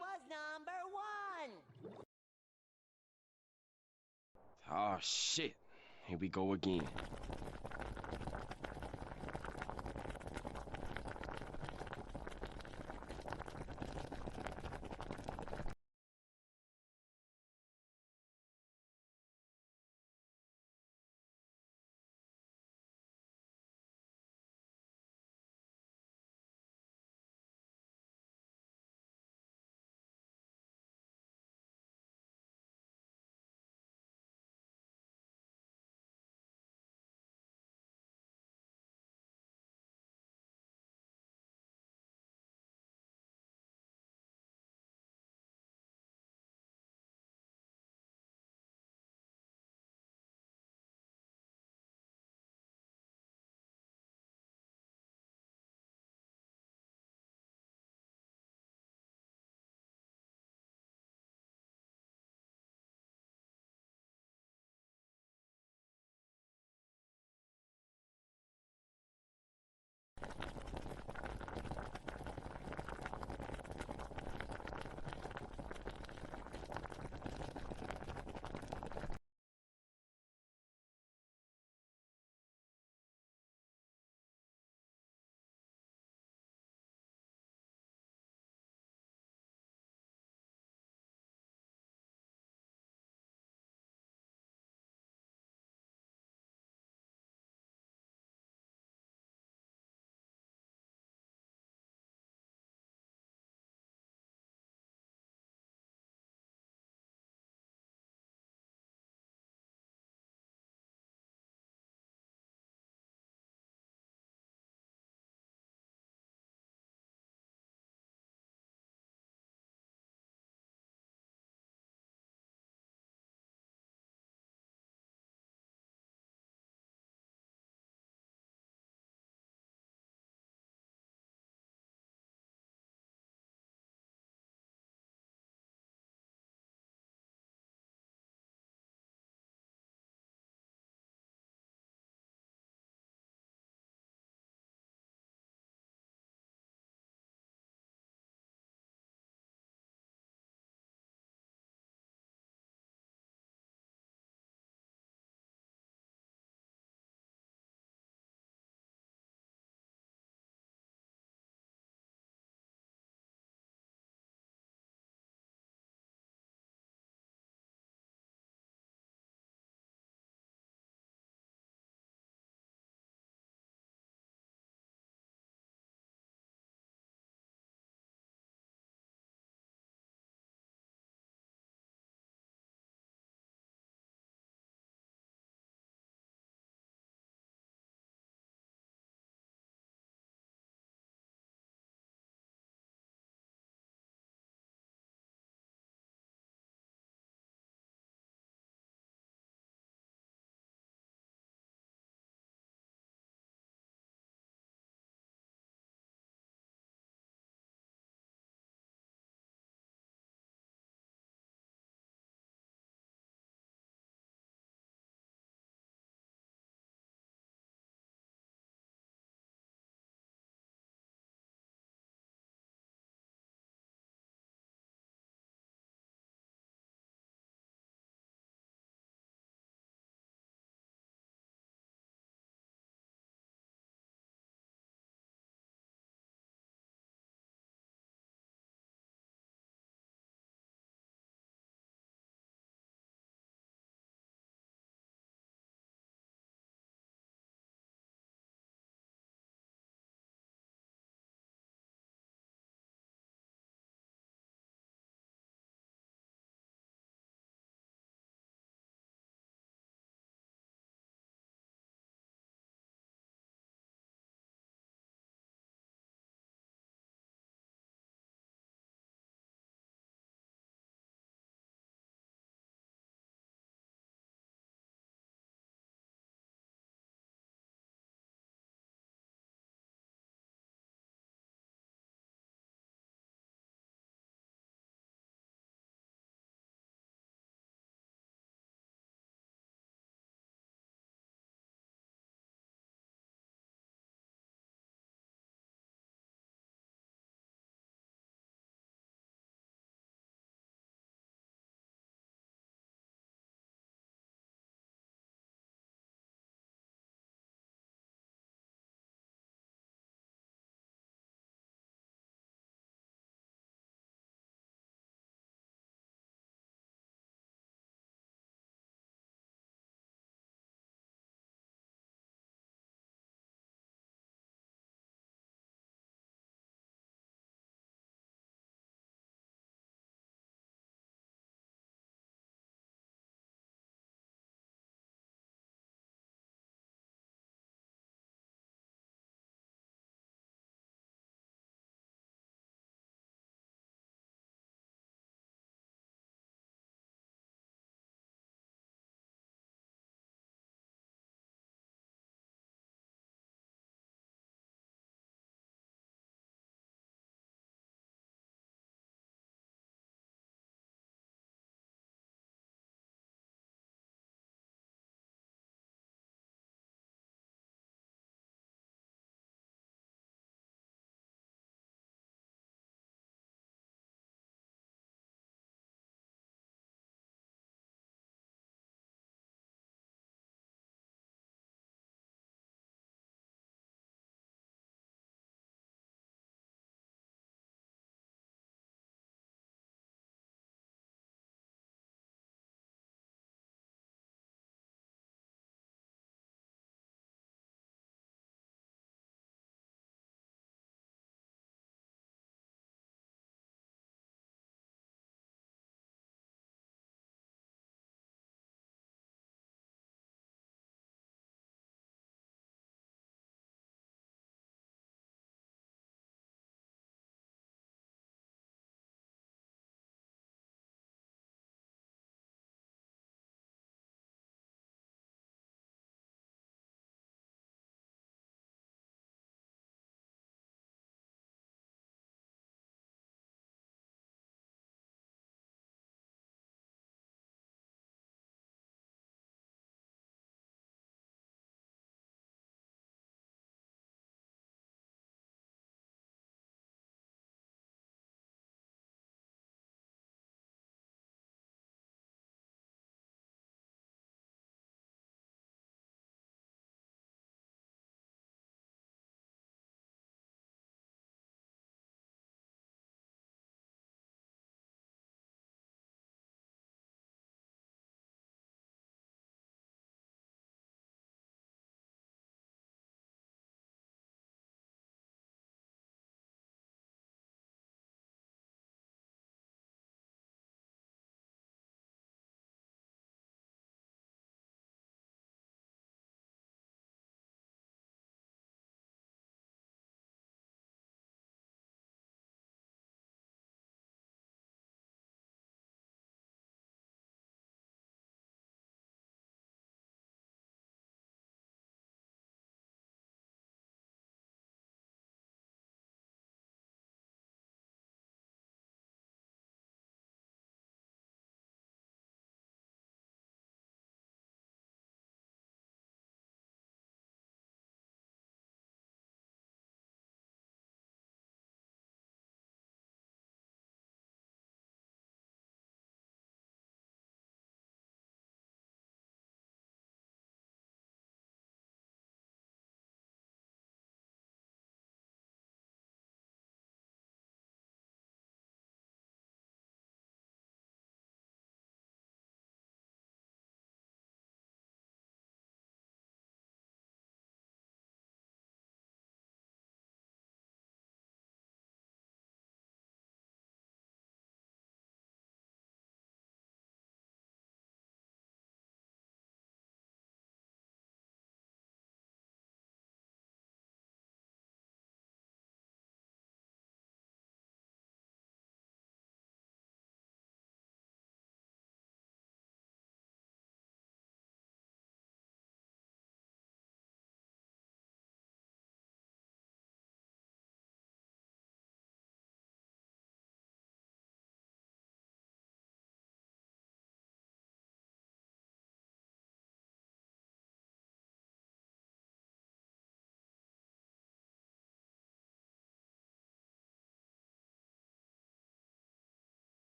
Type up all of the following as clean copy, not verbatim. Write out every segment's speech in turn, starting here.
was #1. Oh, shit. Here we go again.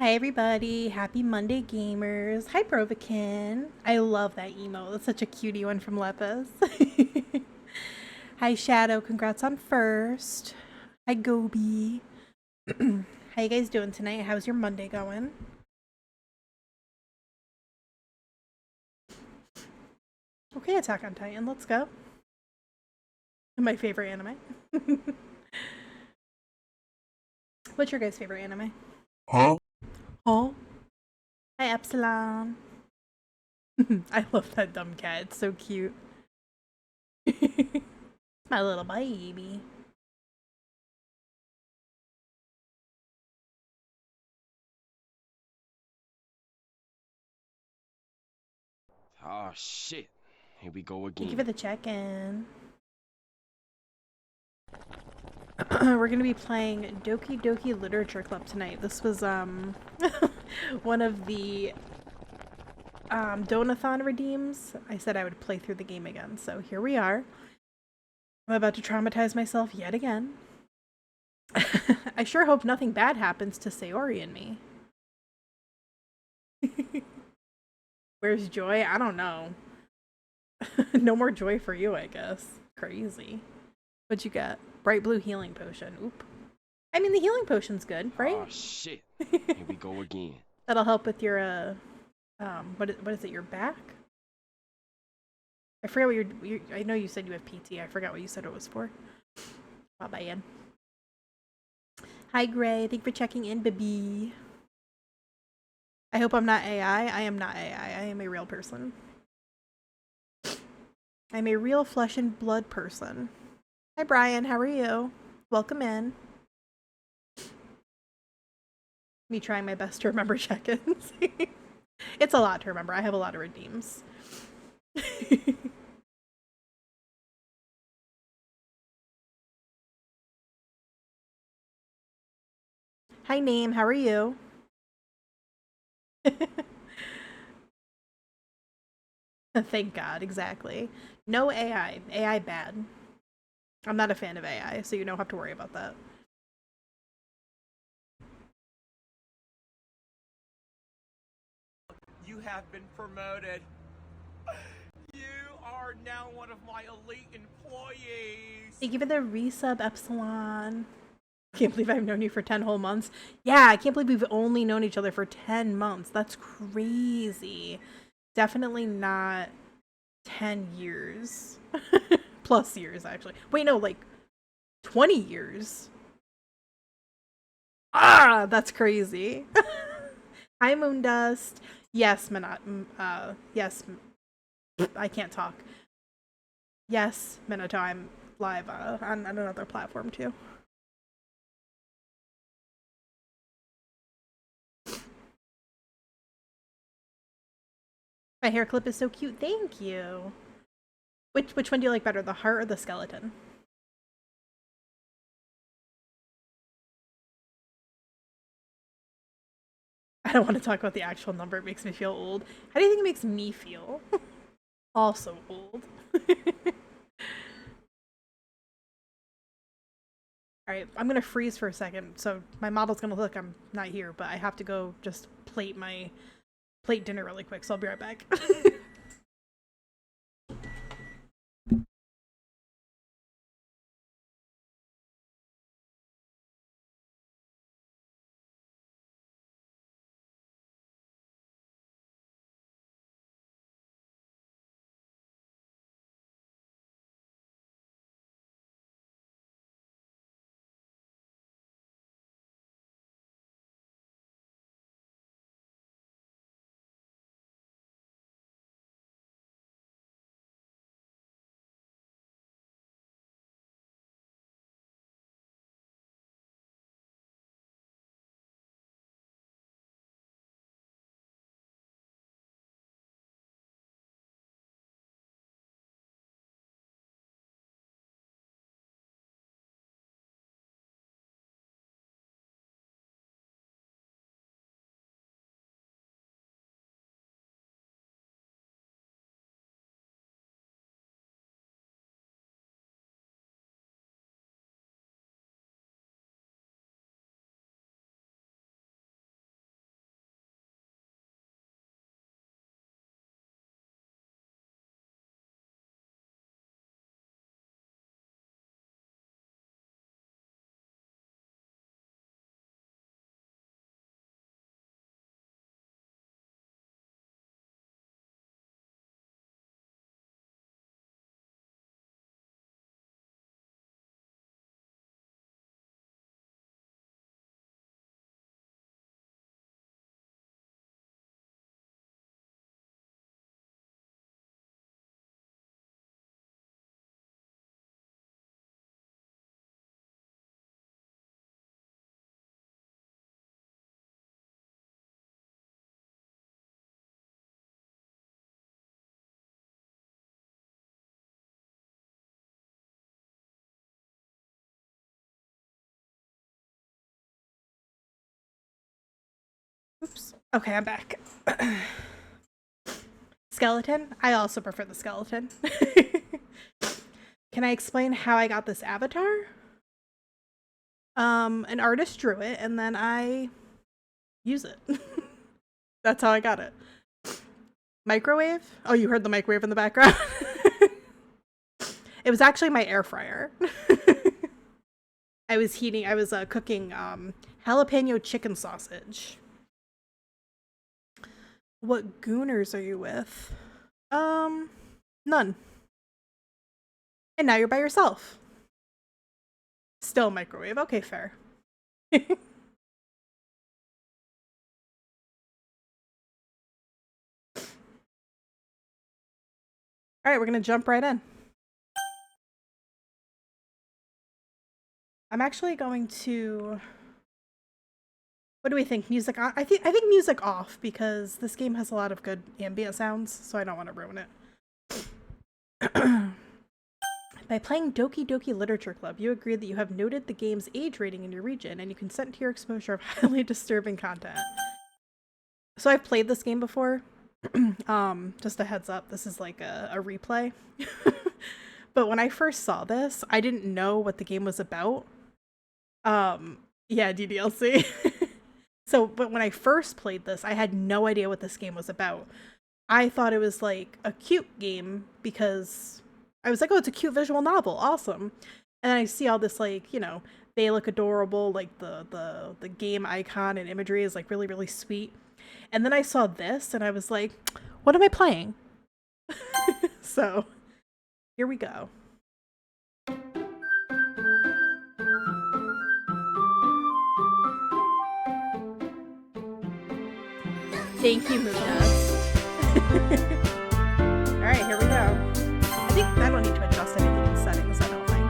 Hi everybody, happy Monday gamers. Hi Brovikin. I love that emo. That's such a cutie one from Lepus. Hi Shadow, congrats on first. Hi Gobi. How you guys doing tonight? How's your Monday going? Okay, Attack on Titan, let's go. My favorite anime. What's your guys' favorite anime? Huh? Oh. Hi Epsilon. I love that dumb cat, it's so cute. My little baby. Oh shit. Here we go Thank you again. for the check-in. We're gonna be playing Doki Doki Literature Club tonight. This was one of the Donathon redeems. I said I would play through the game again, so here we are. I'm about to traumatize myself yet again. I sure hope nothing bad happens to Sayori and me. Where's Joy? I don't know. No more joy for you, I guess. Crazy. What'd you get? Bright blue healing potion. Oop. I mean, the healing potion's good, right? Oh shit. Here we go again. That'll help with your, what is it, your back? I forgot what I know you said you have PT. I forgot what you said it was for. Bye-bye. Hi, Gray. Thank you for checking in, baby. I hope I'm not AI. I am not AI. I am a real person. I'm a real flesh and blood person. Hi, Brian. How are you? Welcome in. Me trying my best to remember check-ins. It's a lot to remember. I have a lot of redeems. Hi, Name. How are you? Thank God. Exactly. No AI. AI bad. I'm not a fan of AI, so you don't have to worry about that. You have been promoted. You are now one of my elite employees. Thank you for the resub, Epsilon. Can't believe I've known you for 10 whole months. Yeah, I can't believe we've only known each other for 10 months. That's crazy. Definitely not 10 years. Plus years, actually. Wait, no, like 20 years. Ah, that's crazy. Hi, Moondust. Yes, yes, I can't talk. Yes, Minato, I'm live on another platform too. My hair clip is so cute. Thank you. Which one do you like better, the heart or the skeleton? I don't want to talk about the actual number. It makes me feel old. How do you think it makes me feel? Also old. Alright, I'm gonna freeze for a second. So my model's gonna look I'm not here, but I have to go just plate dinner really quick, so I'll be right back. Oops. Okay, I'm back. Skeleton? I also prefer the skeleton. Can I explain how I got this avatar? An artist drew it, and then I use it. That's how I got it. Microwave? Oh, you heard the microwave in the background? It was actually my air fryer. I was cooking jalapeno chicken sausage. What gooners are you with? None. And now you're by yourself. Still microwave. Okay, fair. Alright, we're gonna jump right in. I'm actually going to... What do we think? Music on? I think music off, because this game has a lot of good ambient sounds, so I don't want to ruin it. By playing Doki Doki Literature Club, you agree that you have noted the game's age rating in your region, and you consent to your exposure of highly disturbing content. So I've played this game before. Just a heads up, this is like a replay. But when I first saw this, I didn't know what the game was about. Yeah, DDLC. But when I first played this, I had no idea what this game was about. I thought it was like a cute game because I was like, oh, it's a cute visual novel. Awesome. And then I see all this, like, you know, they look adorable. Like the game icon and imagery is like really, really sweet. And then I saw this and I was like, what am I playing? So here we go. Thank you, Munas. Alright, here we go. I think I don't need to adjust anything in settings, I don't think.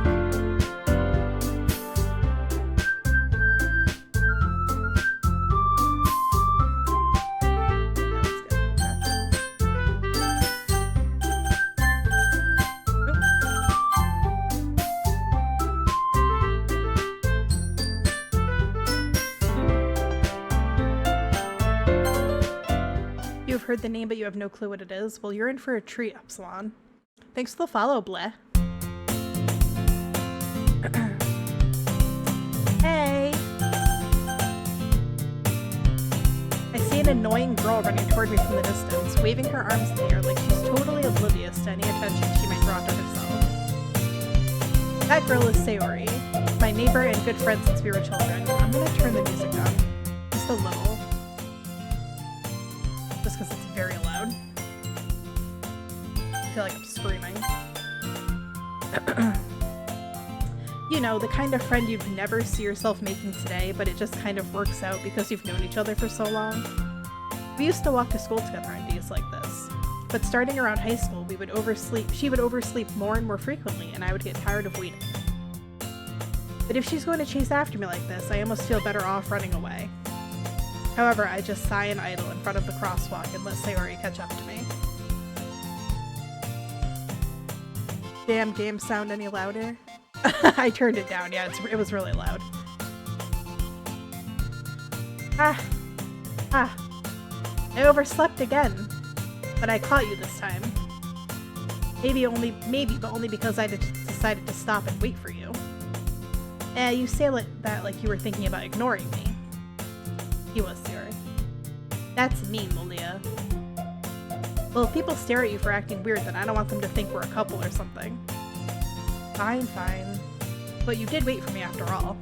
You've heard the name, but you have no clue what it is. Well, you're in for a treat, 𝕋𝕚. Thanks for the follow, bleh. Hey! I see an annoying girl running toward me from the distance, waving her arms in the air like she's totally oblivious to any attention she might draw to herself. That girl is Sayori, my neighbor and good friend since we were children. I'm gonna turn the music down. Just a little. Just because it's very loud. I feel like I'm screaming. You know, the kind of friend you'd never see yourself making today, but it just kind of works out because you've known each other for so long. We used to walk to school together on days like this. But starting around high school, she would oversleep more and more frequently, and I would get tired of waiting. But if she's going to chase after me like this, I almost feel better off running away. However, I just sigh and idle in front of the crosswalk and let Sayori catch up to me. Damn game sound any louder? I turned it down, yeah, it was really loud. I overslept again. But I caught you this time. Maybe, but only because I decided to stop and wait for you. You say that like you were thinking about ignoring me. He was, Sayori. That's mean, Lilia. Well, if people stare at you for acting weird, then I don't want them to think we're a couple or something. Fine. But you did wait for me after all.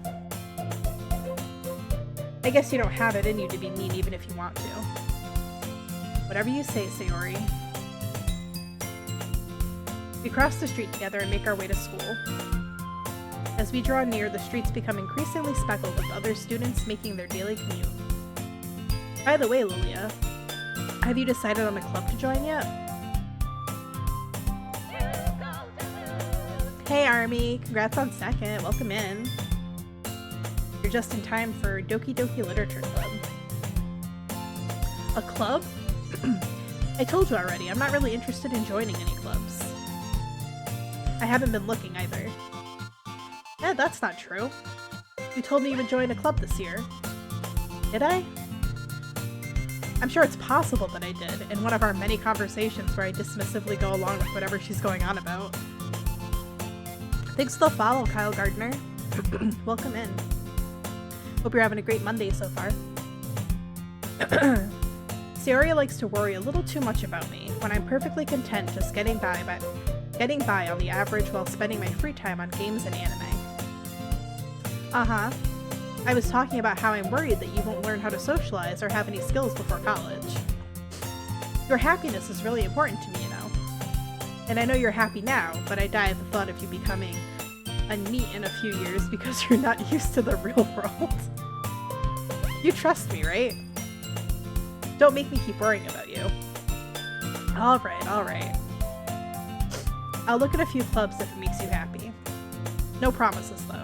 I guess you don't have it in you to be mean even if you want to. Whatever you say, Sayori. We cross the street together and make our way to school. As we draw near, the streets become increasingly speckled with other students making their daily commute. By the way, Lilia, have you decided on a club to join yet? Hey Army, congrats on second, welcome in. You're just in time for Doki Doki Literature Club. A club? I told you already, I'm not really interested in joining any clubs. I haven't been looking either. Eh, that's not true. You told me you would join a club this year. Did I? I'm sure it's possible that I did, in one of our many conversations where I dismissively go along with whatever she's going on about. Thanks for the follow, Kyle Gardner. Welcome in. Hope you're having a great Monday so far. Sayori likes to worry a little too much about me when I'm perfectly content just getting by on the average while spending my free time on games and anime. Uh-huh. I was talking about how I'm worried that you won't learn how to socialize or have any skills before college. Your happiness is really important to me, you know. And I know you're happy now, but I die at the thought of you becoming a NEET in a few years because you're not used to the real world. You trust me, right? Don't make me keep worrying about you. Alright, alright. I'll look at a few clubs if it makes you happy. No promises, though.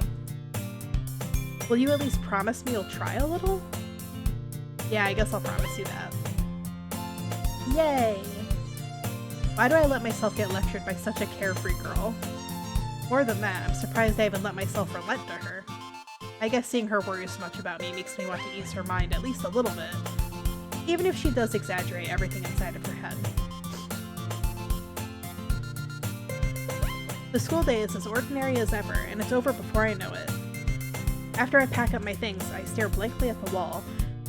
Will you at least promise me you'll try a little? Yeah, I guess I'll promise you that. Yay! Why do I let myself get lectured by such a carefree girl? More than that, I'm surprised I even let myself relent to her. I guess seeing her worry so much about me makes me want to ease her mind at least a little bit. Even if she does exaggerate everything inside of her head. The school day is as ordinary as ever, and it's over before I know it. After I pack up my things, I stare blankly at the wall,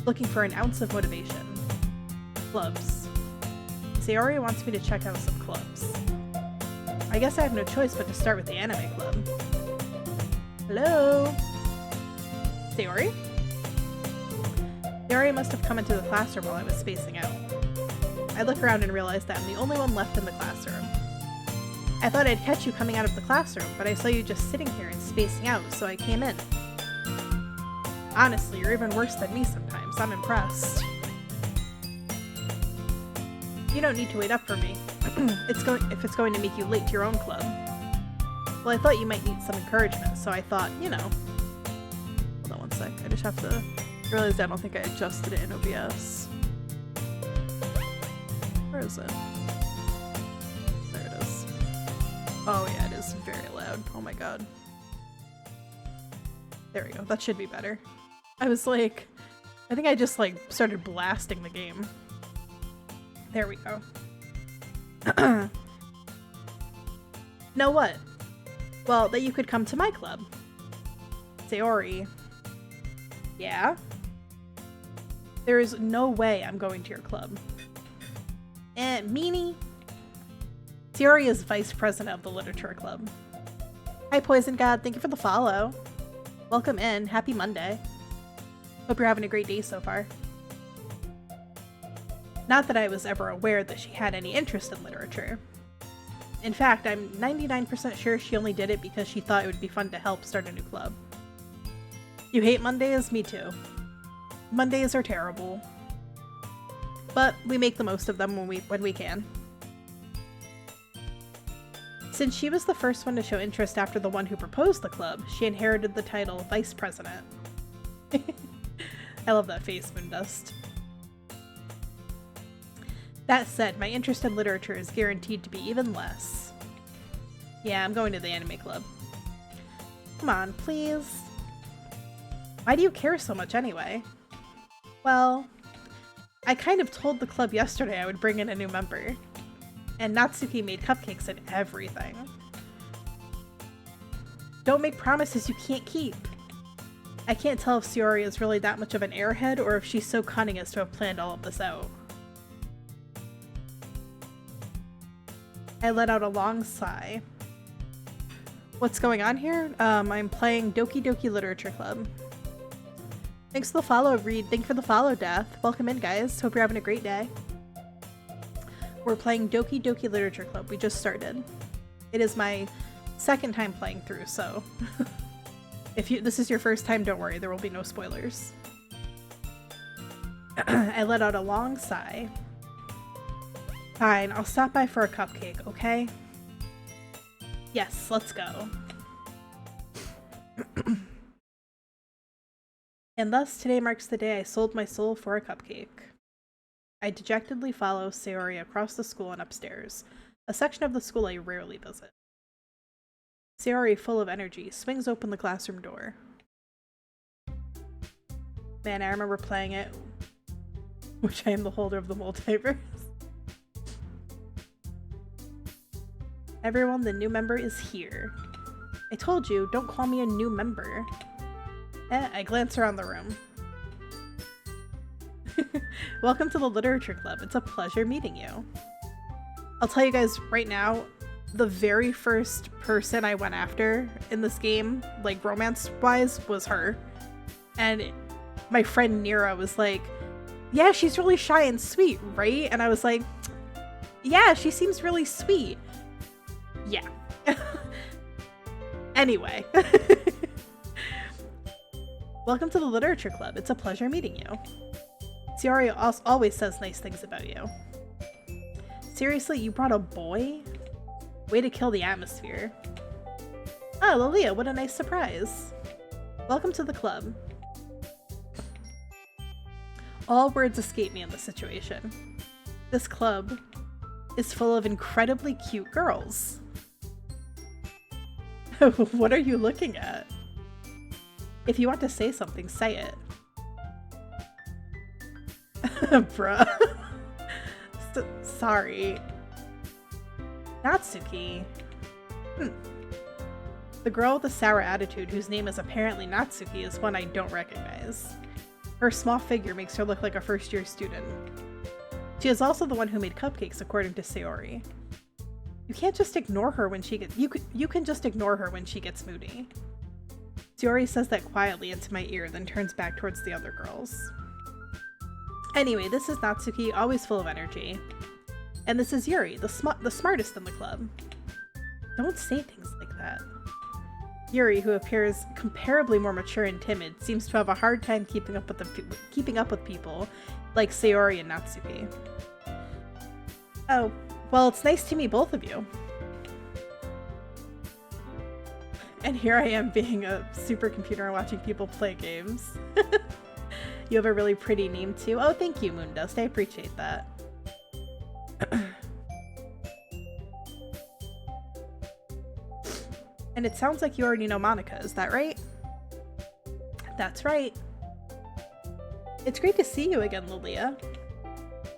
looking for an ounce of motivation. Clubs. Sayori wants me to check out some clubs. I guess I have no choice but to start with the anime club. Hello? Sayori? Sayori must have come into the classroom while I was spacing out. I look around and realize that I'm the only one left in the classroom. I thought I'd catch you coming out of the classroom, but I saw you just sitting here and spacing out, so I came in. Honestly, you're even worse than me sometimes. I'm impressed. You don't need to wait up for me. If it's going to make you late to your own club. Well, I thought you might need some encouragement, so I thought, you know. Hold on one sec. I just have to realize I don't think I adjusted it in OBS. Where is it? There it is. Oh yeah, it is very loud. Oh my god. There we go. That should be better. I was like, I think I just like started blasting the game. There we go. Know what? Well, that you could come to my club. Sayori. Yeah? There is no way I'm going to your club. Meanie? Sayori is vice president of the literature club. Hi, Poison God. Thank you for the follow. Welcome in. Happy Monday. Hope you're having a great day so far. Not that I was ever aware that she had any interest in literature. In fact, I'm 99% sure she only did it because she thought it would be fun to help start a new club. You hate Mondays? Me too. Mondays are terrible. But we make the most of them when we can. Since she was the first one to show interest after the one who proposed the club, she inherited the title Vice President. I love that face, Moondust. That said, my interest in literature is guaranteed to be even less. Yeah, I'm going to the anime club. Come on, please. Why do you care so much anyway? Well, I kind of told the club yesterday I would bring in a new member. And Natsuki made cupcakes and everything. Don't make promises you can't keep. I can't tell if Sayori is really that much of an airhead or if she's so cunning as to have planned all of this out. I let out a long sigh. What's going on here? I'm playing Doki Doki Literature Club. Thanks for the follow, Reed. Thank you for the follow, Death. Welcome in, guys. Hope you're having a great day. We're playing Doki Doki Literature Club. We just started. It is my second time playing through, so if this is your first time, don't worry. There will be no spoilers. I let out a long sigh. Fine, I'll stop by for a cupcake, okay? Yes, let's go. And thus, today marks the day I sold my soul for a cupcake. I dejectedly follow Sayori across the school and upstairs, a section of the school I rarely visit. Sayori, full of energy, swings open the classroom door. Man, I remember playing it which I am the holder of the multiverse. Everyone, the new member is here. I told you, don't call me a new member. I glance around the room. Welcome to the Literature Club. It's a pleasure meeting you. I'll tell you guys right now, the very first person I went after in this game, like romance-wise, was her. And my friend Nira was like, yeah, she's really shy and sweet, right? And I was like, yeah, she seems really sweet. Yeah. Anyway. Welcome to the Literature Club. It's a pleasure meeting you. Sayori always says nice things about you. Seriously, you brought a boy? Way to kill the atmosphere. Oh, Lilia, what a nice surprise. Welcome to the club. All words escape me in this situation. This club is full of incredibly cute girls. What are you looking at? If you want to say something, say it. Bruh. Sorry. Natsuki. The girl with the sour attitude, whose name is apparently Natsuki, is one I don't recognize. Her small figure makes her look like a first-year student. She is also the one who made cupcakes, according to Sayori. You can't just ignore her when she gets— you can just ignore her when she gets moody. Sayori says that quietly into my ear, then turns back towards the other girls. Anyway, this is Natsuki, always full of energy. And this is Yuri, the smartest in the club. Don't say things like that. Yuri, who appears comparably more mature and timid, seems to have a hard time keeping up with people like Sayori and Natsuki. Oh, well, it's nice to meet both of you. And here I am being a supercomputer and watching people play games. You have a really pretty name too. Oh, thank you, Moondust. I appreciate that. And it sounds like you already know Monika, is that right? That's right. It's great to see you again, Lilia.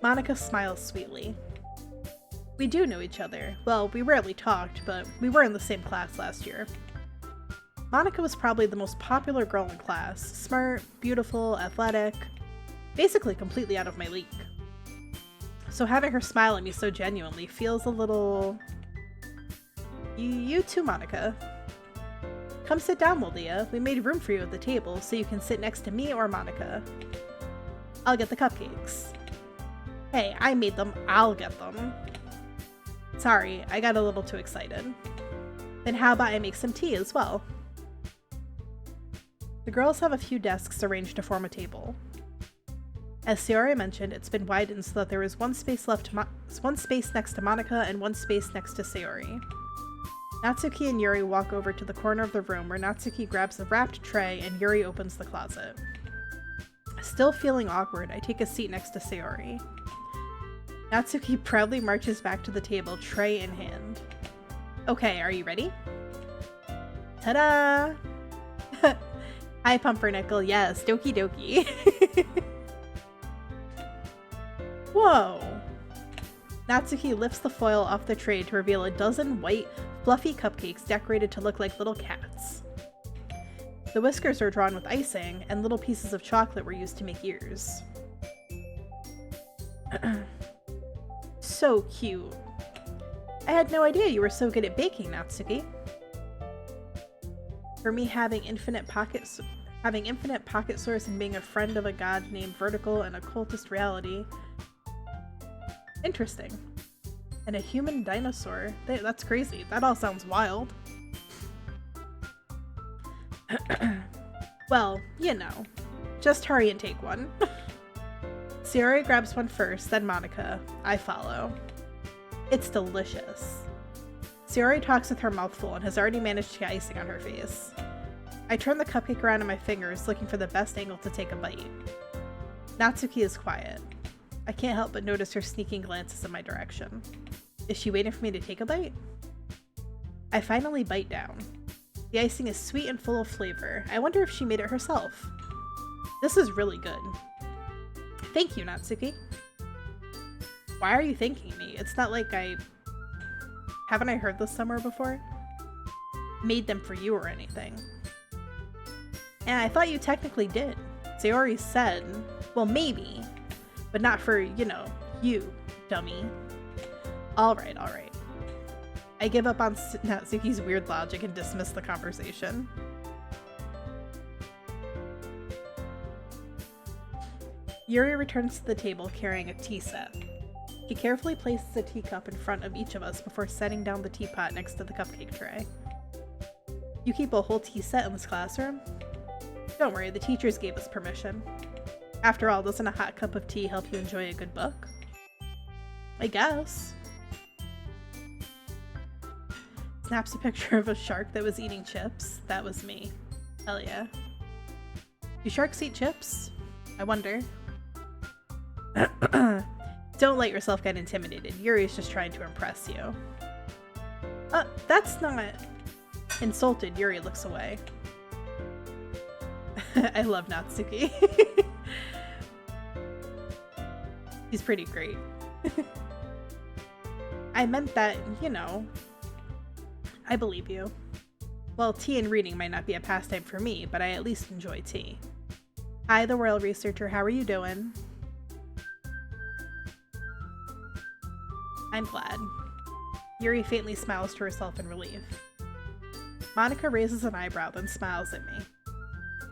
Monika smiles sweetly. We do know each other. Well, we rarely talked, but we were in the same class last year. Monika was probably the most popular girl in class. Smart, beautiful, athletic, basically completely out of my league. So having her smile at me so genuinely feels a little... You too, Monika. Come sit down, Lilia. We made room for you at the table, so you can sit next to me or Monika. I'll get the cupcakes. Hey, I made them. I'll get them. Sorry, I got a little too excited. Then how about I make some tea as well? The girls have a few desks arranged to form a table. As Sayori mentioned, it's been widened so that there is one space next to Monika and one space next to Sayori. Natsuki and Yuri walk over to the corner of the room where Natsuki grabs a wrapped tray and Yuri opens the closet. Still feeling awkward, I take a seat next to Sayori. Natsuki proudly marches back to the table, tray in hand. Okay, are you ready? Ta-da! Hi, Pumpernickel. Yes, dokie dokie. Whoa! Natsuki lifts the foil off the tray to reveal a dozen white, fluffy cupcakes decorated to look like little cats. The whiskers are drawn with icing, and little pieces of chocolate were used to make ears. So cute. I had no idea you were so good at baking, Natsuki. For me, having infinite pocket source and being a friend of a god named Vertical and occultist reality. Interesting. And a human dinosaur. That's crazy. That all sounds wild. Well, you know. Just hurry and take one. Sayori grabs one first, then Monika. I follow. It's delicious. Sayori talks with her mouth full and has already managed to get icing on her face. I turn the cupcake around in my fingers, looking for the best angle to take a bite. Natsuki is quiet. I can't help but notice her sneaking glances in my direction. Is she waiting for me to take a bite? I finally bite down. The icing is sweet and full of flavor. I wonder if she made it herself. This is really good. Thank you, Natsuki. Why are you thanking me? It's not like haven't I heard this somewhere before? Made them for you or anything. And I thought you technically did. Sayori said, well, maybe, but not for, you know, you, dummy. Alright. I give up on Natsuki's weird logic and dismiss the conversation. Yuri returns to the table carrying a tea set. He carefully places a teacup in front of each of us before setting down the teapot next to the cupcake tray. You keep a whole tea set in this classroom? Don't worry, the teachers gave us permission. After all, doesn't a hot cup of tea help you enjoy a good book? I guess. Snaps a picture of a shark that was eating chips. That was me. Hell yeah. Do sharks eat chips? I wonder. Don't let yourself get intimidated. Yuri's just trying to impress you. That's not... Insulted, Yuri looks away. I love Natsuki. He's pretty great. I meant that, you know, I believe you. Well, tea and reading might not be a pastime for me, but I at least enjoy tea. Hi, the Royal Researcher. How are you doing? I'm glad. Yuri faintly smiles to herself in relief. Monica raises an eyebrow, then smiles at me.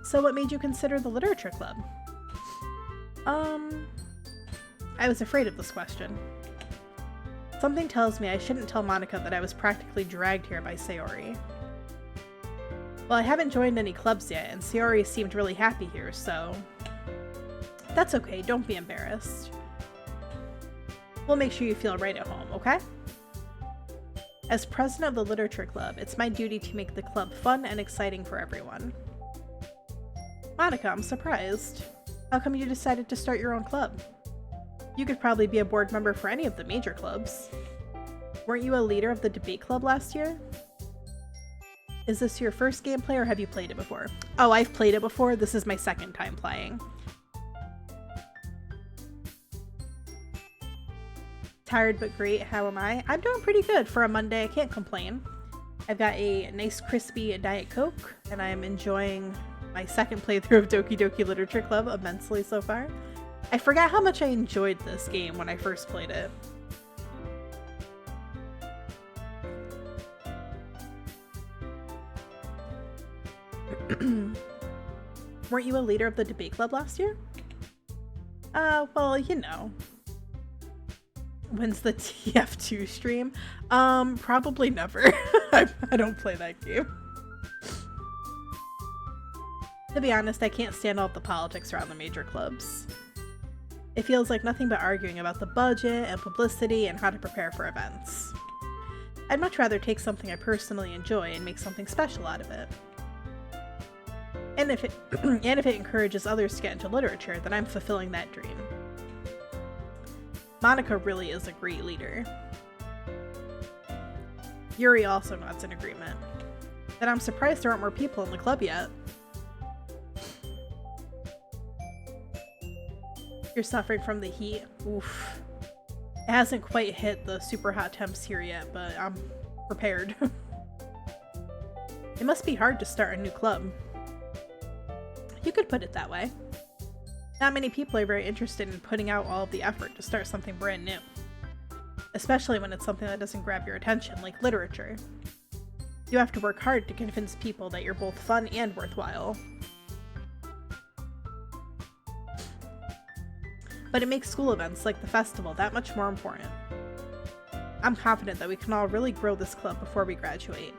So what made you consider the literature club? I was afraid of this question. Something tells me I shouldn't tell Monica that I was practically dragged here by Sayori. Well, I haven't joined any clubs yet, and Sayori seemed really happy here, so... That's okay, don't be embarrassed. We'll make sure you feel right at home, okay? As president of the literature club, it's my duty to make the club fun and exciting for everyone. Monica, I'm surprised. How come you decided to start your own club? You could probably be a board member for any of the major clubs. Weren't you a leader of the debate club last year? Is this your first gameplay or have you played it before? Oh, I've played it before. This is my second time playing. Tired but great, how am I? I'm doing pretty good for a Monday, I can't complain. I've got a nice crispy Diet Coke, and I'm enjoying my second playthrough of Doki Doki Literature Club immensely so far. I forgot how much I enjoyed this game when I first played it. Weren't you a leader of the debate club last year? Well, you know. When's the TF2 stream? Probably never. I don't play that game. To be honest, I can't stand all the politics around the major clubs. It feels like nothing but arguing about the budget and publicity and how to prepare for events. I'd much rather take something I personally enjoy and make something special out of it. And if it encourages others to get into literature, then I'm fulfilling that dream. Monica really is a great leader. Yuri also nods in agreement. Then I'm surprised there aren't more people in the club yet. You're suffering from the heat? Oof. It hasn't quite hit the super hot temps here yet, but I'm prepared. It must be hard to start a new club. You could put it that way. Not many people are very interested in putting out all of the effort to start something brand new. Especially when it's something that doesn't grab your attention, like literature. You have to work hard to convince people that you're both fun and worthwhile. But it makes school events like the festival that much more important. I'm confident that we can all really grow this club before we graduate.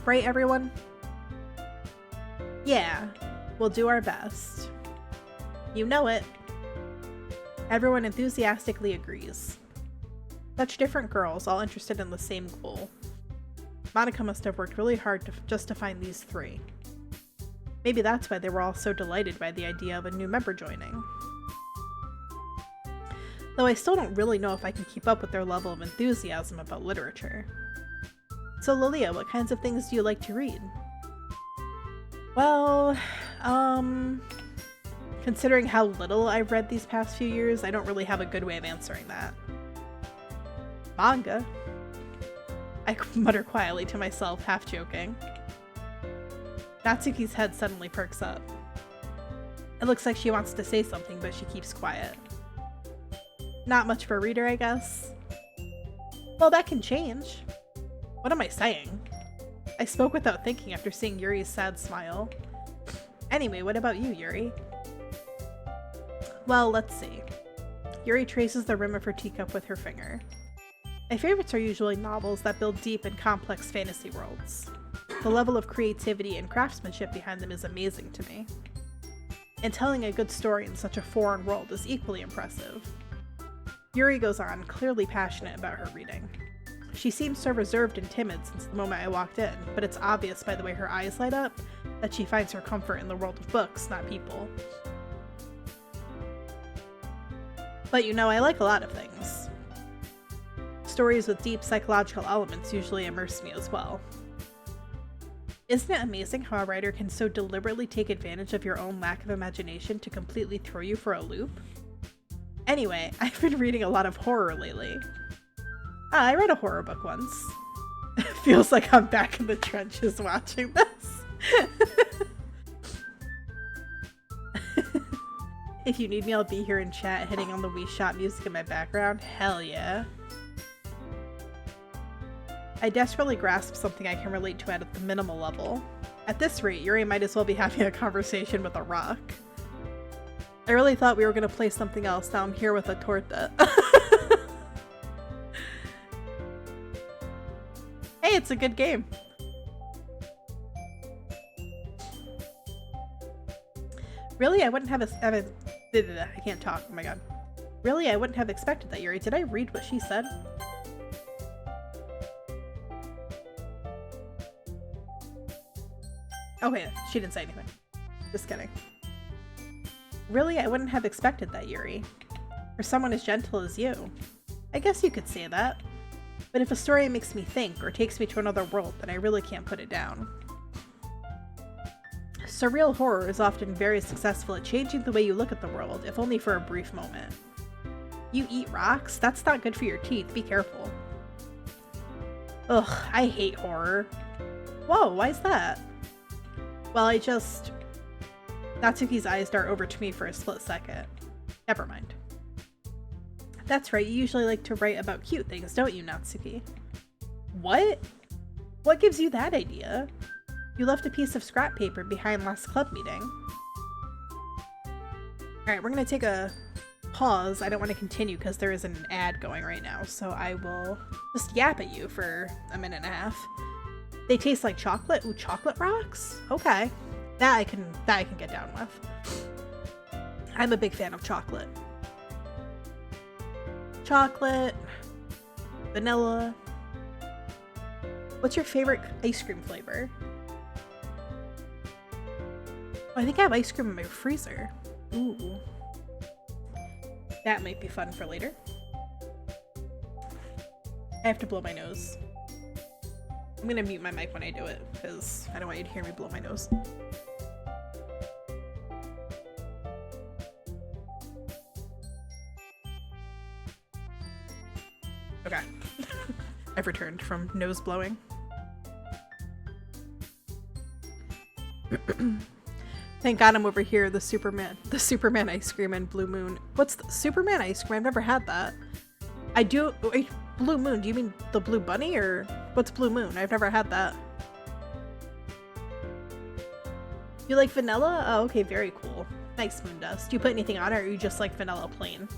Right, everyone? Yeah. We'll do our best. You know it. Everyone enthusiastically agrees. Such different girls, all interested in the same goal. Monica must have worked really hard just to find these three. Maybe that's why they were all so delighted by the idea of a new member joining. Though I still don't really know if I can keep up with their level of enthusiasm about literature. So Lilia, what kinds of things do you like to read? Well, Considering how little I've read these past few years, I don't really have a good way of answering that. Manga? I mutter quietly to myself, half joking. Natsuki's head suddenly perks up. It looks like she wants to say something, but she keeps quiet. Not much of a reader, I guess. Well, that can change. What am I saying? I spoke without thinking after seeing Yuri's sad smile. Anyway, what about you, Yuri? Well, let's see. Yuri traces the rim of her teacup with her finger. My favorites are usually novels that build deep and complex fantasy worlds. The level of creativity and craftsmanship behind them is amazing to me. And telling a good story in such a foreign world is equally impressive. Yuri goes on, clearly passionate about her reading. She seems so reserved and timid since the moment I walked in, but it's obvious by the way her eyes light up that she finds her comfort in the world of books, not people. But you know, I like a lot of things. Stories with deep psychological elements usually immerse me as well. Isn't it amazing how a writer can so deliberately take advantage of your own lack of imagination to completely throw you for a loop? Anyway, I've been reading a lot of horror lately. I read a horror book once. It feels like I'm back in the trenches watching this. If you need me, I'll be here in chat hitting on the Wii Shop music in my background. Hell yeah. I desperately grasp something I can relate to at the minimal level. At this rate, Yuri might as well be having a conversation with a rock. I really thought we were going to play something else, now I'm here with a torta. Hey, it's a good game. Really, I wouldn't have I can't talk, oh my god. Really, I wouldn't have expected that, Yuri. Did I read what she said? Oh wait, she didn't say anything. Just kidding. Really, I wouldn't have expected that, Yuri. For someone as gentle as you. I guess you could say that. But if a story makes me think or takes me to another world, then I really can't put it down. Surreal horror is often very successful at changing the way you look at the world, if only for a brief moment. You eat rocks? That's not good for your teeth, be careful. Ugh, I hate horror. Whoa, why is that? Well, Natsuki's eyes dart over to me for a split second. Never mind. That's right, you usually like to write about cute things, don't you, Natsuki? What? What gives you that idea? You left a piece of scrap paper behind last club meeting. Alright, we're gonna take a pause. I don't want to continue because there is an ad going right now, so I will just yap at you for a minute and a half. They taste like chocolate? Ooh, chocolate rocks? Okay. That I can get down with. I'm a big fan of chocolate. Chocolate, vanilla. What's your favorite ice cream flavor? Oh, I think I have ice cream in my freezer. Ooh. That might be fun for later. I have to blow my nose. I'm gonna mute my mic when I do it, because I don't want you to hear me blow my nose. Okay. I've returned from nose blowing. Thank God I'm over here, the Superman ice cream and Blue Moon. What's the Superman ice cream? I've never had that. I do, wait, Blue Moon, do you mean the Blue Bunny or what's Blue Moon? I've never had that. You like vanilla? Oh, okay, very cool. Nice, Moondust. Do you put anything on it or are you just like vanilla plain?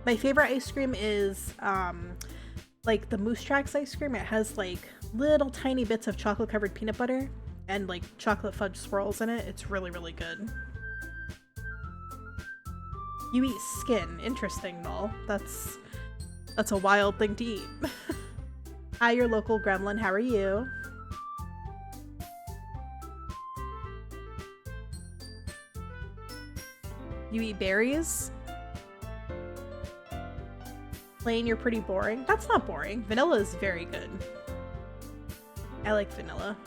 My favorite ice cream is like the Moose Tracks ice cream. It has like little tiny bits of chocolate covered peanut butter and like chocolate fudge swirls in it. It's really, really good. You eat skin. Interesting, Null. That's a wild thing to eat. Hi, your local gremlin. How are you? You eat berries? Plain, you're pretty boring. That's not boring. Vanilla is very good. I like vanilla.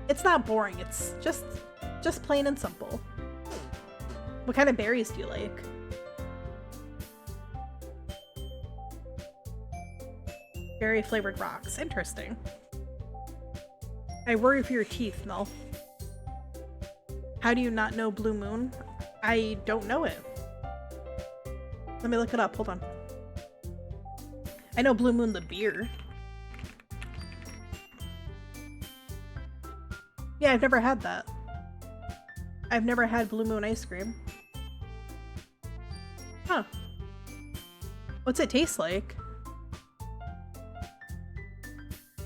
It's not boring. It's just Just plain and simple. What kind of berries do you like? Berry flavored rocks. Interesting. I worry for your teeth, Null. How do you not know Blue Moon? I don't know it. Let me look it up. Hold on. I know Blue Moon the beer. Yeah, I've never had that. I've never had Blue Moon ice cream. Huh. What's it taste like?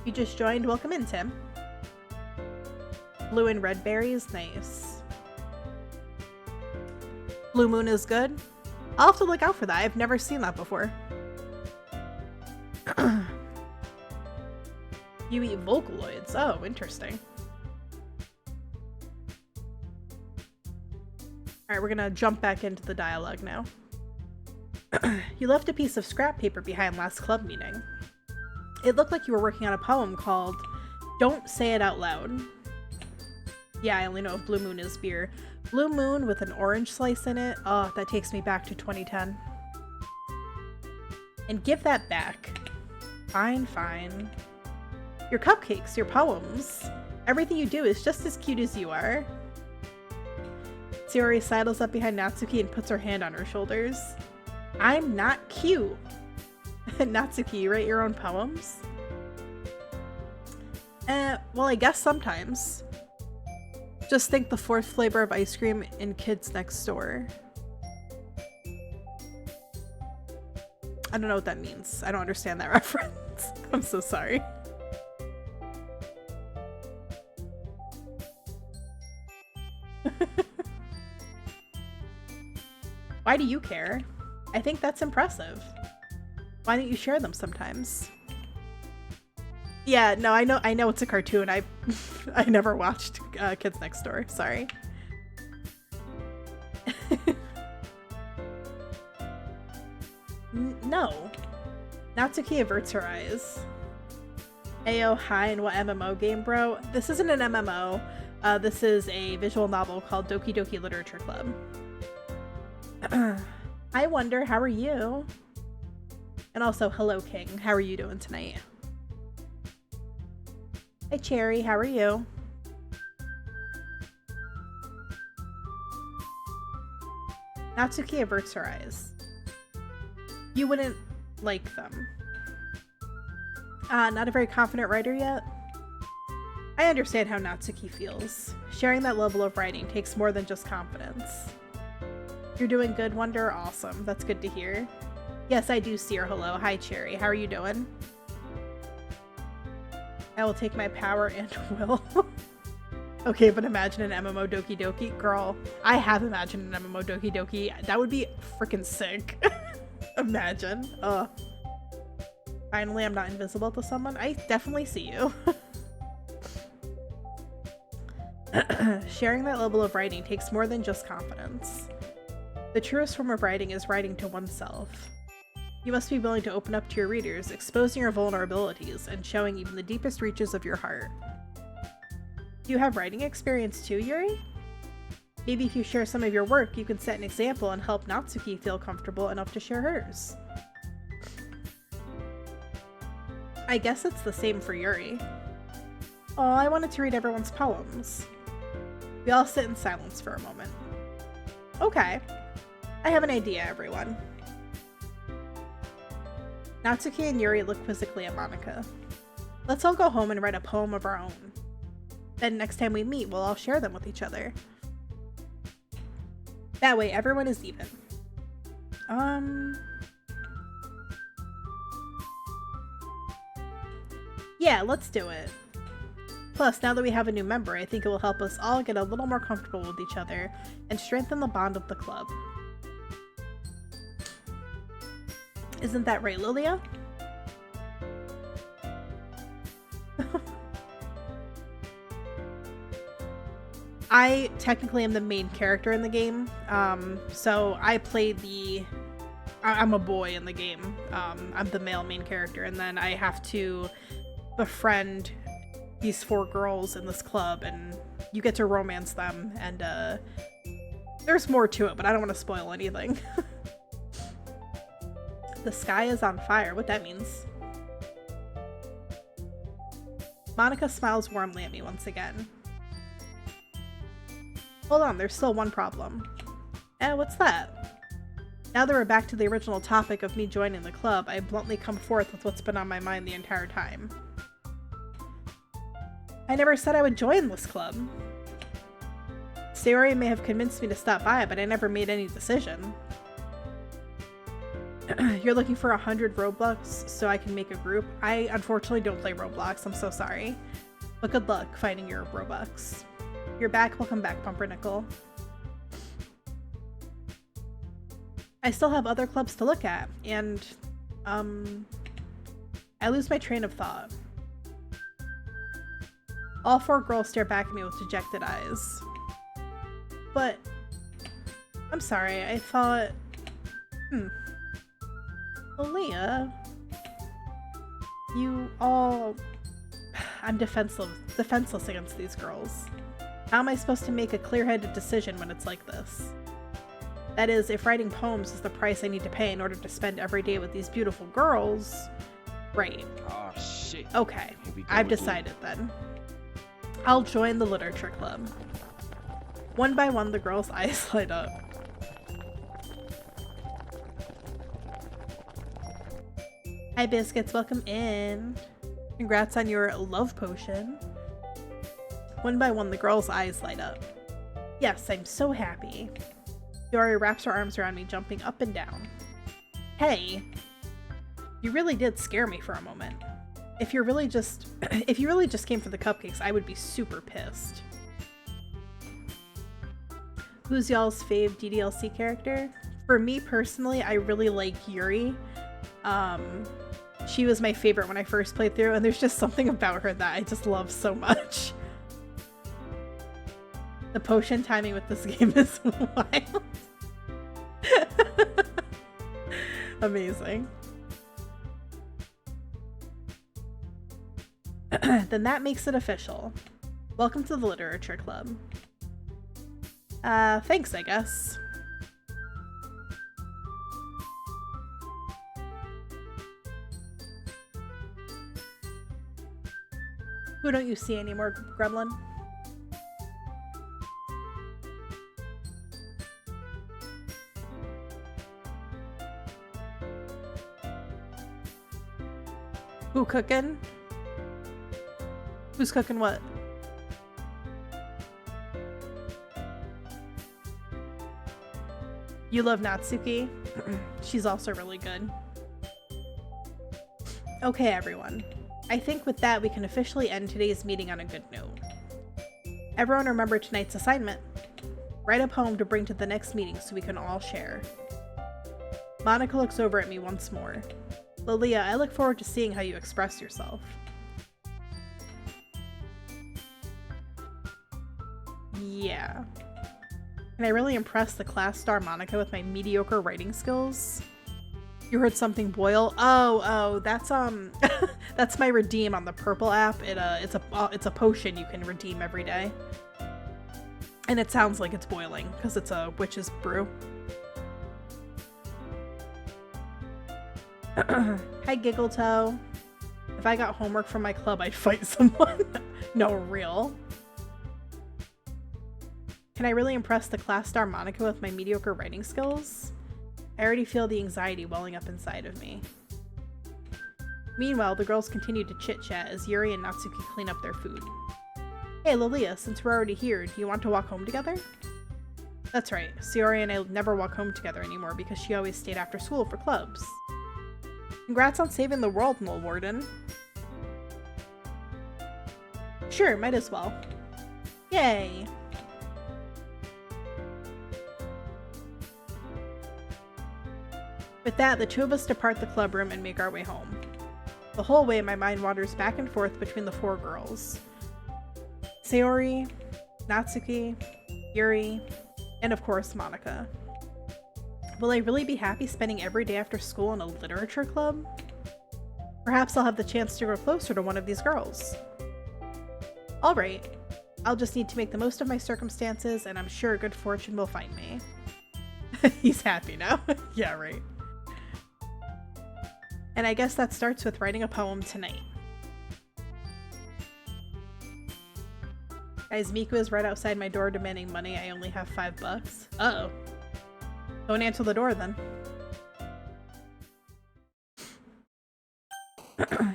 You just joined? Welcome in, Tim. Blue and red berries? Nice. Blue Moon is good? I'll have to look out for that. I've never seen that before. You eat Vocaloids. Oh, interesting. Alright, we're gonna jump back into the dialogue now. You left a piece of scrap paper behind last club meeting. It looked like you were working on a poem called Don't Say It Out Loud. Yeah, I only know if Blue Moon is beer. Blue Moon with an orange slice in it? Oh, that takes me back to 2010. And give that back. Fine, fine. Your cupcakes, your poems. Everything you do is just as cute as you are. Sayori sidles up behind Natsuki and puts her hand on her shoulders. I'm not cute. Natsuki, you write your own poems? Well, I guess sometimes. Just think the fourth flavor of ice cream in Kids Next Door. I don't know what that means. I don't understand that reference. I'm so sorry. Why do you care? I think that's impressive. Why don't you share them sometimes? Yeah, no, I know it's a cartoon. I never watched Kids Next Door. Sorry. No. Natsuki averts her eyes. Ayo, hi, and what MMO game, bro? This isn't an MMO. This is a visual novel called Doki Doki Literature Club. I wonder, how are you? And also, hello, King. How are you doing tonight? Hi, Cherry. How are you? Natsuki averts her eyes. You wouldn't like them. Not a very confident writer yet? I understand how Natsuki feels. Sharing that level of writing takes more than just confidence. You're doing good, Wonder? Awesome. That's good to hear. Yes, I do see her. Hello. Hi, Cherry. How are you doing? I will take my power and will. Okay, but imagine an MMO Doki Doki. Girl, I have imagined an MMO Doki Doki. That would be freaking sick. Imagine. Ugh. Finally, I'm not invisible to someone. I definitely see you. Sharing that level of writing takes more than just confidence. The truest form of writing is writing to oneself. You must be willing to open up to your readers, exposing your vulnerabilities, and showing even the deepest reaches of your heart. Do you have writing experience too, Yuri? Maybe if you share some of your work, you can set an example and help Natsuki feel comfortable enough to share hers. I guess it's the same for Yuri. Oh, I wanted to read everyone's poems. We all sit in silence for a moment. Okay. I have an idea, everyone. Natsuki and Yuri look quizzically at Monika. Let's all go home and write a poem of our own. Then next time we meet, we'll all share them with each other. That way, everyone is even. Yeah, let's do it. Plus, now that we have a new member, I think it will help us all get a little more comfortable with each other and strengthen the bond of the club. Isn't that right, Lilia? I technically am the main character in the game, so I play I'm a boy in the game. I'm the male main character, and then I have to befriend these 4 girls in this club and you get to romance them, and there's more to it, but I don't want to spoil anything. The sky is on fire. What that means. Monica smiles warmly at me once again. Hold on, there's still one problem. What's that? Now that we're back to the original topic of me joining the club, I bluntly come forth with what's been on my mind the entire time. I never said I would join this club. Sayori may have convinced me to stop by, but I never made any decision. You're looking for 100 Robux so I can make a group? I unfortunately don't play Roblox, I'm so sorry. But good luck finding your Robux. You're back, welcome back, Pumpernickel. I still have other clubs to look at, and, I lose my train of thought. All four girls stare back at me with dejected eyes. But, I'm sorry, I thought, Leah, you all... I'm defenseless against these girls. How am I supposed to make a clear-headed decision when it's like this? That is, if writing poems is the price I need to pay in order to spend every day with these beautiful girls... Right. Oh, shit. Okay, I've decided then. I'll join the literature club. One by one, the girls' eyes light up. Hi Biscuits, welcome in. Congrats on your love potion. One by one, the girls' eyes light up. Yes, I'm so happy. Sayori wraps her arms around me, jumping up and down. Hey, you really did scare me for a moment. If you really just came for the cupcakes, I would be super pissed. Who's y'all's fave DDLC character? For me personally, I really like Yuri. She was my favorite when I first played through, and there's just something about her that I just love so much. The potion timing with this game is wild. Amazing. Then that makes it official. Welcome to the Literature Club. Thanks, I guess. Who don't you see anymore, Gremlin? Who cooking? Who's cooking what? You love Natsuki? She's also really good. Okay, everyone. I think with that we can officially end today's meeting on a good note. Everyone remember tonight's assignment. Write a poem to bring to the next meeting so we can all share. Monica looks over at me once more. Lilia, I look forward to seeing how you express yourself. Yeah. Can I really impress the class star Monica with my mediocre writing skills? You heard something boil? Oh, that's that's my redeem on the purple app. It's a potion you can redeem every day. And it sounds like it's boiling because it's a witch's brew. Hi Giggletoe. If I got homework from my club, I'd fight someone. No, real. Can I really impress the class star Monica with my mediocre writing skills? I already feel the anxiety welling up inside of me. Meanwhile, the girls continue to chit-chat as Yuri and Natsuki clean up their food. Hey Lilia, since we're already here, do you want to walk home together? That's right, Sayori and I never walk home together anymore because she always stayed after school for clubs. Congrats on saving the world, Mole Warden. Sure, might as well. Yay! With that, the two of us depart the club room and make our way home. The whole way, my mind wanders back and forth between the four girls. Sayori, Natsuki, Yuri, and of course, Monica. Will I really be happy spending every day after school in a literature club? Perhaps I'll have the chance to grow closer to one of these girls. Alright, I'll just need to make the most of my circumstances, and I'm sure good fortune will find me. He's happy now. Yeah, right. And I guess that starts with writing a poem tonight. Guys, Miku is right outside my door demanding money. I only have $5. Uh-oh. Don't answer the door then.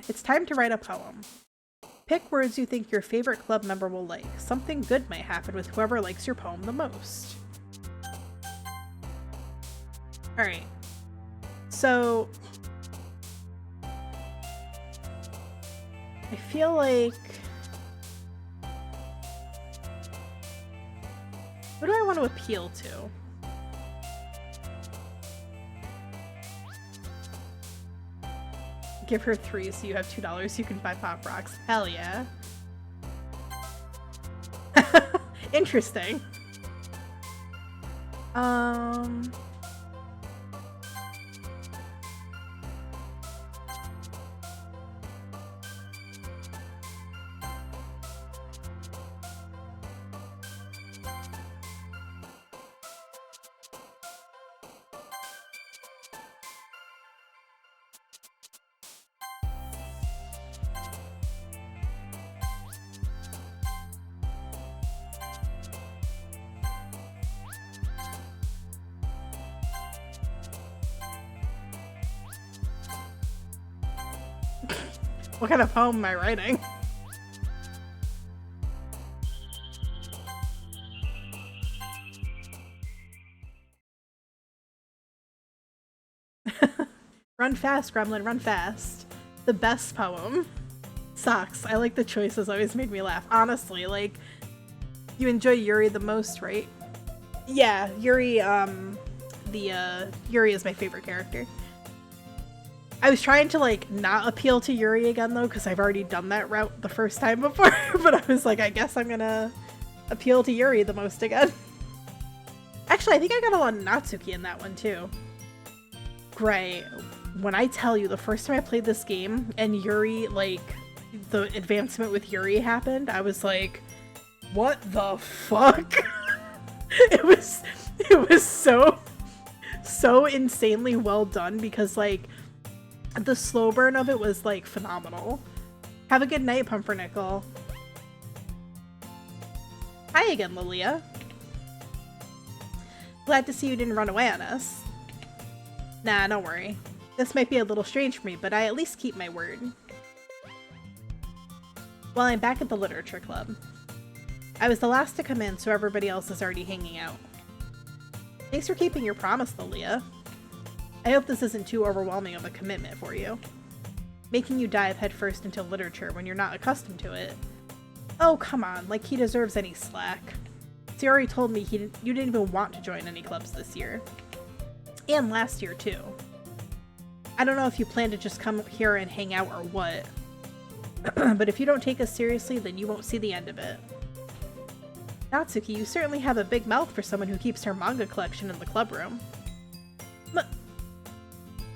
It's time to write a poem. Pick words you think your favorite club member will like. Something good might happen with whoever likes your poem the most. Alright. So I feel like... Who do I want to appeal to? Give her 3 so you have $2 you can buy Pop Rocks. Hell yeah. Interesting. What kind of poem am I writing? Run fast, Gremlin, run fast. The best poem. Sucks. I like the choices, always made me laugh. Honestly, like, you enjoy Yuri the most, right? Yeah, Yuri, Yuri is my favorite character. I was trying to, like, not appeal to Yuri again, though, because I've already done that route the first time before, but I was like, I guess I'm gonna appeal to Yuri the most again. Actually, I think I got a lot of Natsuki in that one, too. Great. When I tell you, the first time I played this game, and Yuri, like, the advancement with Yuri happened, I was like, what the fuck? It was so insanely well done, because, like, the slow burn of it was, like, phenomenal. Have a good night, Pumpernickel. Hi again, Lilia. Glad to see you didn't run away on us. Nah, don't worry. This might be a little strange for me, but I at least keep my word. Well, I'm back at the literature club. I was the last to come in, so everybody else is already hanging out. Thanks for keeping your promise, Lilia. I hope this isn't too overwhelming of a commitment for you. Making you dive headfirst into literature when you're not accustomed to it. Oh, come on, like he deserves any slack. Sayori told me you didn't even want to join any clubs this year. And last year, too. I don't know if you plan to just come here and hang out or what. But if you don't take us seriously, then you won't see the end of it. Natsuki, you certainly have a big mouth for someone who keeps her manga collection in the club room.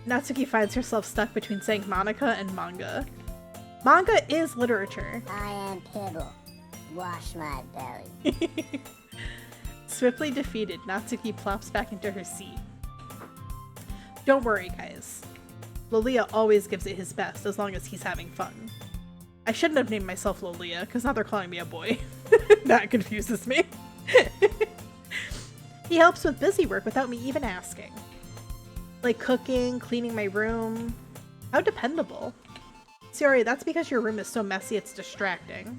Natsuki finds herself stuck between saying Monica and manga. Manga is literature. I am Pibble. Wash my belly. Swiftly defeated, Natsuki plops back into her seat. Don't worry, guys. Lolia always gives it his best as long as he's having fun. I shouldn't have named myself Lolia, because now they're calling me a boy. That confuses me. He helps with busy work without me even asking. Like cooking, cleaning my room. How dependable. Sayori, that's because your room is so messy it's distracting.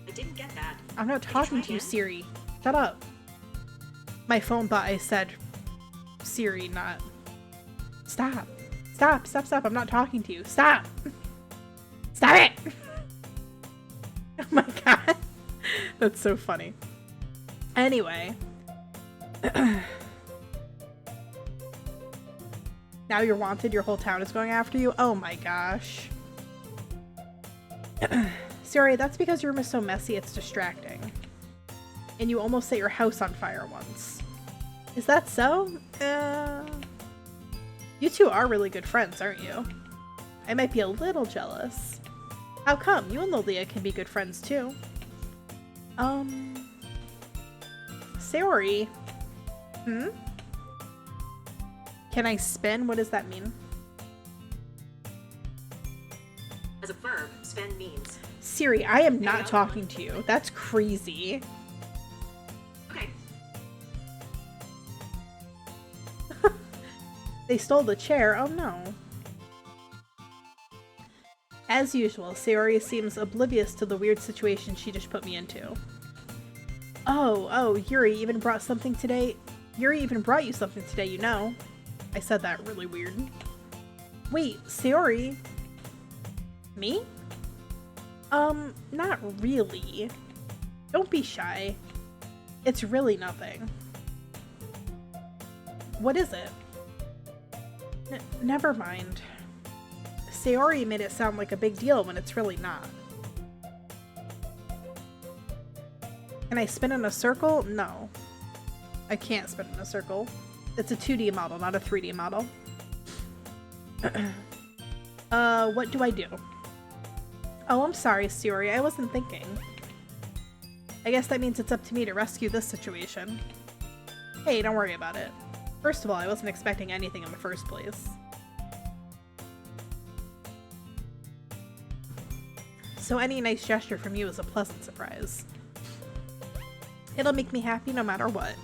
I didn't get that. I'm not talking to you, Siri. Shut up. My phone thought I said Siri, not... Stop. Stop, stop, stop. I'm not talking to you. Stop. Stop it! Oh my god. That's so funny. Anyway. Now you're wanted, your whole town is going after you? Oh my gosh. Sorry, that's because your room is so messy it's distracting. And you almost set your house on fire once. Is that so? You two are really good friends, aren't you? I might be a little jealous. How come? You and Lilia can be good friends too. Sayori. Can I spin? What does that mean? As a verb, spend means. Siri, I am not talking to you. That's crazy. Okay. They stole the chair. Oh no. As usual, Sayori seems oblivious to the weird situation she just put me into. Oh, Yuri even brought something today. Yuri even brought you something today, you know. I said that really weird. Wait, Sayori? Me? Not really. Don't be shy. It's really nothing. What is it? Never mind. Sayori made it sound like a big deal when it's really not. Can I spin in a circle? No. I can't spin in a circle. It's a 2D model, not a 3D model. What do I do? Oh, I'm sorry, Sayori. I wasn't thinking. I guess that means it's up to me to rescue this situation. Hey, don't worry about it. First of all, I wasn't expecting anything in the first place. So any nice gesture from you is a pleasant surprise. It'll make me happy no matter what.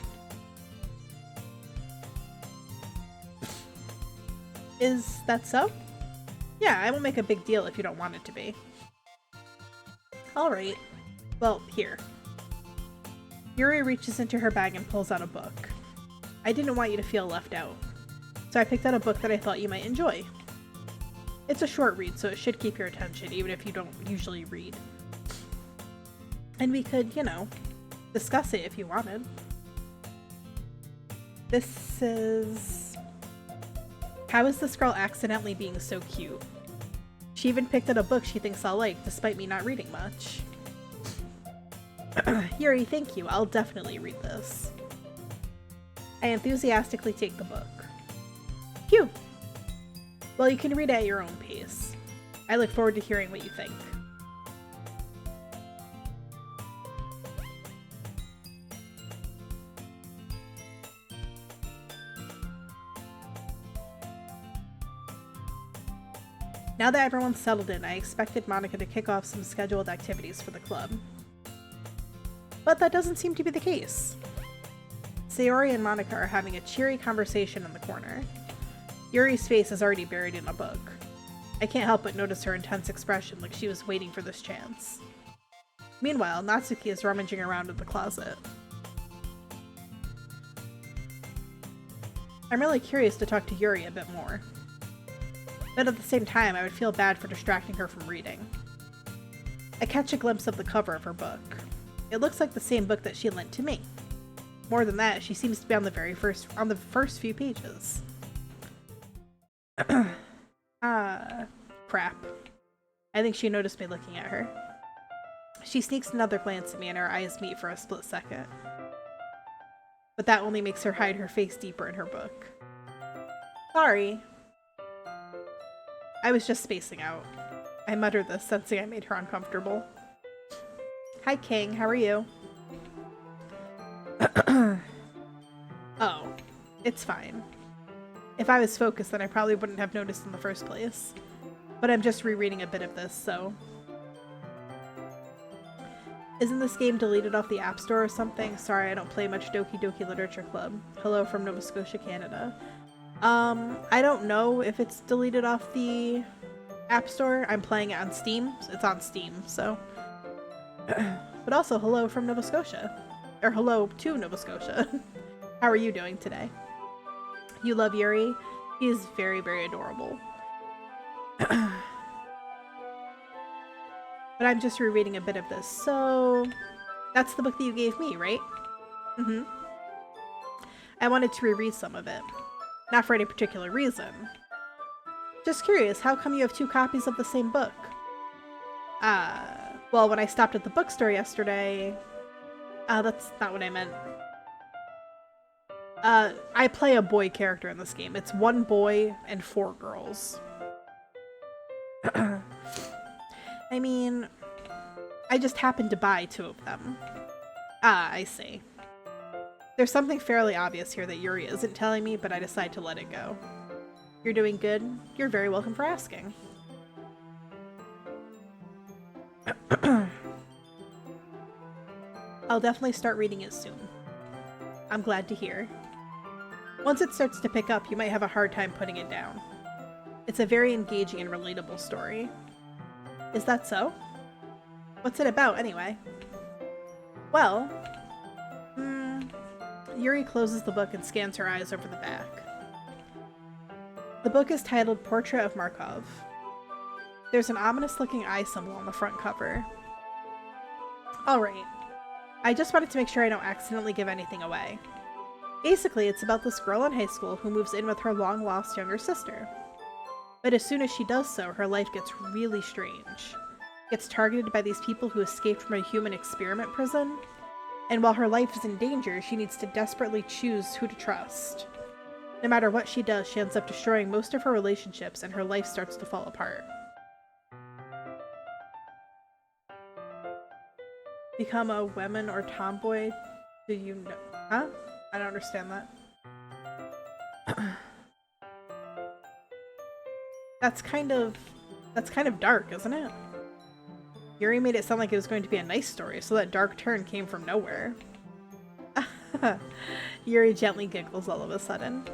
Is that so? Yeah, I won't make a big deal if you don't want it to be. Alright. Well, here. Yuri reaches into her bag and pulls out a book. I didn't want you to feel left out, so I picked out a book that I thought you might enjoy. It's a short read, so it should keep your attention, even if you don't usually read. And we could, you know, discuss it if you wanted. This is... How is this girl accidentally being so cute? She even picked out a book she thinks I'll like, despite me not reading much. Yuri, thank you. I'll definitely read this. I enthusiastically take the book. Phew! Well, you can read it at your own pace. I look forward to hearing what you think. Now that everyone's settled in, I expected Monika to kick off some scheduled activities for the club. But that doesn't seem to be the case. Sayori and Monika are having a cheery conversation in the corner. Yuri's face is already buried in a book. I can't help but notice her intense expression, like she was waiting for this chance. Meanwhile, Natsuki is rummaging around in the closet. I'm really curious to talk to Yuri a bit more. But at the same time, I would feel bad for distracting her from reading. I catch a glimpse of the cover of her book. It looks like the same book that she lent to me. More than that, she seems to be on the first few pages. Crap. I think she noticed me looking at her. She sneaks another glance at me and our eyes meet for a split second. But that only makes her hide her face deeper in her book. Sorry. I was just spacing out. I muttered this, sensing I made her uncomfortable. Hi, King. How are you? Oh, it's fine. If I was focused, then I probably wouldn't have noticed in the first place. But I'm just rereading a bit of this, so... Isn't this game deleted off the App Store or something? Sorry, I don't play much Doki Doki Literature Club. Hello from Nova Scotia, Canada. I don't know if it's deleted off the App Store. I'm playing it on Steam. It's on Steam, so... But also, hello from Nova Scotia. Or hello to Nova Scotia. How are you doing today? You love Yuri? He is very, very adorable. But I'm just rereading a bit of this, so... That's the book that you gave me, right? Mm-hmm. I wanted to reread some of it. Not for any particular reason. Just curious, how come you have 2 copies of the same book? Well, when I stopped at the bookstore yesterday... that's not what I meant. I play a boy character in this game. It's 1 boy and 4 girls. I mean, I just happened to buy 2 of them. Ah, I see. There's something fairly obvious here that Yuri isn't telling me, but I decide to let it go. You're doing good. You're very welcome for asking. I'll definitely start reading it soon. I'm glad to hear. Once it starts to pick up, you might have a hard time putting it down. It's a very engaging and relatable story. Is that so? What's it about, anyway? Well, Yuri closes the book and scans her eyes over the back. The book is titled Portrait of Markov. There's an ominous-looking eye symbol on the front cover. Alright. I just wanted to make sure I don't accidentally give anything away. Basically, it's about this girl in high school who moves in with her long-lost younger sister. But as soon as she does so, her life gets really strange. Gets targeted by these people who escaped from a human experiment prison, and while her life is in danger, she needs to desperately choose who to trust. No matter what she does, she ends up destroying most of her relationships, and her life starts to fall apart. Become a woman or tomboy? Do you know? Huh? I don't understand that. That's kind of dark, isn't it? Yuri made it sound like it was going to be a nice story, so that dark turn came from nowhere. Yuri gently giggles all of a sudden.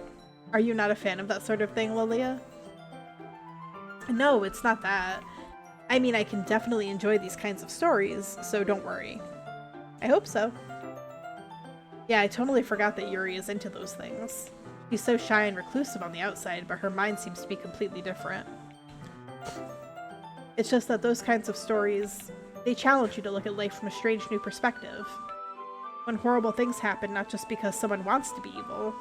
Are you not a fan of that sort of thing, Lilia? No, it's not that. I mean, I can definitely enjoy these kinds of stories, so don't worry. I hope so. Yeah, I totally forgot that Yuri is into those things. She's so shy and reclusive on the outside, but her mind seems to be completely different. It's just that those kinds of stories, they challenge you to look at life from a strange new perspective. When horrible things happen, not just because someone wants to be evil,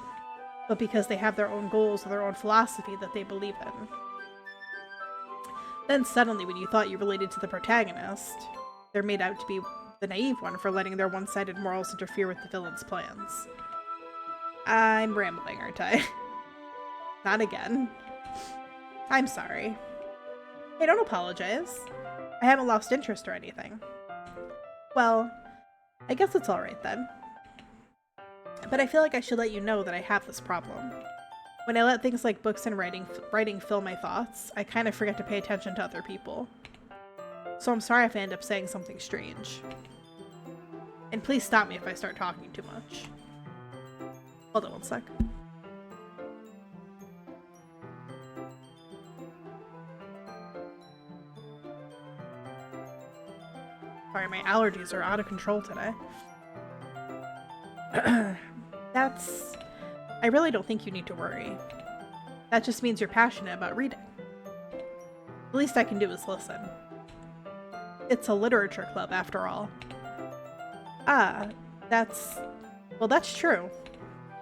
but because they have their own goals or their own philosophy that they believe in. Then suddenly, when you thought you related to the protagonist, they're made out to be the naive one for letting their one-sided morals interfere with the villain's plans. I'm rambling, aren't I? Not again. I'm sorry. Hey, don't apologize. I haven't lost interest or anything. Well, I guess it's alright then. But I feel like I should let you know that I have this problem. When I let things like books and writing fill my thoughts, I kind of forget to pay attention to other people. So I'm sorry if I end up saying something strange. And please stop me if I start talking too much. Hold on one sec. Sorry, my allergies are out of control today. I really don't think you need to worry. That just means you're passionate about reading. The least I can do is listen. It's a literature club, after all. Ah, well, that's true.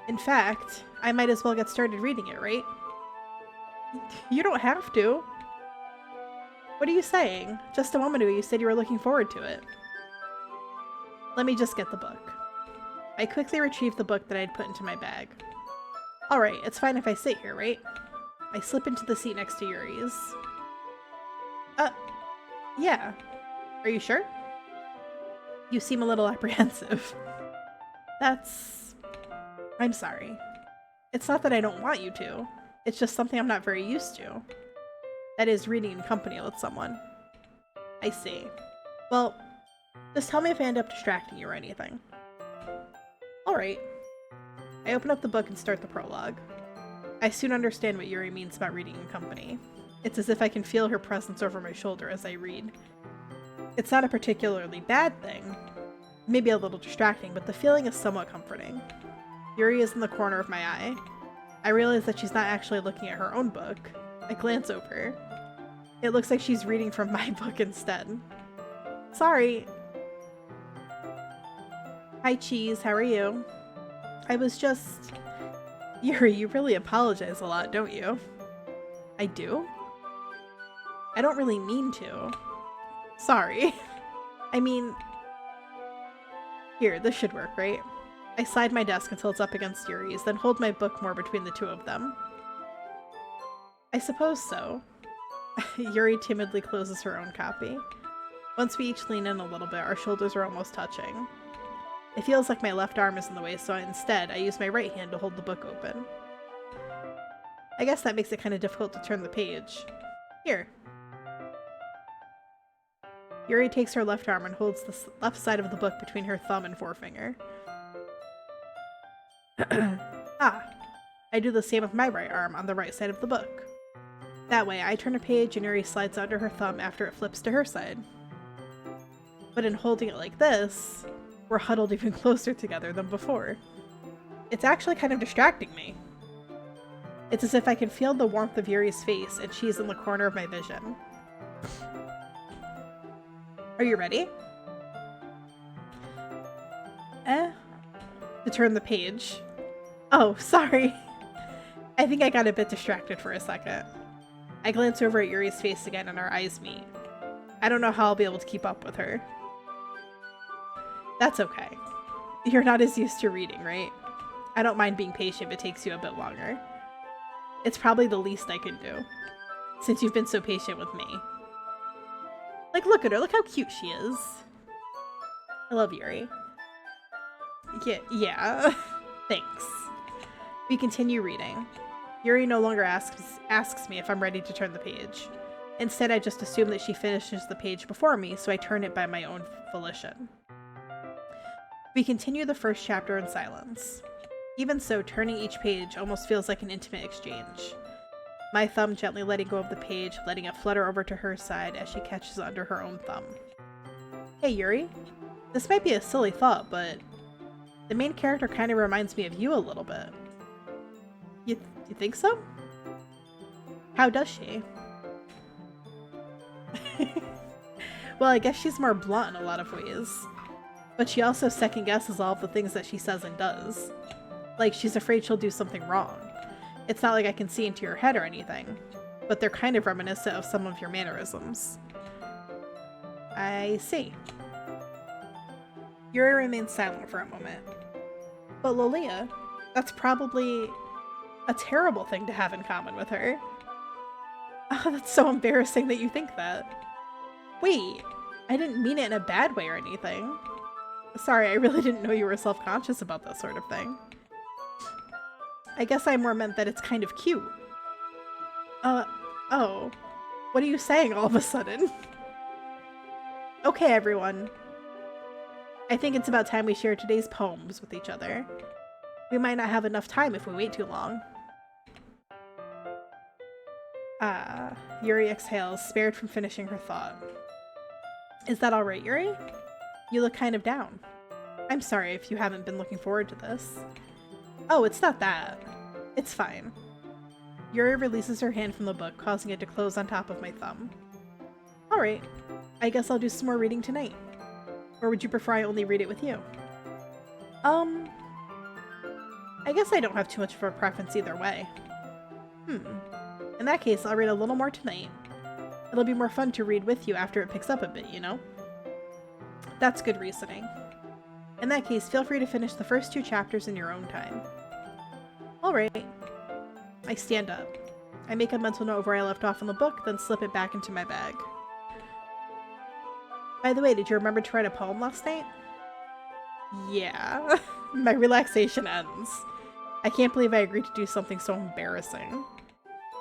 In fact, I might as well get started reading it, right? You don't have to. What are you saying? Just a moment ago you said you were looking forward to it. Let me just get the book. I quickly retrieved the book that I had put into my bag. Alright, it's fine if I sit here, right? I slip into the seat next to Yuri's. Yeah. Are you sure? You seem a little apprehensive. I'm sorry. It's not that I don't want you to. It's just something I'm not very used to. That is, reading in company with someone. I see. Well, just tell me if I end up distracting you or anything. Alright. I open up the book and start the prologue. I soon understand what Yuri means about reading in company. It's as if I can feel her presence over my shoulder as I read. It's not a particularly bad thing. Maybe a little distracting, but the feeling is somewhat comforting. Yuri is in the corner of my eye. I realize that she's not actually looking at her own book. I glance over. It looks like she's reading from my book instead. Sorry. Hi, Cheese. How are you? I was just... Yuri, you really apologize a lot, don't you? I do? I don't really mean to. Sorry. I mean... Here, this should work, right? I slide my desk until it's up against Yuri's, then hold my book more between the two of them. I suppose so. Yuri timidly closes her own copy. Once we each lean in a little bit, our shoulders are almost touching. It feels like my left arm is in the way, so instead, I use my right hand to hold the book open. I guess that makes it kind of difficult to turn the page. Here. Yuri takes her left arm and holds the left side of the book between her thumb and forefinger. Ah. I do the same with my right arm on the right side of the book. That way, I turn a page and Yuri slides under her thumb after it flips to her side. But in holding it like this, we're huddled even closer together than before. It's actually kind of distracting me. It's as if I can feel the warmth of Yuri's face and she's in the corner of my vision. Are you ready? To turn the page. Oh, sorry. I think I got a bit distracted for a second. I glance over at Yuri's face again and our eyes meet. I don't know how I'll be able to keep up with her. That's okay. You're not as used to reading, right? I don't mind being patient if it takes you a bit longer. It's probably the least I can do, since you've been so patient with me. Like, look at her. Look how cute she is. I love Yuri. Yeah. Thanks. We continue reading. Yuri no longer asks me if I'm ready to turn the page. Instead, I just assume that she finishes the page before me, so I turn it by my own volition. We continue the first chapter in silence. Even so, turning each page almost feels like an intimate exchange. My thumb gently letting go of the page, letting it flutter over to her side as she catches it under her own thumb. Hey Yuri, this might be a silly thought, but the main character kind of reminds me of you a little bit. You think so? How does she? Well, I guess she's more blunt in a lot of ways. But she also second guesses all of the things that she says and does. Like, she's afraid she'll do something wrong. It's not like I can see into your head or anything, but they're kind of reminiscent of some of your mannerisms. I see. Yuri remains silent for a moment. But Lolia, that's probably a terrible thing to have in common with her. Oh, that's so embarrassing that you think that. Wait, I didn't mean it in a bad way or anything. Sorry, I really didn't know you were self-conscious about that sort of thing. I guess I more meant that it's kind of cute. Oh. What are you saying all of a sudden? Okay, everyone. I think it's about time we share today's poems with each other. We might not have enough time if we wait too long. Yuri exhales, spared from finishing her thought. Is that alright, Yuri? You look kind of down. I'm sorry if you haven't been looking forward to this. Oh, it's not that. It's fine. Yuri releases her hand from the book, causing it to close on top of my thumb. Alright, I guess I'll do some more reading tonight. Or would you prefer I only read it with you? I guess I don't have too much of a preference either way. In that case, I'll read a little more tonight. It'll be more fun to read with you after it picks up a bit, you know? That's good reasoning. In that case, feel free to finish the first 2 chapters in your own time. Alright. I stand up. I make a mental note of where I left off in the book, then slip it back into my bag. By the way, did you remember to write a poem last night? Yeah. My relaxation ends. I can't believe I agreed to do something so embarrassing.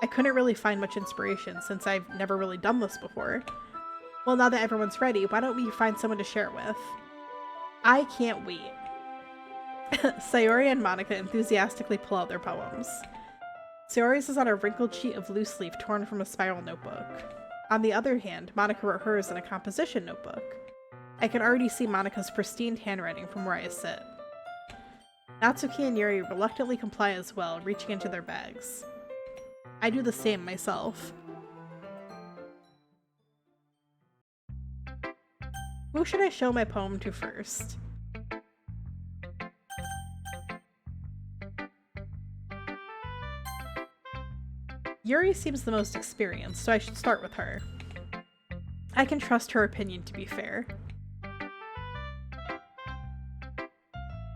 I couldn't really find much inspiration since I've never really done this before. Well, now that everyone's ready, why don't we find someone to share it with? I can't wait. Sayori and Monica enthusiastically pull out their poems. Sayori's is on a wrinkled sheet of loose leaf torn from a spiral notebook. On the other hand, Monica wrote hers in a composition notebook. I can already see Monica's pristine handwriting from where I sit. Natsuki and Yuri reluctantly comply as well, reaching into their bags. I do the same myself. Who should I show my poem to first? Yuri seems the most experienced, so I should start with her. I can trust her opinion to be fair.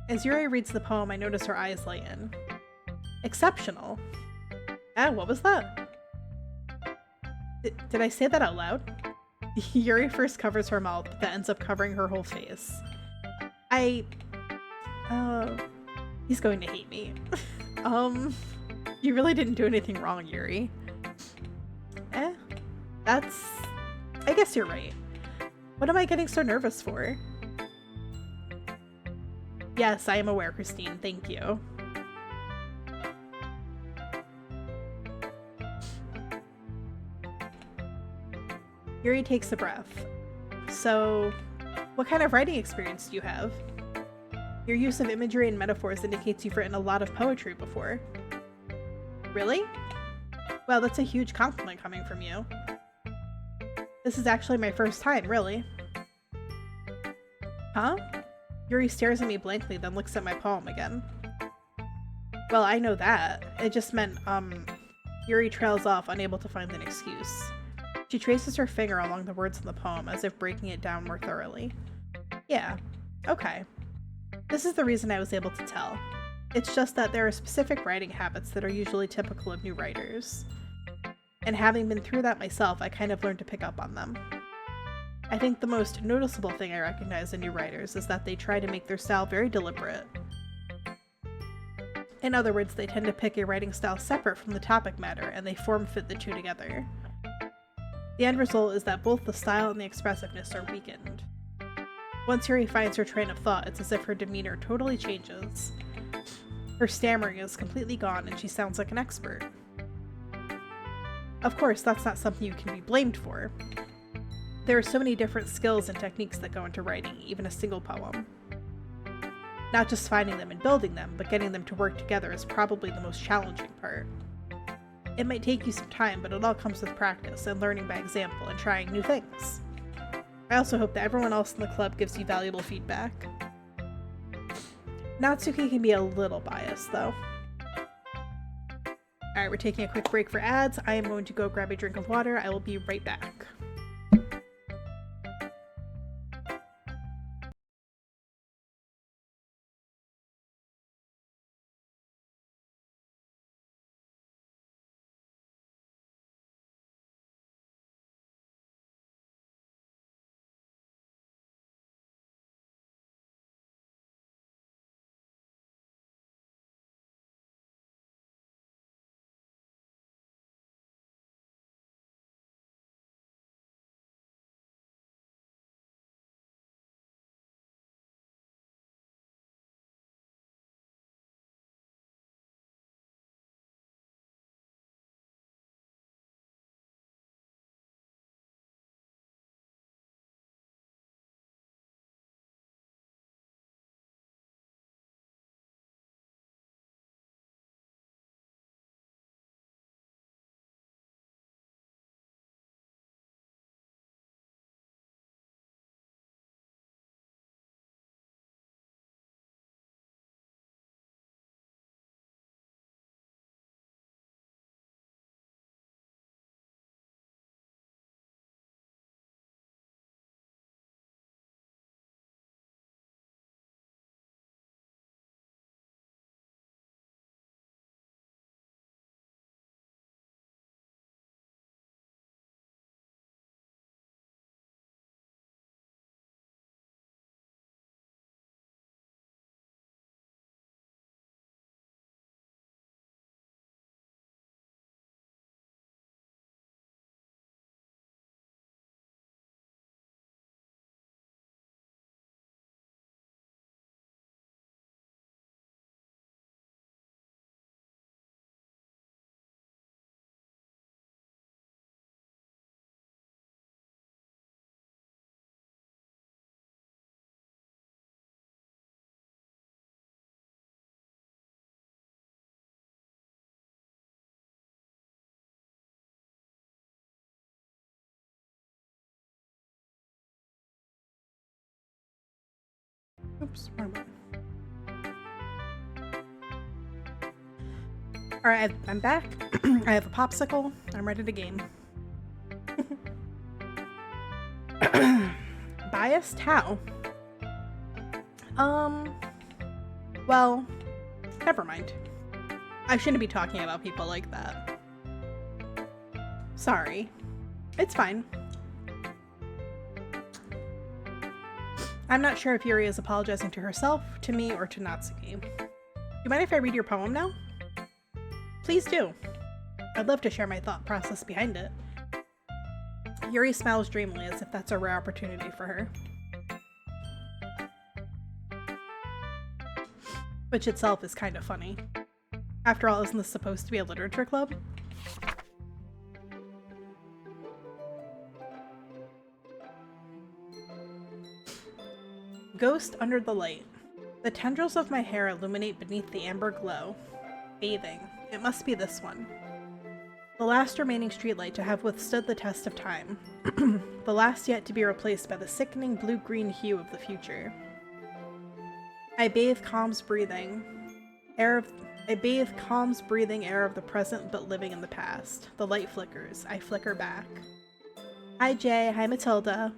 As Yuri reads the poem, I notice her eyes lighten. Exceptional. What was that? Did I say that out loud? Yuri first covers her mouth, but that ends up covering her whole face. He's going to hate me. You really didn't do anything wrong, Yuri. I guess you're right. What am I getting so nervous for? Yes, I am aware, Christine. Thank you. Yuri takes a breath. So, what kind of writing experience do you have? Your use of imagery and metaphors indicates you've written a lot of poetry before. Really? Well, that's a huge compliment coming from you. This is actually my first time, really. Huh? Yuri stares at me blankly, then looks at my poem again. Well, I know that. It just meant, Yuri trails off, unable to find an excuse. She traces her finger along the words in the poem, as if breaking it down more thoroughly. Yeah. Okay. This is the reason I was able to tell. It's just that there are specific writing habits that are usually typical of new writers. And having been through that myself, I kind of learned to pick up on them. I think the most noticeable thing I recognize in new writers is that they try to make their style very deliberate. In other words, they tend to pick a writing style separate from the topic matter, and they form-fit the two together. The end result is that both the style and the expressiveness are weakened. Once Yuri finds her train of thought, it's as if her demeanor totally changes. Her stammering is completely gone, and she sounds like an expert. Of course, that's not something you can be blamed for. There are so many different skills and techniques that go into writing even a single poem. Not just finding them and building them, but getting them to work together is probably the most challenging part. It might take you some time, but it all comes with practice and learning by example and trying new things. I also hope that everyone else in the club gives you valuable feedback. Natsuki can be a little biased, though. Alright, we're taking a quick break for ads. I am going to go grab a drink of water. I will be right back. Oops, wrong button. Alright, I'm back. I have a popsicle. I'm ready to game. Biased? How? Well, never mind. I shouldn't be talking about people like that. Sorry. It's fine. I'm not sure if Yuri is apologizing to herself, to me, or to Natsuki. Do you mind if I read your poem now? Please do. I'd love to share my thought process behind it. Yuri smiles dreamily as if that's a rare opportunity for her. Which itself is kind of funny. After all, isn't this supposed to be a literature club? Ghost under the light. The tendrils of my hair illuminate beneath the amber glow. Bathing. It must be this one. The last remaining streetlight to have withstood the test of time. The last yet to be replaced by the sickening blue-green hue of the future. I bathe calm's breathing air of the present but living in the past. The light flickers. I flicker back. Hi Jay, hi Matilda.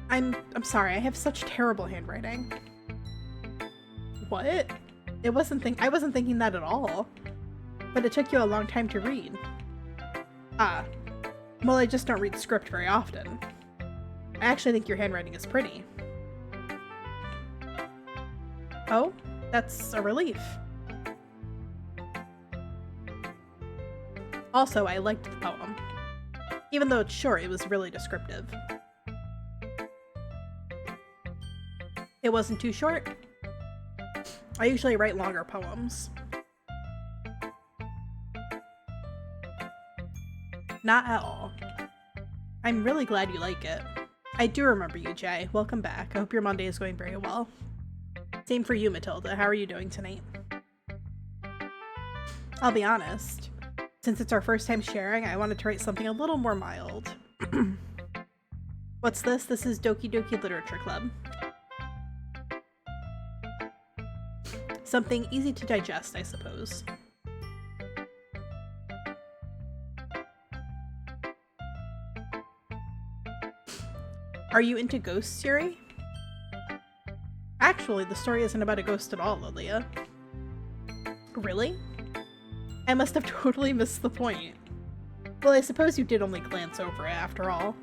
I'm sorry, I have such terrible handwriting. What? I wasn't thinking that at all. But it took you a long time to read. Ah. Well, I just don't read script very often. I actually think your handwriting is pretty. Oh? That's a relief. Also, I liked the poem. Even though it's short, it was really descriptive. It wasn't too short? I usually write longer poems. Not at all. I'm really glad you like it. I do remember you, Jay. Welcome back. I hope your Monday is going very well. Same for you, Matilda. How are you doing tonight? I'll be honest. Since it's our first time sharing, I wanted to write something a little more mild. What's this? This is Doki Doki Literature Club. Something easy to digest, I suppose. Are you into ghosts, Yuri? Actually, the story isn't about a ghost at all, Lilia. Really? I must have totally missed the point. Well, I suppose you did only glance over it, after all.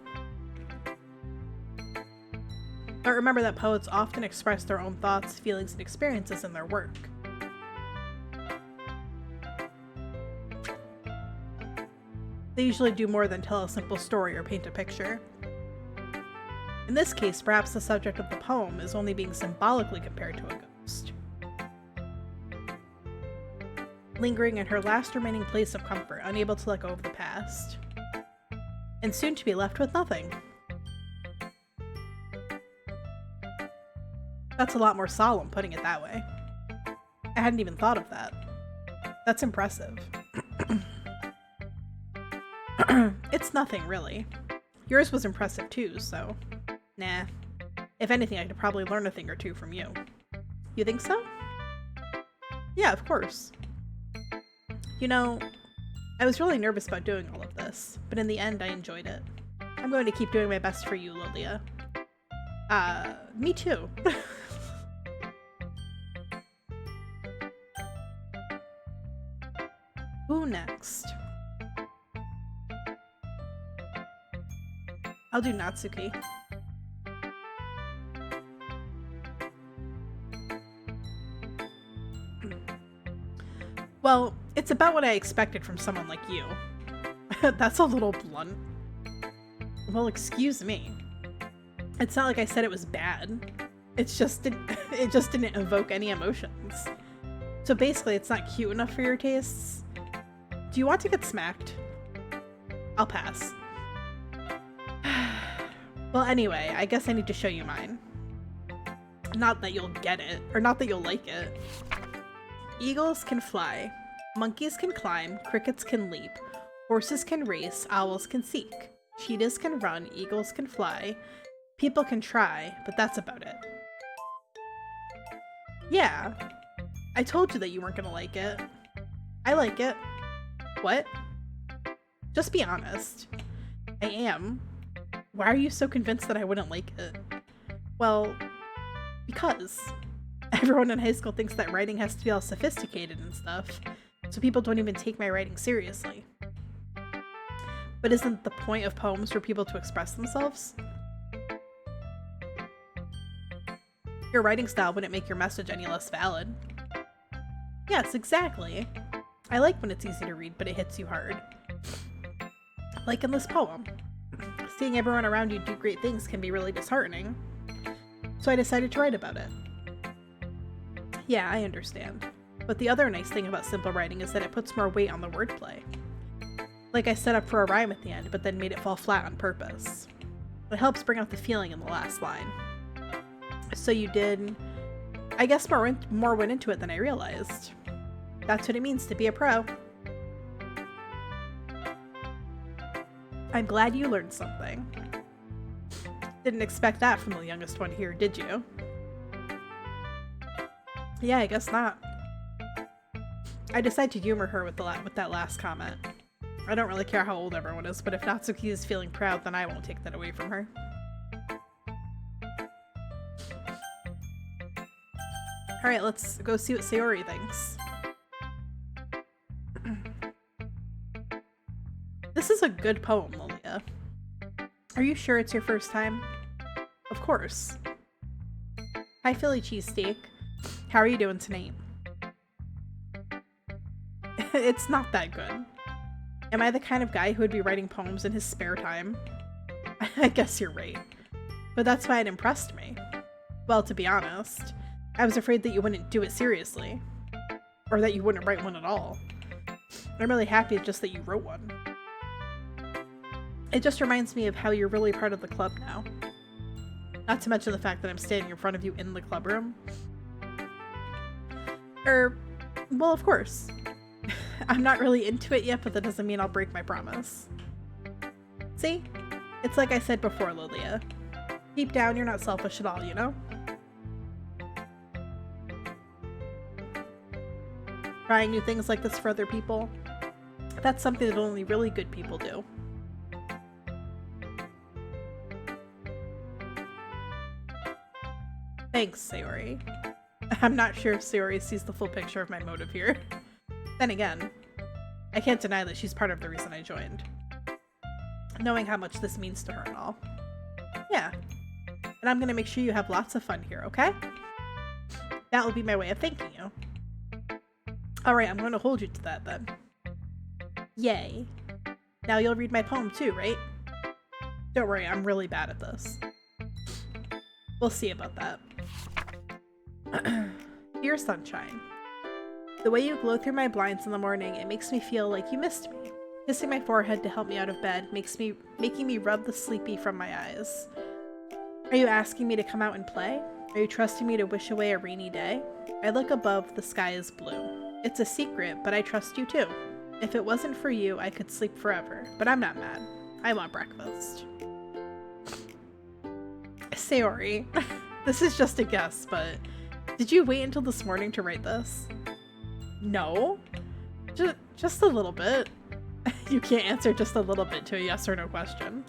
But remember that poets often express their own thoughts, feelings, and experiences in their work. They usually do more than tell a simple story or paint a picture. In this case, perhaps the subject of the poem is only being symbolically compared to a ghost. Lingering in her last remaining place of comfort, unable to let go of the past. And soon to be left with nothing. That's a lot more solemn, putting it that way. I hadn't even thought of that. That's impressive. It's nothing, really. Yours was impressive too, so... Nah. If anything, I could probably learn a thing or two from you. You think so? Yeah, of course. You know, I was really nervous about doing all of this, but in the end I enjoyed it. I'm going to keep doing my best for you, Lilia. Me too. Who next? I'll do Natsuki. Well, it's about what I expected from someone like you. That's a little blunt. Well, excuse me. It's not like I said it was bad. It just didn't evoke any emotions. So basically, it's not cute enough for your tastes. Do you want to get smacked? I'll pass. Well, anyway, I guess I need to show you mine. Not that you'll get it, or not that you'll like it. Eagles can fly, monkeys can climb, crickets can leap, horses can race, owls can seek, cheetahs can run, eagles can fly, people can try, but that's about it. Yeah, I told you that you weren't gonna like it. I like it. What? Just be honest. I am. Why are you so convinced that I wouldn't like it? Well, because everyone in high school thinks that writing has to be all sophisticated and stuff, so people don't even take my writing seriously. But isn't the point of poems for people to express themselves? Your writing style wouldn't make your message any less valid. Yes, exactly. I like when it's easy to read, but it hits you hard. Like in this poem. Seeing everyone around you do great things can be really disheartening. So I decided to write about it. Yeah, I understand. But the other nice thing about simple writing is that it puts more weight on the wordplay. Like I set up for a rhyme at the end, but then made it fall flat on purpose. It helps bring out the feeling in the last line. So you did, I guess more went into it than I realized. That's what it means to be a pro. I'm glad you learned something. Didn't expect that from the youngest one here, did you? Yeah, I guess not. I decided to humor her with that last comment. I don't really care how old everyone is, but if Natsuki is feeling proud, then I won't take that away from her. Alright, let's go see what Sayori thinks. This is a good poem, Lilia. Are you sure it's your first time? Of course. Hi, Philly cheesesteak. How are you doing tonight? It's not that good. Am I the kind of guy who would be writing poems in his spare time? I guess you're right. But that's why it impressed me. Well, to be honest, I was afraid that you wouldn't do it seriously. Or that you wouldn't write one at all. I'm really happy just that you wrote one. It just reminds me of how you're really part of the club now. Not to mention the fact that I'm standing in front of you in the club room. Well, of course. I'm not really into it yet, but that doesn't mean I'll break my promise. See? It's like I said before, Lilia. Deep down, you're not selfish at all, you know? Trying new things like this for other people, that's something that only really good people do. Thanks, Sayori. I'm not sure if Sayori sees the full picture of my motive here. Then again, I can't deny that she's part of the reason I joined. Knowing how much this means to her and all. Yeah. And I'm gonna make sure you have lots of fun here, okay? That will be my way of thanking you. Alright, I'm gonna hold you to that then. Yay. Now you'll read my poem too, right? Don't worry, I'm really bad at this. We'll see about that. Dear Sunshine, the way you glow through my blinds in the morning, it makes me feel like you missed me. Kissing my forehead to help me out of bed, making me rub the sleepy from my eyes. Are you asking me to come out and play? Are you trusting me to wish away a rainy day? I look above, the sky is blue. It's a secret, but I trust you too. If it wasn't for you, I could sleep forever, but I'm not mad. I want breakfast. Sayori, this is just a guess, but did you wait until this morning to write this? No? Just a little bit. You can't answer just a little bit to a yes or no question.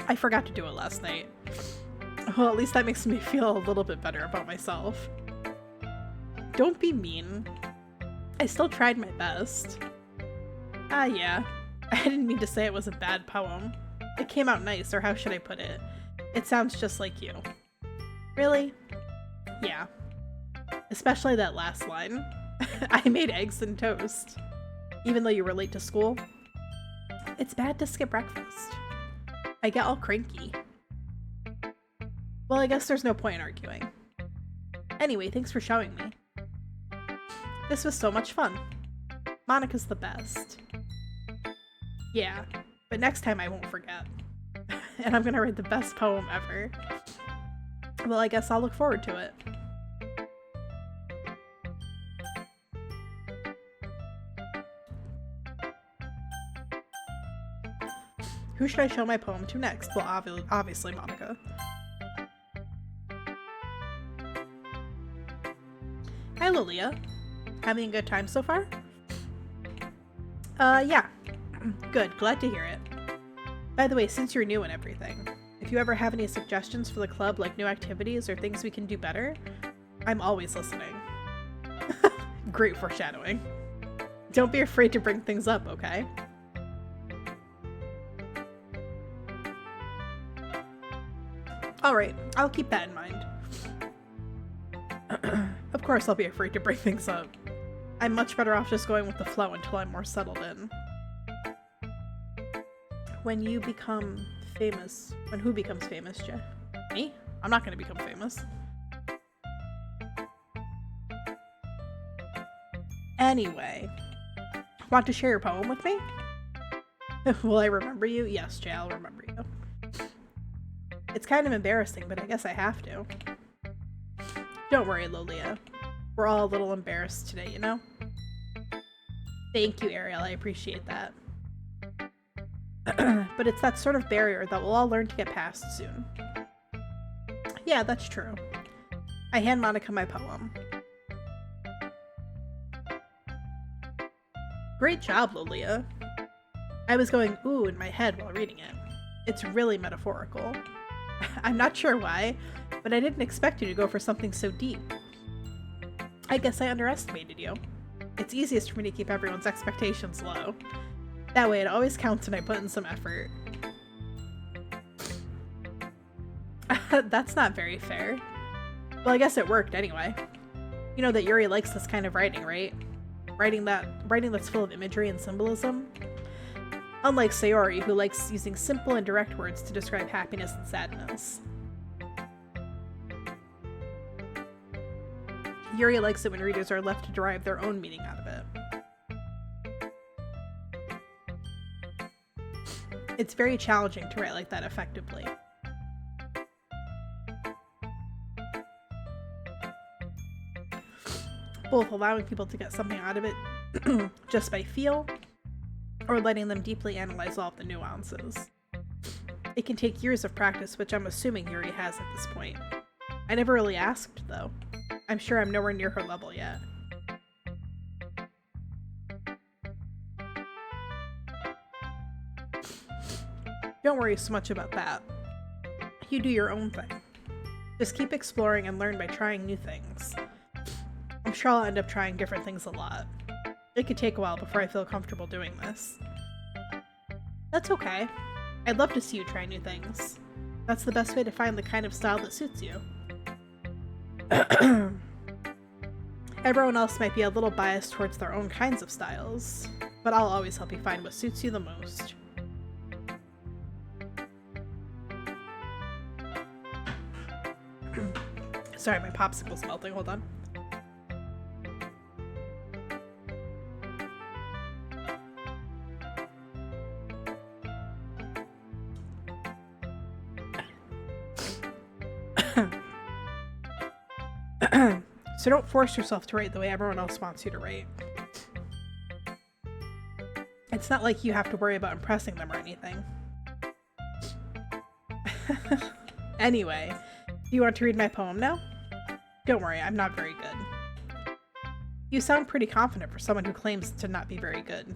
I forgot to do it last night. Well, at least that makes me feel a little bit better about myself. Don't be mean. I still tried my best. Yeah. I didn't mean to say it was a bad poem. It came out nice, or how should I put it? It sounds just like you. Really? Yeah. Especially that last line. I made eggs and toast. Even though you were late to school. It's bad to skip breakfast. I get all cranky. Well, I guess there's no point in arguing. Anyway, thanks for showing me. This was so much fun. Monika's the best. Yeah, but next time I won't forget. And I'm gonna write the best poem ever. Well, I guess I'll look forward to it. Who should I show my poem to next? Well, obviously Monika. Hi, Lilia. Having a good time so far? Yeah. Good, glad to hear it. By the way, since you're new and everything, if you ever have any suggestions for the club, like new activities or things we can do better, I'm always listening. Great foreshadowing. Don't be afraid to bring things up, okay? Alright, I'll keep that in mind. Of course I'll be afraid to bring things up. I'm much better off just going with the flow until I'm more settled in. When you become famous... When who becomes famous, Jay? Me? I'm not gonna become famous. Anyway. Want to share your poem with me? Will I remember you? Yes, Jay, I'll remember you. It's kind of embarrassing, but I guess I have to. Don't worry, Lolia. We're all a little embarrassed today, you know? Thank you, Ariel. I appreciate that. But it's that sort of barrier that we'll all learn to get past soon. Yeah, that's true. I hand Monica my poem. Great job, Lolia. I was going ooh in my head while reading it. It's really metaphorical. I'm not sure why, but I didn't expect you to go for something so deep. I guess I underestimated you. It's easiest for me to keep everyone's expectations low. That way it always counts when I put in some effort. That's not very fair. Well, I guess it worked anyway. You know that Yuri likes this kind of writing, right? Writing that's full of imagery and symbolism. Unlike Sayori, who likes using simple and direct words to describe happiness and sadness. Yuri likes it when readers are left to derive their own meaning out of it. It's very challenging to write like that effectively. Both allowing people to get something out of it just by feel, or letting them deeply analyze all of the nuances. It can take years of practice, which I'm assuming Yuri has at this point. I never really asked, though. I'm sure I'm nowhere near her level yet. Don't worry so much about that. You do your own thing. Just keep exploring and learn by trying new things. I'm sure I'll end up trying different things a lot. It could take a while before I feel comfortable doing this. That's okay. I'd love to see you try new things. That's the best way to find the kind of style that suits you. Everyone else might be a little biased towards their own kinds of styles, but I'll always help you find what suits you the most. Sorry, my popsicle's melting. Hold on. So don't force yourself to write the way everyone else wants you to write. It's not like you have to worry about impressing them or anything. Anyway, do you want to read my poem now? Don't worry, I'm not very good. You sound pretty confident for someone who claims to not be very good.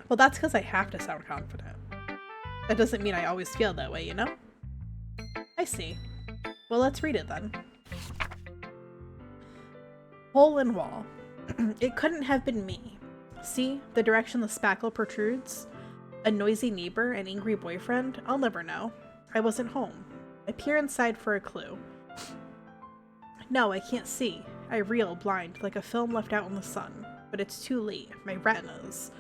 Well, that's because I have to sound confident. That doesn't mean I always feel that way, you know? I see. Well, let's read it then. Hole in wall. It couldn't have been me. See, the direction the spackle protrudes? A noisy neighbor, an angry boyfriend? I'll never know. I wasn't home. I peer inside for a clue. No, I can't see. I reel blind, like a film left out in the sun. But it's too late. My retina's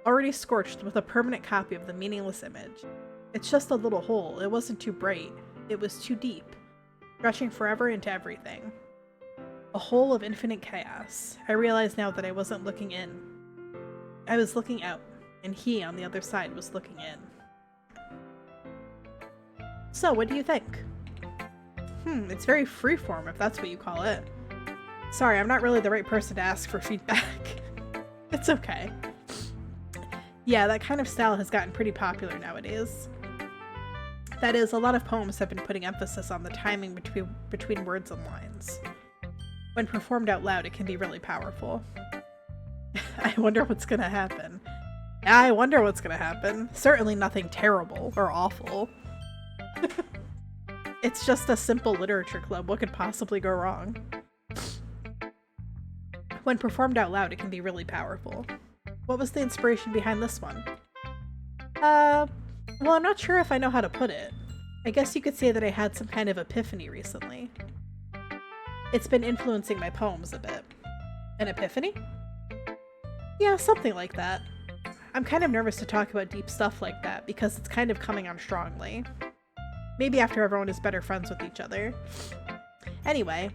already scorched with a permanent copy of the meaningless image. It's just a little hole. It wasn't too bright. It was too deep, stretching forever into everything. A hole of infinite chaos. I realize now that I wasn't looking in. I was looking out, and he on the other side was looking in. So, what do you think? It's very freeform, if that's what you call it. Sorry, I'm not really the right person to ask for feedback. It's okay. Yeah, that kind of style has gotten pretty popular nowadays. That is, a lot of poems have been putting emphasis on the timing between words and lines. When performed out loud, it can be really powerful. I wonder what's gonna happen. I wonder what's gonna happen. Certainly nothing terrible or awful. It's just a simple literature club. What could possibly go wrong? When performed out loud, it can be really powerful. What was the inspiration behind this one? Well, I'm not sure if I know how to put it. I guess you could say that I had some kind of epiphany recently. It's been influencing my poems a bit. An epiphany? Yeah, something like that. I'm kind of nervous to talk about deep stuff like that because it's kind of coming on strongly. Maybe after everyone is better friends with each other. Anyway,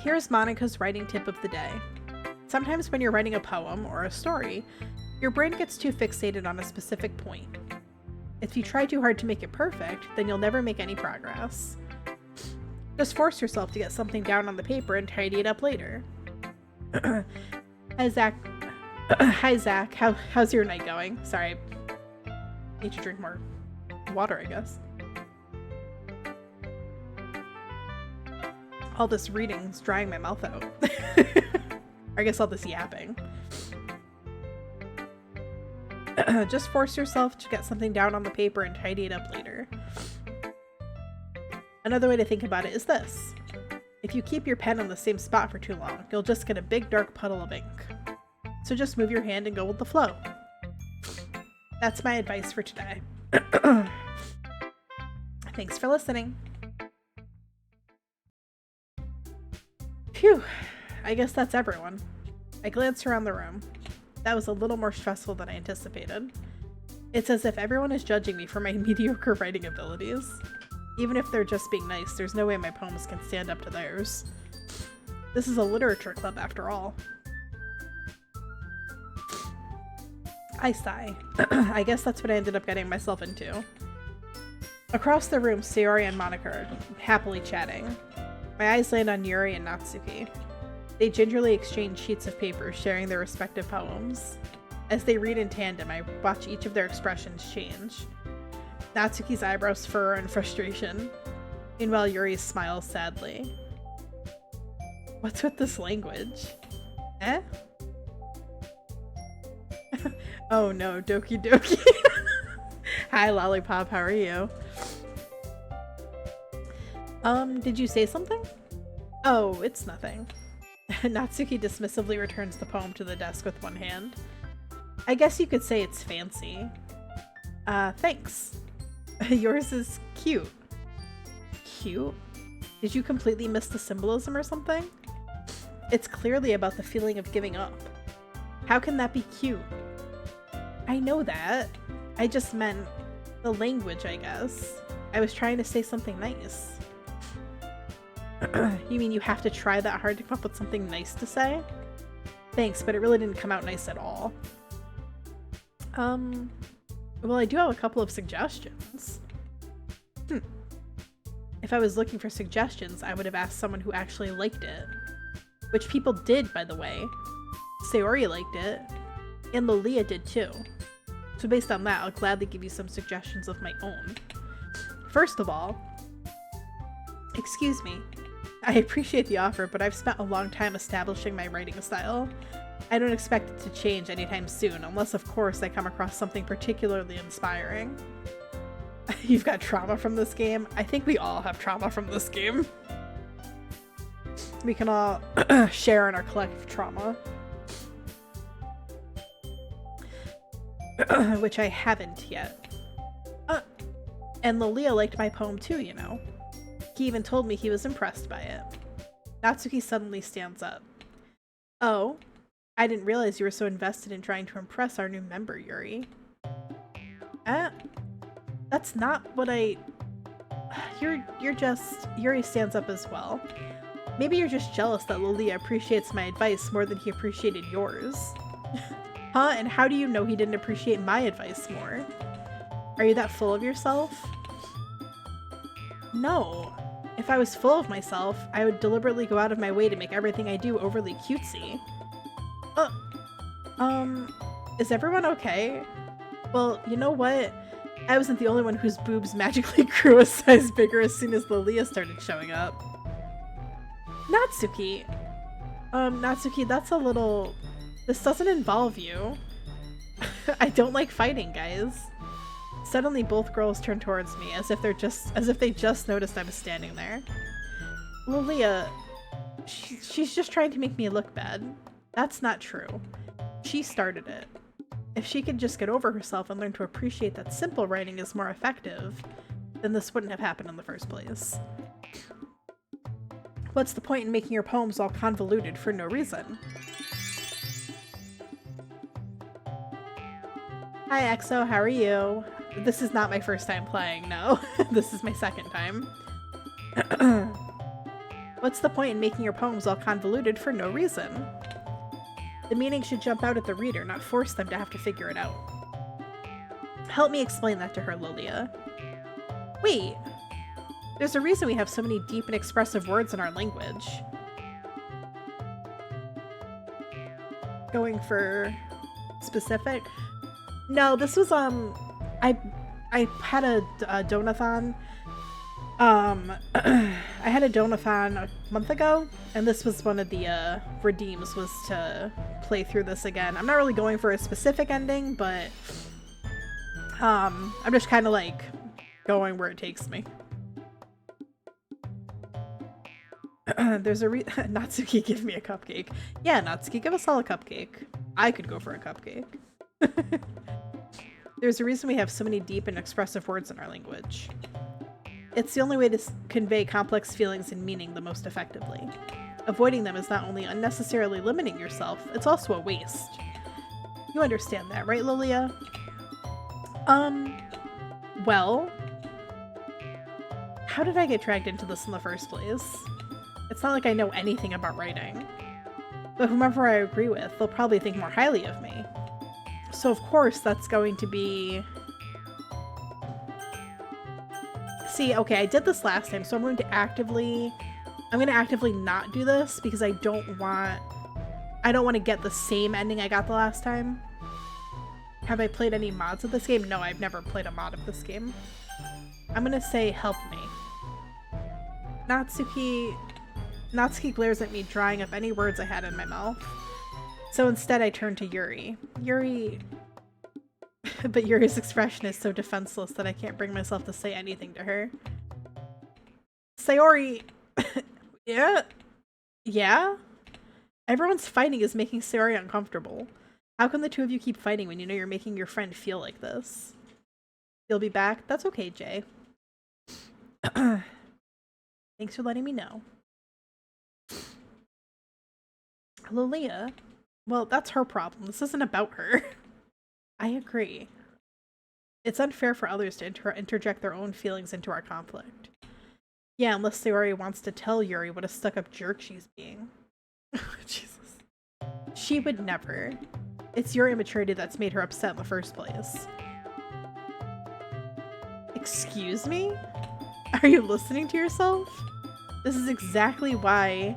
here's Monica's writing tip of the day. Sometimes when you're writing a poem or a story, your brain gets too fixated on a specific point. If you try too hard to make it perfect, then you'll never make any progress. Just force yourself to get something down on the paper and tidy it up later. Hi, Zach. Hi, Zach. How's your night going? Sorry. Need to drink more water, I guess. All this reading's drying my mouth out. I guess all this yapping. Just force yourself to get something down on the paper and tidy it up later. Another way to think about it is this. If you keep your pen on the same spot for too long, you'll just get a big dark puddle of ink. So just move your hand and go with the flow. That's my advice for today. Thanks for listening. Phew, I guess that's everyone. I glanced around the room. That was a little more stressful than I anticipated. It's as if everyone is judging me for my mediocre writing abilities. Even if they're just being nice, there's no way my poems can stand up to theirs. This is a literature club after all. I sigh. I guess that's what I ended up getting myself into. Across the room, Sayori and Monica are happily chatting. My eyes land on Yuri and Natsuki. They gingerly exchange sheets of paper, sharing their respective poems. As they read in tandem, I watch each of their expressions change. Natsuki's eyebrows furrow in frustration. Meanwhile, Yuri smiles sadly. What's with this language? Eh? Oh no, Doki Doki. Hi, Lollipop, how are you? Did you say something? Oh, it's nothing. Natsuki dismissively returns the poem to the desk with one hand. I guess you could say it's fancy. Thanks. Yours is cute. Cute? Did you completely miss the symbolism or something? It's clearly about the feeling of giving up. How can that be cute? I know that. I just meant the language, I guess. I was trying to say something nice. You mean you have to try that hard to come up with something nice to say? Thanks, but it really didn't come out nice at all. Well, I do have a couple of suggestions. If I was looking for suggestions, I would have asked someone who actually liked it. Which people did, by the way. Sayori liked it, and Lilia did too. So based on that, I'll gladly give you some suggestions of my own. First of all, excuse me, I appreciate the offer, but I've spent a long time establishing my writing style. I don't expect it to change anytime soon, unless of course I come across something particularly inspiring. You've got trauma from this game? I think we all have trauma from this game. We can all share in our collective trauma. Which I haven't yet. And Lilia liked my poem too, you know. He even told me he was impressed by it. Natsuki suddenly stands up. Oh, I didn't realize you were so invested in trying to impress our new member, Yuri. That's not what I... You're just... Yuri stands up as well. Maybe you're just jealous that Lilia appreciates my advice more than he appreciated yours. Huh? And how do you know he didn't appreciate my advice more? Are you that full of yourself? No. If I was full of myself, I would deliberately go out of my way to make everything I do overly cutesy. Is everyone okay? Well, you know what? I wasn't the only one whose boobs magically grew a size bigger as soon as Lilia started showing up. Natsuki. Natsuki, that's a little... This doesn't involve you. I don't like fighting, guys. Suddenly both girls turn towards me as if they just noticed I was standing there. Lilia, She's just trying to make me look bad. That's not true. She started it. If she could just get over herself and learn to appreciate that simple writing is more effective, then this wouldn't have happened in the first place. What's the point in making your poems all convoluted for no reason? Hi EXO, how are you? This is not my first time playing, no. This is my second time. What's the point in making your poems all convoluted for no reason? The meaning should jump out at the reader, not force them to have to figure it out. Help me explain that to her, Lilia. Wait, there's a reason we have so many deep and expressive words in our language. Going for specific? No, this was, I had a donathon. I had a donathon a month ago, and this was one of the redeems, was to play through this again. I'm not really going for a specific ending, but I'm just kind of like going where it takes me. There's a Natsuki, give me a cupcake. Yeah, Natsuki, give us all a cupcake. I could go for a cupcake. There's a reason we have so many deep and expressive words in our language. It's the only way to convey complex feelings and meaning the most effectively. Avoiding them is not only unnecessarily limiting yourself, it's also a waste. You understand that, right, Lilia? Well, how did I get dragged into this in the first place? It's not like I know anything about writing. But whomever I agree with, they'll probably think more highly of me. So of course that's going to be... See, okay, I did this last time, so I'm going to actively not do this because I don't want to get the same ending I got the last time. Have I played any mods of this game? No, I've never played a mod of this game. I'm gonna say help me. Natsuki glares at me, drying up any words I had in my mouth. So instead I turn to Yuri. But Yuri's expression is so defenseless that I can't bring myself to say anything to her. Sayori! Yeah? Yeah? Everyone's fighting is making Sayori uncomfortable. How can the two of you keep fighting when you know you're making your friend feel like this? You'll be back? That's okay, Jay. Thanks for letting me know. Lilia? Well, that's her problem. This isn't about her. I agree. It's unfair for others to interject their own feelings into our conflict. Yeah, unless Sayori wants to tell Yuri what a stuck-up jerk she's being. Jesus. She would never. It's your immaturity that's made her upset in the first place. Excuse me? Are you listening to yourself? This is exactly why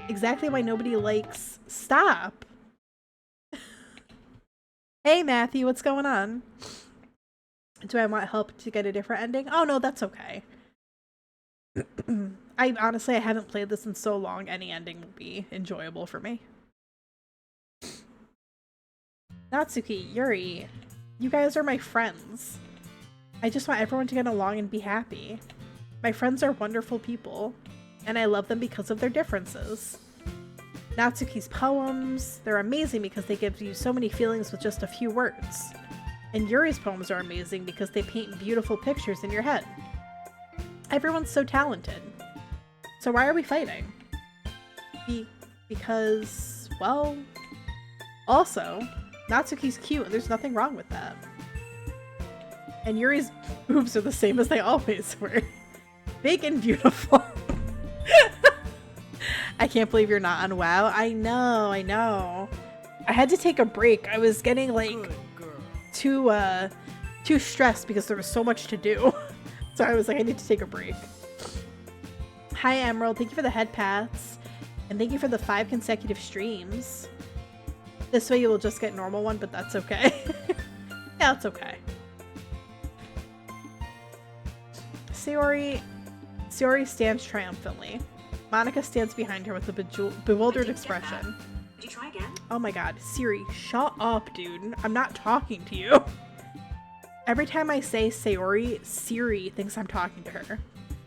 nobody likes... Stop! Hey Matthew, what's going on? Do I want help to get a different ending? Oh no, that's okay. I haven't played this in so long, any ending will be enjoyable for me. Natsuki, Yuri, you guys are my friends. I just want everyone to get along and be happy. My friends are wonderful people, and I love them because of their differences. Natsuki's poems, they're amazing because they give you so many feelings with just a few words. And Yuri's poems are amazing because they paint beautiful pictures in your head. Everyone's so talented. So why are we fighting? Because, well... Also, Natsuki's cute and there's nothing wrong with that. And Yuri's boobs are the same as they always were. Big and beautiful. I can't believe you're not on WoW. I know. I had to take a break. I was getting like too stressed because there was so much to do. So I was like, I need to take a break. Hi Emerald, thank you for the head pats. And thank you for the 5 consecutive streams. This way you will just get normal one, but that's okay. Yeah, it's okay. Sayori stands triumphantly. Monica stands behind her with a bewildered expression. Did you try again? Oh my god, Siri, shut up, dude. I'm not talking to you. Every time I say Sayori, Siri thinks I'm talking to her.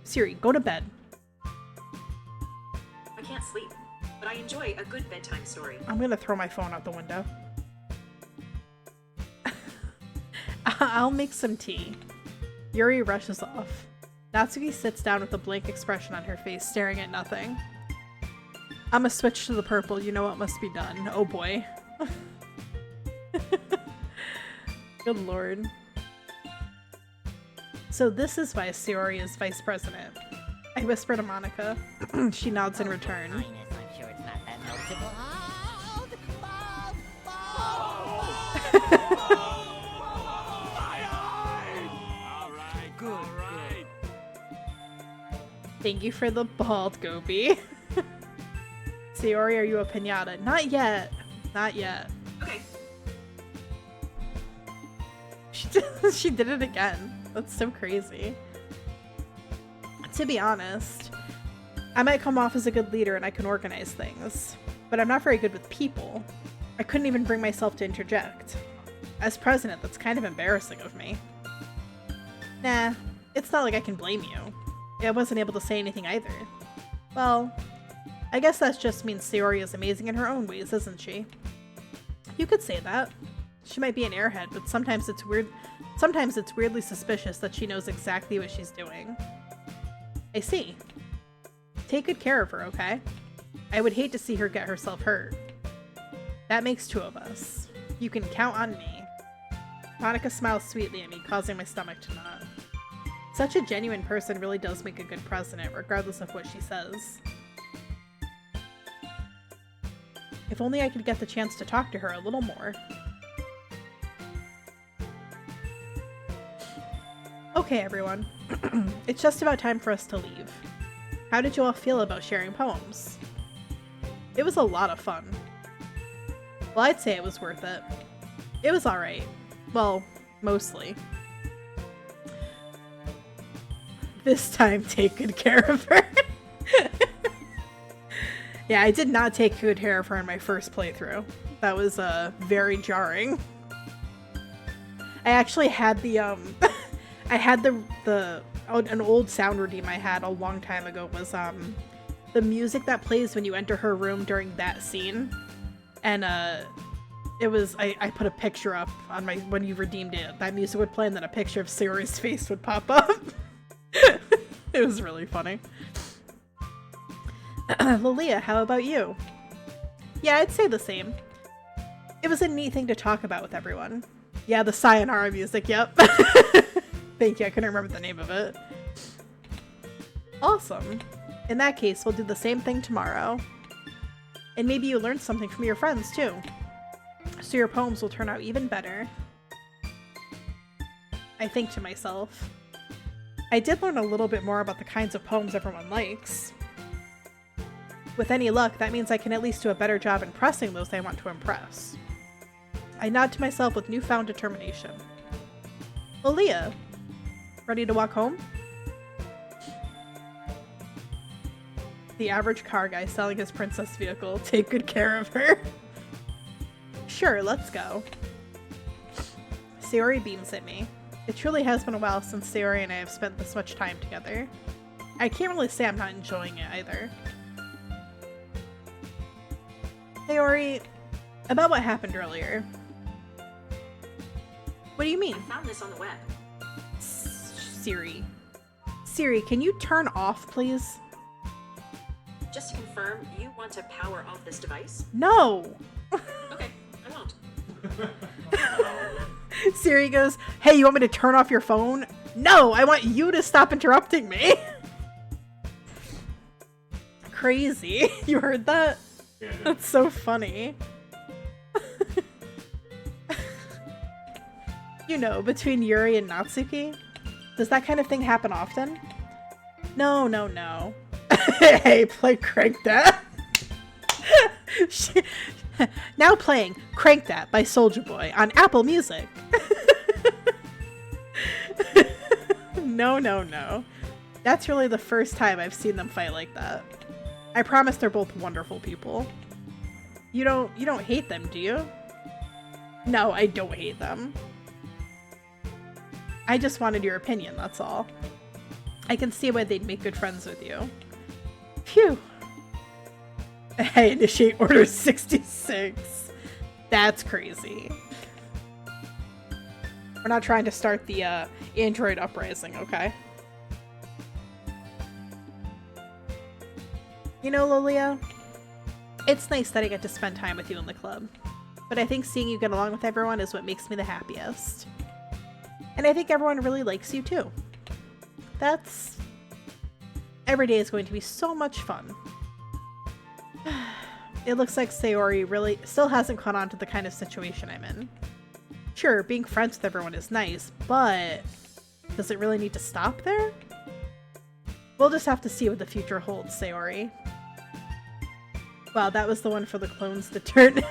Siri, go to bed. I can't sleep. but I enjoy a good bedtime story. I'm gonna throw my phone out the window. I'll make some tea. Yuri rushes off. Natsuki sits down with a blank expression on her face, staring at nothing. I'ma switch to the purple. You know what must be done. Oh boy. Good lord. So this is why Sayori is vice president. I whisper to Monica. She nods in return. Highness, I'm sure it's not that noticeable. Thank you for the bald, Gobi. Sayori, are you a piñata? Not yet. Not yet. Okay. She did it again. That's so crazy. To be honest, I might come off as a good leader and I can organize things, but I'm not very good with people. I couldn't even bring myself to interject. As president, that's kind of embarrassing of me. Nah, it's not like I can blame you. I wasn't able to say anything either. Well, I guess that just means Sayori is amazing in her own ways, isn't she? You could say that. She might be an airhead, but sometimes it's weirdly suspicious that she knows exactly what she's doing. I see. Take good care of her, okay? I would hate to see her get herself hurt. That makes two of us. You can count on me. Monica smiles sweetly at me, causing my stomach to knot. Such a genuine person really does make a good president, regardless of what she says. If only I could get the chance to talk to her a little more. Okay, everyone. It's just about time for us to leave. How did you all feel about sharing poems? It was a lot of fun. Well, I'd say it was worth it. It was alright. Well, mostly. This time, take good care of her. Yeah, I did not take good care of her in my first playthrough. That was very jarring. I actually had the I had an old sound redeem I had a long time ago was the music that plays when you enter her room during that scene, and it was I put a picture up on my when you redeemed it. That music would play, and then a picture of Sayori's face would pop up. It was really funny. Lilia, how about you? Yeah, I'd say the same. It was a neat thing to talk about with everyone. Yeah, the sayonara music, yep. Thank you, I couldn't remember the name of it. Awesome. In that case, we'll do the same thing tomorrow. And maybe you learned something from your friends, too. So your poems will turn out even better. I think to myself. I did learn a little bit more about the kinds of poems everyone likes. With any luck, that means I can at least do a better job impressing those I want to impress. I nod to myself with newfound determination. Well, Leah, ready to walk home? The average car guy selling his princess vehicle. Take good care of her. Sure, let's go. Sayori beams at me. It truly has been a while since Sayori and I have spent this much time together. I can't really say I'm not enjoying it either. Sayori, about what happened earlier. What do you mean? I found this on the web. Siri. Siri, can you turn off, please? Just to confirm, you want to power off this device? No! Okay, I won't. Siri goes, hey, you want me to turn off your phone? No, I want you to stop interrupting me. Crazy. You heard that? Yeah, That's so funny. You know, between Yuri and Natsuki? Does that kind of thing happen often? No. Hey, play Crank That. Now playing Crank That by Soulja Boy on Apple Music. No. That's really the first time I've seen them fight like that. I promise they're both wonderful people. You don't hate them, do you? No, I don't hate them. I just wanted your opinion, that's all. I can see why they'd make good friends with you. Phew. Hey, initiate order 66. That's crazy. We're not trying to start the Android uprising, okay? You know, Lilia, it's nice that I get to spend time with you in the club, but I think seeing you get along with everyone is what makes me the happiest. And I think everyone really likes you too. Every day is going to be so much fun. It looks like Sayori really still hasn't caught on to the kind of situation I'm in. Sure, being friends with everyone is nice, but does it really need to stop there? We'll just have to see what the future holds, Sayori. Wow, that was the one for the clones to turn.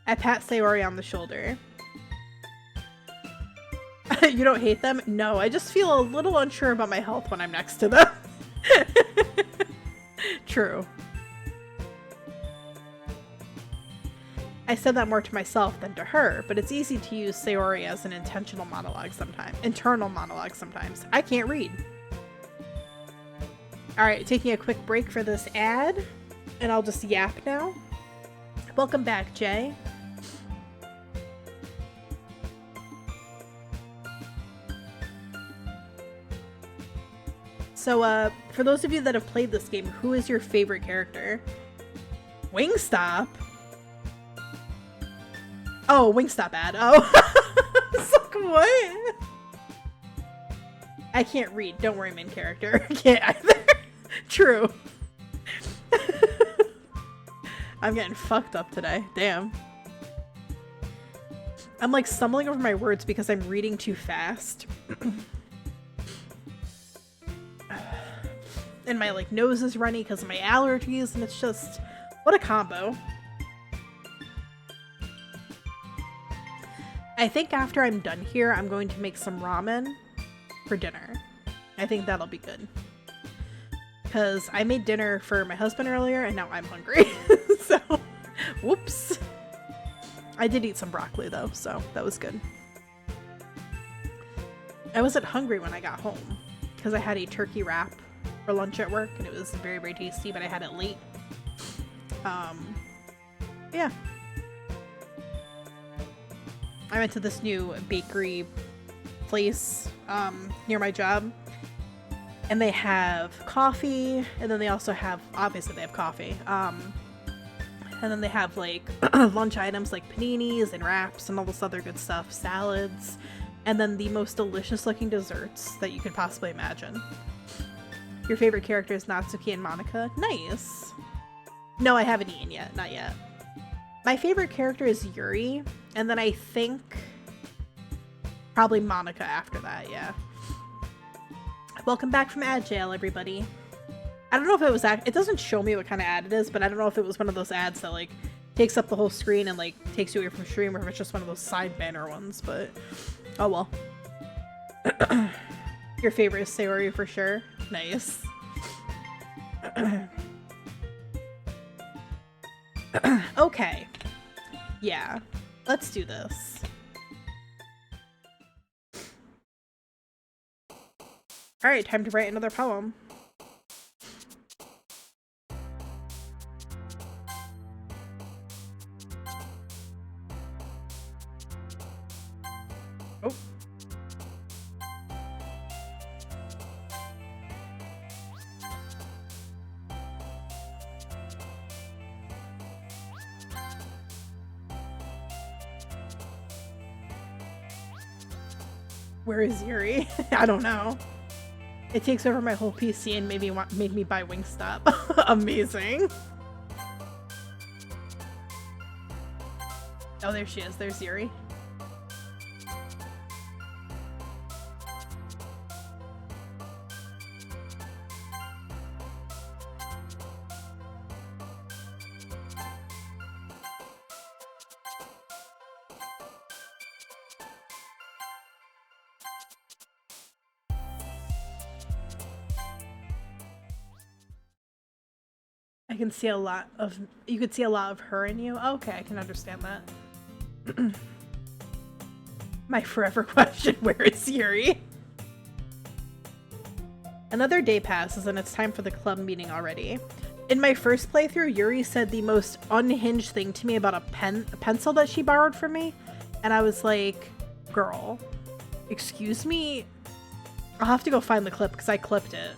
I pat Sayori on the shoulder. You don't hate them? No, I just feel a little unsure about my health when I'm next to them. True. I said that more to myself than to her, but it's easy to use Sayori as an internal monologue sometimes. I can't read. Alright, taking a quick break for this ad, and I'll just yap now. Welcome back, Jay. So, for those of you that have played this game, who is your favorite character? Wingstop? Oh, Wingstop ad. Oh. It's like, what? I can't read. Don't worry, main character. I can't either. True. I'm getting fucked up today. Damn. I'm like stumbling over my words because I'm reading too fast. And my like nose is runny because of my allergies, and it's just, what a combo. I think after I'm done here, I'm going to make some ramen for dinner. I think that'll be good. Because I made dinner for my husband earlier, and now I'm hungry. So, whoops. I did eat some broccoli though, so that was good. I wasn't hungry when I got home, because I had a turkey wrap for lunch at work, and it was very, very tasty, but I had it late. Yeah. I went to this new bakery place near my job, and they have coffee, and then they also have, obviously they have coffee, and then they have like lunch items like paninis and wraps and all this other good stuff, salads, and then the most delicious looking desserts that you could possibly imagine. Your favorite character is Natsuki and Monica? Nice. No, I haven't eaten yet. Not yet. My favorite character is Yuri, and then I think probably Monica after that, yeah. Welcome back from ad jail, everybody. I don't know if it was it doesn't show me what kind of ad it is, but I don't know if it was one of those ads that like takes up the whole screen and like takes you away from stream, or if it's just one of those side banner ones, but oh well. Your favorite is Sayori for sure. Nice. Okay. Yeah. Let's do this. Alright, time to write another poem. Oh. Where is Yuri? I don't know. It takes over my whole PC and made me buy Wingstop. Amazing. Oh, there she is. There's Yuri. You could see a lot of her in you. Okay, I can understand that. My forever question, where is Yuri? Another day passes and it's time for the club meeting already. In my first playthrough, Yuri said the most unhinged thing to me about a pencil that she borrowed from me. And I was like, girl, excuse me? I'll have to go find the clip because I clipped it.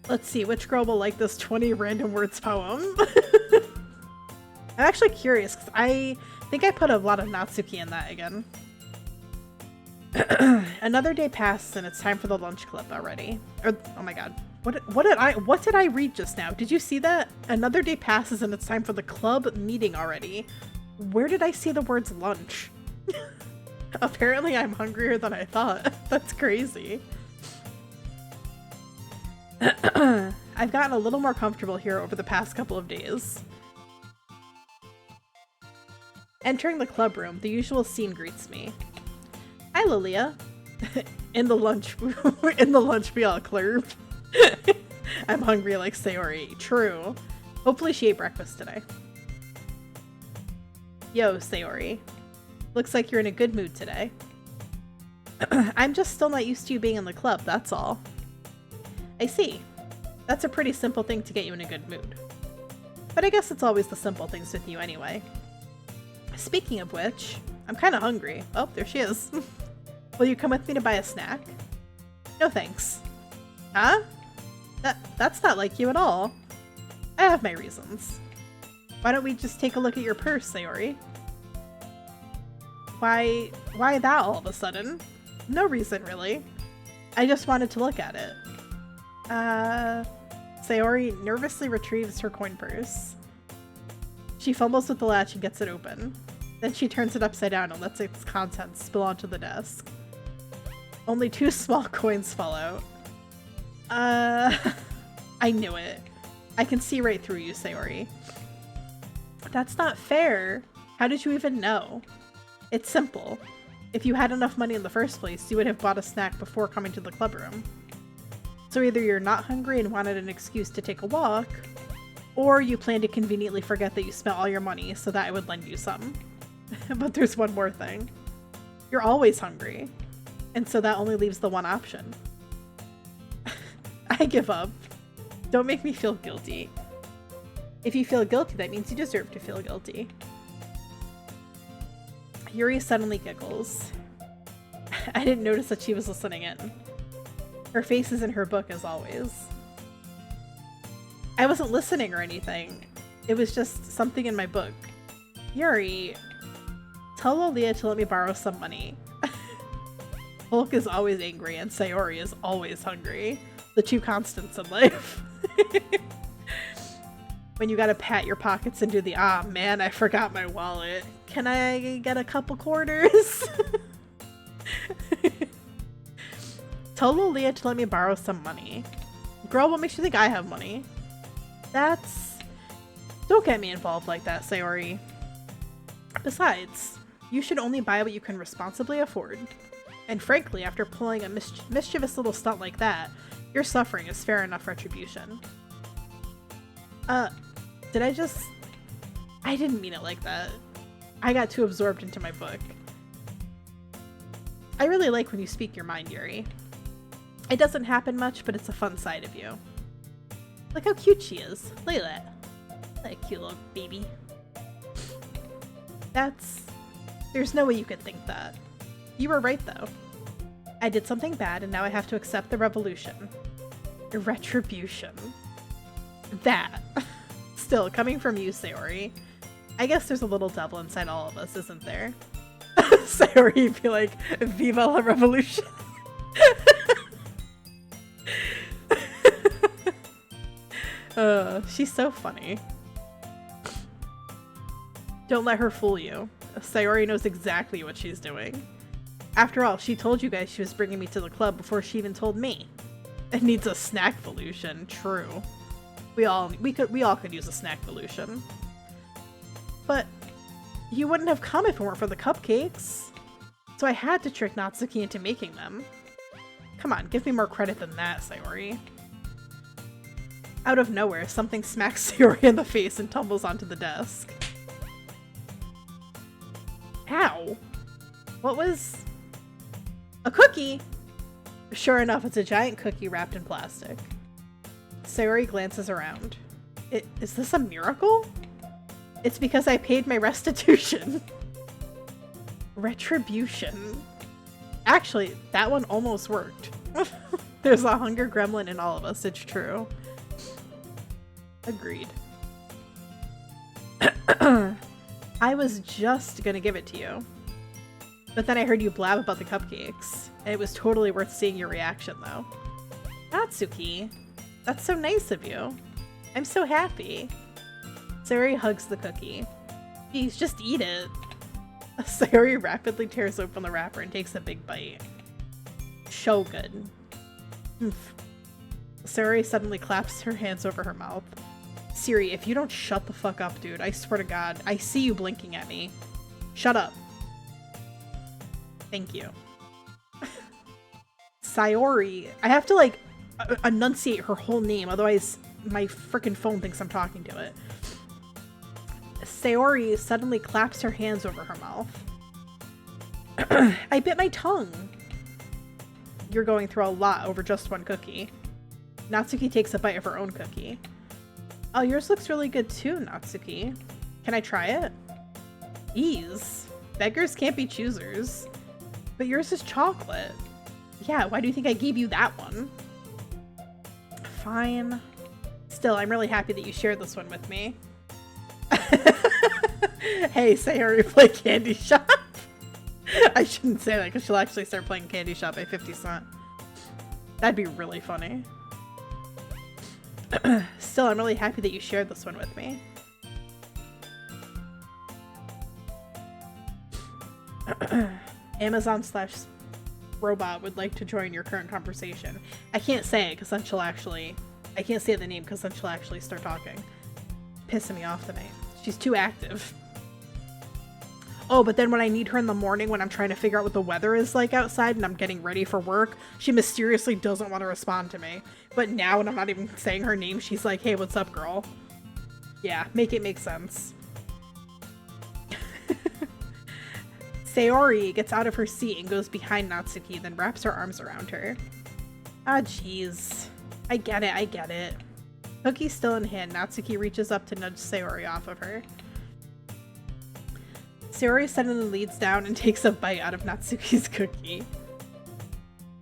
Let's see, which girl will like this 20 random words poem? I'm actually curious because I think I put a lot of Natsuki in that again. Another day passes and it's time for the lunch clip already. Oh my god. What did I read just now? Did you see that? Another day passes and it's time for the club meeting already. Where did I see the words lunch? Apparently I'm hungrier than I thought. That's crazy. I've gotten a little more comfortable here over the past couple of days. Entering the club room, the usual scene greets me. Hi, Lilia. in the lunch we all clerp. I'm hungry like Sayori. True. Hopefully she ate breakfast today. Yo, Sayori. Looks like you're in a good mood today. I'm just still not used to you being in the club, that's all. I see. That's a pretty simple thing to get you in a good mood. But I guess it's always the simple things with you anyway. Speaking of which, I'm kind of hungry. Oh, there she is. Will you come with me to buy a snack? No thanks. Huh? That's not like you at all. I have my reasons. Why don't we just take a look at your purse, Sayori? Why that all of a sudden? No reason, really. I just wanted to look at it. Sayori nervously retrieves her coin purse. She fumbles with the latch and gets it open. Then she turns it upside down and lets its contents spill onto the desk. Only 2 small coins fall out. I knew it. I can see right through you, Sayori. That's not fair. How did you even know? It's simple. If you had enough money in the first place, you would have bought a snack before coming to the club room. So either you're not hungry and wanted an excuse to take a walk, or you plan to conveniently forget that you spent all your money so that I would lend you some. But there's one more thing. You're always hungry, and so that only leaves the one option. I give up. Don't make me feel guilty. If you feel guilty, that means you deserve to feel guilty. Yuri suddenly giggles. I didn't notice that she was listening in. Her face is in her book as always. I wasn't listening or anything. It was just something in my book. Yuri, tell Lilia to let me borrow some money. Hulk is always angry and Sayori is always hungry. The 2 constants in life. When you gotta pat your pockets and do the, ah man, I forgot my wallet. Can I get a couple quarters? Tell Lilia to let me borrow some money. Girl, what makes you think I have money? Don't get me involved like that, Sayori. Besides, you should only buy what you can responsibly afford. And frankly, after pulling a mischievous little stunt like that, your suffering is fair enough retribution. I didn't mean it like that. I got too absorbed into my book. I really like when you speak your mind, Yuri. It doesn't happen much, but it's a fun side of you. Look how cute she is. Look at that. That cute little baby. There's no way you could think that. You were right, though. I did something bad, and now I have to accept the revolution. Retribution. That. Still, coming from you, Sayori. I guess there's a little devil inside all of us, isn't there? Sayori be like, Viva la revolution. She's so funny. Don't let her fool you. Sayori knows exactly what she's doing. After all, she told you guys she was bringing me to the club before she even told me. It needs a snack evolution. True. We all could use a snack evolution. But you wouldn't have come if it weren't for the cupcakes. So I had to trick Natsuki into making them. Come on, give me more credit than that, Sayori. Out of nowhere, something smacks Sayori in the face and tumbles onto the desk. Ow! What was... A cookie? Sure enough, it's a giant cookie wrapped in plastic. Sayori glances around. Is this a miracle? It's because I paid my restitution. Retribution. Actually, that one almost worked. There's a hunger gremlin in all of us, it's true. Agreed. I was just gonna give it to you. But then I heard you blab about the cupcakes. And it was totally worth seeing your reaction, though. Natsuki, that's so nice of you. I'm so happy. Sayori hugs the cookie. Geez, just eat it. Sayori rapidly tears open the wrapper and takes a big bite. So good. Sayori suddenly claps her hands over her mouth. Siri, if you don't shut the fuck up, dude, I swear to God, I see you blinking at me. Shut up. Thank you. Sayori. I have to, like, enunciate her whole name, otherwise my freaking phone thinks I'm talking to it. Sayori suddenly claps her hands over her mouth. I bit my tongue. You're going through a lot over just one cookie. Natsuki takes a bite of her own cookie. Oh, yours looks really good too, Natsuki. Can I try it? Ease. Beggars can't be choosers. But yours is chocolate. Yeah, why do you think I gave you that one? Fine. Still, I'm really happy that you shared this one with me. Hey, Sayori, play Candy Shop. I shouldn't say that because she'll actually start playing Candy Shop by 50 Cent. That'd be really funny. Still, I'm really happy that you shared this one with me. Amazon/robot would like to join your current conversation. I can't say it because then she'll actually... I can't say the name because then she'll actually start talking. Pissing me off tonight. She's too active. Oh, but then when I need her in the morning when I'm trying to figure out what the weather is like outside and I'm getting ready for work, she mysteriously doesn't want to respond to me. But now when I'm not even saying her name, she's like, hey, what's up, girl? Yeah, make it make sense. Sayori gets out of her seat and goes behind Natsuki, then wraps her arms around her. Ah, jeez. I get it, I get it. Cookie still in hand, Natsuki reaches up to nudge Sayori off of her. Sayori suddenly leans down and takes a bite out of Natsuki's cookie.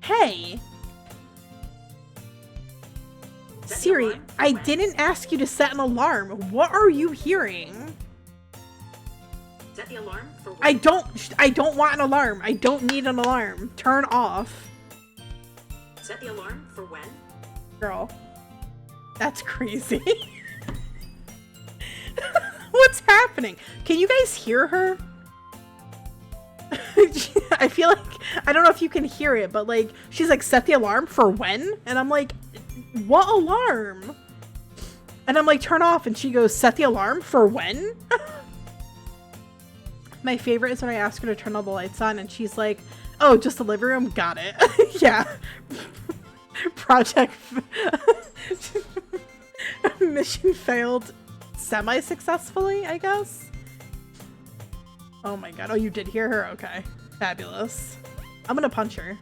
Hey! Siri, I didn't ask you to set an alarm. What are you hearing? Set the alarm for what? I don't want an alarm. I don't need an alarm. Turn off. Set the alarm for when? Girl. That's crazy. What's happening? Can you guys hear her? I feel like, I don't know if you can hear it, but like, she's like, set the alarm for when? And I'm like, what alarm? And I'm like, turn off. And she goes, set the alarm for when? My favorite is when I ask her to turn all the lights on and she's like, oh, just the living room? Got it. Yeah. Project mission failed semi-successfully, I guess. Oh my god. Oh, you did hear her? Okay. Fabulous. I'm gonna punch her.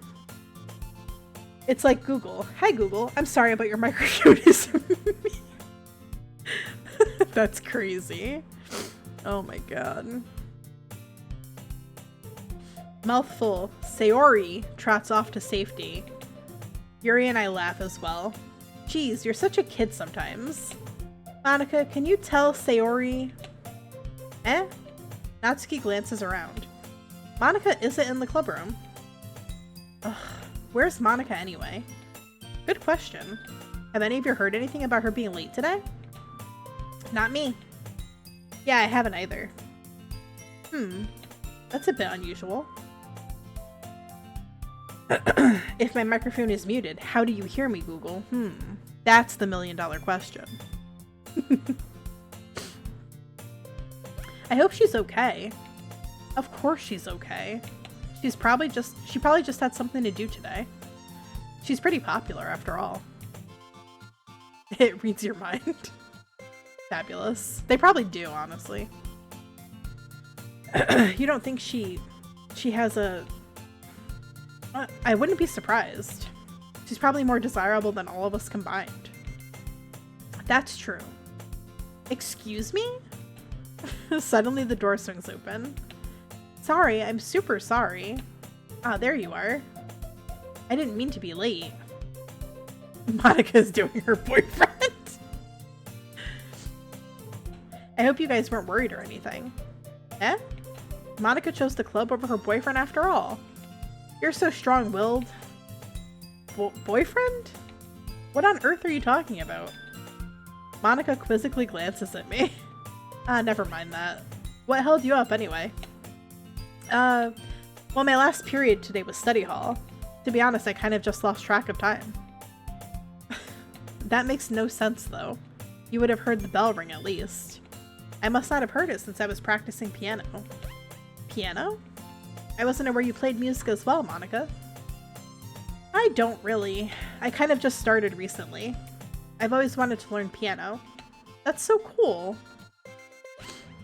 It's like Google. Hi, Google. I'm sorry about your microphone. That's crazy. Oh my god. Mouthful. Sayori trots off to safety. Yuri and I laugh as well. Geez, you're such a kid sometimes. Monica, can you tell Sayori? Eh? Natsuki glances around. Monica isn't in the club room. Ugh, where's Monica anyway? Good question. Have any of you heard anything about her being late today? Not me. Yeah, I haven't either. That's a bit unusual. If my microphone is muted, how do you hear me, Google? That's the $1,000,000 question. I hope she's okay. Of course she's okay. She probably just had something to do today. She's pretty popular after all. It reads your mind. Fabulous. They probably do, honestly. You don't think she has a... I wouldn't be surprised. She's probably more desirable than all of us combined. That's true. Excuse me? Suddenly the door swings open. Sorry, I'm super sorry. Ah, there you are. I didn't mean to be late. Monika's doing her boyfriend. I hope you guys weren't worried or anything. Eh? Monika chose the club over her boyfriend after all. You're so strong-willed. Boyfriend? What on earth are you talking about? Monika quizzically glances at me. Ah, never mind that. What held you up anyway? Well, my last period today was study hall. To be honest, I kind of just lost track of time. That makes no sense, though. You would have heard the bell ring at least. I must not have heard it since I was practicing piano. Piano? I wasn't aware you played music as well, Monika. I don't really. I kind of just started recently. I've always wanted to learn piano. That's so cool.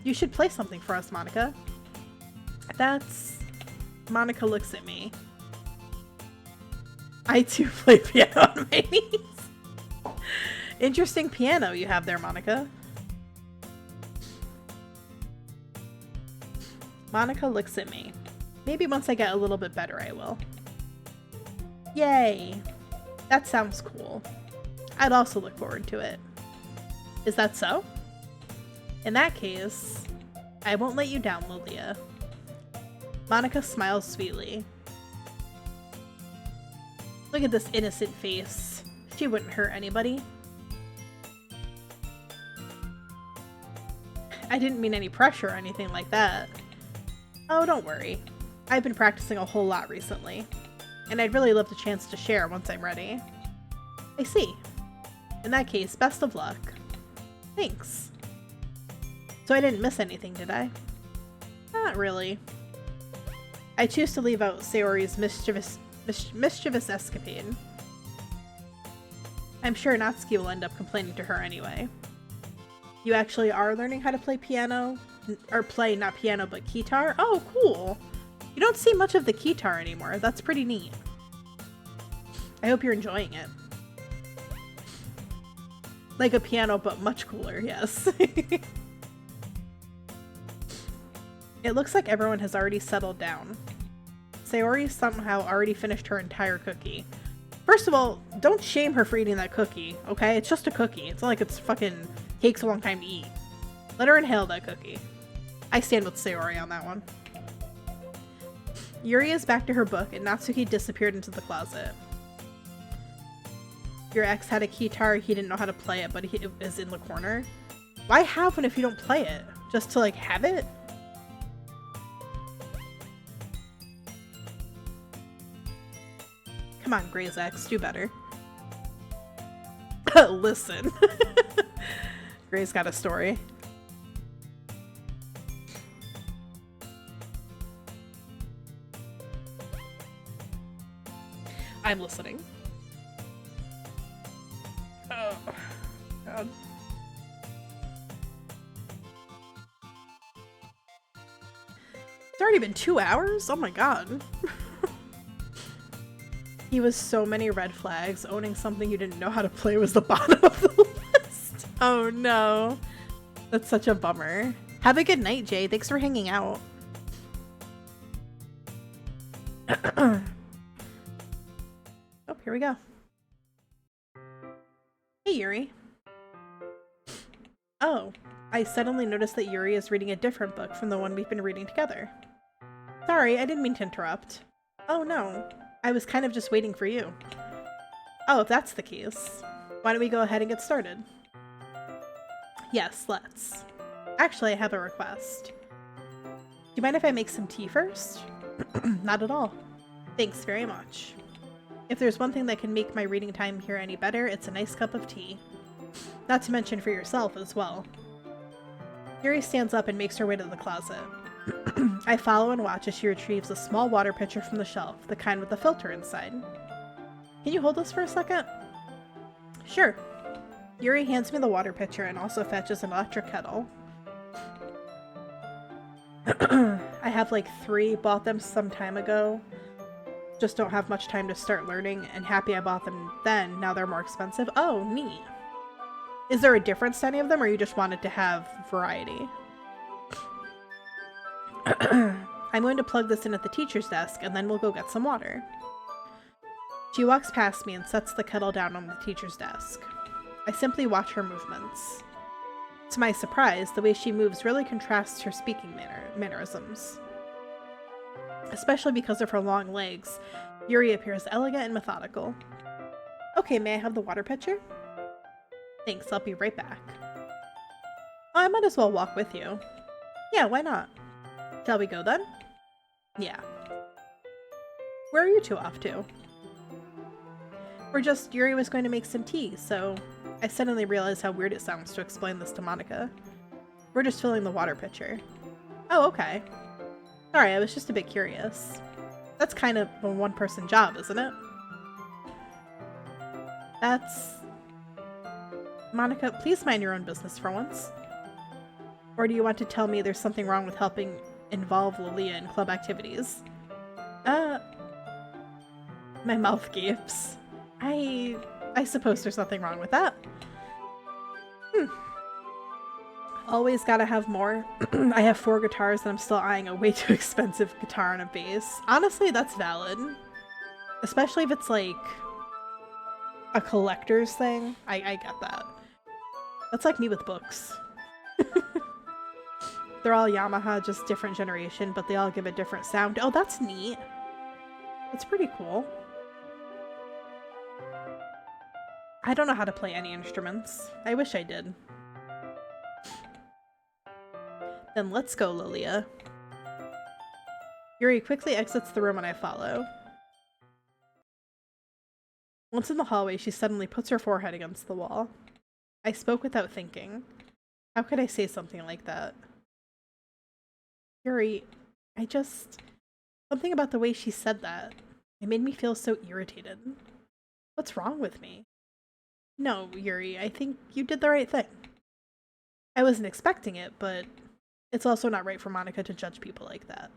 You should play something for us, Monika. That's... Monika looks at me. I too play piano on my knees. Interesting piano you have there, Monika. Monika looks at me. Maybe once I get a little bit better, I will. Yay! That sounds cool. I'd also look forward to it. Is that so? In that case, I won't let you down, Lilia. Monika smiles sweetly. Look at this innocent face. She wouldn't hurt anybody. I didn't mean any pressure or anything like that. Oh, don't worry. I've been practicing a whole lot recently, and I'd really love the chance to share once I'm ready. I see. In that case, best of luck. Thanks. So I didn't miss anything, did I? Not really. I choose to leave out Sayori's mischievous escapade. I'm sure Natsuki will end up complaining to her anyway. You actually are learning how to play piano? Or play, not piano, but guitar? Oh, cool! You don't see much of the guitar anymore. That's pretty neat. I hope you're enjoying it. Like a piano, but much cooler, yes. It looks like everyone has already settled down. Sayori somehow already finished her entire cookie. First of all, don't shame her for eating that cookie, okay? It's just a cookie. It's not like it's fucking takes a long time to eat. Let her inhale that cookie. I stand with Sayori on that one. Yuri is back to her book and Natsuki disappeared into the closet. Your ex had a guitar, he didn't know how to play it, but it is in the corner. Why have one if you don't play it? Just to, like, have it? Come on, Gray's ex, do better. Listen. Gray's got a story. I'm listening. Oh, God. It's already been 2 hours? Oh my God. He was so many red flags. Owning something you didn't know how to play was the bottom of the list. Oh no. That's such a bummer. Have a good night, Jay. Thanks for hanging out. Oh, here we go. Hey, Yuri. Oh, I suddenly noticed that Yuri is reading a different book from the one we've been reading together. Sorry, I didn't mean to interrupt. Oh no, I was kind of just waiting for you. Oh, if that's the case, why don't we go ahead and get started? Yes, let's. Actually, I have a request. Do you mind if I make some tea first? Not at all. Thanks very much. If there's one thing that can make my reading time here any better, it's a nice cup of tea. Not to mention for yourself as well. Yuri stands up and makes her way to the closet. I follow and watch as she retrieves a small water pitcher from the shelf, the kind with the filter inside. Can you hold this for a second? Sure. Yuri hands me the water pitcher and also fetches an electric kettle. I have like 3, bought them some time ago. Just don't have much time to start learning, and happy I bought them then. Now they're more expensive. Oh, neat. Is there a difference to any of them, or you just wanted to have variety? I'm going to plug this in at the teacher's desk, and then we'll go get some water. She walks past me and sets the kettle down on the teacher's desk. I simply watch her movements. To my surprise, the way she moves really contrasts her speaking mannerisms. Especially because of her long legs, Yuri appears elegant and methodical. Okay, may I have the water pitcher? Thanks, I'll be right back. Oh, I might as well walk with you. Yeah, why not? Shall we go then? Yeah. Where are you two off to? Yuri was going to make some tea, so I suddenly realized how weird it sounds to explain this to Monica. We're just filling the water pitcher. Oh, okay. Sorry, I was just a bit curious. That's kind of a one-person job, isn't it? Monica, please mind your own business for once. Or do you want to tell me there's something wrong with helping involve Lilia in club activities? My mouth gapes. I suppose there's nothing wrong with that. Always gotta have more. I have 4 guitars and I'm still eyeing a way too expensive guitar and a bass. Honestly, that's valid. Especially if it's like a collector's thing. I get that. That's like me with books. They're all Yamaha, just different generation, but they all give a different sound. Oh, that's neat. That's pretty cool. I don't know how to play any instruments. I wish I did. Then let's go, Lilia. Yuri quickly exits the room and I follow. Once in the hallway, she suddenly puts her forehead against the wall. I spoke without thinking. How could I say something like that? Yuri, something about the way she said that. It made me feel so irritated. What's wrong with me? No, Yuri, I think you did the right thing. I wasn't expecting it, but it's also not right for Monica to judge people like that.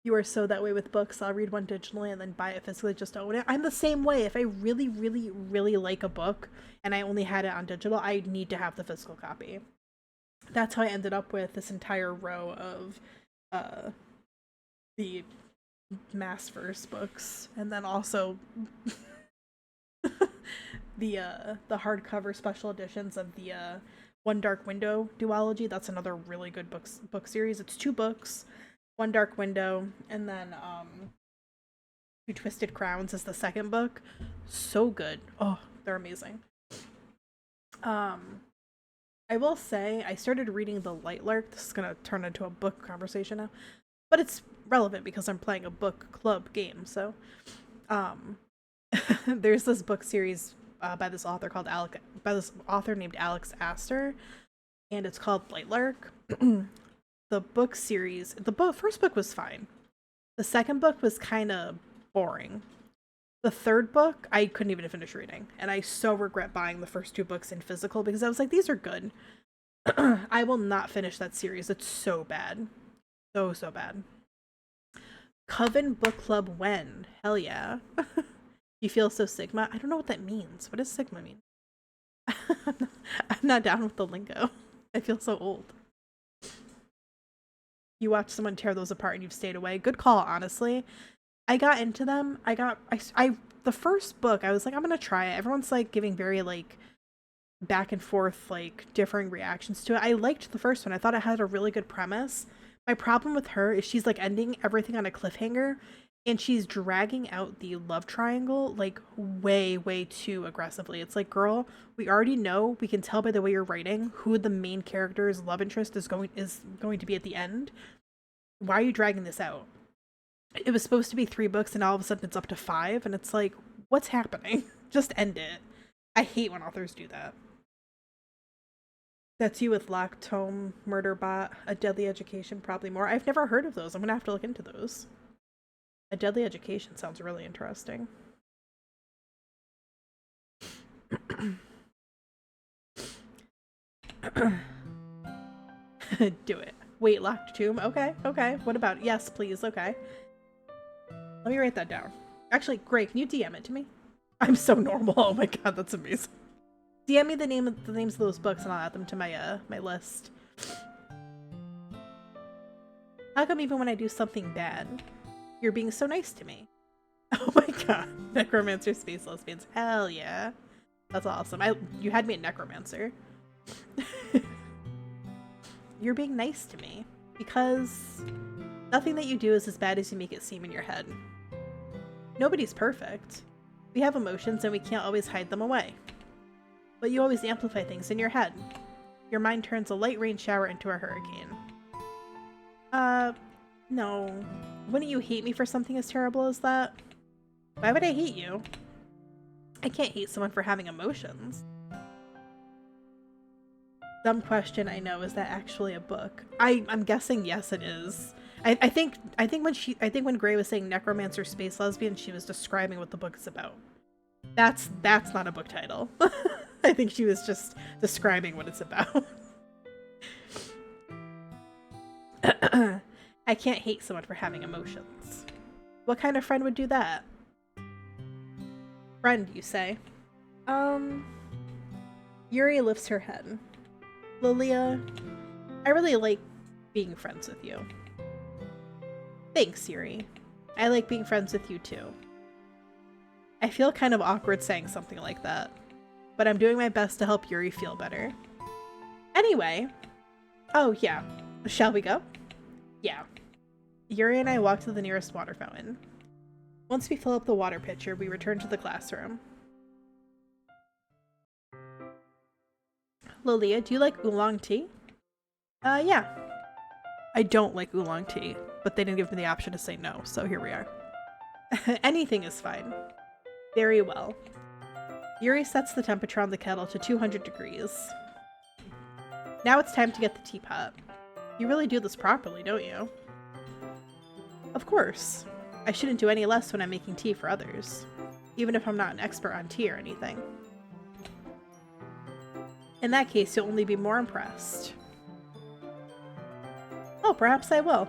You are so that way with books. I'll read one digitally and then buy it physically just to own it. I'm the same way. If I really, really, really like a book and I only had it on digital, I need to have the physical copy. That's how I ended up with this entire row of the Massverse books, and then also the hardcover special editions of the One Dark Window duology. That's another really good book series. It's 2 books, One Dark Window, and then Two Twisted Crowns is the second book. So good. Oh, they're amazing. I will say, I started reading The Light Lark. This is going to turn into a book conversation now. But it's relevant because I'm playing a book club game, so. There's this book series by this author named Alex Astor, and it's called Light Lark. The book series, first book was fine. The second book was kind of boring. The third book, I couldn't even finish reading. And I so regret buying the first 2 books in physical because I was like, these are good. I will not finish that series. It's so bad. So, so bad. Coven Book Club when? Hell yeah. You feel so Sigma? I don't know what that means. What does Sigma mean? I'm not down with the lingo. I feel so old. You watch someone tear those apart and you've stayed away. Good call, honestly. I got into them. The first book, I was like, I'm gonna try it. Everyone's like giving very like back and forth, like differing reactions to it. I liked the first one. I thought it had a really good premise. My problem with her is she's like ending everything on a cliffhanger, and she's dragging out the love triangle like way, way too aggressively. It's like, girl, we already know, we can tell by the way you're writing who the main character's love interest is going to be at the end. Why are you dragging this out? It was supposed to be 3 books and all of a sudden it's up to 5, and it's like, what's happening? Just end it. I hate when authors do that. That's you with 𝕋𝕨𝕚𝕥𝕔𝕙 𝕍𝕆𝔻, A Deadly Education, probably more. I've never heard of those. I'm gonna have to look into those. A Deadly Education sounds really interesting. Do it. Wait, locked tomb? Okay, okay. What about? Yes, please. Okay. Let me write that down. Actually, Greg, can you DM it to me? I'm so normal. Oh my god, that's amazing. DM me the names of those books and I'll add them to my my list. How come even when I do something bad, you're being so nice to me? Oh my god. Necromancer Space Lesbians. Hell yeah. That's awesome. You had me at Necromancer. You're being nice to me. Because nothing that you do is as bad as you make it seem in your head. Nobody's perfect. We have emotions and we can't always hide them away. But you always amplify things in your head. Your mind turns a light rain shower into a hurricane. No. Wouldn't you hate me for something as terrible as that? Why would I hate you? I can't hate someone for having emotions. Dumb question, I know. Is that actually a book? I'm guessing yes, it is. I think when Gray was saying Necromancer Space Lesbian, she was describing what the book is about. That's not a book title. I think she was just describing what it's about. I can't hate someone for having emotions. What kind of friend would do that? Friend, you say? Yuri lifts her head. Lilia, I really like being friends with you. Thanks, Yuri. I like being friends with you too. I feel kind of awkward saying something like that, but I'm doing my best to help Yuri feel better. Anyway, oh yeah, shall we go? Yeah. Yuri and I walk to the nearest water fountain. Once we fill up the water pitcher, we return to the classroom. Lilia, do you like oolong tea? Yeah. I don't like oolong tea, but they didn't give me the option to say no, so here we are. Anything is fine. Very well. Yuri sets the temperature on the kettle to 200 degrees. Now it's time to get the teapot. You really do this properly, don't you? Of course. I shouldn't do any less when I'm making tea for others, even if I'm not an expert on tea or anything. In that case, you'll only be more impressed. Oh, perhaps I will.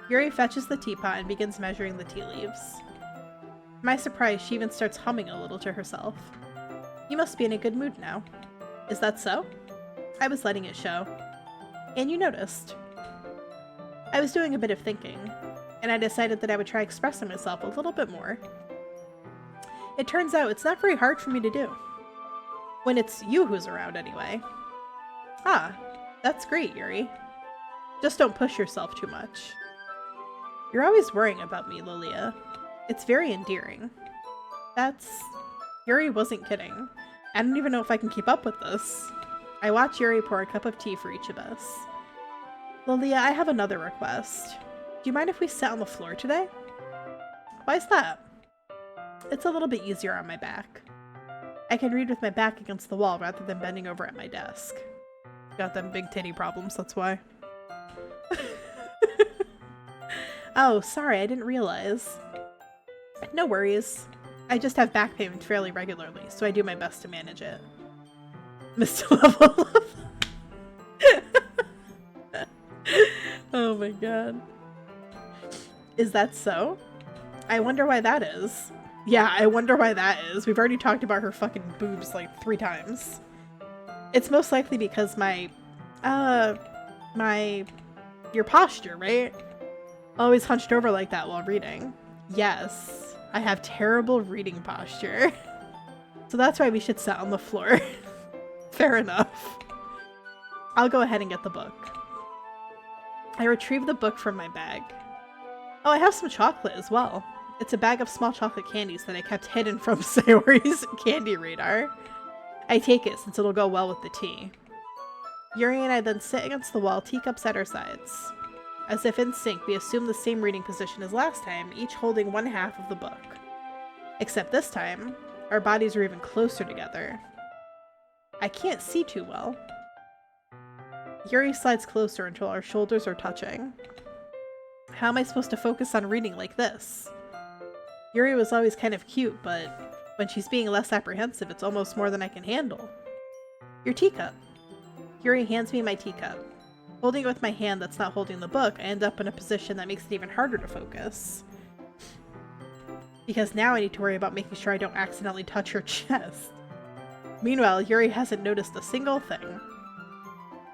Yuri fetches the teapot and begins measuring the tea leaves. To my surprise, she even starts humming a little to herself. You must be in a good mood now. Is that so? I was letting it show. And you noticed. I was doing a bit of thinking, and I decided that I would try expressing myself a little bit more. It turns out it's not very hard for me to do. When it's you who's around, anyway. Ah, that's great, Yuri. Just don't push yourself too much. You're always worrying about me, Lilia. It's very endearing. Yuri wasn't kidding. I don't even know if I can keep up with this. I watch Yuri pour a cup of tea for each of us. Lilia, I have another request. Do you mind if we sit on the floor today? Why's that? It's a little bit easier on my back. I can read with my back against the wall rather than bending over at my desk. Got them big titty problems, that's why. Oh, sorry, I didn't realize. No worries. I just have back pain fairly regularly, so I do my best to manage it. Mr. Level Up. Oh my god. Is that so? I wonder why that is. Yeah, I wonder why that is. We've already talked about her fucking boobs like 3 times. It's most likely because your posture, right? Always hunched over like that while reading. Yes, I have terrible reading posture. So that's why we should sit on the floor. Fair enough. I'll go ahead and get the book. I retrieve the book from my bag. Oh, I have some chocolate as well. It's a bag of small chocolate candies that I kept hidden from Sayori's candy radar. I take it since it'll go well with the tea. Yuri and I then sit against the wall, teacups at our sides. As if in sync, we assume the same reading position as last time, each holding one half of the book. Except this time, our bodies are even closer together. I can't see too well. Yuri slides closer until our shoulders are touching. How am I supposed to focus on reading like this? Yuri was always kind of cute, but when she's being less apprehensive, it's almost more than I can handle. Your teacup. Yuri hands me my teacup. Holding it with my hand that's not holding the book, I end up in a position that makes it even harder to focus. because now I need to worry about making sure I don't accidentally touch her chest. Meanwhile, Yuri hasn't noticed a single thing.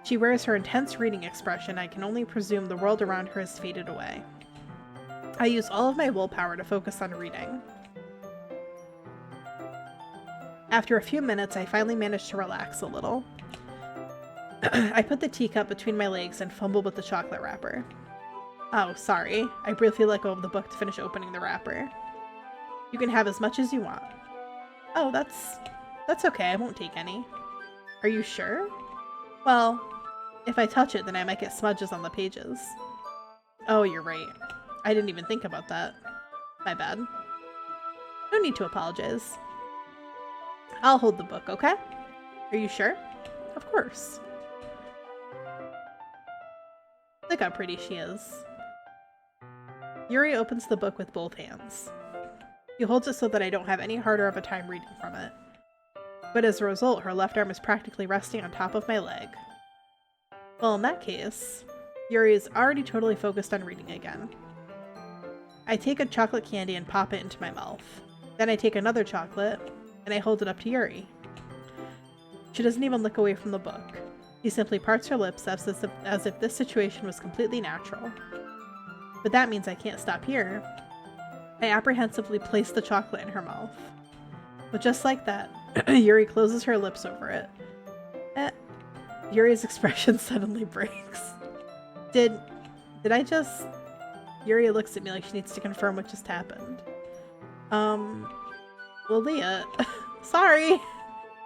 She wears her intense reading expression. I can only presume the world around her has faded away. I use all of my willpower to focus on reading. After a few minutes, I finally manage to relax a little. I put the teacup between my legs and fumble with the chocolate wrapper. Oh, sorry. I briefly let go of the book to finish opening the wrapper. You can have as much as you want. Oh, that's okay. I won't take any. Are you sure? Well, if I touch it, then I might get smudges on the pages. Oh, you're right. I didn't even think about that. My bad. No need to apologize. I'll hold the book, okay? Are you sure? Of course. Look how pretty she is. Yuri opens the book with both hands. He holds it so that I don't have any harder of a time reading from it. But as a result, her left arm is practically resting on top of my leg. Well, in that case, Yuri is already totally focused on reading again. I take a chocolate candy and pop it into my mouth. Then I take another chocolate, and I hold it up to Yuri. She doesn't even look away from the book. She simply parts her lips as if this situation was completely natural. But that means I can't stop here. I apprehensively place the chocolate in her mouth. But just like that, Yuri closes her lips over it. Yuri's expression suddenly breaks. Did I just... Yuri looks at me like she needs to confirm what just happened. Well, Leah, sorry.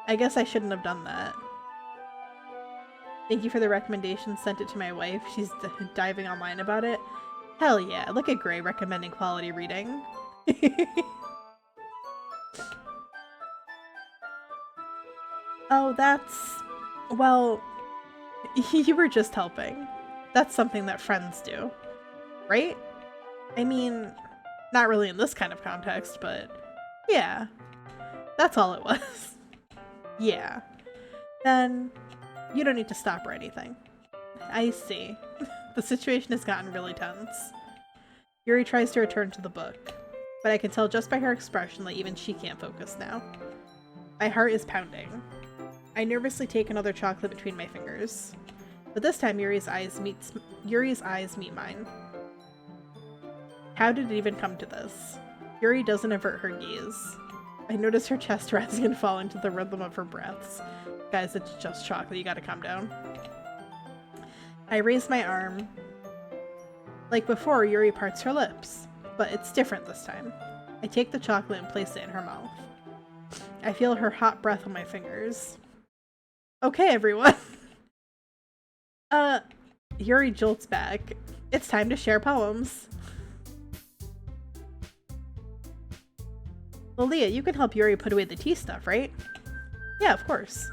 I guess I shouldn't have done that. Thank you for the recommendation. Sent it to my wife. She's diving online about it. Hell yeah, look at Gray recommending quality reading. Oh, that's... Well, you were just helping. That's something that friends do. Right? I mean, not really in this kind of context, but yeah. That's all it was. Yeah. Then you don't need to stop or anything. I see. The situation has gotten really tense. Yuri tries to return to the book, but I can tell just by her expression that even she can't focus now. My heart is pounding. I nervously take another chocolate between my fingers, but this time Yuri's eyes meet mine. How did it even come to this? Yuri doesn't avert her gaze. I notice her chest rising and falling to the rhythm of her breaths. Guys, it's just chocolate, you gotta calm down. I raise my arm. Like before, Yuri parts her lips, but it's different this time. I take the chocolate and place it in her mouth. I feel her hot breath on my fingers. Okay, everyone. Yuri jolts back. It's time to share poems. Well, Leah, you can help Yuri put away the tea stuff, right? Yeah, of course.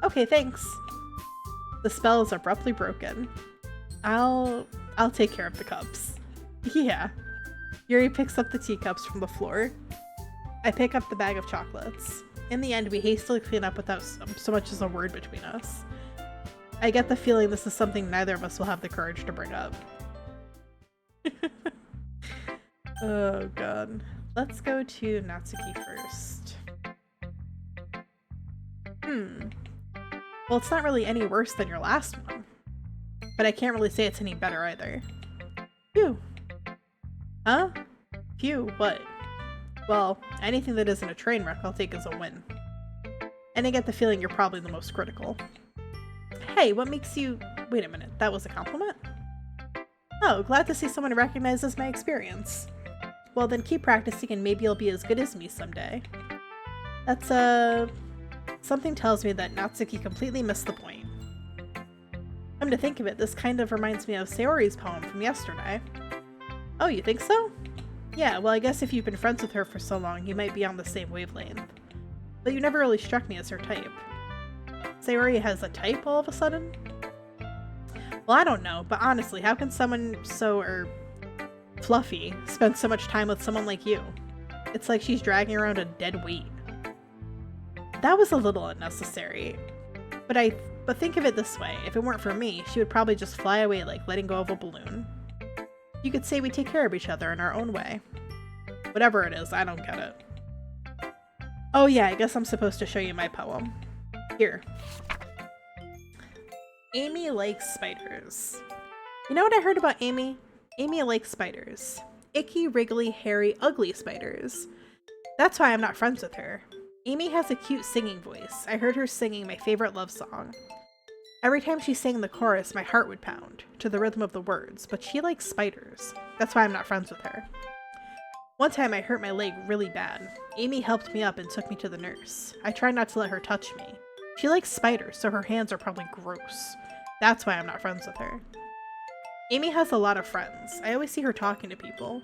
Okay, thanks. The spell is abruptly broken. I'll take care of the cups. Yeah. Yuri picks up the teacups from the floor. I pick up the bag of chocolates. In the end, we hastily clean up without so much as a word between us. I get the feeling this is something neither of us will have the courage to bring up. Oh god. Let's go to Natsuki first. Well, it's not really any worse than your last one. But I can't really say it's any better either. Phew. Huh? Phew, what? Well, anything that isn't a train wreck I'll take as a win. And I get the feeling you're probably the most critical. Hey, what makes you... Wait a minute, that was a compliment? Oh, glad to see someone recognizes my experience. Well then keep practicing and maybe you'll be as good as me someday. That's, something tells me that Natsuki completely missed the point. Come to think of it, this kind of reminds me of Sayori's poem from yesterday. Oh, you think so? Yeah, well I guess if you've been friends with her for so long, you might be on the same wavelength. But you never really struck me as her type. Sayori has a type all of a sudden? Well, I don't know, but honestly, how can someone so, fluffy spend so much time with someone like you? It's like she's dragging around a dead weight. That was a little unnecessary. But think of it this way, if it weren't for me, she would probably just fly away like letting go of a balloon. You could say we take care of each other in our own way. Whatever it is, I don't get it. Oh yeah, I guess I'm supposed to show you my poem. Here. Amy likes spiders. You know what I heard about Amy? Amy likes spiders. Icky, wriggly, hairy, ugly spiders. That's why I'm not friends with her. Amy has a cute singing voice. I heard her singing my favorite love song. Every time she sang the chorus, my heart would pound to the rhythm of the words, but she likes spiders. That's why I'm not friends with her. One time I hurt my leg really bad. Amy helped me up and took me to the nurse. I tried not to let her touch me. She likes spiders, so her hands are probably gross. That's why I'm not friends with her. Amy has a lot of friends. I always see her talking to people.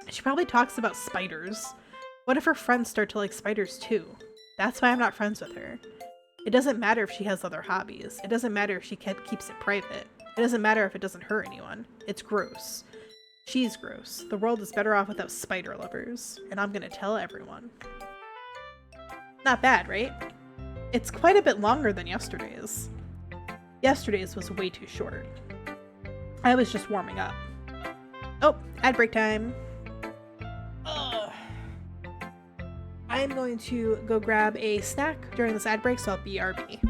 She probably talks about spiders. What if her friends start to like spiders too? That's why I'm not friends with her. It doesn't matter if she has other hobbies. It doesn't matter if she keeps it private. It doesn't matter if it doesn't hurt anyone. It's gross. She's gross. The world is better off without spider lovers. And I'm gonna tell everyone. Not bad, right? It's quite a bit longer than yesterday's. Yesterday's was way too short. I was just warming up. Oh, ad break time. Ugh. I'm going to go grab a snack during this ad break, so I'll BRB.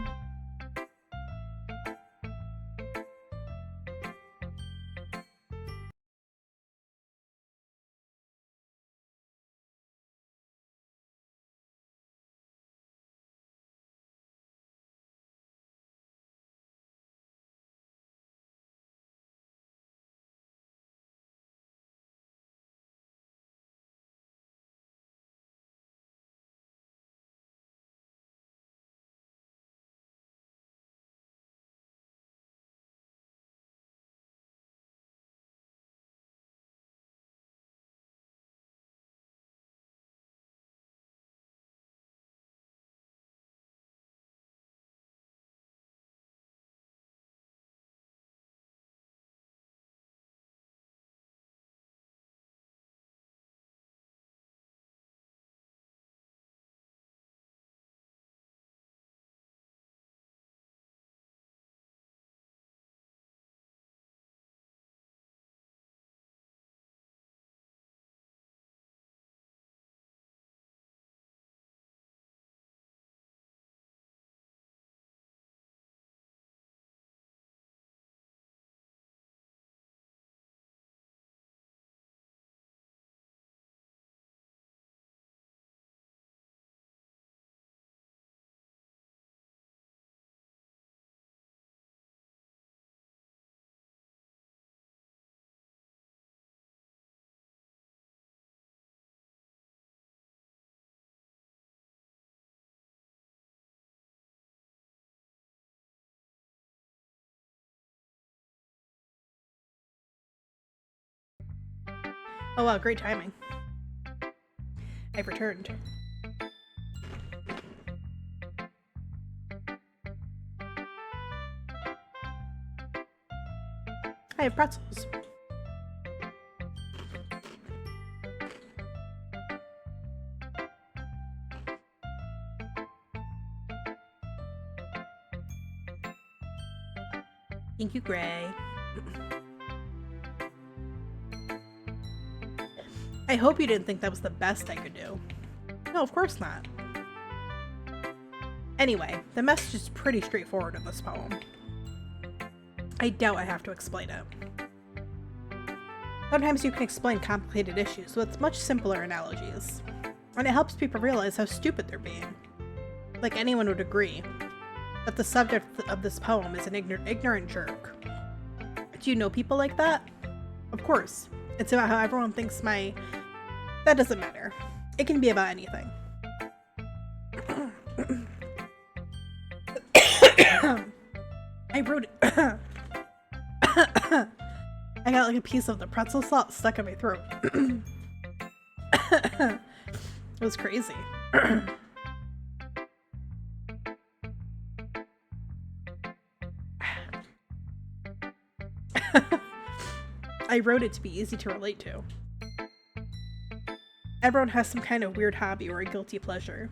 Oh wow, great timing. I've returned. I have pretzels. Thank you, Gray. I hope you didn't think that was the best I could do. No, of course not. Anyway, the message is pretty straightforward in this poem. I doubt I have to explain it. Sometimes you can explain complicated issues with much simpler analogies, and it helps people realize how stupid they're being. Like anyone would agree that the subject of this poem is an ignorant jerk. Do you know people like that? Of course. It's about how everyone thinks that doesn't matter. It can be about anything. I wrote it. I got like a piece of the pretzel salt stuck in my throat. It was crazy. I wrote it to be easy to relate to. Everyone has some kind of weird hobby or a guilty pleasure.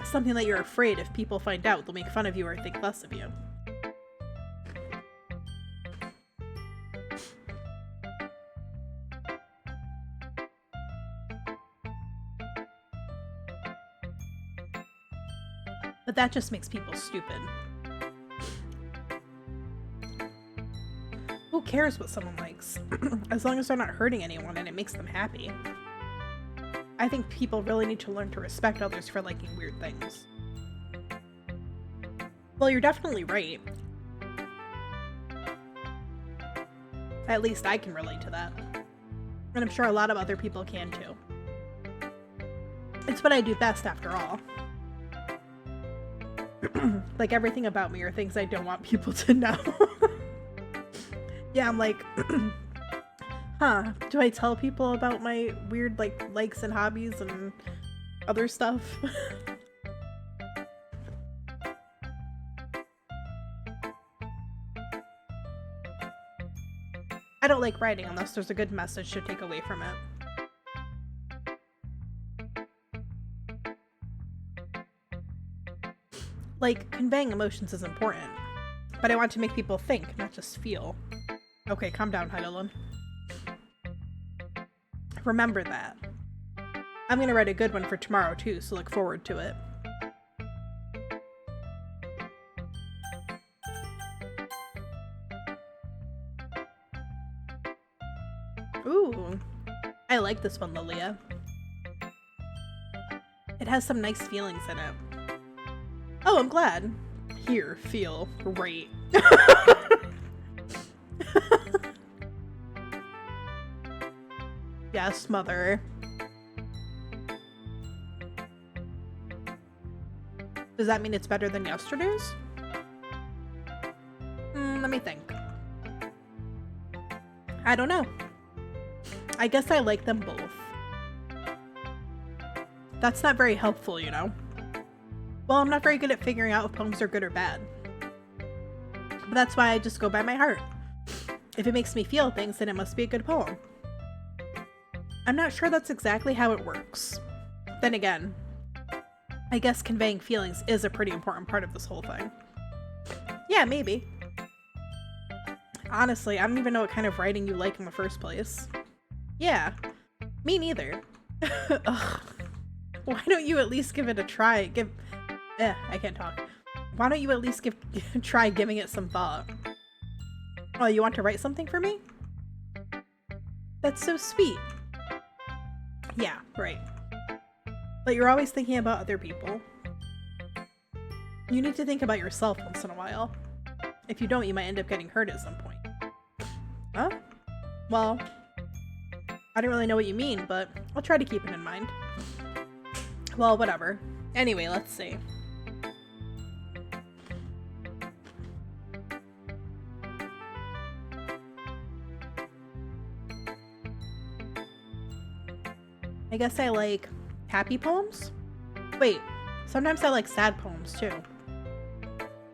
Something that you're afraid if people find out, they'll make fun of you or think less of you. But that just makes people stupid. Who cares what someone likes? As long as they're not hurting anyone and it makes them happy. I think people really need to learn to respect others for liking weird things. Well, you're definitely right. At least I can relate to that. And I'm sure a lot of other people can too. It's what I do best after all. Like everything about me are things I don't want people to know. Yeah, I'm like, huh, do I tell people about my weird likes and hobbies and other stuff? I don't like writing unless there's a good message to take away from it. Like, conveying emotions is important, but I want to make people think, not just feel. Okay, calm down, Heidelin. Remember that. I'm gonna write a good one for tomorrow too, so look forward to it. Ooh, I like this one, Lilia. It has some nice feelings in it. Oh, I'm glad. Here, feel. Right. Yes, mother. Does that mean it's better than yesterday's? Let me think. I don't know. I guess I like them both. That's not very helpful, you know? Well, I'm not very good at figuring out if poems are good or bad. But that's why I just go by my heart. If it makes me feel things, then it must be a good poem. I'm not sure that's exactly how it works. Then again, I guess conveying feelings is a pretty important part of this whole thing. Yeah, maybe. Honestly, I don't even know what kind of writing you like in the first place. Yeah, me neither. Ugh. Why don't you at least give it a try? I can't talk. Why don't you at least try giving it some thought? Oh, you want to write something for me? That's so sweet. Yeah, right. But you're always thinking about other people. You need to think about yourself once in a while. If you don't, you might end up getting hurt at some point. Huh? Well, I don't really know what you mean, but I'll try to keep it in mind. Well, whatever. Anyway, let's see. I guess I like happy poems? Wait, sometimes I like sad poems too.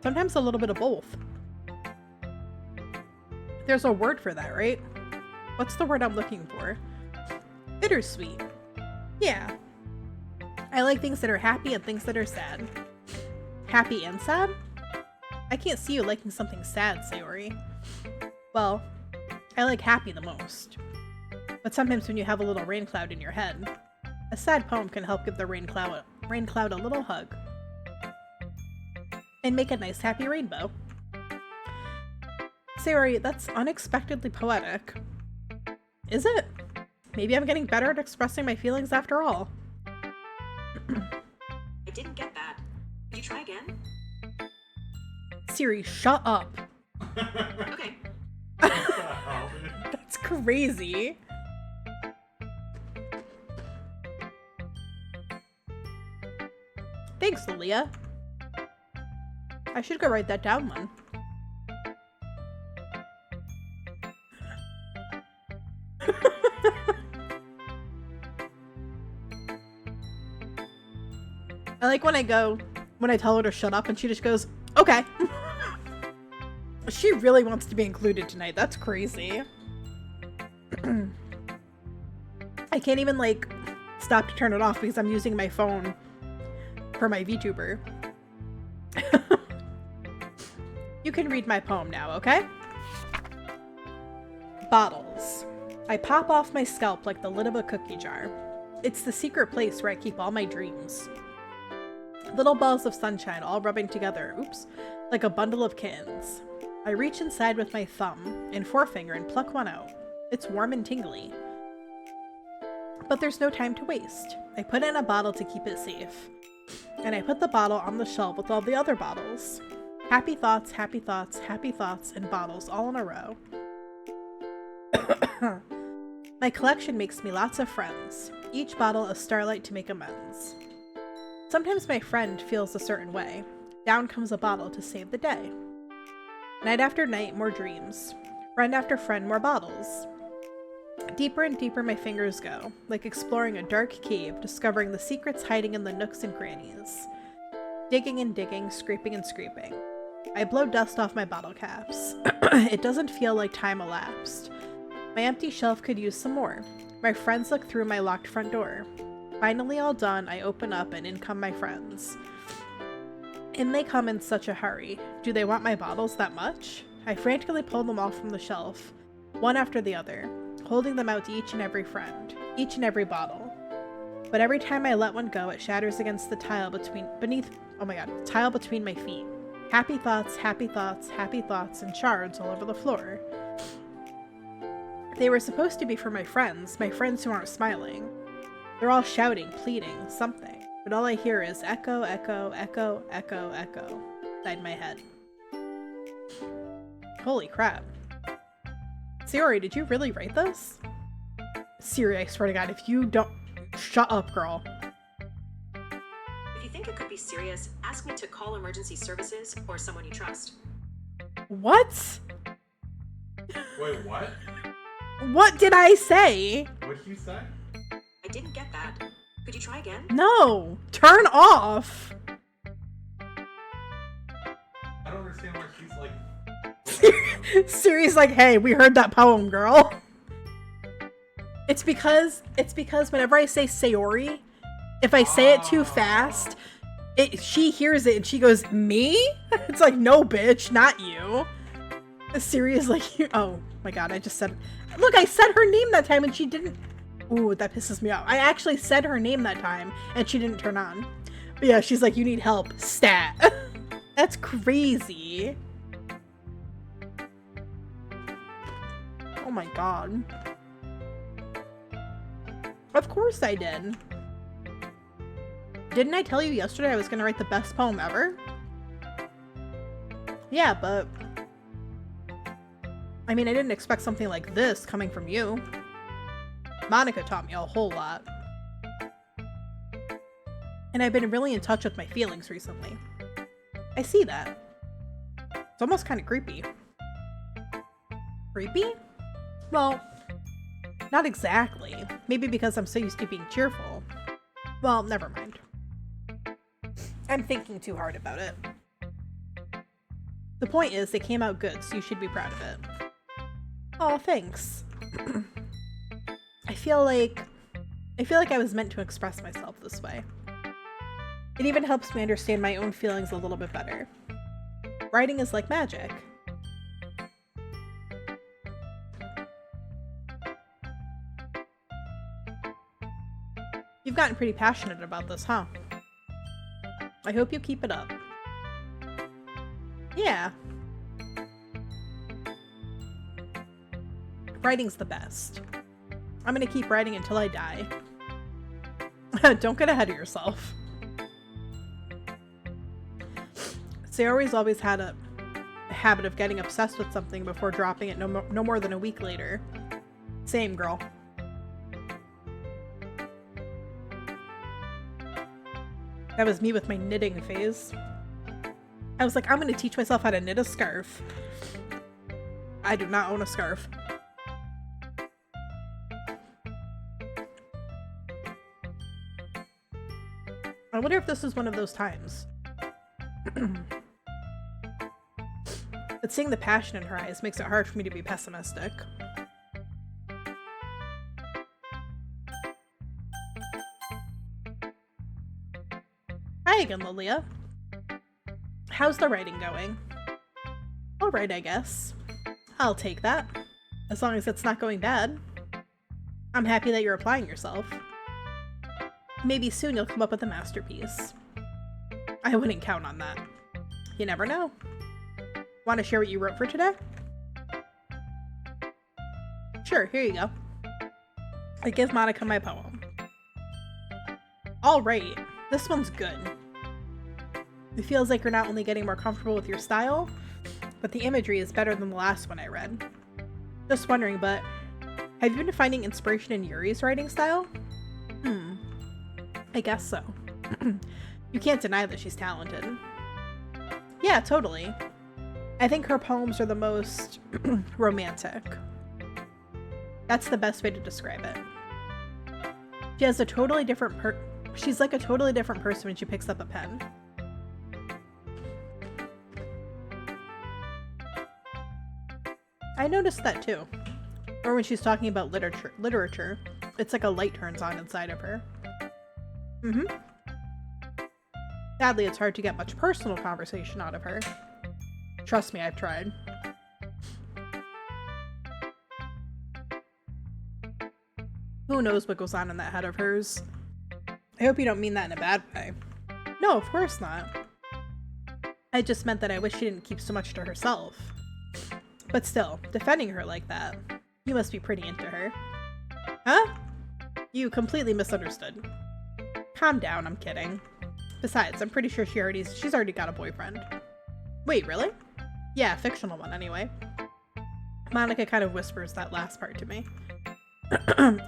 Sometimes a little bit of both. There's a word for that, right? What's the word I'm looking for? Bittersweet. Yeah. I like things that are happy and things that are sad. Happy and sad? I can't see you liking something sad, Sayori. Well, I like happy the most. But sometimes when you have a little rain cloud in your head, a sad poem can help give the rain cloud a little hug. And make a nice happy rainbow. Sayori, that's unexpectedly poetic. Is it? Maybe I'm getting better at expressing my feelings after all. I didn't get that. Could you try again? Siri, shut up. Okay. That's crazy. Thanks, Lilia. I should go write that down then. I like when I tell her to shut up and she just goes, okay. She really wants to be included tonight. That's crazy. I can't even stop to turn it off because I'm using my phone for my VTuber. You can read my poem now, okay? Bottles. I pop off my scalp like the lid of a cookie jar. It's the secret place where I keep all my dreams. Little balls of sunshine all rubbing together, oops, like a bundle of kittens. I reach inside with my thumb and forefinger and pluck one out. It's warm and tingly. But there's no time to waste. I put it in a bottle to keep it safe. And I put the bottle on the shelf with all the other bottles. Happy thoughts, happy thoughts, happy thoughts, and bottles all in a row. My collection makes me lots of friends. Each bottle a starlight to make amends. Sometimes my friend feels a certain way. Down comes a bottle to save the day. Night after night, more dreams. Friend after friend, more bottles. Deeper and deeper my fingers go, like exploring a dark cave, discovering the secrets hiding in the nooks and crannies. Digging and digging, scraping and scraping. I blow dust off my bottle caps. It doesn't feel like time elapsed. My empty shelf could use some more. My friends look through my locked front door. Finally all done, I open up and in come my friends. In they come in such a hurry. Do they want my bottles that much? I frantically pull them off from the shelf, one after the other, holding them out to each and every friend, each and every bottle. But every time I let one go, it shatters against the tile between my feet. Happy thoughts, happy thoughts, happy thoughts, and shards all over the floor. They were supposed to be for my friends who aren't smiling. They're all shouting, pleading, something, but all I hear is echo, echo, echo, echo, echo, inside my head. Holy crap. Sayori, did you really write this? Siri, I swear to God, if you don't... Shut up, girl. If you think it could be serious, ask me to call emergency services or someone you trust. What? Wait, what? What did I say? What did you say? I didn't get that. Could you try again? No! Turn off! I don't understand why she's like... Siri's like, hey, we heard that poem, girl. It's because whenever I say Sayori, if I say it too fast, she hears it and she goes, me? It's like, no, bitch, not you. Siri is like, oh my God, I just said, look, I said her name that time and she didn't. Ooh, that pisses me off. I actually said her name that time and she didn't turn on. But yeah, she's like, you need help, stat. That's crazy. Oh my God. Of course I did. Didn't I tell you yesterday I was gonna write the best poem ever? Yeah, but... I mean, I didn't expect something like this coming from you. Monica taught me a whole lot. And I've been really in touch with my feelings recently. I see that. It's almost kind of creepy. Creepy? Well, not exactly. Maybe because I'm so used to being cheerful. Well, never mind. I'm thinking too hard about it. The point is, they came out good, so you should be proud of it. Oh, thanks. I feel like I was meant to express myself this way. It even helps me understand my own feelings a little bit better. Writing is like magic. You've gotten pretty passionate about this, huh? I hope you keep it up. Yeah. Writing's the best. I'm gonna keep writing until I die. Don't get ahead of yourself. Sayori's always had a habit of getting obsessed with something before dropping it no more than a week later. Same, girl. That was me with my knitting phase. I was like, I'm gonna teach myself how to knit a scarf. I do not own a scarf. I wonder if this is one of those times. But seeing the passion in her eyes makes it hard for me to be pessimistic. Hi again, Lilia. How's the writing going? Alright, I guess. I'll take that. As long as it's not going bad. I'm happy that you're applying yourself. Maybe soon you'll come up with a masterpiece. I wouldn't count on that. You never know. Want to share what you wrote for today? Sure, here you go. I give Monika my poem. Alright, this one's good. It feels like you're not only getting more comfortable with your style, but the imagery is better than the last one I read. Just wondering, but have you been finding inspiration in Yuri's writing style? I guess so. You can't deny that she's talented. Yeah, totally. I think her poems are the most romantic. That's the best way to describe it. She has a totally different she's like a totally different person when she picks up a pen. I noticed that too. Or when she's talking about literature, it's like a light turns on inside of her. Sadly, it's hard to get much personal conversation out of her. Trust me, I've tried. Who knows what goes on in that head of hers? I hope you don't mean that in a bad way. No, of course not. I just meant that I wish she didn't keep so much to herself. But still, defending her like that, you must be pretty into her. Huh? You completely misunderstood. Calm down, I'm kidding. Besides, I'm pretty sure she's already got a boyfriend. Wait, really? Yeah, fictional one anyway. Monika kind of whispers that last part to me.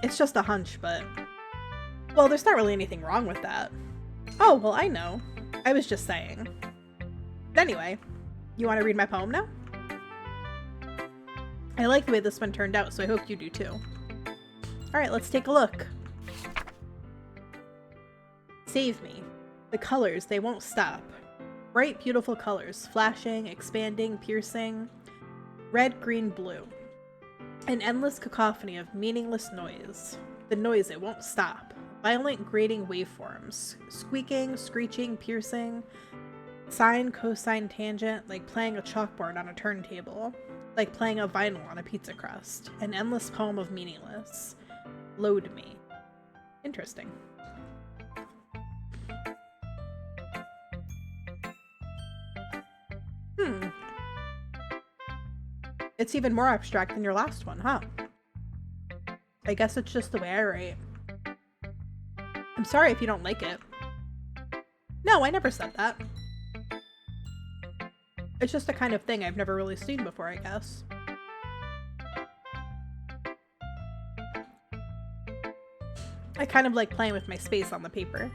It's just a hunch, but... Well, there's not really anything wrong with that. Oh, well, I know. I was just saying. But anyway, you want to read my poem now? I like the way this one turned out, so I hope you do too. Alright, let's take a look. Save me. The colors, they won't stop. Bright, beautiful colors, flashing, expanding, piercing. Red, green, blue. An endless cacophony of meaningless noise. The noise, it won't stop. Violent, grating waveforms. Squeaking, screeching, piercing. Sine, cosine, tangent, like playing a chalkboard on a turntable. Like playing a vinyl on a pizza crust. An endless poem of meaningless. Load me. Interesting. It's even more abstract than your last one, huh? I guess it's just the way I write. I'm sorry if you don't like it. No, I never said that. It's just the kind of thing I've never really seen before, I guess. I kind of like playing with my space on the paper.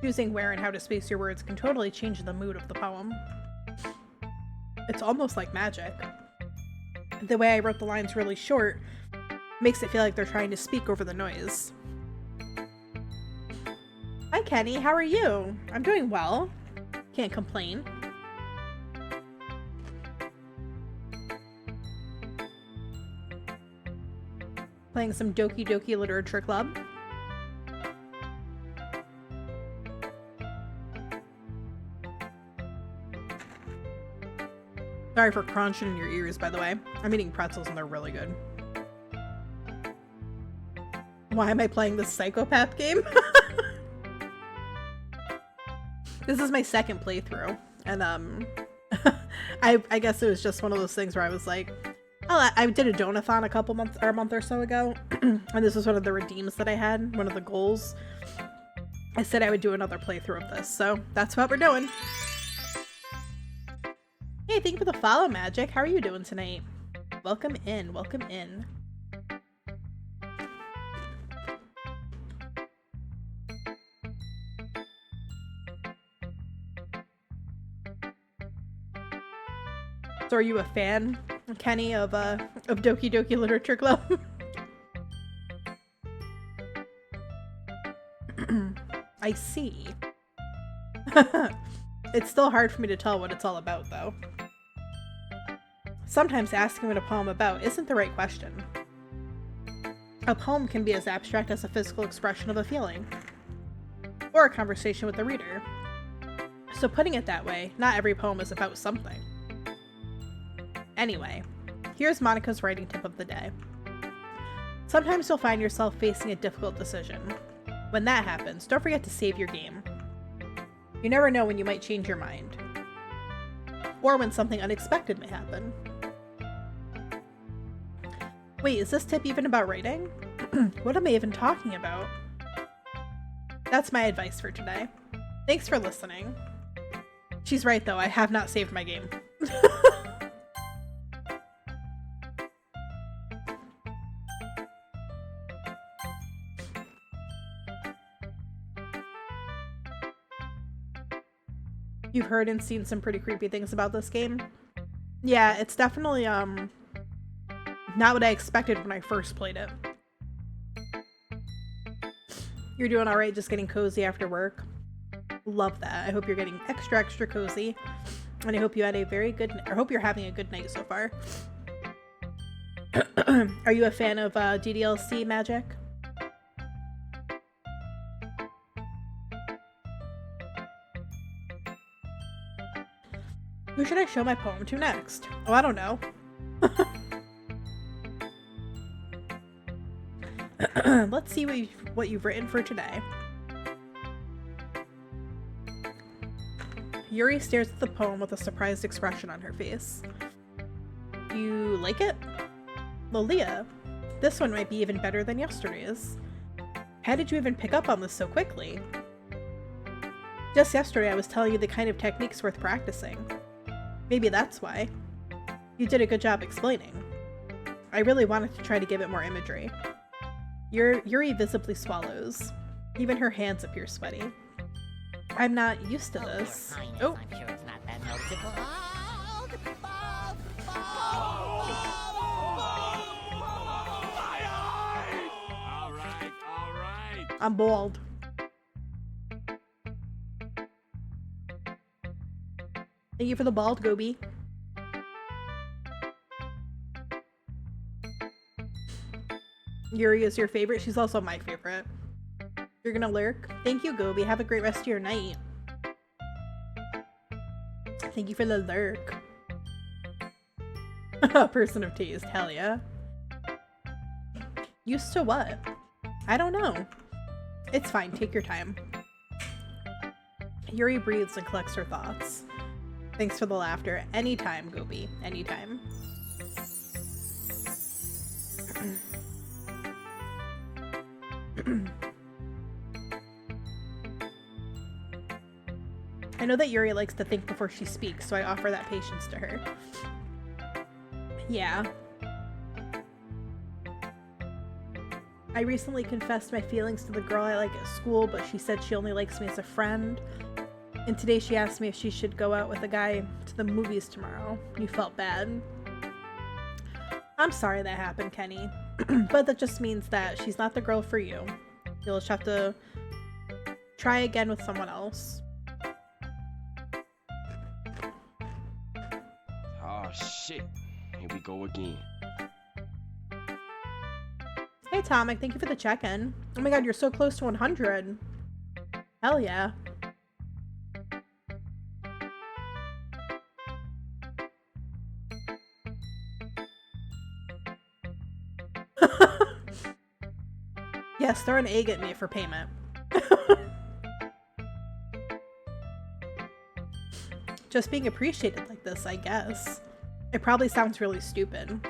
Choosing where and how to space your words can totally change the mood of the poem. It's almost like magic. The way I wrote the lines really short makes it feel like they're trying to speak over the noise. Hi Kenny, how are you? I'm doing well. Can't complain. Playing some Doki Doki Literature Club. Sorry for crunching in your ears, by the way. I'm eating pretzels and they're really good. Why am I playing this psychopath game? This is my second playthrough, and I guess it was just one of those things where I was like, oh, I did a donathon a month or so ago, and this was one of the redeems that I had, one of the goals. I said I would do another playthrough of this, so that's what we're doing. Hey, thank you for the follow, Magic. How are you doing tonight? Welcome in, welcome in. So are you a fan, Kenny, of Doki Doki Literature Club? I see. It's still hard for me to tell what it's all about, though. Sometimes asking what a poem about isn't the right question. A poem can be as abstract as a physical expression of a feeling, or a conversation with the reader. So putting it that way, not every poem is about something. Anyway, here's Monika's writing tip of the day. Sometimes you'll find yourself facing a difficult decision. When that happens, don't forget to save your game. You never know when you might change your mind. Or when something unexpected may happen. Wait, is this tip even about writing? What am I even talking about? That's my advice for today. Thanks for listening. She's right though, I have not saved my game. You've heard and seen some pretty creepy things about this game. Yeah, it's definitely, not what I expected when I first played it. You're doing alright, just getting cozy after work. Love that. I hope you're getting extra cozy. And I hope you had a very good, or hope you're having a good night so far. Are you a fan of DDLC magic? Who should I show my poem to next? Oh, I don't know. Let's see what you've written for today. Yuri stares at the poem with a surprised expression on her face. You like it? Lolia, this one might be even better than yesterday's. How did you even pick up on this so quickly? Just yesterday I was telling you the kind of techniques worth practicing. Maybe that's why. You did a good job explaining. I really wanted to try to give it more imagery. Yuri visibly swallows. Even her hands appear sweaty. I'm not used to this. Oh. I'm sure it's not that noticeable. All right. I'm bald. Thank you for the bald, Gobi. Yuri is your favorite. She's also my favorite. You're gonna lurk? Thank you, Gobi. Have a great rest of your night. Thank you for the lurk. Person of taste. Hell yeah. Used to what? I don't know. It's fine. Take your time. Yuri breathes and collects her thoughts. Thanks for the laughter. Anytime, Gobi. Anytime. I know that Yuri likes to think before she speaks, so I offer that patience to her. Yeah. I recently confessed my feelings to the girl I like at school, but she said she only likes me as a friend. And today she asked me if she should go out with a guy to the movies tomorrow. You felt bad. I'm sorry that happened, Kenny. But that just means that she's not the girl for you. You'll just have to try again with someone else. Oh shit. Here we go again. Hey Atomic, thank you for the check-in. Oh my god, you're so close to 100. Hell yeah. Yes, throw an egg at me for payment. Just being appreciated like this, I guess. It probably sounds really stupid,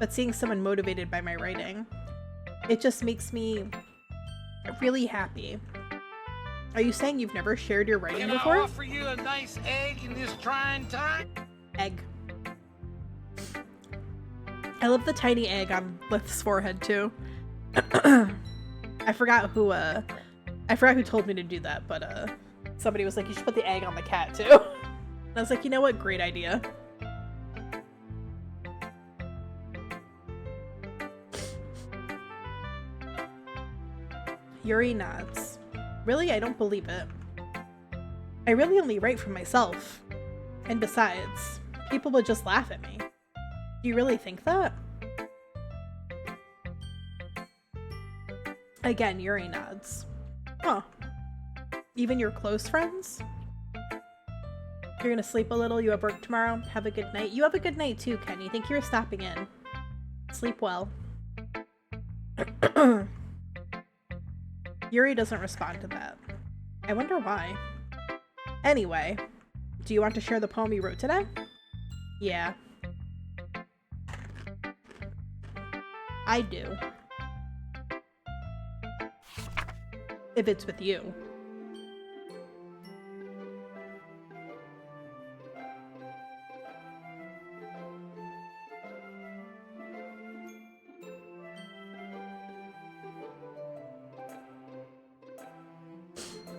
but seeing someone motivated by my writing, it just makes me really happy. Are you saying you've never shared your writing before? Can I offer you a nice egg in this trying time? Egg. I love the tiny egg on Lith's forehead too. I forgot who told me to do that, but somebody was like, you should put the egg on the cat too. And I was like, you know what? Great idea. Yuri nods. Really? I don't believe it. I really only write for myself. And besides, people would just laugh at me. Do you really think that? Again, Yuri nods. Huh. Even your close friends? You're gonna sleep a little, you have work tomorrow. Have a good night. You have a good night too, Kenny. Thank you for stopping in. Sleep well. Yuri doesn't respond to that. I wonder why. Anyway, do you want to share the poem you wrote today? Yeah. I do. If it's with you.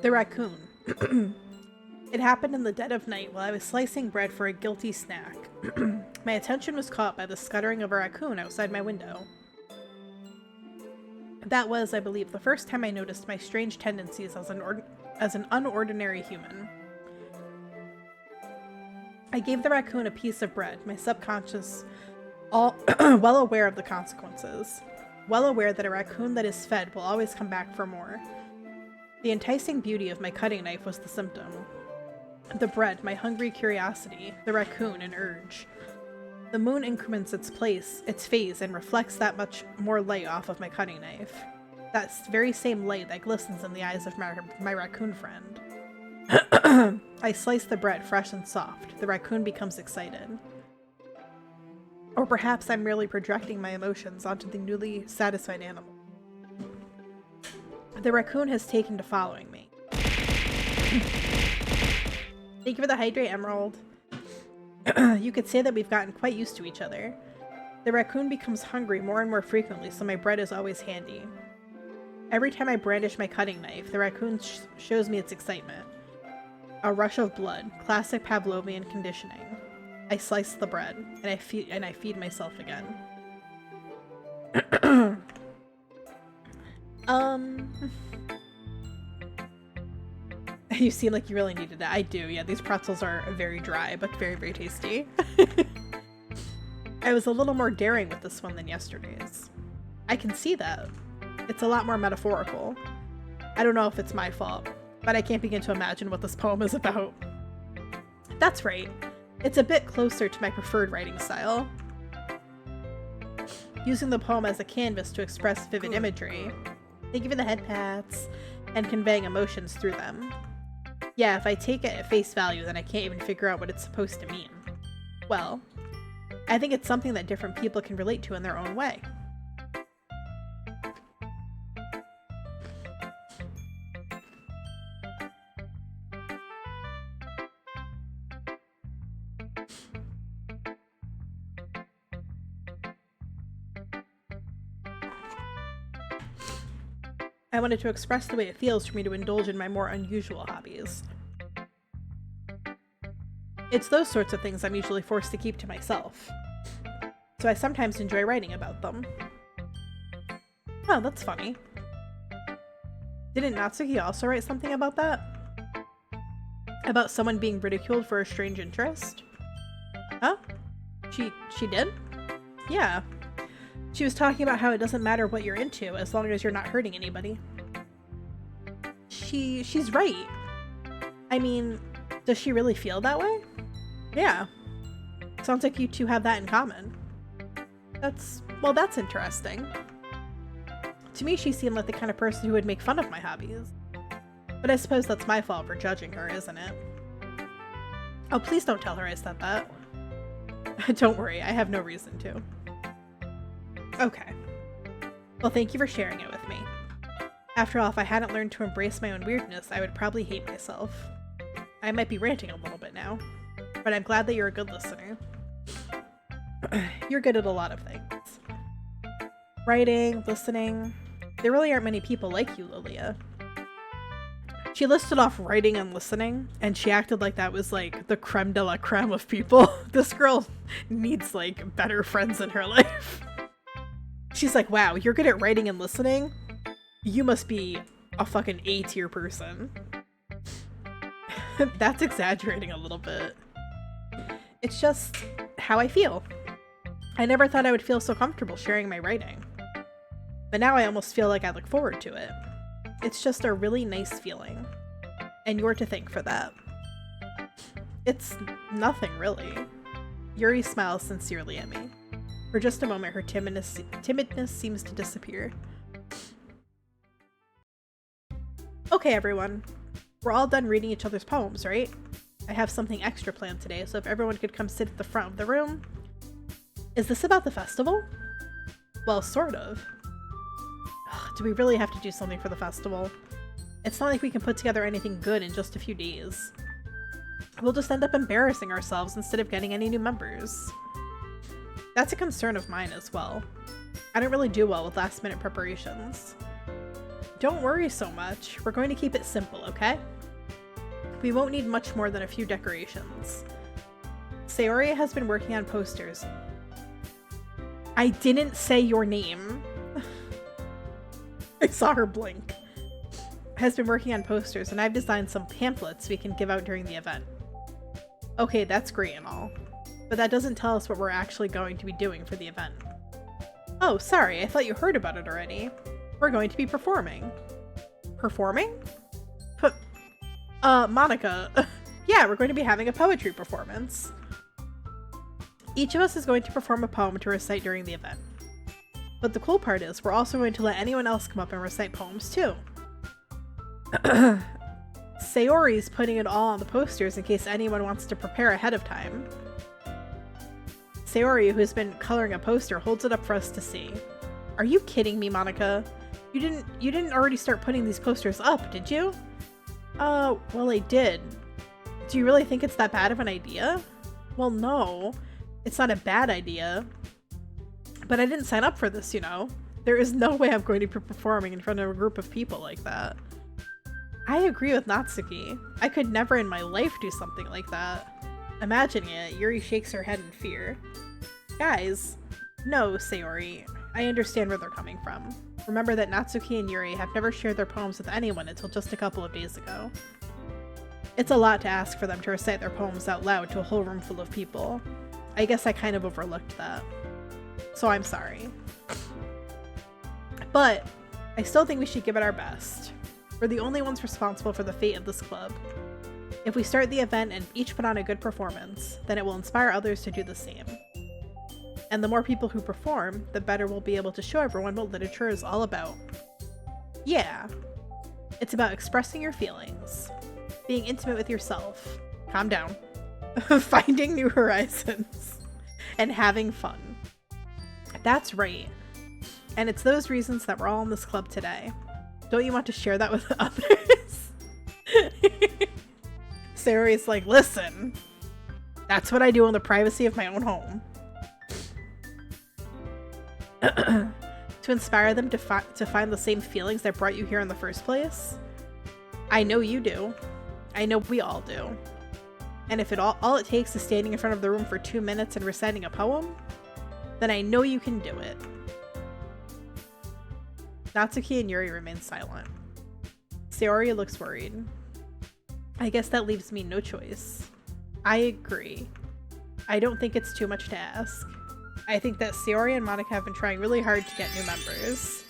The raccoon. It happened in the dead of night while I was slicing bread for a guilty snack. My attention was caught by the scuttering of a raccoon outside my window. That was, I believe, the first time I noticed my strange tendencies as an unordinary human. I gave the raccoon a piece of bread, my subconscious all well aware of the consequences. Well aware that a raccoon that is fed will always come back for more. The enticing beauty of my cutting knife was the symptom. The bread, my hungry curiosity, the raccoon, an urge. The moon increments its phase, and reflects that much more light off of my cutting knife. That very same light that glistens in the eyes of my raccoon friend. I slice the bread fresh and soft. The raccoon becomes excited. Or perhaps I'm merely projecting my emotions onto the newly satisfied animal. The raccoon has taken to following me. Thank you for the hydrate, Emerald. You could say that we've gotten quite used to each other. The raccoon becomes hungry more and more frequently, so my bread is always handy. Every time I brandish my cutting knife, the raccoon shows me its excitement. A rush of blood, classic Pavlovian conditioning. I slice the bread, and I feed myself again. You seem like you really needed it. I do, yeah. These pretzels are very dry, but very, very tasty. I was a little more daring with this one than yesterday's. I can see that. It's a lot more metaphorical. I don't know if it's my fault, but I can't begin to imagine what this poem is about. That's right. It's a bit closer to my preferred writing style. Using the poem as a canvas to express vivid imagery. Thank you for the head pats, and conveying emotions through them. Yeah, if I take it at face value, then I can't even figure out what it's supposed to mean. Well, I think it's something that different people can relate to in their own way. I wanted to express the way it feels for me to indulge in my more unusual hobbies. It's those sorts of things I'm usually forced to keep to myself, so I sometimes enjoy writing about them. Oh, that's funny. Didn't Natsuki also write something about that? About someone being ridiculed for a strange interest? Huh? She did? Yeah. She was talking about how it doesn't matter what you're into as long as you're not hurting anybody. She's right. I mean, does she really feel that way? Yeah. Sounds like you two have that in common. That's interesting. To me, she seemed like the kind of person who would make fun of my hobbies. But I suppose that's my fault for judging her, isn't it? Oh, please don't tell her I said that. Don't worry, I have no reason to. Okay. Well, thank you for sharing it with me. After all, if I hadn't learned to embrace my own weirdness, I would probably hate myself. I might be ranting a little bit now, but I'm glad that you're a good listener. You're good at a lot of things. Writing, listening. There really aren't many people like you, Lilia. She listed off writing and listening, and she acted like that was like the creme de la creme of people. This girl needs like better friends in her life. She's like, wow, you're good at writing and listening? You must be a fucking A-tier person. That's exaggerating a little bit. It's just how I feel. I never thought I would feel so comfortable sharing my writing. But now I almost feel like I look forward to it. It's just a really nice feeling. And you're to thank for that. It's nothing, really. Yuri smiles sincerely at me. For just a moment, her timidness seems to disappear. Okay, everyone. We're all done reading each other's poems, right? I have something extra planned today, so if everyone could come sit at the front of the room. Is this about the festival? Well, sort of. Ugh, do we really have to do something for the festival? It's not like we can put together anything good in just a few days. We'll just end up embarrassing ourselves instead of getting any new members. That's a concern of mine as well. I don't really do well with last-minute preparations. Don't worry so much. We're going to keep it simple, okay? We won't need much more than a few decorations. Sayori has been working on posters. I didn't say your name. I saw her blink. Has been working on posters, and I've designed some pamphlets we can give out during the event. Okay, that's great and all, but that doesn't tell us what we're actually going to be doing for the event. Oh, sorry, I thought you heard about it already. We're going to be performing. Performing? Monica. Yeah, we're going to be having a poetry performance. Each of us is going to perform a poem to recite during the event. But the cool part is, we're also going to let anyone else come up and recite poems too. Sayori's putting it all on the posters in case anyone wants to prepare ahead of time. Sayori, who's been coloring a poster, holds it up for us to see. Are you kidding me, Monica? You didn't already start putting these posters up, did you? Well, I did. Do you really think it's that bad of an idea? Well, no. It's not a bad idea. But I didn't sign up for this, you know. There is no way I'm going to be performing in front of a group of people like that. I agree with Natsuki. I could never in my life do something like that. Imagining it, Yuri shakes her head in fear. Guys, no, Sayori. I understand where they're coming from. Remember that Natsuki and Yuri have never shared their poems with anyone until just a couple of days ago. It's a lot to ask for them to recite their poems out loud to a whole room full of people. I guess I kind of overlooked that. So I'm sorry. But I still think we should give it our best. We're the only ones responsible for the fate of this club. If we start the event and each put on a good performance, then it will inspire others to do the same. And the more people who perform, the better we'll be able to show everyone what literature is all about. Yeah. It's about expressing your feelings, being intimate with yourself, calm down, finding new horizons, and having fun. That's right. And it's those reasons that we're all in this club today. Don't you want to share that with others? Sayori's like, listen, that's what I do in the privacy of my own home. To inspire them to find the same feelings that brought you here in the first place? I know you do. I know we all do. And if all it takes is standing in front of the room for 2 minutes and reciting a poem, then I know you can do it. Natsuki and Yuri remain silent. Sayori looks worried. I guess that leaves me no choice. I agree. I don't think it's too much to ask. I think that Sayori and Monica have been trying really hard to get new members.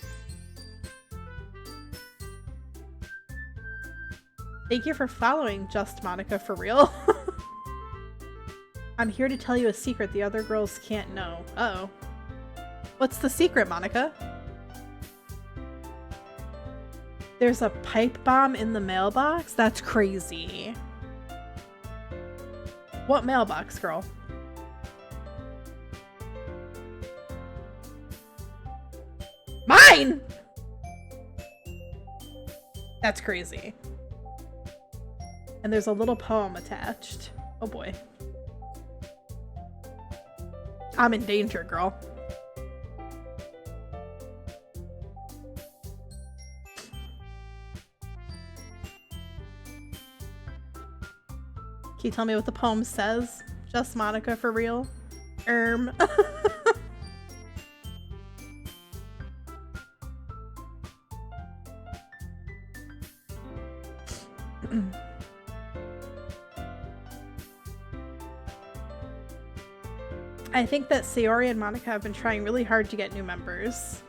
Thank you for following Just Monica for real. I'm here to tell you a secret the other girls can't know. Uh-oh. What's the secret, Monica? There's a pipe bomb in the mailbox? That's crazy. What mailbox, girl? Mine! That's crazy. And there's a little poem attached. Oh boy. I'm in danger, girl. Can you tell me what the poem says? Just Monica for real? I think that Sayori and Monica have been trying really hard to get new members.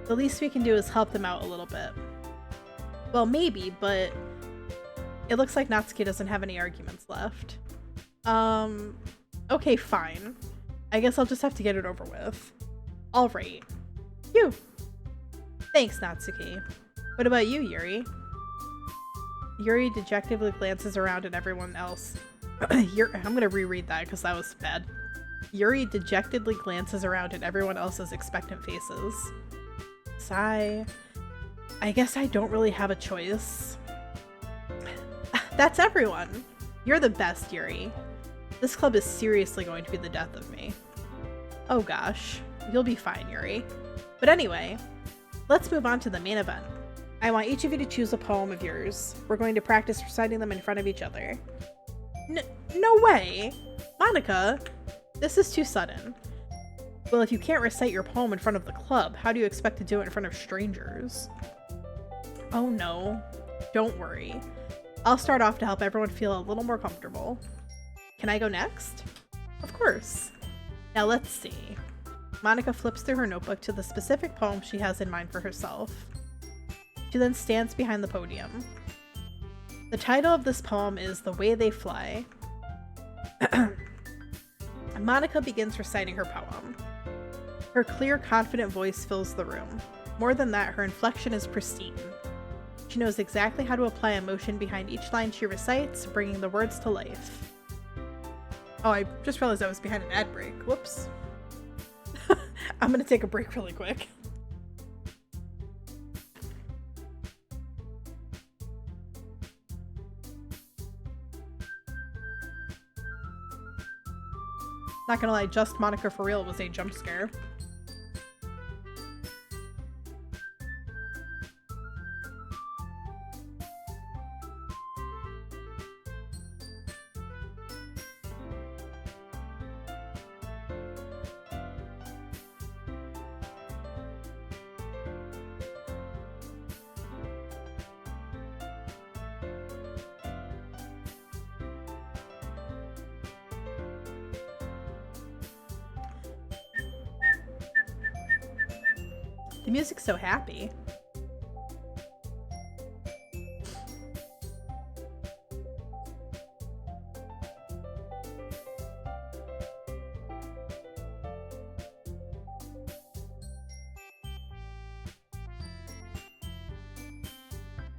The least we can do is help them out a little bit. Well, maybe, but it looks like Natsuki doesn't have any arguments left. Okay, fine. I guess I'll just have to get it over with. Alright. Phew. Thanks, Natsuki. What about you, Yuri? Yuri dejectedly glances around at everyone else. I'm gonna reread that because that was bad. Yuri dejectedly glances around at everyone else's expectant faces. Sigh. I guess I don't really have a choice. That's everyone. You're the best, Yuri. This club is seriously going to be the death of me. Oh gosh. You'll be fine, Yuri. But anyway, let's move on to the main event. I want each of you to choose a poem of yours. We're going to practice reciting them in front of each other. No way! Monica! This is too sudden. Well, if you can't recite your poem in front of the club, how do you expect to do it in front of strangers? Oh no. Don't worry. I'll start off to help everyone feel a little more comfortable. Can I go next? Of course. Now let's see. Monica flips through her notebook to the specific poem she has in mind for herself. She then stands behind the podium. The title of this poem is The Way They Fly. Monica begins reciting her poem. Her clear, confident voice fills the room. More than that, her inflection is pristine. She knows exactly how to apply emotion behind each line she recites, bringing the words to life. Oh, I just realized I was behind an ad break. Whoops. I'm gonna take a break really quick. Not gonna lie, Just Monica for Real was a jump scare. The music's so happy.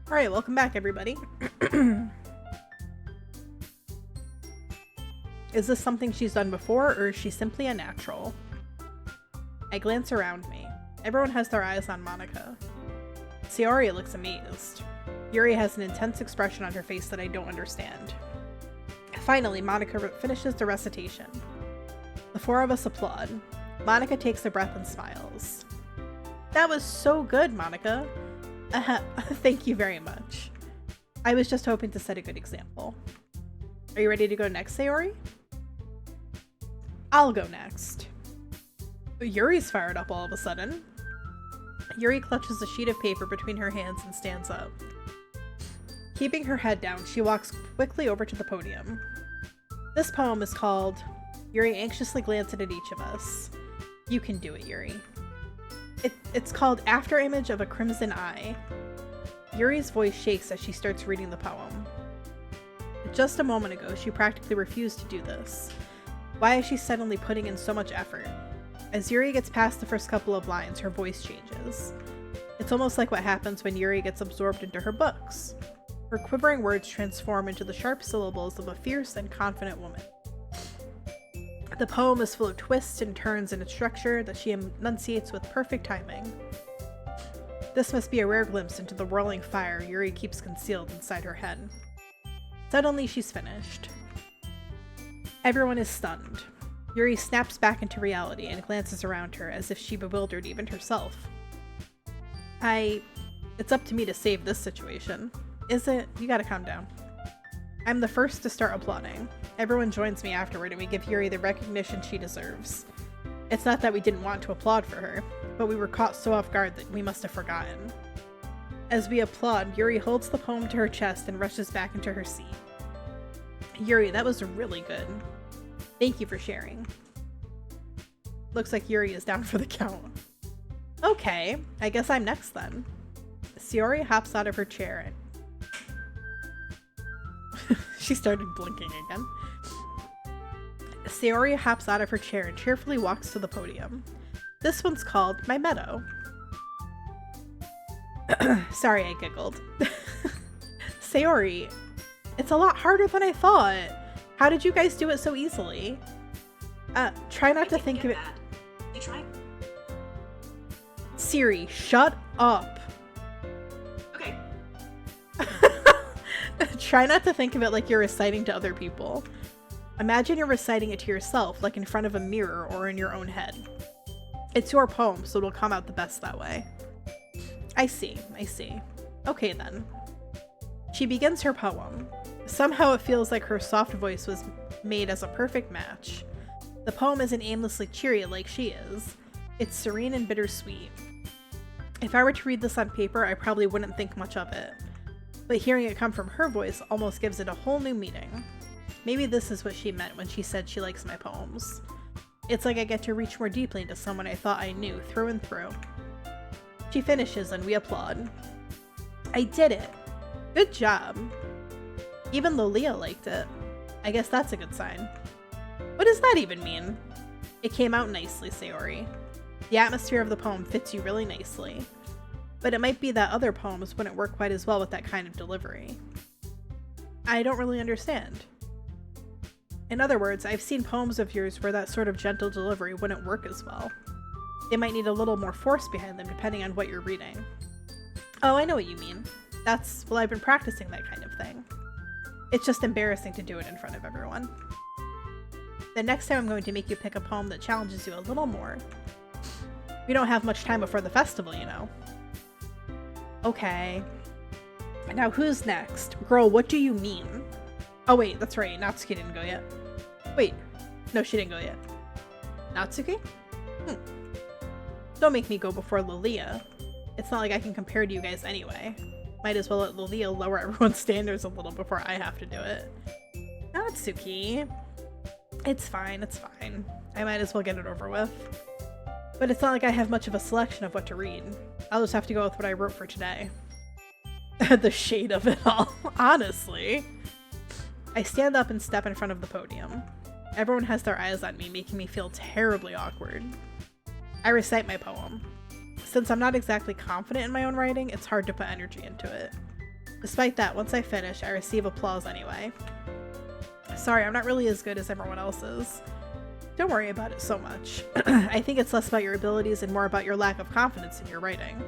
Alright, welcome back, everybody. Is this something she's done before, or is she simply a natural? I glance around me. Everyone has their eyes on Monica. Sayori looks amazed. Yuri has an intense expression on her face that I don't understand. Finally, Monica finishes the recitation. The four of us applaud. Monica takes a breath and smiles. That was so good, Monica. Thank you very much. I was just hoping to set a good example. Are you ready to go next, Sayori? I'll go next. Yuri's fired up all of a sudden. Yuri clutches a sheet of paper between her hands and stands up. Keeping her head down, she walks quickly over to the podium. This poem is called Yuri anxiously glanced at each of us. You can do it, Yuri. It's called Afterimage of a Crimson Eye. Yuri's voice shakes as she starts reading the poem. Just a moment ago, she practically refused to do this. Why is she suddenly putting in so much effort? As Yuri gets past the first couple of lines, her voice changes. It's almost like what happens when Yuri gets absorbed into her books. Her quivering words transform into the sharp syllables of a fierce and confident woman. The poem is full of twists and turns in its structure that she enunciates with perfect timing. This must be a rare glimpse into the whirling fire Yuri keeps concealed inside her head. Suddenly, she's finished. Everyone is stunned. Yuri snaps back into reality and glances around her as if she bewildered even herself. It's up to me to save this situation. Is it? You gotta calm down. I'm the first to start applauding. Everyone joins me afterward and we give Yuri the recognition she deserves. It's not that we didn't want to applaud for her, but we were caught so off guard that we must have forgotten. As we applaud, Yuri holds the poem to her chest and rushes back into her seat. Yuri, that was really good. Thank you for sharing. Looks like Yuri is down for the count. Okay, I guess I'm next then. Sayori hops out of her chair and she started blinking again. Sayori hops out of her chair and cheerfully walks to the podium. This one's called My Meadow. Sorry, I giggled. Sayori, it's a lot harder than I thought. How did you guys do it so easily? Try not to think of it. You tried. Siri, shut up. Okay. Try not to think of it like you're reciting to other people. Imagine you're reciting it to yourself, like in front of a mirror or in your own head. It's your poem, so it'll come out the best that way. I see. Okay then. She begins her poem. Somehow it feels like her soft voice was made as a perfect match. The poem isn't aimlessly cheery like she is. It's serene and bittersweet. If I were to read this on paper, I probably wouldn't think much of it. But hearing it come from her voice almost gives it a whole new meaning. Maybe this is what she meant when she said she likes my poems. It's like I get to reach more deeply into someone I thought I knew through and through. She finishes and we applaud. I did it! Good job! Even 𝕍𝕍 liked it. I guess that's a good sign. What does that even mean? It came out nicely, Sayori. The atmosphere of the poem fits you really nicely. But it might be that other poems wouldn't work quite as well with that kind of delivery. I don't really understand. In other words, I've seen poems of yours where that sort of gentle delivery wouldn't work as well. They might need a little more force behind them depending on what you're reading. Oh, I know what you mean. Well, I've been practicing that kind of thing. It's just embarrassing to do it in front of everyone. The next time I'm going to make you pick a poem that challenges you a little more. We don't have much time before the festival, you know. Okay. Now who's next? Girl, what do you mean? Oh wait, that's right, Natsuki didn't go yet. Wait, no, she didn't go yet. Natsuki? Don't make me go before 𝕍𝕍. It's not like I can compare to you guys anyway. Might as well let 𝕍𝕍 lower everyone's standards a little before I have to do it. Natsuki. It's fine. I might as well get it over with. But it's not like I have much of a selection of what to read. I'll just have to go with what I wrote for today. The shade of it all, honestly. I stand up and step in front of the podium. Everyone has their eyes on me, making me feel terribly awkward. I recite my poem. Since I'm not exactly confident in my own writing, it's hard to put energy into it. Despite that, once I finish, I receive applause anyway. Sorry, I'm not really as good as everyone else is. Don't worry about it so much. I think it's less about your abilities and more about your lack of confidence in your writing.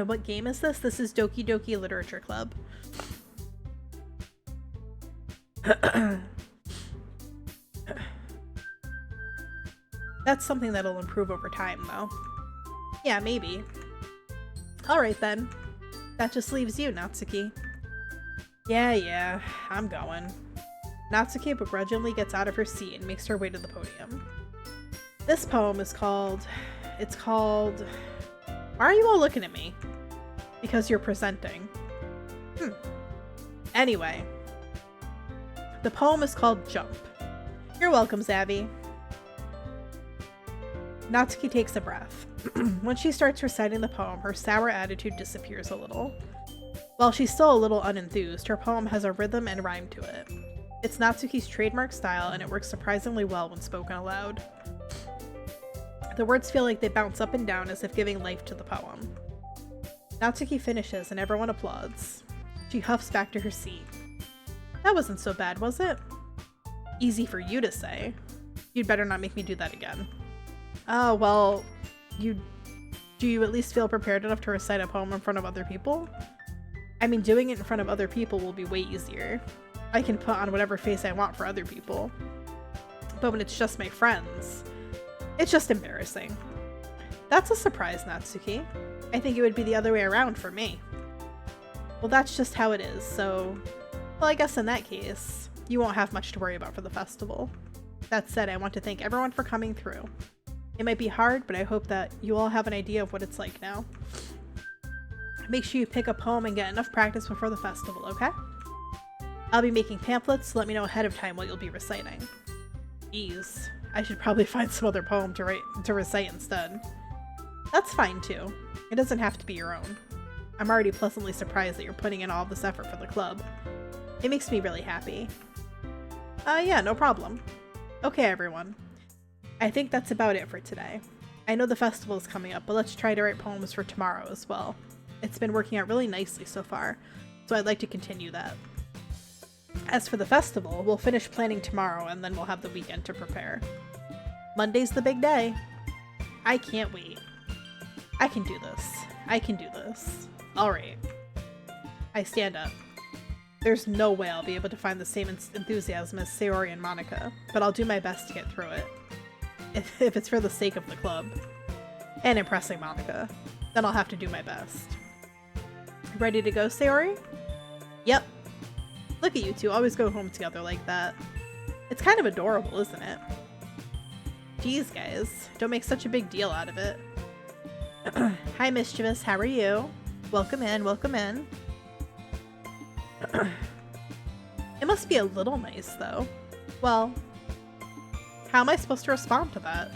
What game is this? This is Doki Doki Literature Club. That's something that'll improve over time, though. Yeah, maybe. Alright then. That just leaves you, Natsuki. Yeah, I'm going. Natsuki begrudgingly gets out of her seat and makes her way to the podium. This poem is called... Why are you all looking at me? Because you're presenting. Anyway. The poem is called Jump. You're welcome, Zabby. Natsuki takes a breath. When she starts reciting the poem, her sour attitude disappears a little. While she's still a little unenthused, her poem has a rhythm and rhyme to it. It's Natsuki's trademark style, and it works surprisingly well when spoken aloud. The words feel like they bounce up and down as if giving life to the poem. Natsuki finishes and everyone applauds. She huffs back to her seat. That wasn't so bad, was it? Easy for you to say. You'd better not make me do that again. Oh, well, do you at least feel prepared enough to recite a poem in front of other people? I mean, doing it in front of other people will be way easier. I can put on whatever face I want for other people. But when it's just my friends, it's just embarrassing. That's a surprise, Natsuki. I think it would be the other way around for me. Well, that's just how it is, so... Well, I guess in that case, you won't have much to worry about for the festival. That said, I want to thank everyone for coming through. It might be hard, but I hope that you all have an idea of what it's like now. Make sure you pick a poem and get enough practice before the festival, okay? I'll be making pamphlets, so let me know ahead of time what you'll be reciting. Ease. I should probably find some other poem to recite instead. That's fine too. It doesn't have to be your own. I'm already pleasantly surprised that you're putting in all this effort for the club. It makes me really happy. Yeah, no problem. Okay, everyone. I think that's about it for today. I know the festival is coming up, but let's try to write poems for tomorrow as well. It's been working out really nicely so far, so I'd like to continue that. As for the festival, we'll finish planning tomorrow and then we'll have the weekend to prepare. Monday's the big day. I can't wait. I can do this. I can do this. Alright. I stand up. There's no way I'll be able to find the same enthusiasm as Sayori and Monica, but I'll do my best to get through it. If it's for the sake of the club. And impressing Monica. Then I'll have to do my best. Ready to go, Sayori? Yep. Look at you two, always go home together like that. It's kind of adorable, isn't it? Jeez, guys. Don't make such a big deal out of it. Hi, Mischievous. How are you? Welcome in, welcome in. It must be a little nice, though. Well, how am I supposed to respond to that?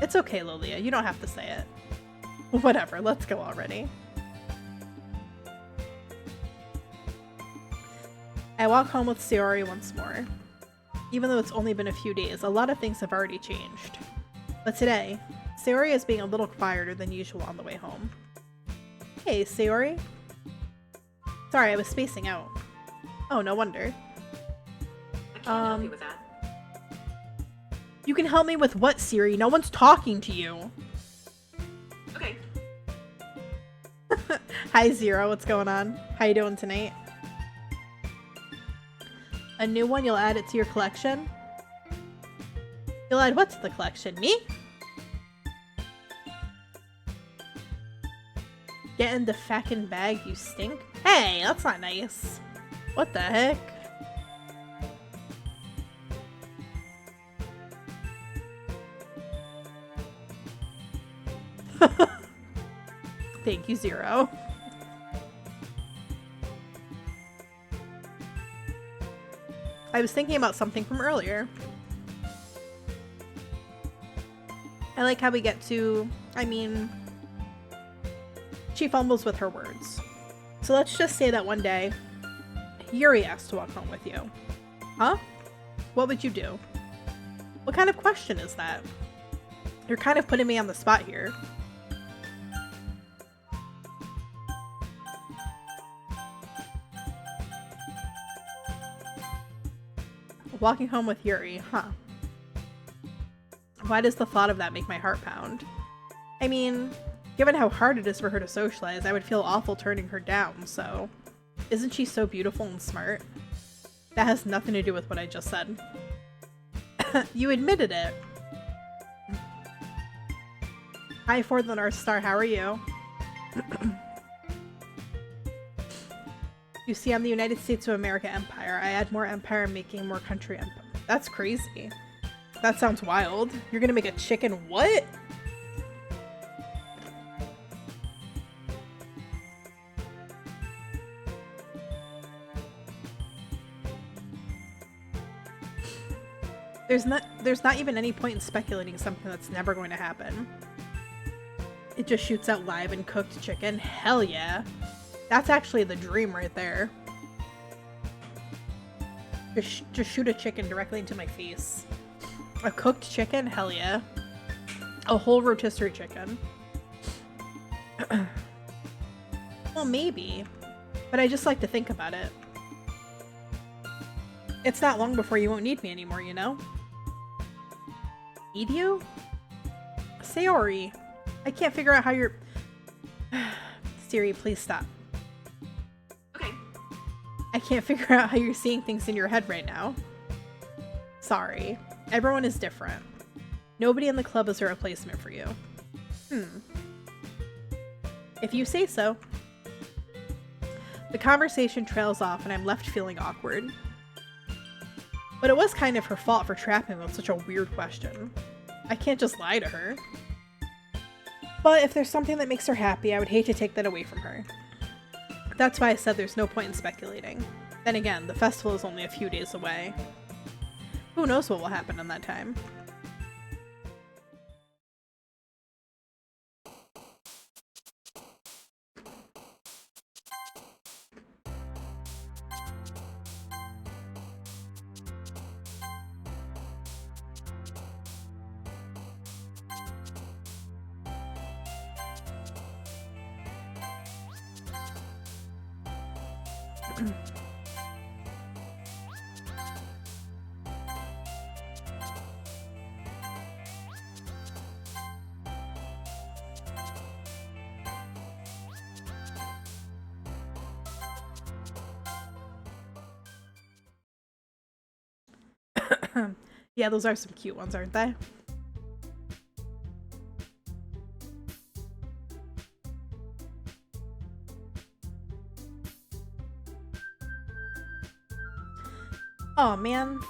It's okay, Lilia. You don't have to say it. Whatever. Let's go already. I walk home with Sayori once more. Even though it's only been a few days, a lot of things have already changed. But today, Sayori is being a little quieter than usual on the way home. Hey, Sayori. Sorry, I was spacing out. Oh, no wonder. I can't help you with that. You can help me with what, Siri? No one's talking to you. Okay. Hi, Zero. What's going on? How you doing tonight? A new one? You'll add it to your collection? You'll add what to the collection? Me? Get in the fackin' bag, you stink. Hey, that's not nice. What the heck? Thank you, Zero. I was thinking about something from earlier. I like how we get to, she fumbles with her words. So let's just say that one day, Yuri asked to walk home with you. Huh? What would you do? What kind of question is that? You're kind of putting me on the spot here. Walking home with Yuri, huh? Why does the thought of that make my heart pound? I mean, given how hard it is for her to socialize, I would feel awful turning her down, so... Isn't she so beautiful and smart? That has nothing to do with what I just said. You admitted it. Hi, For the North Star, how are you? You see, I'm the United States of America Empire. I add more empire, making more country empire. That's crazy. That sounds wild. You're gonna make a chicken what? There's not even any point in speculating something that's never going to happen. It just shoots out live and cooked chicken. Hell yeah. That's actually the dream right there. Just shoot a chicken directly into my face. A cooked chicken? Hell yeah. A whole rotisserie chicken. Well, maybe. But I just like to think about it. It's not long before you won't need me anymore, you know? Need you? Sayori. I can't figure out how you're... Siri, please stop. Okay. I can't figure out how you're seeing things in your head right now. Sorry. Everyone is different. Nobody in the club is a replacement for you. If you say so. The conversation trails off and I'm left feeling awkward. But it was kind of her fault for trapping me with such a weird question. I can't just lie to her. But if there's something that makes her happy, I would hate to take that away from her. That's why I said there's no point in speculating. Then again, the festival is only a few days away. Who knows what will happen in that time? Yeah, those are some cute ones, aren't they? Oh man,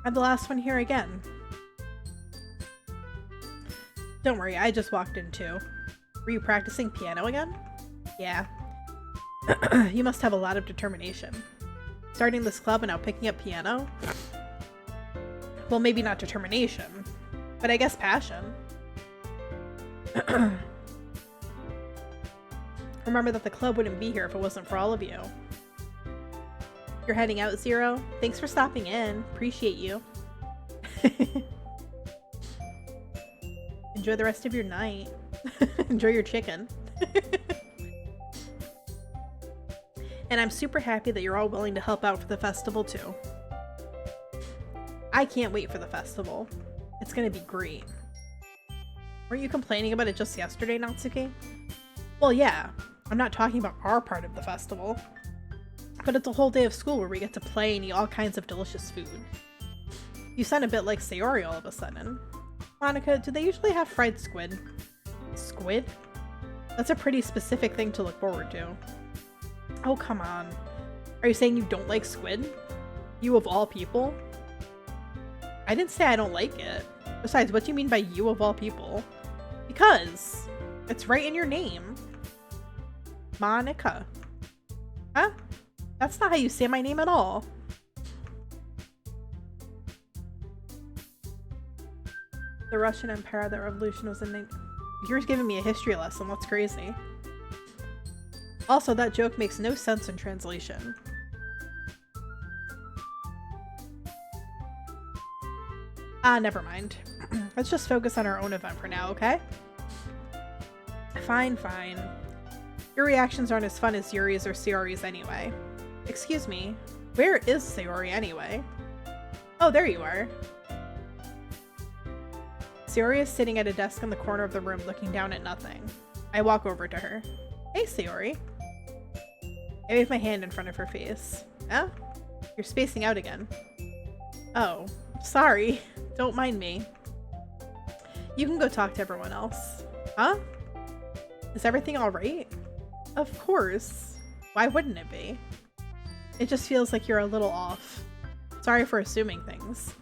I'm the last one here again. Don't worry, I just walked in too. Were you practicing piano again? Yeah. You must have a lot of determination. Starting this club and now picking up piano? Well, maybe not determination, but I guess passion. Remember that the club wouldn't be here if it wasn't for all of you. You're heading out, Zero? Thanks for stopping in. Appreciate you. Enjoy the rest of your night. Enjoy your chicken. And I'm super happy that you're all willing to help out for the festival too. I can't wait for the festival. It's gonna be great. Weren't you complaining about it just yesterday, Natsuki? Well, yeah. I'm not talking about our part of the festival. But it's a whole day of school where we get to play and eat all kinds of delicious food. You sound a bit like Sayori all of a sudden. Monica, do they usually have fried squid? Squid? That's a pretty specific thing to look forward to. Oh, come on. Are you saying you don't like squid? You of all people? I didn't say I don't like it. Besides, what do you mean by you of all people? Because it's right in your name. Monica. Huh? That's not how you say my name at all. The Russian Empire, the revolution was in... You're giving me a history lesson. That's crazy. Also, that joke makes no sense in translation. Never mind. Let's just focus on our own event for now, okay? Fine, fine. Your reactions aren't as fun as Yuri's or Sayori's anyway. Excuse me, where is Sayori anyway? Oh, there you are. Sayori is sitting at a desk in the corner of the room looking down at nothing. I walk over to her. Hey, Sayori. I wave my hand in front of her face. Huh? You're spacing out again. Oh, sorry. Don't mind me. You can go talk to everyone else. Huh? Is everything alright? Of course. Why wouldn't it be? It just feels like you're a little off. Sorry for assuming things.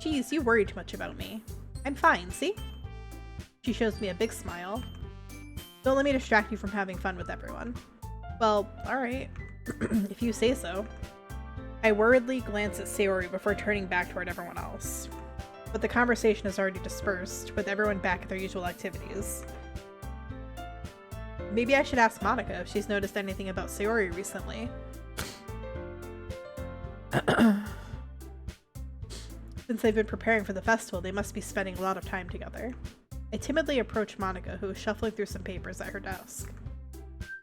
Geez, you worry too much about me. I'm fine, see? She shows me a big smile. Don't let me distract you from having fun with everyone. Well, alright. If you say so. I worriedly glance at Sayori before turning back toward everyone else. But the conversation has already dispersed, with everyone back at their usual activities. Maybe I should ask Monica if she's noticed anything about Sayori recently. Since they've been preparing for the festival, they must be spending a lot of time together. I timidly approach Monica, who is shuffling through some papers at her desk.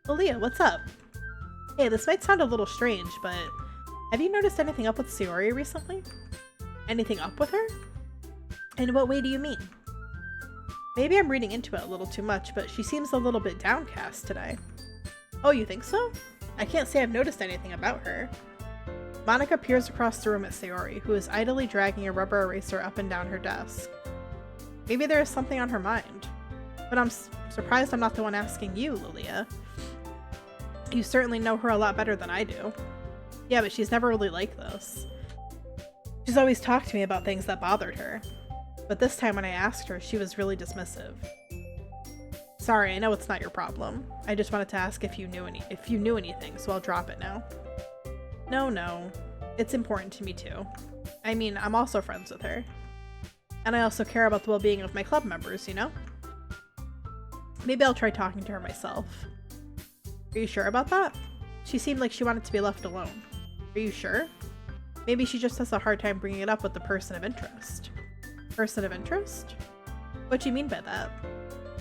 Aaliyah, what's up? Hey, this might sound a little strange, but have you noticed anything up with Sayori recently? Anything up with her? In what way do you mean? Maybe I'm reading into it a little too much, but she seems a little bit downcast today. Oh, you think so? I can't say I've noticed anything about her. Monica peers across the room at Sayori, who is idly dragging a rubber eraser up and down her desk. Maybe there is something on her mind. But I'm surprised I'm not the one asking you, Lilia. You certainly know her a lot better than I do. Yeah, but she's never really like this. She's always talked to me about things that bothered her. But this time when I asked her, she was really dismissive. Sorry, I know it's not your problem. I just wanted to ask if you knew anything, so I'll drop it now. No. It's important to me too. I mean, I'm also friends with her. And I also care about the well-being of my club members, you know? Maybe I'll try talking to her myself. Are you sure about that? She seemed like she wanted to be left alone. Are you sure? Maybe she just has a hard time bringing it up with the person of interest. Person of interest? What do you mean by that?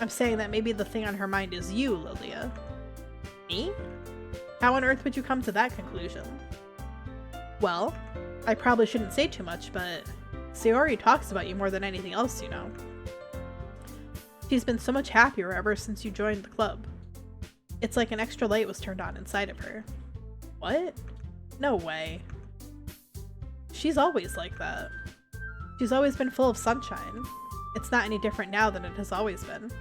I'm saying that maybe the thing on her mind is you, Lilia. Me? How on earth would you come to that conclusion? Well, I probably shouldn't say too much, but Sayori talks about you more than anything else, you know. She's been so much happier ever since you joined the club. It's like an extra light was turned on inside of her. What? No way. She's always like that. She's always been full of sunshine. It's not any different now than it has always been.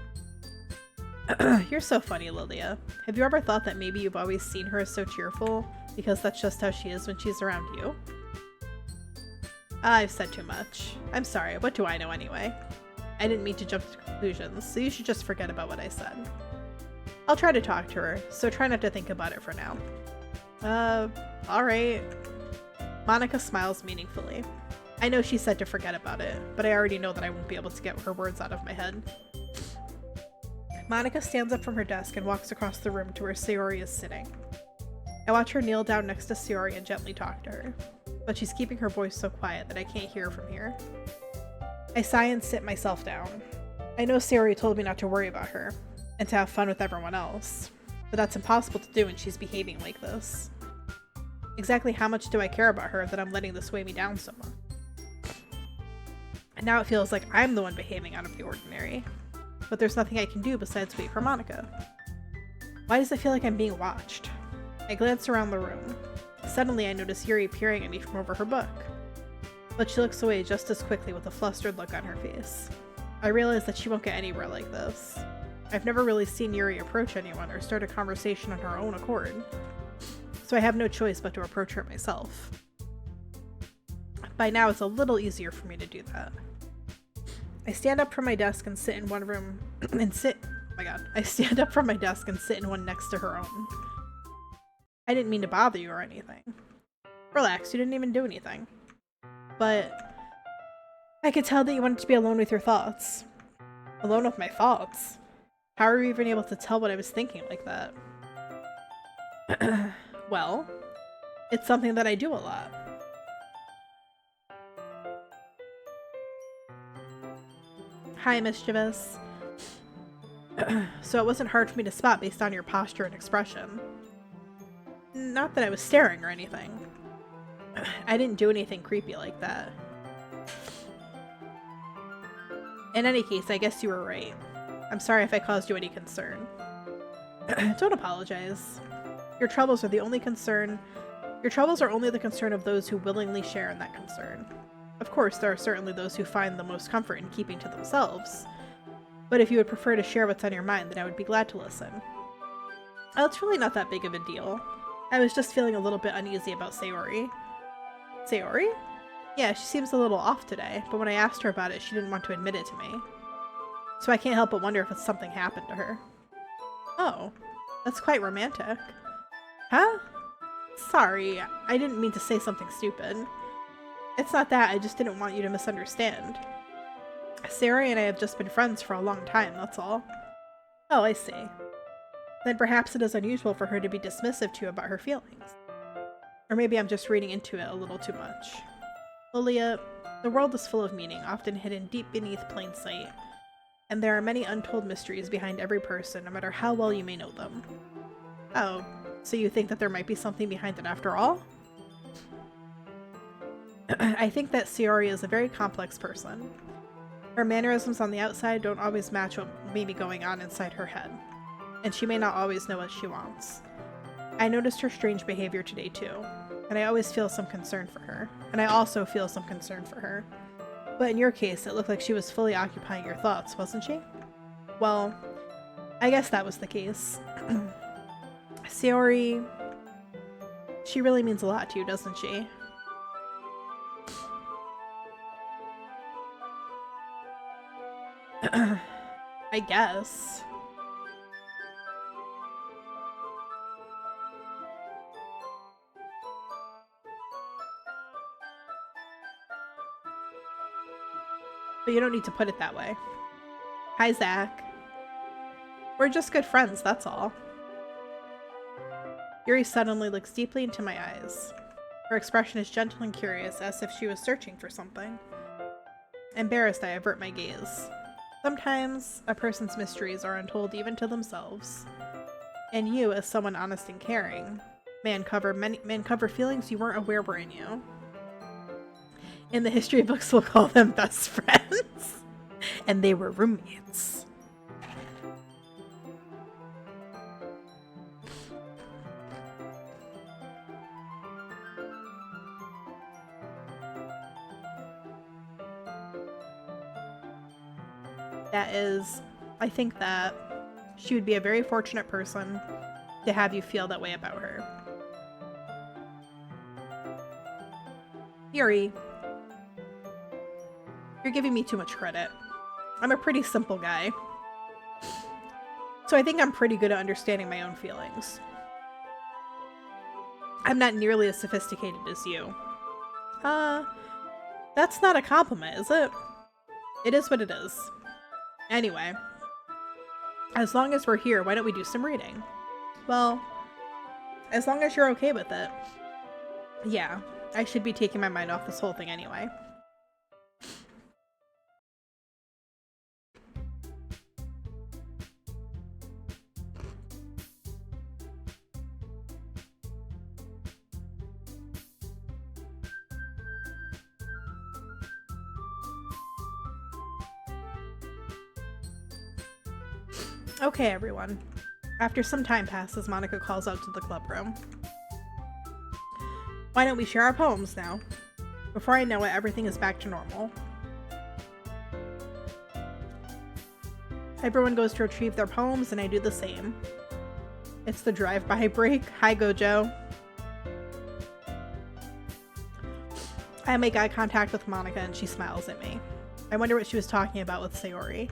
You're so funny, Lilia. Have you ever thought that maybe you've always seen her as so cheerful because that's just how she is when she's around you? I've said too much. I'm sorry, what do I know anyway? I didn't mean to jump to conclusions, so you should just forget about what I said. I'll try to talk to her, so try not to think about it for now. Alright. Monika smiles meaningfully. I know she said to forget about it, but I already know that I won't be able to get her words out of my head. Monika stands up from her desk and walks across the room to where Sayori is sitting. I watch her kneel down next to Sayori and gently talk to her, but she's keeping her voice so quiet that I can't hear from here. I sigh and sit myself down. I know Sayori told me not to worry about her, and to have fun with everyone else, but that's impossible to do when she's behaving like this. Exactly how much do I care about her that I'm letting this weigh me down so much? And now it feels like I'm the one behaving out of the ordinary, but there's nothing I can do besides wait for Monika. Why does it feel like I'm being watched? I glance around the room. Suddenly I notice Yuri peering at me from over her book, but she looks away just as quickly with a flustered look on her face. I realize that she won't get anywhere like this. I've never really seen Yuri approach anyone or start a conversation on her own accord, so I have no choice but to approach her myself. By now it's a little easier for me to do that. I stand up from my desk and sit in one room and sit. Oh my god. I stand up from my desk and sit in one next to her own. I didn't mean to bother you or anything. Relax, you didn't even do anything. But I could tell that you wanted to be alone with your thoughts. Alone with my thoughts? How are you even able to tell what I was thinking like that? Well, it's something that I do a lot. Hi, mischievous. So it wasn't hard for me to spot based on your posture and expression. Not that I was staring or anything. I didn't do anything creepy like that. In any case, I guess you were right. I'm sorry if I caused you any concern. Don't apologize. Your troubles are the only concern. Your troubles are only the concern of those who willingly share in that concern. Of course, there are certainly those who find the most comfort in keeping to themselves. But if you would prefer to share what's on your mind, then I would be glad to listen. Well, it's really not that big of a deal. I was just feeling a little bit uneasy about Sayori. Sayori? Yeah, she seems a little off today, but when I asked her about it, she didn't want to admit it to me. So I can't help but wonder if it's something happened to her. Oh, that's quite romantic. Huh? Sorry, I didn't mean to say something stupid. It's not that, I just didn't want you to misunderstand. Sayori and I have just been friends for a long time, that's all. Oh, I see. Then perhaps it is unusual for her to be dismissive to you about her feelings. Or maybe I'm just reading into it a little too much. Lilia, the world is full of meaning, often hidden deep beneath plain sight. And there are many untold mysteries behind every person, no matter how well you may know them. Oh, so you think that there might be something behind it after all? I think that Sayori is a very complex person. Her mannerisms on the outside don't always match what may be going on inside her head, and she may not always know what she wants. I noticed her strange behavior today too, and I always feel some concern for her, and I also feel some concern for her. But in your case, it looked like she was fully occupying your thoughts, wasn't she? Well, I guess that was the case. Sayori, she really means a lot to you, doesn't she? I guess. But you don't need to put it that way. Hi, Zach. We're just good friends, that's all. Yuri suddenly looks deeply into my eyes. Her expression is gentle and curious, as if she was searching for something. Embarrassed, I avert my gaze. Sometimes, a person's mysteries are untold even to themselves. And you, as someone honest and caring, may uncover feelings you weren't aware were in you. In the history books, we'll call them best friends. And they were roommates. That is, I think that she would be a very fortunate person to have you feel that way about her. Yuri, you're giving me too much credit. I'm a pretty simple guy. So I think I'm pretty good at understanding my own feelings. I'm not nearly as sophisticated as you. That's not a compliment, is it? It is what it is. Anyway, as long as we're here, why don't we do some reading? Well, as long as you're okay with it. Yeah, I should be taking my mind off this whole thing anyway. Okay, everyone. After some time passes, Monica calls out to the club room. Why don't we share our poems now? Before I know it, everything is back to normal. Everyone goes to retrieve their poems, and I do the same. It's the drive-by break. Hi, Gojo. I make eye contact with Monica, and she smiles at me. I wonder what she was talking about with Sayori.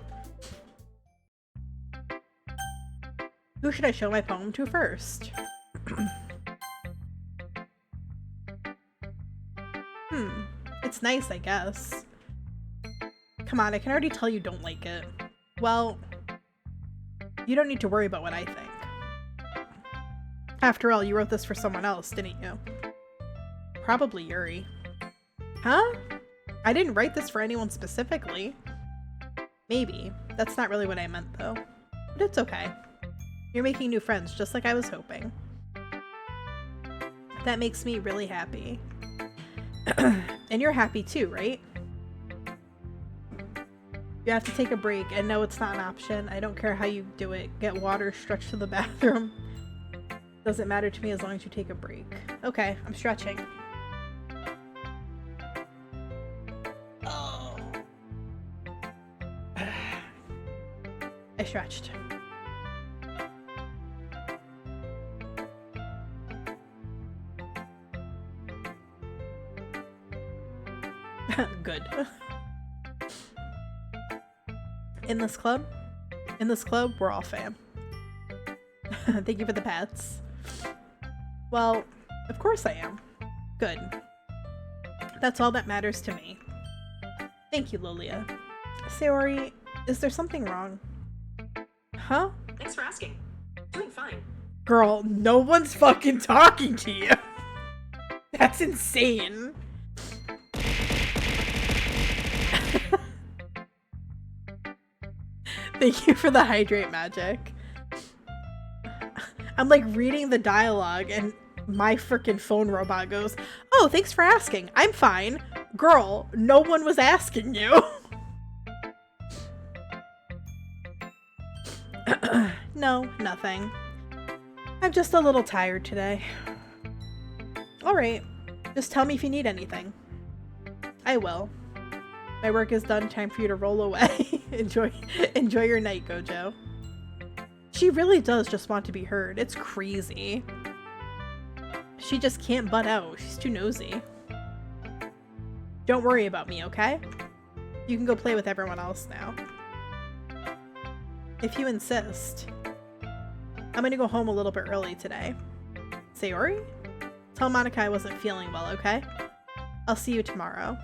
Who should I show my poem to first? It's nice, I guess. Come on, I can already tell you don't like it. Well, you don't need to worry about what I think. After all, you wrote this for someone else, didn't you? Probably Yuri. Huh? I didn't write this for anyone specifically. Maybe. That's not really what I meant, though. But it's okay. You're making new friends, just like I was hoping. That makes me really happy. And you're happy too, right? You have to take a break, and no, it's not an option. I don't care how you do it. Get water, stretch to the bathroom. Doesn't matter to me as long as you take a break. Okay, I'm stretching. Oh. I stretched. Good. In this club, we're all fam. Thank you for the pets. Well, of course I am. Good. That's all that matters to me. Thank you, Lilia. Sayori, is there something wrong? Huh? Thanks for asking. Doing fine. Girl, no one's fucking talking to you. That's insane. Thank you for the hydrate magic. I'm like reading the dialogue and my freaking phone robot goes, "Oh, thanks for asking. I'm fine." Girl, no one was asking you. No, nothing. I'm just a little tired today. Alright, just tell me if you need anything. I will. My work is done, time for you to roll away. Enjoy your night, Gojo. She really does just want to be heard. It's crazy. She just can't butt out. She's too nosy. Don't worry about me, okay? You can go play with everyone else now. If you insist. I'm gonna go home a little bit early today. Sayori? Tell Monica I wasn't feeling well, okay? I'll see you tomorrow.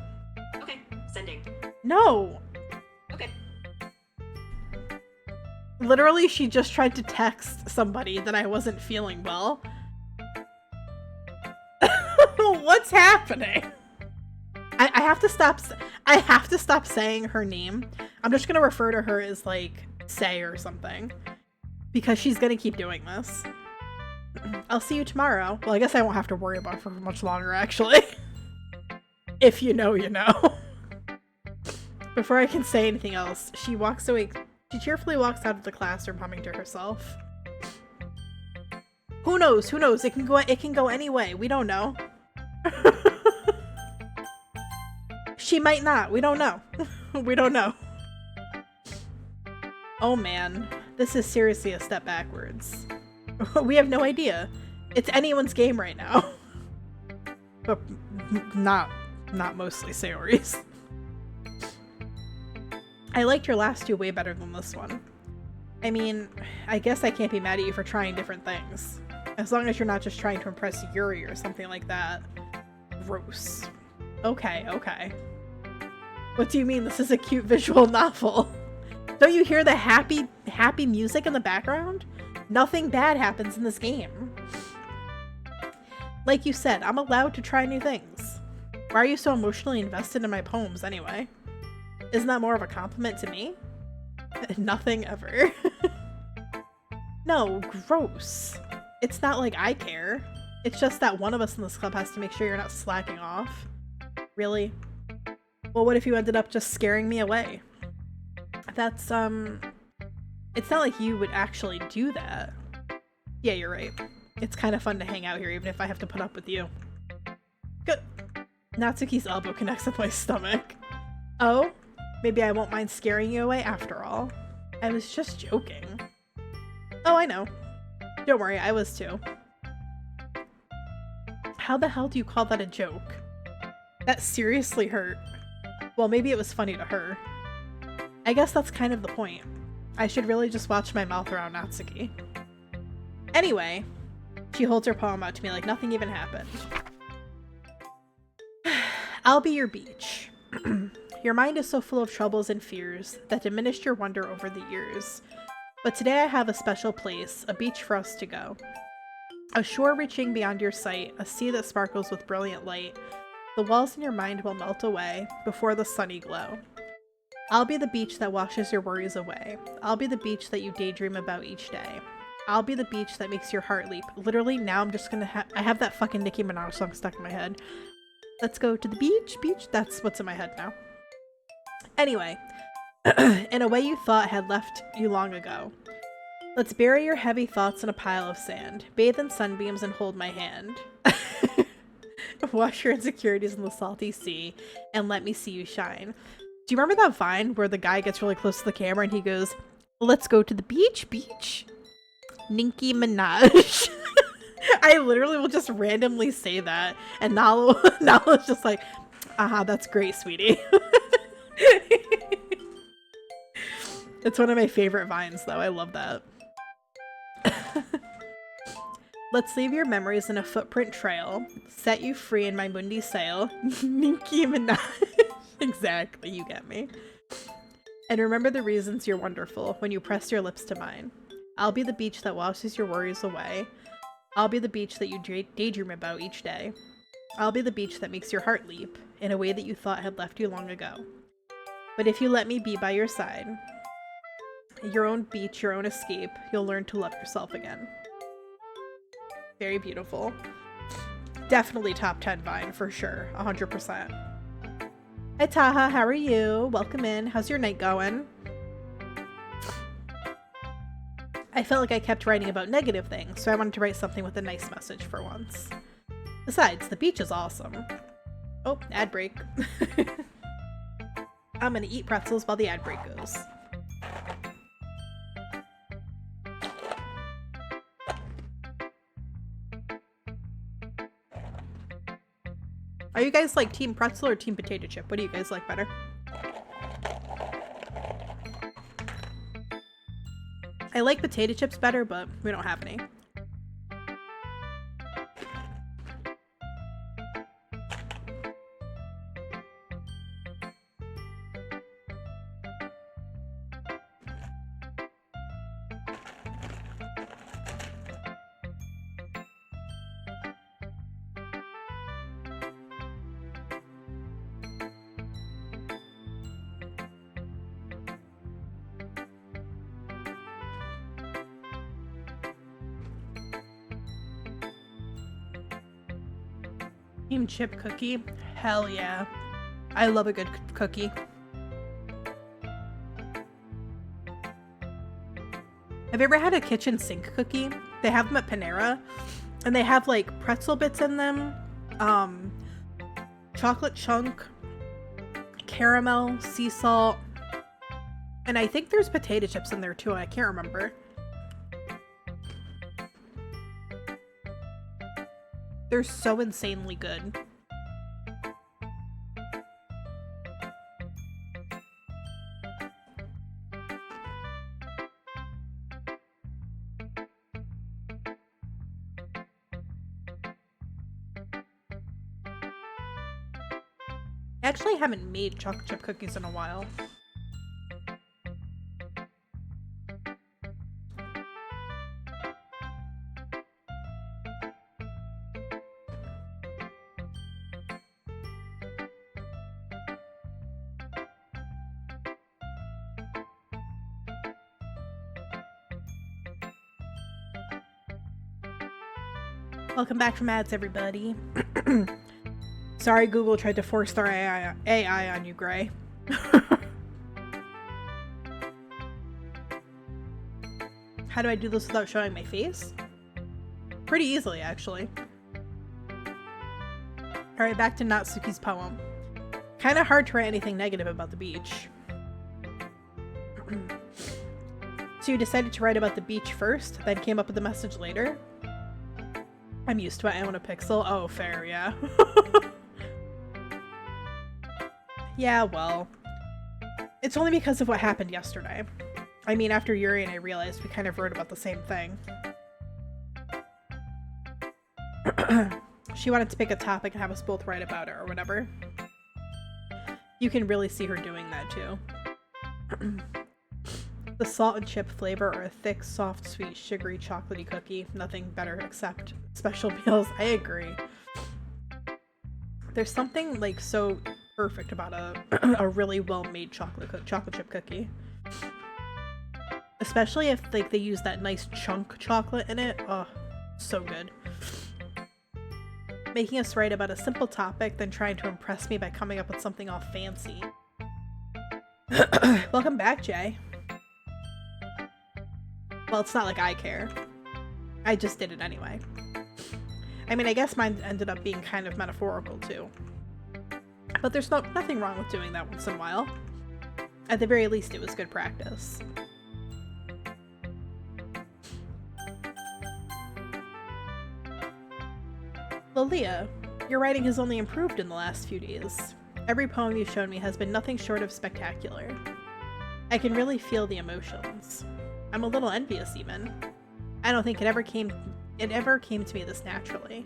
Okay, sending. No! Okay. Literally, she just tried to text somebody that I wasn't feeling well. What's happening? I have to stop saying her name. I'm just gonna refer to her as like Say or something. because she's gonna keep doing this. I'll see you tomorrow. Well, I guess I won't have to worry about her for much longer, actually. If you know, you know. Before I can say anything else, she walks away. She cheerfully walks out of the classroom, humming to herself. Who knows? Who knows? It can go any way. We don't know. She might not. We don't know. We don't know. Oh man, this is seriously a step backwards. We have no idea. It's anyone's game right now. But not mostly Sayori's. I liked your last two way better than this one. I mean, I guess I can't be mad at you for trying different things. As long as you're not just trying to impress Yuri or something like that. Gross. Okay, okay. What do you mean this is a cute visual novel? Don't you hear the happy music in the background? Nothing bad happens in this game. Like you said, I'm allowed to try new things. Why are you so emotionally invested in my poems anyway? Isn't that more of a compliment to me? Nothing ever. No, gross. It's not like I care. It's just that one of us in this club has to make sure you're not slacking off. Really? Well, what if you ended up just scaring me away? That's, it's not like you would actually do that. Yeah, you're right. It's kind of fun to hang out here, even if I have to put up with you. Good. Natsuki's elbow connects with my stomach. Oh? Maybe I won't mind scaring you away after all. I was just joking. Oh, I know. Don't worry, I was too. How the hell do you call that a joke? That seriously hurt. Well, maybe it was funny to her. I guess that's kind of the point. I should really just watch my mouth around Natsuki. Anyway, she holds her palm out to me like nothing even happened. I'll be your beach. Your mind is so full of troubles and fears that diminished your wonder over the years. But today I have a special place, a beach for us to go. A shore reaching beyond your sight, a sea that sparkles with brilliant light. The walls in your mind will melt away before the sunny glow. I'll be the beach that washes your worries away. I'll be the beach that you daydream about each day. I'll be the beach that makes your heart leap. Literally, now I'm just gonna I have that fucking Nicki Minaj song stuck in my head. Let's go to the beach, beach. That's what's in my head now. Anyway, in a way you thought had left you long ago. Let's bury your heavy thoughts in a pile of sand. Bathe in sunbeams and hold my hand. Wash your insecurities in the salty sea and let me see you shine. Do you remember that Vine where the guy gets really close to the camera and he goes, let's go to the beach, beach? Nicki Minaj. I literally will just randomly say that and Nala's just like, that's great, sweetie. It's one of my favorite Vines though. I love that. Let's leave your memories in a footprint trail. Set you free in my Mundi sail. Nicki Minaj. Exactly, you get me. And remember the reasons you're wonderful when you press your lips to mine. I'll be the beach that washes your worries away. I'll be the beach that you daydream about each day. I'll be the beach that makes your heart leap in a way that you thought had left you long ago. But if you let me be by your side, your own beach, your own escape, you'll learn to love yourself again. Very beautiful. Definitely top 10 Vine for sure. 100%. Hi Taha, how are you? Welcome in. How's your night going? I felt like I kept writing about negative things, so I wanted to write something with a nice message for once. Besides, the beach is awesome. Oh, ad break. I'm gonna eat pretzels while the ad break goes. Are you guys like team pretzel or team potato chip? What do you guys like better? I like potato chips better, but we don't have any. Cream chip cookie? Hell yeah. I love a good cookie. Have you ever had a kitchen sink cookie? They have them at Panera, and they have like pretzel bits in them, chocolate chunk, caramel, sea salt, and I think there's potato chips in there too. I can't remember. They're so insanely good. I actually haven't made chocolate chip cookies in a while. Welcome back from ads, everybody. Sorry, Google tried to force their AI on you, Gray. How do I do this without showing my face? Pretty easily, actually. Alright, back to Natsuki's poem. Kinda hard to write anything negative about the beach. So you decided to write about the beach first, then came up with the message later? I'm used to it, I own a pixel. Oh, fair, yeah. Yeah, well. It's only because of what happened yesterday. I mean, after Yuri and I realized we kind of wrote about the same thing. She wanted to pick a topic and have us both write about it or whatever. You can really see her doing that too. The salt and chip flavor or a thick, soft, sweet, sugary, chocolatey cookie. Nothing better except special meals. I agree. There's something like so perfect about a really well-made chocolate chip cookie. Especially if like they use that nice chunk chocolate in it. Oh, so good. Making us write about a simple topic, then trying to impress me by coming up with something all fancy. Welcome back, Jay. Well, it's not like I care. I just did it anyway. I mean, I guess mine ended up being kind of metaphorical too. But there's nothing wrong with doing that once in a while. At the very least, it was good practice. Lilia, your writing has only improved in the last few days. Every poem you've shown me has been nothing short of spectacular. I can really feel the emotions. I'm a little envious even. I don't think it ever came to me this naturally.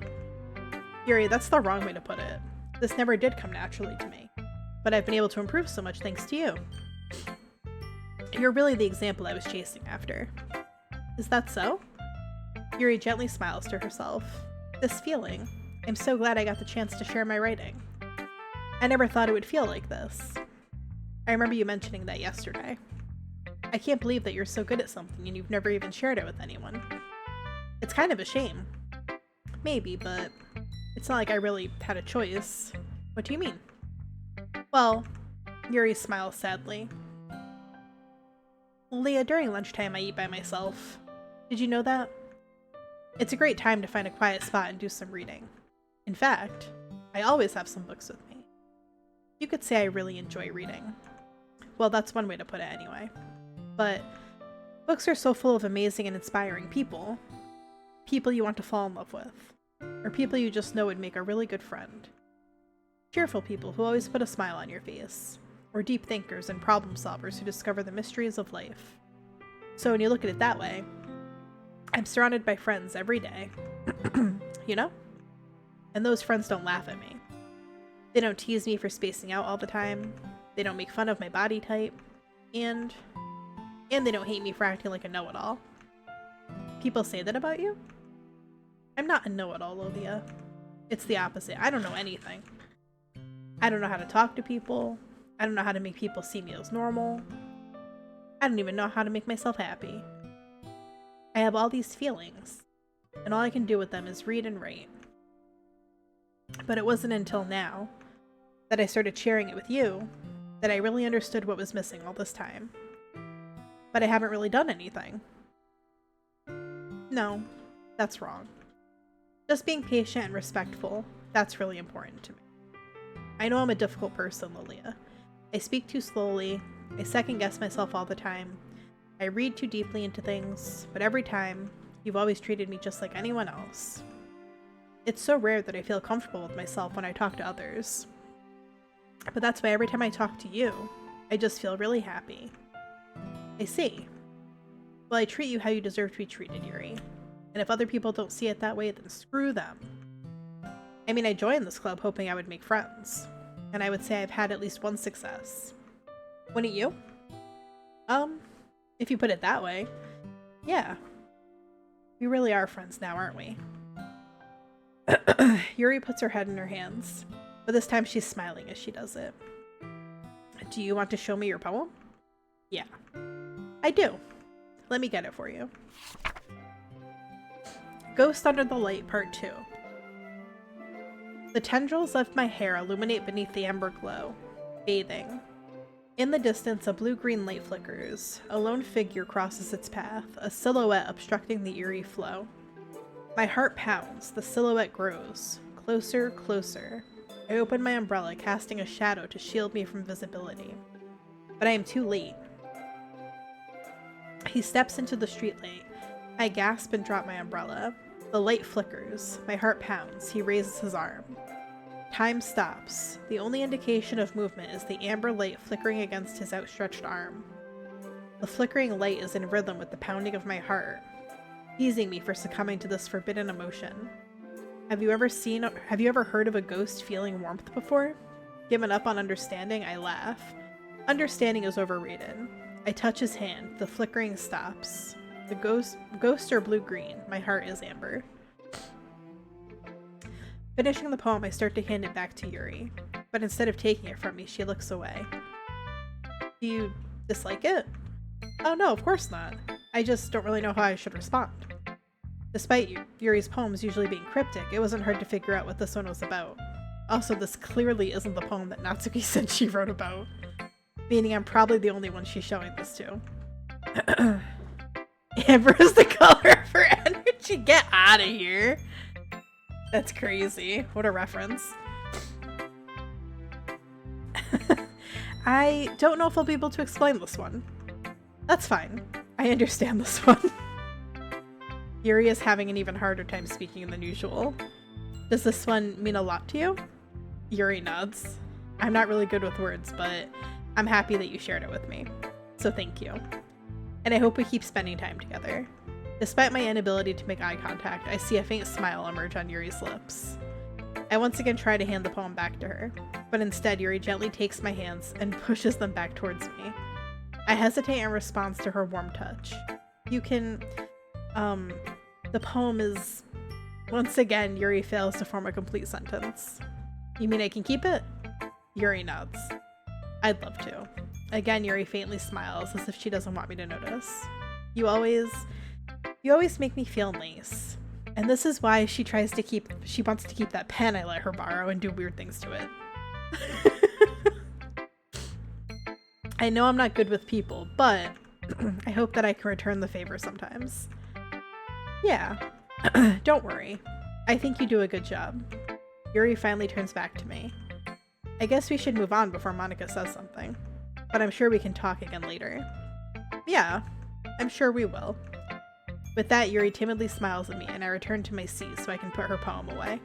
Yuri, that's the wrong way to put it. This never did come naturally to me. But I've been able to improve so much thanks to you. You're really the example I was chasing after. Is that so? Yuri gently smiles to herself. This feeling. I'm so glad I got the chance to share my writing. I never thought it would feel like this. I remember you mentioning that yesterday. I can't believe that you're so good at something and you've never even shared it with anyone. It's kind of a shame. Maybe, but it's not like I really had a choice. What do you mean? Well, Yuri smiles sadly. Leah, during lunchtime I eat by myself. Did you know that? It's a great time to find a quiet spot and do some reading. In fact, I always have some books with me. You could say I really enjoy reading. Well, that's one way to put it anyway. But books are so full of amazing and inspiring people. People you want to fall in love with. Or people you just know would make a really good friend. Cheerful people who always put a smile on your face. Or deep thinkers and problem solvers who discover the mysteries of life. So when you look at it that way, I'm surrounded by friends every day. You know? And those friends don't laugh at me. They don't tease me for spacing out all the time. They don't make fun of my body type. And they don't hate me for acting like a know-it-all. People say that about you? I'm not a know-it-all, Olivia. It's the opposite. I don't know anything. I don't know how to talk to people. I don't know how to make people see me as normal. I don't even know how to make myself happy. I have all these feelings, and all I can do with them is read and write. But it wasn't until now that I started sharing it with you that I really understood what was missing all this time. But I haven't really done anything. No, that's wrong. Just being patient and respectful, that's really important to me. I know I'm a difficult person, Lilia. I speak too slowly, I second-guess myself all the time, I read too deeply into things, but every time, you've always treated me just like anyone else. It's so rare that I feel comfortable with myself when I talk to others. But that's why every time I talk to you, I just feel really happy. I see. Well, I treat you how you deserve to be treated, Yuri. And if other people don't see it that way, then screw them. I mean, I joined this club hoping I would make friends. And I would say I've had at least one success. Wouldn't you? If you put it that way. Yeah. We really are friends now, aren't we? Yuri puts her head in her hands. But this time she's smiling as she does it. Do you want to show me your poem? Yeah. I do. Let me get it for you. Ghost Under the Light, Part 2. The tendrils of my hair illuminate beneath the amber glow, bathing. In the distance, a blue-green light flickers. A lone figure crosses its path, a silhouette obstructing the eerie flow. My heart pounds, the silhouette grows. Closer, closer. I open my umbrella, casting a shadow to shield me from visibility. But I am too late. He steps into the streetlight. I gasp and drop my umbrella. The light flickers. My heart pounds. He raises his arm. Time stops. The only indication of movement is the amber light flickering against his outstretched arm. The flickering light is in rhythm with the pounding of my heart, teasing me for succumbing to this forbidden emotion. Have you ever heard of a ghost feeling warmth before? Given up on understanding, I laugh. Understanding is overrated. I touch his hand. The flickering stops. The ghosts are blue-green. My heart is amber. Finishing the poem, I start to hand it back to Yuri. But instead of taking it from me, she looks away. Do you dislike it? Oh no, of course not. I just don't really know how I should respond. Despite Yuri's poems usually being cryptic, it wasn't hard to figure out what this one was about. Also, this clearly isn't the poem that Natsuki said she wrote about. Meaning I'm probably the only one she's showing this to. Amber is the color of her energy. Get out of here. That's crazy. What a reference. I don't know if I'll be able to explain this one. That's fine. I understand this one. Yuri is having an even harder time speaking than usual. Does this one mean a lot to you? Yuri nods. I'm not really good with words, but I'm happy that you shared it with me. So thank you. And I hope we keep spending time together. Despite my inability to make eye contact, I see a faint smile emerge on Yuri's lips. I once again try to hand the poem back to her, but instead Yuri gently takes my hands and pushes them back towards me. I hesitate in response to her warm touch. You can, the poem is... Once again, Yuri fails to form a complete sentence. You mean I can keep it? Yuri nods. I'd love to. Again, Yuri faintly smiles as if she doesn't want me to notice. You always make me feel nice. And this is why she wants to keep that pen I let her borrow and do weird things to it. I know I'm not good with people, but I hope that I can return the favor sometimes. Yeah, don't worry. I think you do a good job. Yuri finally turns back to me. I guess we should move on before Monica says something. But I'm sure we can talk again later. Yeah, I'm sure we will. With that, Yuri timidly smiles at me, and I return to my seat so I can put her poem away.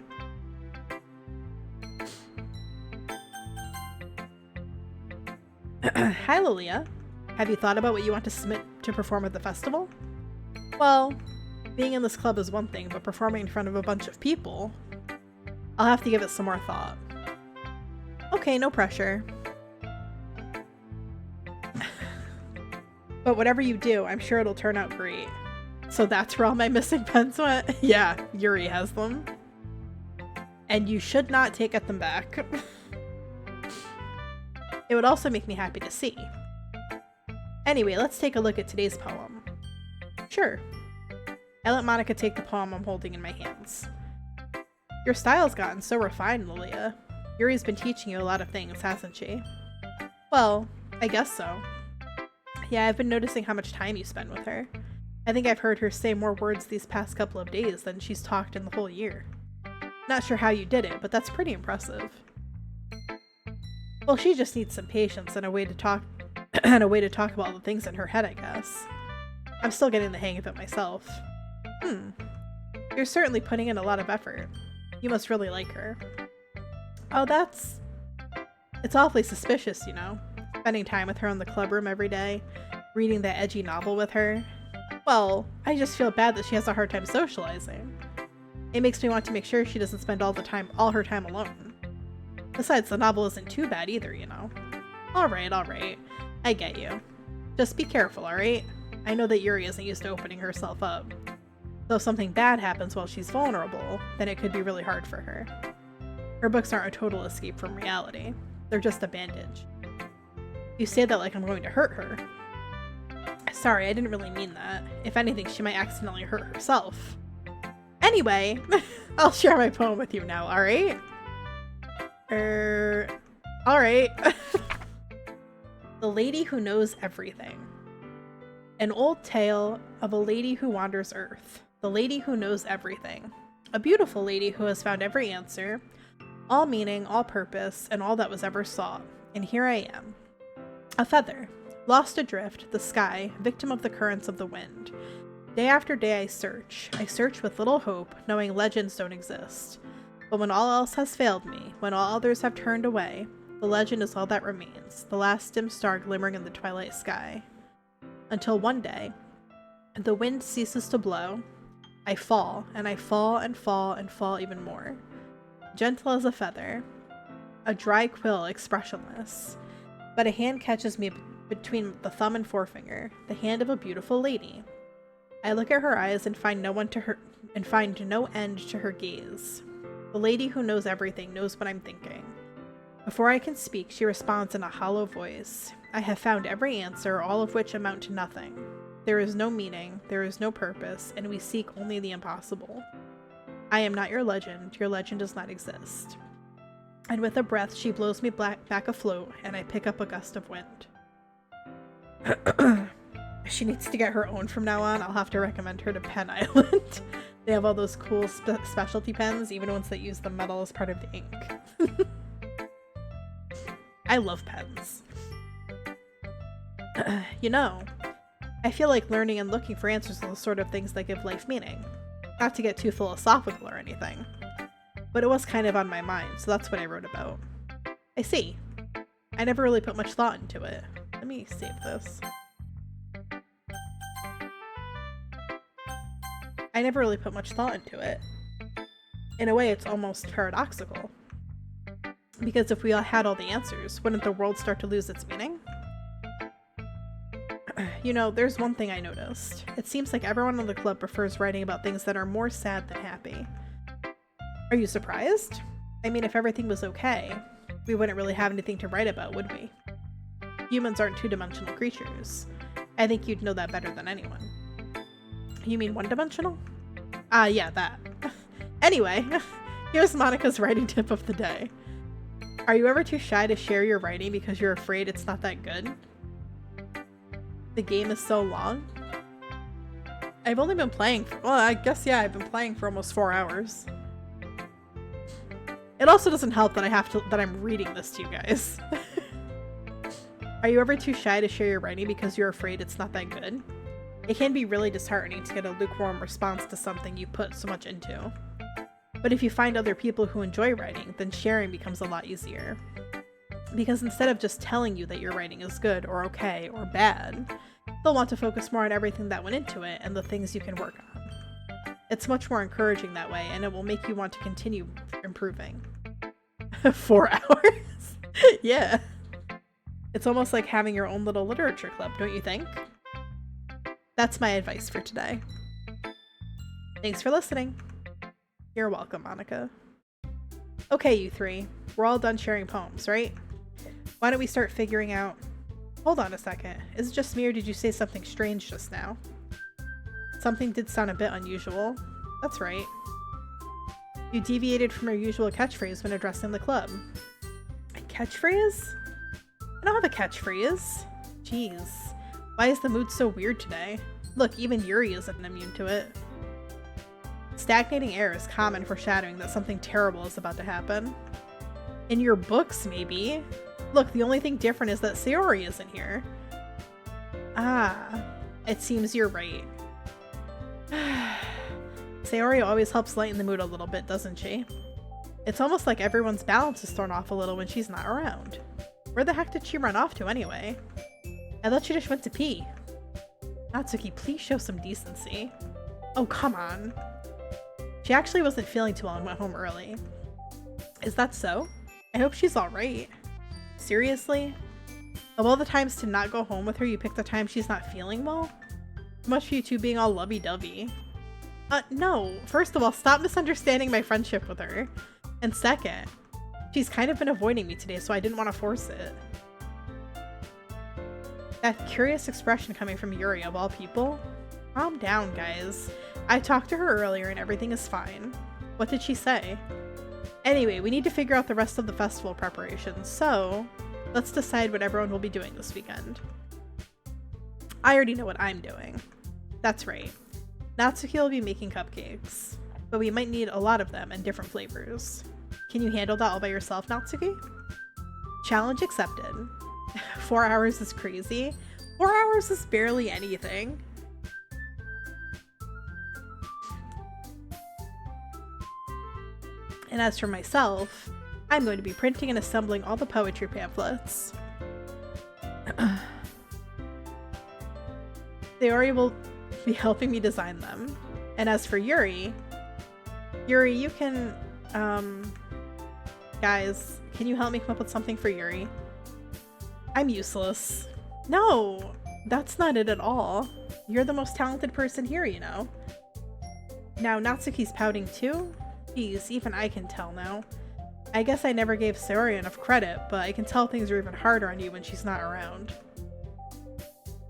Hi, Lilia. Have you thought about what you want to submit to perform at the festival? Well, being in this club is one thing, but performing in front of a bunch of people... I'll have to give it some more thought. Okay, no pressure. But whatever you do, I'm sure it'll turn out great. So that's where all my missing pens went? Yeah, Yuri has them. And you should not take them back. It would also make me happy to see. Anyway, let's take a look at today's poem. Sure. I let Monica take the poem I'm holding in my hands. Your style's gotten so refined, Lilia. Yuri's been teaching you a lot of things, hasn't she? Well, I guess so. Yeah, I've been noticing how much time you spend with her. I think I've heard her say more words these past couple of days than she's talked in the whole year. Not sure how you did it, but that's pretty impressive. Well, she just needs some patience and a way to talk and a way to talk about the things in her head, I guess. I'm still getting the hang of it myself. You're certainly putting in a lot of effort. You must really like her. Oh, it's awfully suspicious, you know. Spending time with her in the clubroom every day, reading that edgy novel with her. Well, I just feel bad that she has a hard time socializing. It makes me want to make sure she doesn't spend all her time alone. Besides, the novel isn't too bad either, you know. Alright. I get you. Just be careful, alright? I know that Yuri isn't used to opening herself up. So if something bad happens while she's vulnerable, then it could be really hard for her. Her books aren't a total escape from reality. They're just a bandage. You say that like I'm going to hurt her. Sorry, I didn't really mean that. If anything, she might accidentally hurt herself. Anyway, I'll share my poem with you now, alright? Alright. The Lady Who Knows Everything. An old tale of a lady who wanders Earth. The lady who knows everything. A beautiful lady who has found every answer, all meaning, all purpose, and all that was ever sought. And here I am. A feather, lost adrift, the sky, victim of the currents of the wind. Day after day I search with little hope, knowing legends don't exist. But when all else has failed me, when all others have turned away, the legend is all that remains, the last dim star glimmering in the twilight sky. Until one day, the wind ceases to blow, I fall, and I fall and fall and fall even more. Gentle as a feather, a dry quill expressionless, but a hand catches me between the thumb and forefinger, the hand of a beautiful lady. I look at her eyes and find no end to her gaze. The lady who knows everything knows what I'm thinking. Before I can speak, she responds in a hollow voice. I have found every answer, all of which amount to nothing. There is no meaning, there is no purpose, and we seek only the impossible. I am not your legend does not exist. And with a breath, she blows me back afloat, and I pick up a gust of wind. She needs to get her own from now on. I'll have to recommend her to Pen Island. They have all those cool specialty pens, even ones that use the metal as part of the ink. I love pens. You know, I feel like learning and looking for answers are the sort of things that give life meaning. Not to get too philosophical or anything, but it was kind of on my mind, so that's what I wrote about. I see. I never really put much thought into it. Let me save this. I never really put much thought into it. In a way, it's almost paradoxical. Because if we all had all the answers, wouldn't the world start to lose its meaning? You know, there's one thing I noticed. It seems like everyone in the club prefers writing about things that are more sad than happy. Are you surprised? I mean, if everything was okay, we wouldn't really have anything to write about, would we? Humans aren't two-dimensional creatures. I think you'd know that better than anyone. You mean one-dimensional? Yeah, that. Anyway, here's Monica's writing tip of the day. Are you ever too shy to share your writing because you're afraid it's not that good? The game is so long? I've only been playing for, well, I guess, yeah, I've been playing for almost 4 hours. It also doesn't help that I'm reading this to you guys. Are you ever too shy to share your writing because you're afraid it's not that good? It can be really disheartening to get a lukewarm response to something you put so much into. But if you find other people who enjoy writing, then sharing becomes a lot easier. Because instead of just telling you that your writing is good or okay or bad, they'll want to focus more on everything that went into it and the things you can work on. It's much more encouraging that way, and it will make you want to continue improving. 4 hours? Yeah. It's almost like having your own little literature club, don't you think? That's my advice for today. Thanks for listening. You're welcome, Monica. Okay, you three. We're all done sharing poems, right? Why don't we start figuring out... Hold on a second. Is it just me or did you say something strange just now? Something did sound a bit unusual. That's right. You deviated from your usual catchphrase when addressing the club. A catchphrase? I don't have a catchphrase. Jeez. Why is the mood so weird today? Look, even Yuri isn't immune to it. Stagnating air is common foreshadowing that something terrible is about to happen. In your books, maybe? Look, the only thing different is that Sayori isn't here. Ah, it seems you're right. Sayori always helps lighten the mood a little bit, doesn't she? It's almost like everyone's balance is thrown off a little when she's not around. Where the heck did she run off to anyway? I thought she just went to pee. Natsuki, please show some decency. Oh, come on. She actually wasn't feeling too well and went home early. Is that so? I hope she's alright. Seriously? Of all the times to not go home with her, you picked the time she's not feeling well? So much for you two being all lovey-dovey. No. First of all, stop misunderstanding my friendship with her. And second, she's kind of been avoiding me today, so I didn't want to force it. That curious expression coming from Yuri, of all people? Calm down, guys. I talked to her earlier and everything is fine. What did she say? Anyway, we need to figure out the rest of the festival preparations, so let's decide what everyone will be doing this weekend. I already know what I'm doing. That's right. Natsuki will be making cupcakes, but we might need a lot of them and different flavors. Can you handle that all by yourself, Natsuki? Challenge accepted. 4 hours is crazy. 4 hours is barely anything. And as for myself, I'm going to be printing and assembling all the poetry pamphlets. Sayori will be helping me design them. And as for Yuri, you can, guys, can you help me come up with something for Yuri? I'm useless. No, that's not it at all. You're the most talented person here, you know. Now Natsuki's pouting too? Geez, even I can tell now. I guess I never gave Sayori enough credit, but I can tell things are even harder on you when she's not around.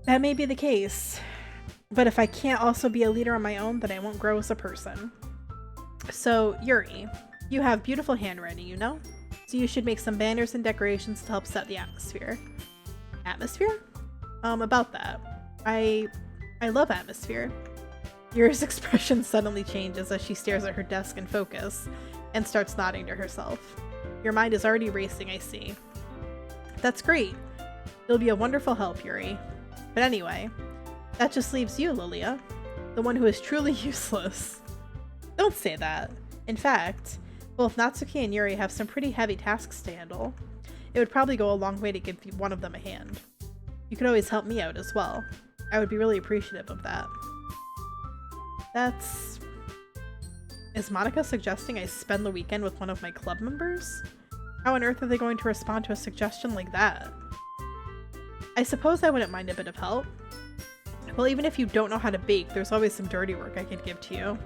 That may be the case, but if I can't also be a leader on my own, then I won't grow as a person. So, Yuri, you have beautiful handwriting, you know? So you should make some banners and decorations to help set the atmosphere. Atmosphere? About that. I love atmosphere. Yuri's expression suddenly changes as she stares at her desk in focus and starts nodding to herself. Your mind is already racing, I see. That's great. You'll be a wonderful help, Yuri. But anyway, that just leaves you, Lilia, the one who is truly useless. Don't say that. In fact, both Natsuki and Yuri have some pretty heavy tasks to handle. It would probably go a long way to give one of them a hand. You could always help me out as well. I would be really appreciative of that. Is Monica suggesting I spend the weekend with one of my club members? How on earth are they going to respond to a suggestion like that? I suppose I wouldn't mind a bit of help. Well, even if you don't know how to bake, there's always some dirty work I could give to you.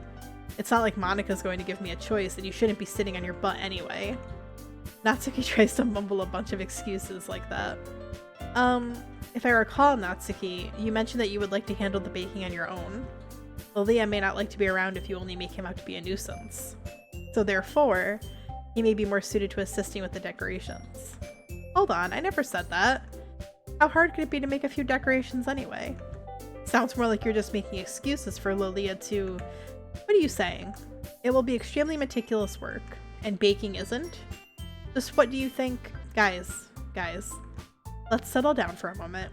It's not like Monica's going to give me a choice and you shouldn't be sitting on your butt anyway. Natsuki tries to mumble a bunch of excuses like that. If I recall, Natsuki, you mentioned that you would like to handle the baking on your own. Lilia may not like to be around if you only make him out to be a nuisance. So therefore, he may be more suited to assisting with the decorations. Hold on, I never said that. How hard could it be to make a few decorations anyway? Sounds more like you're just making excuses for Lilia to... What are you saying? It will be extremely meticulous work, and baking isn't? Just what do you think? Guys, let's settle down for a moment.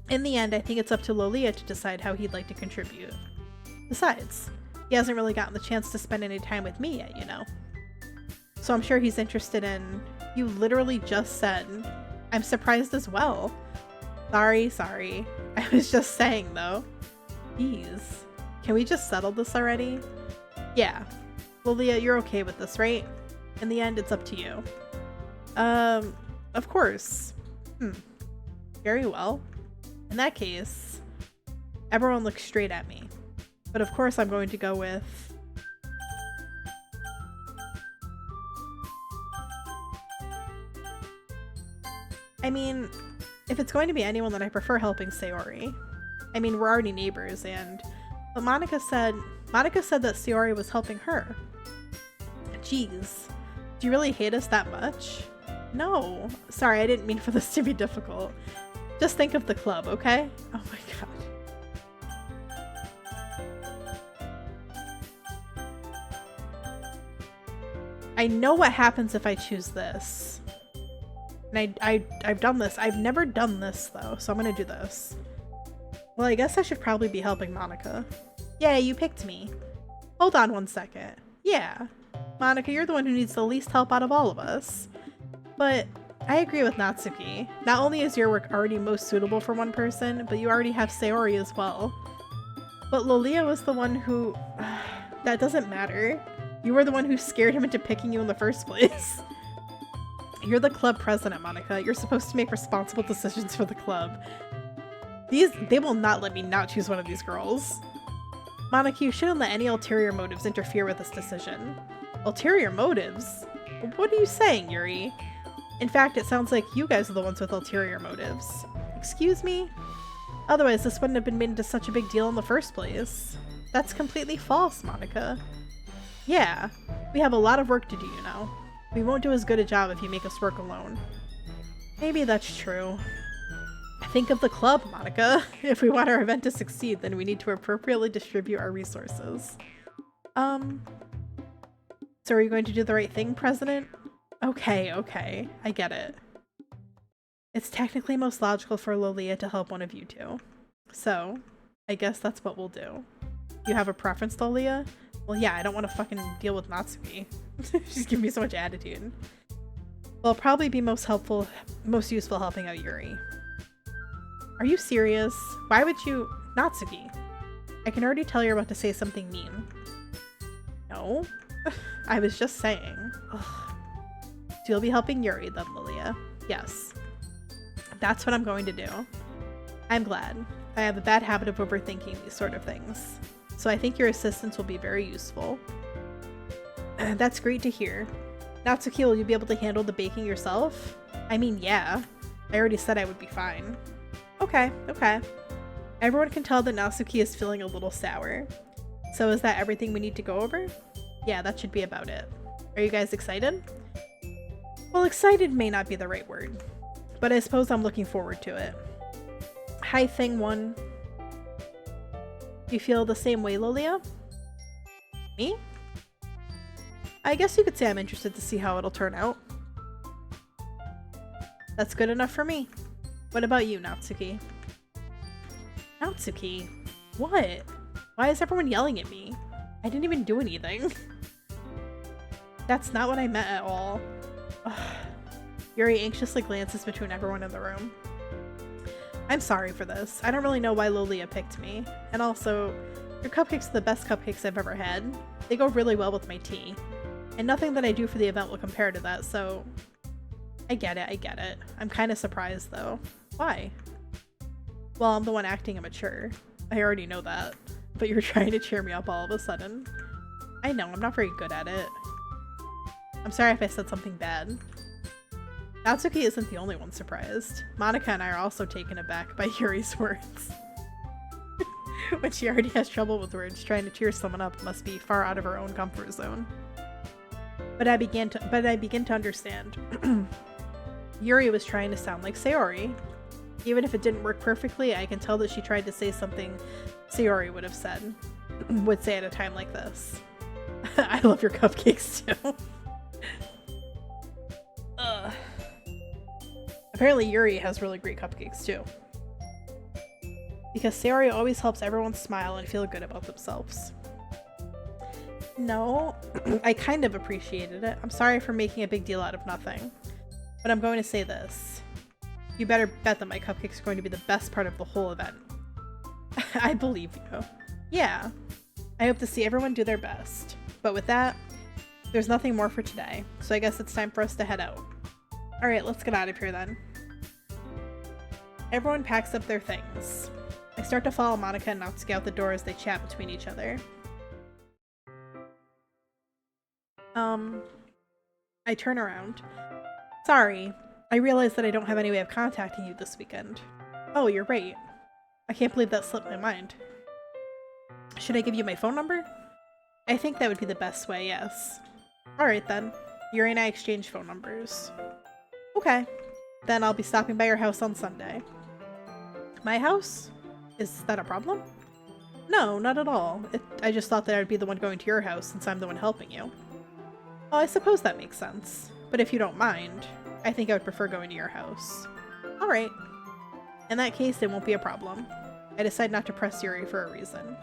In the end, I think it's up to Lilia to decide how he'd like to contribute. Besides, he hasn't really gotten the chance to spend any time with me yet, you know. So I'm sure he's interested in... You literally just said... I'm surprised as well. Sorry. I was just saying, though. Jeez. Can we just settle this already? Yeah. Lilia, you're okay with this, right? In the end, it's up to you. Of course. Very well. In that case, everyone looks straight at me. But of course I'm going to go with... I mean, if it's going to be anyone, then I prefer helping Sayori. I mean, we're already neighbors, and... But Monica said that Sayori was helping her. Jeez. Do you really hate us that much? No. Sorry, I didn't mean for this to be difficult. Just think of the club, okay? Oh my god. I know what happens if I choose this. And I've done this. I've never done this though, so I'm gonna do this. Well, I guess I should probably be helping Monica. Yeah, you picked me. Hold on one second. Yeah. Monica, you're the one who needs the least help out of all of us. But I agree with Natsuki. Not only is your work already most suitable for one person, but you already have Sayori as well. But Lolia was the one who... that doesn't matter. You were the one who scared him into picking you in the first place. You're the club president, Monica. You're supposed to make responsible decisions for the club. They will not let me not choose one of these girls. Monica, you shouldn't let any ulterior motives interfere with this decision. Ulterior motives? What are you saying, Yuri? In fact, it sounds like you guys are the ones with ulterior motives. Excuse me? Otherwise, this wouldn't have been made into such a big deal in the first place. That's completely false, Monica. Yeah, we have a lot of work to do, you know. We won't do as good a job if you make us work alone. Maybe that's true. Think of the club, Monica. If we want our event to succeed, then we need to appropriately distribute our resources. So are you going to do the right thing, President? Okay, I get it. It's technically most logical for Lolia to help one of you two. So, I guess that's what we'll do. You have a preference, Lolia? Well, yeah, I don't want to fucking deal with Natsuki. She's giving me so much attitude. Well, I'll probably be most useful helping out Yuri. Are you serious? Why would you... Natsuki. I can already tell you're about to say something mean. No. I was just saying. Ugh. So you'll be helping Yuri then, Lilia. Yes. That's what I'm going to do. I'm glad. I have a bad habit of overthinking these sort of things. So I think your assistance will be very useful. That's great to hear. Natsuki, will you be able to handle the baking yourself? I mean, yeah. I already said I would be fine. Okay. Everyone can tell that Natsuki is feeling a little sour. So is that everything we need to go over? Yeah, that should be about it. Are you guys excited? Well, excited may not be the right word, but I suppose I'm looking forward to it. Hi, Thing One. You feel the same way, Lilia? Me? I guess you could say I'm interested to see how it'll turn out. That's good enough for me. What about you, Natsuki? Natsuki? What? Why is everyone yelling at me? I didn't even do anything. That's not what I meant at all. Ugh. Yuri anxiously glances between everyone in the room. I'm sorry for this. I don't really know why Lolia picked me. And also, your cupcakes are the best cupcakes I've ever had. They go really well with my tea. And nothing that I do for the event will compare to that, so... I get it. I'm kind of surprised, though. Why? Well, I'm the one acting immature. I already know that. But you're trying to cheer me up all of a sudden. I know, I'm not very good at it. I'm sorry if I said something bad. Natsuki isn't the only one surprised. Monica and I are also taken aback by Yuri's words. When she already has trouble with words, trying to cheer someone up must be far out of her own comfort zone. But I begin to understand. Yuri was trying to sound like Sayori. Even if it didn't work perfectly, I can tell that she tried to say something Sayori would say at a time like this. I love your cupcakes too. Ugh. Apparently Yuri has really great cupcakes too. Because Sayori always helps everyone smile and feel good about themselves. No, I kind of appreciated it. I'm sorry for making a big deal out of nothing. But I'm going to say this. You better bet that my cupcakes are going to be the best part of the whole event. I believe you. Yeah. I hope to see everyone do their best. But with that, there's nothing more for today, so I guess it's time for us to head out. Alright, let's get out of here then. Everyone packs up their things. I start to follow Monica and Natsuki out the door as they chat between each other. I turn around. Sorry, I realize that I don't have any way of contacting you this weekend. Oh, you're right. I can't believe that slipped my mind. Should I give you my phone number? I think that would be the best way, yes. Alright then. Yuri and I exchange phone numbers. Okay. Then I'll be stopping by your house on Sunday. My house? Is that a problem? No, not at all. I just thought that I'd be the one going to your house since I'm the one helping you. Well, I suppose that makes sense. But if you don't mind, I think I would prefer going to your house. Alright. In that case, it won't be a problem. I decide not to press Yuri for a reason.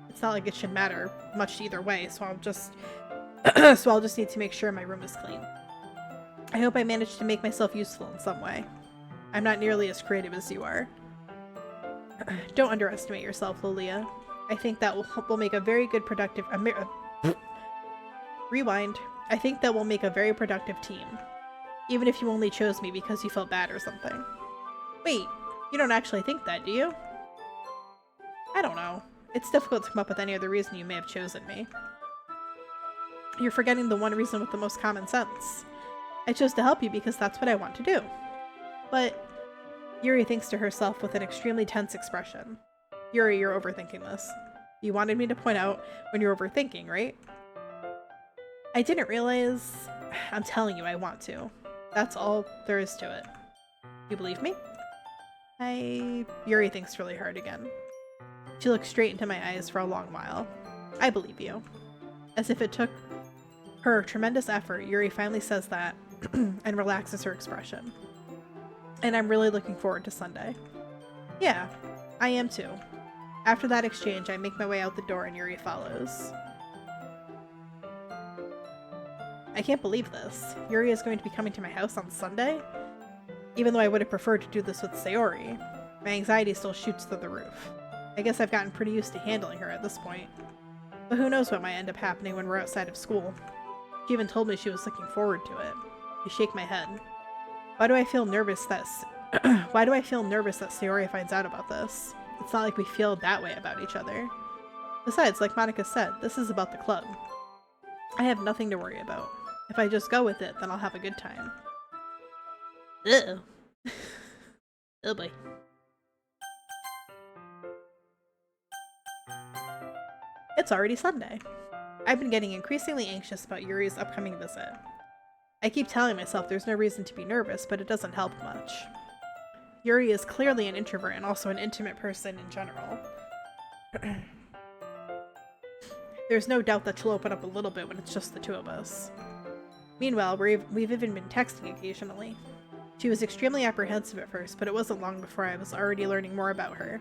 It's not like it should matter much either way, so I'll just need to make sure my room is clean. I hope I managed to make myself useful in some way. I'm not nearly as creative as you are. Don't underestimate yourself, Lilia. I think that will make a very good productive rewind. I think that will make a very productive team. Even if you only chose me because you felt bad or something. Wait, you don't actually think that, do you? I don't know. It's difficult to come up with any other reason you may have chosen me. You're forgetting the one reason with the most common sense. I chose to help you because that's what I want to do. But Yuri thinks to herself with an extremely tense expression. Yuri, you're overthinking this. You wanted me to point out when you're overthinking, right? I didn't realize... I'm telling you, I want to. That's all there is to it. You believe me? Yuri thinks really hard again. She looks straight into my eyes for a long while. I believe you. As if it took her tremendous effort, Yuri finally says that and relaxes her expression. And I'm really looking forward to Sunday. Yeah, I am too. After that exchange, I make my way out the door and Yuri follows. I can't believe this. Yuri is going to be coming to my house on Sunday? Even though I would have preferred to do this with Sayori, my anxiety still shoots through the roof. I guess I've gotten pretty used to handling her at this point. But who knows what might end up happening when we're outside of school. She even told me she was looking forward to it. I shake my head. Why do I feel nervous that Sayori finds out about this? It's not like we feel that way about each other. Besides, like Monica said, this is about the club. I have nothing to worry about. If I just go with it, then I'll have a good time. Ugh. Oh boy. It's already Sunday. I've been getting increasingly anxious about Yuri's upcoming visit. I keep telling myself there's no reason to be nervous, but it doesn't help much. Yuri is clearly an introvert and also an intimate person in general. There's no doubt that she'll open up a little bit when it's just the two of us. Meanwhile, we've even been texting occasionally. She was extremely apprehensive at first, but it wasn't long before I was already learning more about her.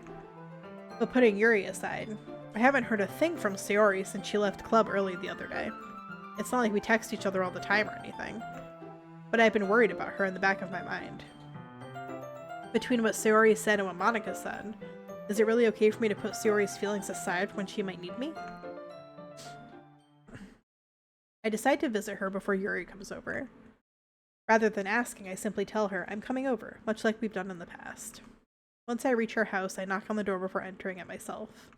But putting Yuri aside, I haven't heard a thing from Sayori since she left club early the other day. It's not like we text each other all the time or anything. But I've been worried about her in the back of my mind. Between what Sayori said and what Monica said, is it really okay for me to put Sayori's feelings aside when she might need me? I decide to visit her before Yuri comes over. Rather than asking, I simply tell her I'm coming over, much like we've done in the past. Once I reach her house, I knock on the door before entering it myself.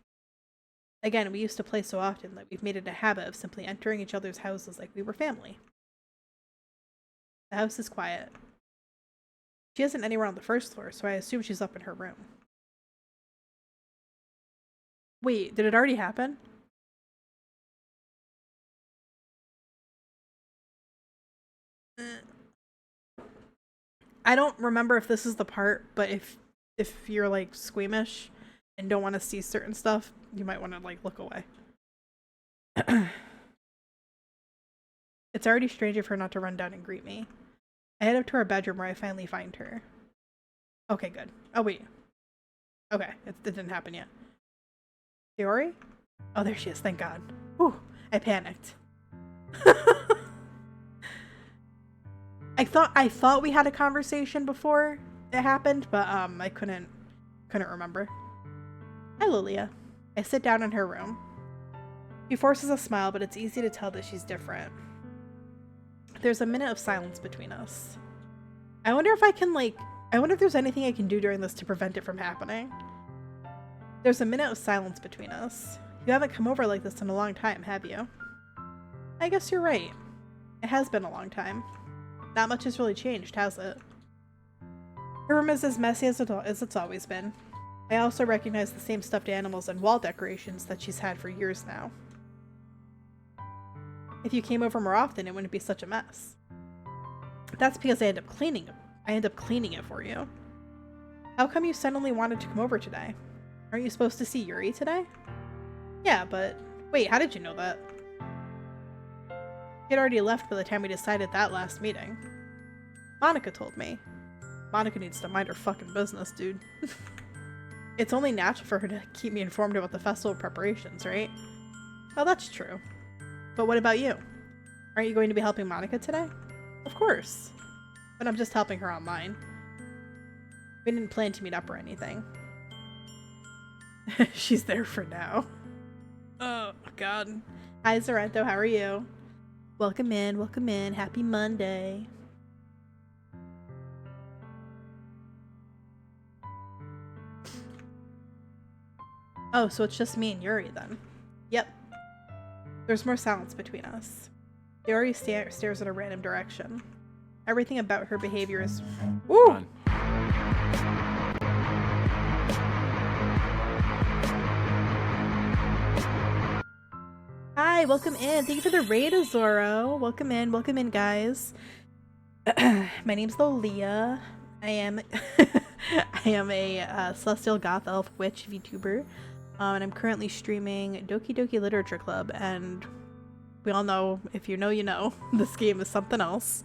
Again, we used to play so often that we've made it a habit of simply entering each other's houses like we were family. The house is quiet. She isn't anywhere on the first floor, so I assume she's up in her room. Wait, did it already happen? I don't remember if this is the part, but if you're like squeamish and don't want to see certain stuff, you might want to like look away. It's already strange of her not to run down and greet me. I head up to her bedroom where I finally find her. Okay, good. Oh wait. Okay, it didn't happen yet. Sayori? Oh, there she is, thank God. Whew, I panicked. I thought we had a conversation before it happened, but I couldn't remember. Hi, Lilia. I sit down in her room. She forces a smile, but it's easy to tell that she's different. There's a minute of silence between us. I wonder if there's anything I can do during this to prevent it from happening. There's a minute of silence between us. You haven't come over like this in a long time, have you? I guess you're right. It has been a long time. Not much has really changed, has it? Her room is as messy as it's always been. I also recognize the same stuffed animals and wall decorations that she's had for years now. If you came over more often, it wouldn't be such a mess. That's because I end up cleaning it for you. How come you suddenly wanted to come over today? Aren't you supposed to see Yuri today? Yeah, but wait, how did you know that? He had already left by the time we decided that last meeting. Monica told me. Monica needs to mind her fucking business, dude. It's only natural for her to keep me informed about the festival preparations, right? Well, that's true. But what about you? Aren't you going to be helping Monica today? Of course. But I'm just helping her online. We didn't plan to meet up or anything. She's there for now. Oh, God. Hi, Zorento. How are you? Welcome in. Welcome in. Happy Monday. Oh, so it's just me and Yuri then. Yep. There's more silence between us. Yuri stares in a random direction. Everything about her behavior is... Woo! Run. Hi, welcome in. Thank you for the raid, Azoro. Welcome in, guys. My name's Lolia. I am I am a Celestial Goth Elf Witch VTuber. And I'm currently streaming Doki Doki Literature Club, and we all know, if you know, you know, this game is something else.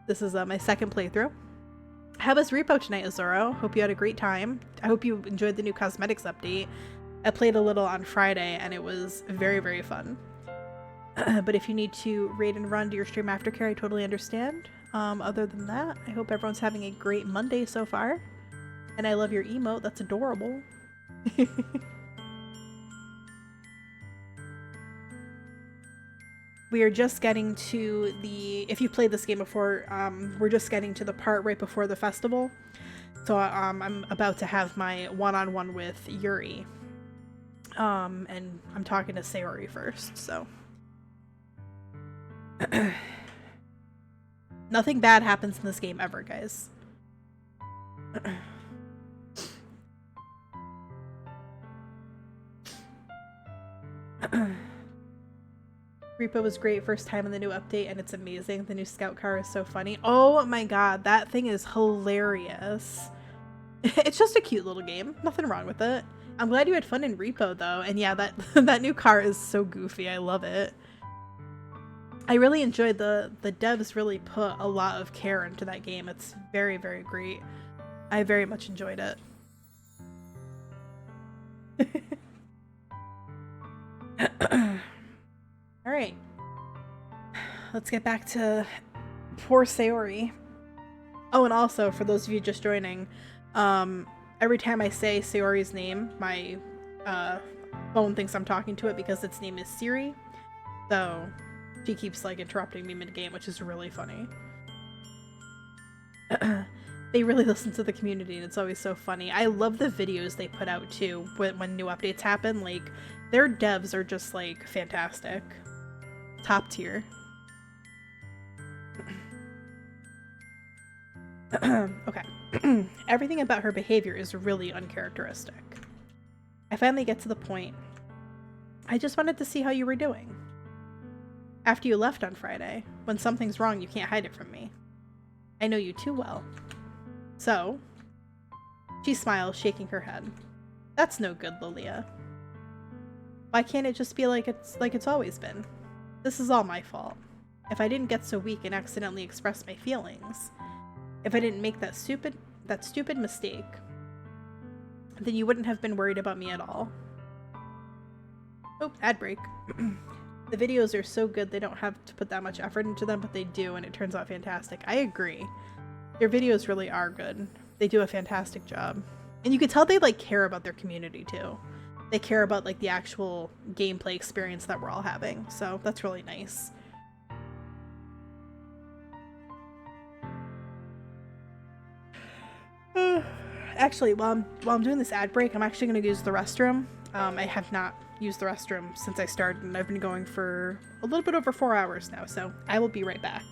This is my second playthrough. How was Repo tonight, Azoro? Hope you had a great time. I hope you enjoyed the new cosmetics update. I played a little on Friday, and it was very, very fun. But if you need to raid and run to your stream aftercare, I totally understand. Other than that, I hope everyone's having a great Monday so far. And I love your emote. That's adorable. We are just getting to the, if you played this game before, we're just getting to the part right before the festival. So I'm about to have my one-on-one with Yuri. And I'm talking to Sayori first, so. Nothing bad happens in this game ever, guys. Repo was great first time in the new update, and it's amazing. The new scout car is so funny. Oh my god, that thing is hilarious. It's just a cute little game. Nothing wrong with it. I'm glad you had fun in Repo, though. And yeah, that new car is so goofy. I love it. I really enjoyed the devs really put a lot of care into that game. It's very, very great. I very much enjoyed it. Alright. Let's get back to poor Sayori. Oh, and also, for those of you just joining, every time I say Sayori's name, my phone thinks I'm talking to it because its name is Siri. So she keeps like interrupting me mid-game, which is really funny. They really listen to the community, and it's always so funny. I love the videos they put out too when new updates happen. Like, their devs are just like fantastic. Top tier. Okay. Everything about her behavior is really uncharacteristic. I finally get to the point. I just wanted to see how you were doing. After you left on Friday, when something's wrong, you can't hide it from me. I know you too well. So, she smiles, shaking her head. That's no good, Lolia. Why can't it just be like it's always been? This is all my fault. If I didn't get so weak and accidentally express my feelings, if I didn't make that stupid mistake, then you wouldn't have been worried about me at all. Oh, ad break. The videos are so good they don't have to put that much effort into them, but they do, and it turns out fantastic. I agree. Their videos really are good. They do a fantastic job. And you can tell they like care about their community too. They care about like the actual gameplay experience that we're all having. So that's really nice. Actually, while I'm doing this ad break, I'm actually going to use the restroom. I have not used the restroom since I started, and I've been going for a little bit over 4 hours now, so I will be right back.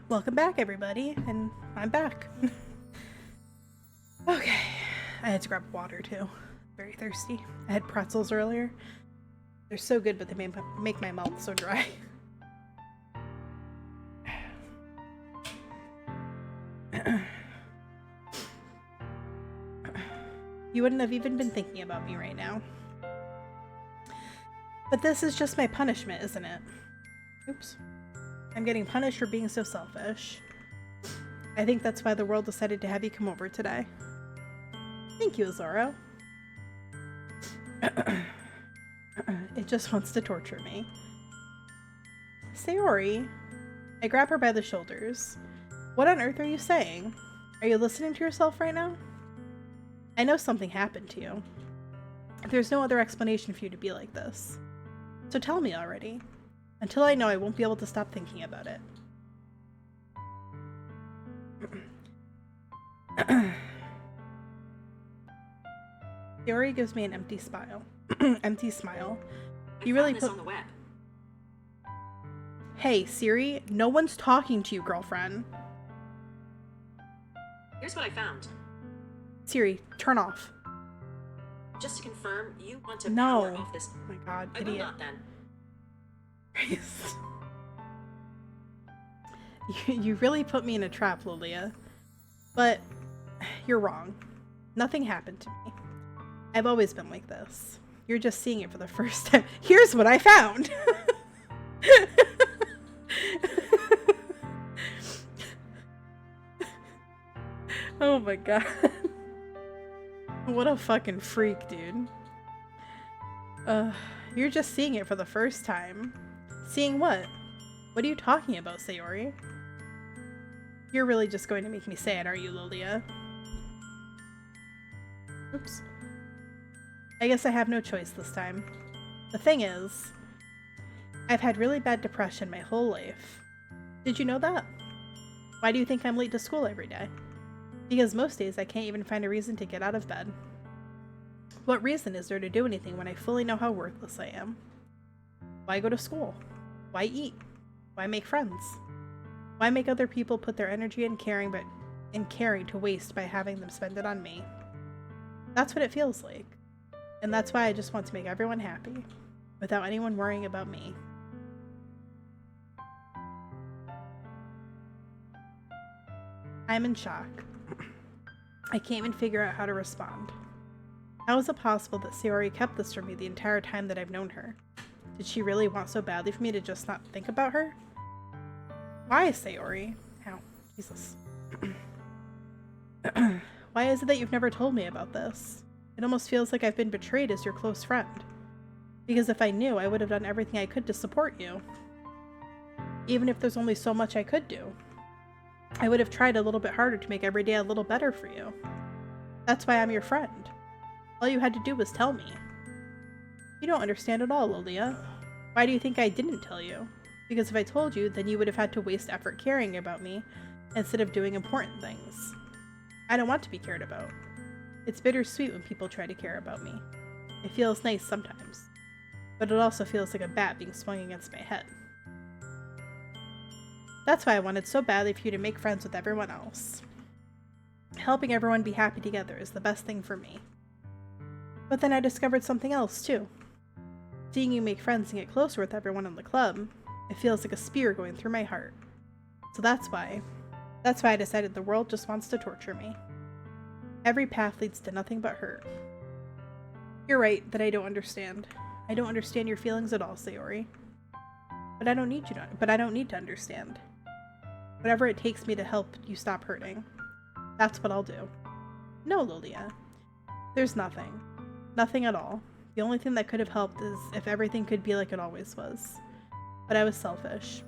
Welcome back, everybody, and I'm back. Okay, I had to grab water too. Very thirsty. I had pretzels earlier. They're so good, but they make my mouth so dry. You wouldn't have even been thinking about me right now. But this is just my punishment, isn't it? Oops. I'm getting punished for being so selfish. I think that's why the world decided to have you come over today. Thank you, Zoro. It just wants to torture me. Sayori. I grab her by the shoulders. What on earth are you saying? Are you listening to yourself right now? I know something happened to you. There's no other explanation for you to be like this. So tell me already. Until I know, I won't be able to stop thinking about it. Sayori gives me an empty smile. Empty smile. You really put this on the web. Hey, Siri, no one's talking to you, girlfriend. Here's what I found. Siri, turn off. Just to confirm, you want to No. power off this. Oh my god, I will idiot. not then. You really put me in a trap, Lilia. But you're wrong. Nothing happened to me. I've always been like this. You're just seeing it for the first time. Here's what I found! Oh my god. What a fucking freak, dude. You're just seeing it for the first time. Seeing what? What are you talking about, Sayori? You're really just going to make me say it, aren't you, Lilia? Oops. I guess I have no choice this time. The thing is, I've had really bad depression my whole life. Did you know that? Why do you think I'm late to school every day? Because most days I can't even find a reason to get out of bed. What reason is there to do anything when I fully know how worthless I am? Why go to school? Why eat? Why make friends? Why make other people put their energy in caring to waste by having them spend it on me? That's what it feels like. And that's why I just want to make everyone happy, without anyone worrying about me. I'm in shock. I can't even figure out how to respond. How is it possible that Sayori kept this from me the entire time that I've known her? Did she really want so badly for me to just not think about her? Why, Sayori? Ow, Jesus. Why is it that you've never told me about this? It almost feels like I've been betrayed as your close friend. Because if I knew, I would have done everything I could to support you. Even if there's only so much I could do. I would have tried a little bit harder to make every day a little better for you. That's why I'm your friend. All you had to do was tell me. You don't understand at all, Lilia. Why do you think I didn't tell you? Because if I told you, then you would have had to waste effort caring about me instead of doing important things. I don't want to be cared about. It's bittersweet when people try to care about me. It feels nice sometimes, but it also feels like a bat being swung against my head. That's why I wanted so badly for you to make friends with everyone else. Helping everyone be happy together is the best thing for me. But then I discovered something else, too. Seeing you make friends and get closer with everyone in the club, it feels like a spear going through my heart. So that's why I decided the world just wants to torture me. Every path leads to nothing but hurt. You're right that I don't understand. I don't understand your feelings at all, Sayori. But I don't need to understand. Whatever it takes me to help you stop hurting. That's what I'll do. No, Lilia. There's nothing. Nothing at all. The only thing that could have helped is if everything could be like it always was. But I was selfish.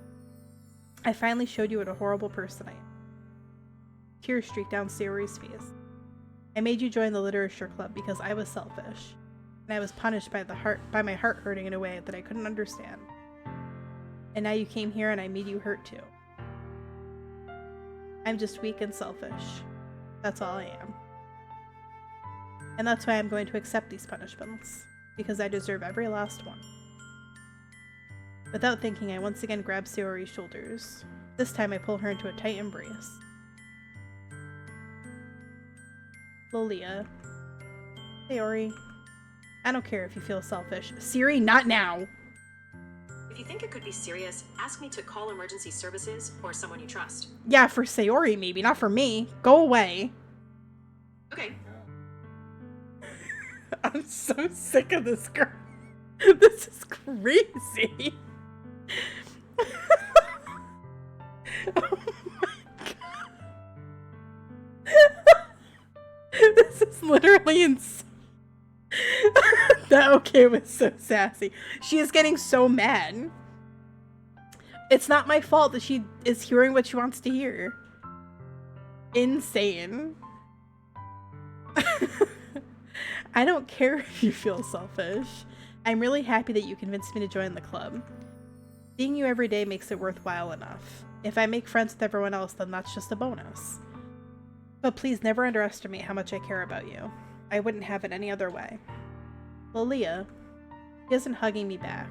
I finally showed you what a horrible person I am. Tears streaked down Sayori's face. I made you join the literature club because I was selfish. And I was punished by my heart hurting in a way that I couldn't understand. And now you came here and I made you hurt too. I'm just weak and selfish. That's all I am. And that's why I'm going to accept these punishments. Because I deserve every last one. Without thinking, I once again grab Sayori's shoulders. This time I pull her into a tight embrace. Lolia. Sayori. I don't care if you feel selfish. Siri, not now! If you think it could be serious, ask me to call emergency services or someone you trust. Yeah, for Sayori maybe, not for me. Go away. Okay. I'm so sick of this girl. This is crazy. Oh my god. This is literally insane. That okay was so sassy. She is getting so mad. It's not my fault that she is hearing what she wants to hear. Insane. I don't care if you feel selfish. I'm really happy that you convinced me to join the club. Seeing you every day makes it worthwhile enough. If I make friends with everyone else, then that's just a bonus. But please never underestimate how much I care about you. I wouldn't have it any other way. Lolia. She isn't hugging me back.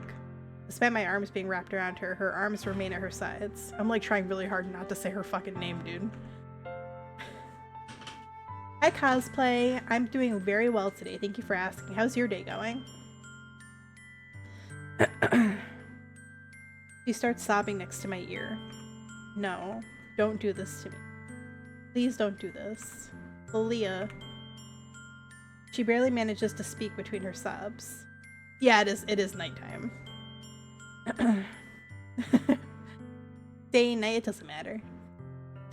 Despite my arms being wrapped around her, her arms remain at her sides. I'm like trying really hard not to say her fucking name, dude. Hi, Cosplay. I'm doing very well today. Thank you for asking. How's your day going? She starts sobbing next to my ear. No, don't do this to me. Please don't do this. Lolia. She barely manages to speak between her sobs. Yeah, it is nighttime. Day, night, it doesn't matter.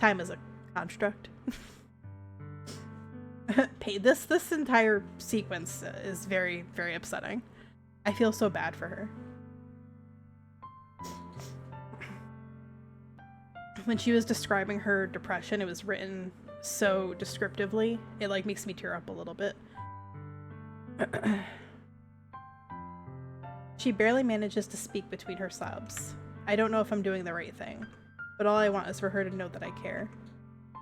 Time is a construct. This entire sequence is very, very upsetting. I feel so bad for her. When she was describing her depression, it was written so descriptively. It like makes me tear up a little bit. She barely manages to speak between her sobs. I don't know if I'm doing the right thing, but all I want is for her to know that I care.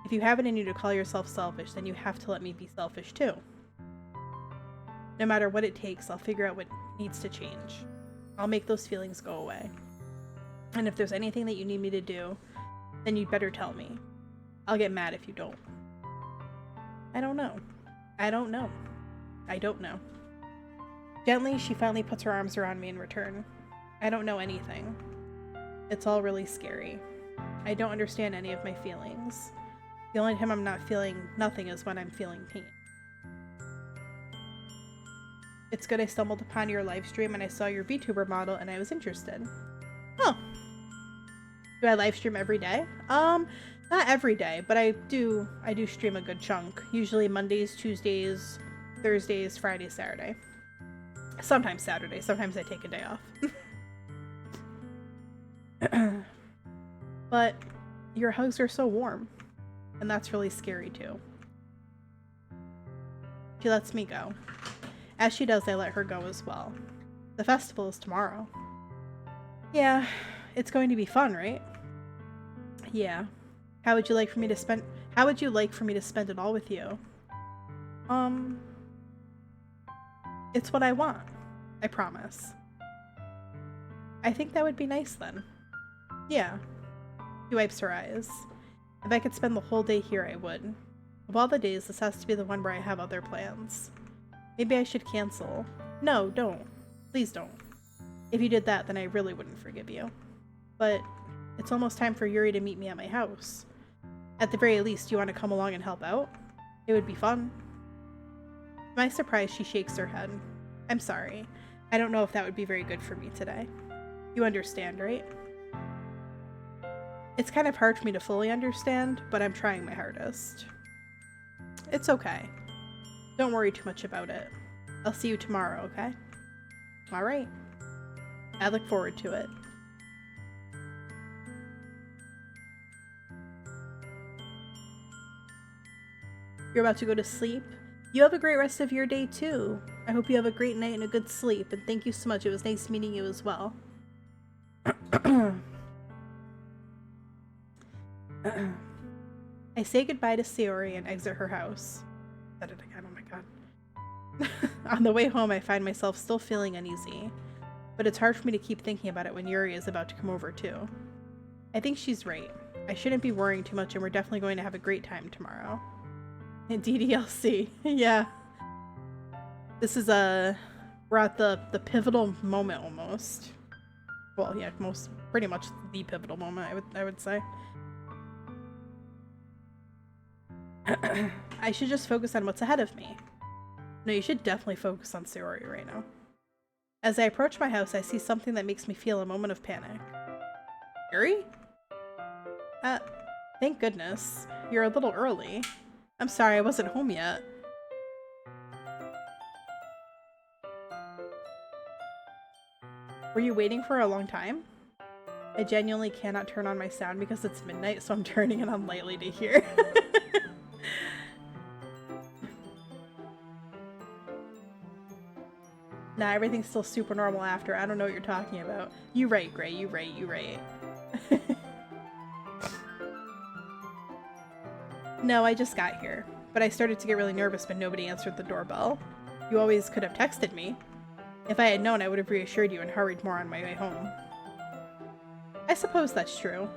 If you have it in you to call yourself selfish, then you have to let me be selfish too. No matter what it takes, I'll figure out what needs to change. I'll make those feelings go away. And if there's anything that you need me to do, then you'd better tell me. I'll get mad if you don't. I don't know. I don't know. I don't know. Gently, she finally puts her arms around me in return. I don't know anything. It's all really scary. I don't understand any of my feelings. The only time I'm not feeling nothing is when I'm feeling pain. It's good I stumbled upon your live stream and I saw your VTuber model and I was interested. Oh. Do I live stream every day? Not every day, but I do stream a good chunk. Usually Mondays, Tuesdays, Thursdays, Fridays, Saturday. Sometimes Saturday. Sometimes I take a day off. But your hugs are so warm. And that's really scary too. She lets me go. As she does, I let her go as well. The festival is tomorrow. Yeah, it's going to be fun, right? Yeah. How would you like for me to spend it all with you? It's what I want. I promise. I think that would be nice then. Yeah. She wipes her eyes. If I could spend the whole day here, I would. Of all the days, this has to be the one where I have other plans. Maybe I should cancel. No, don't. Please don't. If you did that, then I really wouldn't forgive you. But it's almost time for Yuri to meet me at my house. At the very least, do you want to come along and help out? It would be fun. To my surprise, she shakes her head. I'm sorry. I don't know if that would be very good for me today. You understand, right? It's kind of hard for me to fully understand, but I'm trying my hardest. It's okay. Don't worry too much about it. I'll see you tomorrow, okay? Alright. I look forward to it. You're about to go to sleep? You have a great rest of your day too. I hope you have a great night and a good sleep, and thank you so much. It was nice meeting you as well. I say goodbye to Sayori and exit her house. Said it again, oh my god. On the way home, I find myself still feeling uneasy, but it's hard for me to keep thinking about it when Yuri is about to come over too. I think she's right. I shouldn't be worrying too much, and we're definitely going to have a great time tomorrow. And DDLC, yeah. This is we're at the pivotal moment almost. Well, yeah, pretty much the pivotal moment, I would say. I should just focus on what's ahead of me. No, you should definitely focus on Sayori right now. As I approach my house, I see something that makes me feel a moment of panic. Yuri? Thank goodness. You're a little early. I'm sorry, I wasn't home yet. Were you waiting for a long time? I genuinely cannot turn on my sound because it's midnight, so I'm turning it on lightly to hear. Nah, everything's still super normal after. I don't know what you're talking about. You right, Gray. You right. No, I just got here. But I started to get really nervous when nobody answered the doorbell. You always could have texted me. If I had known, I would have reassured you and hurried more on my way home. I suppose that's true.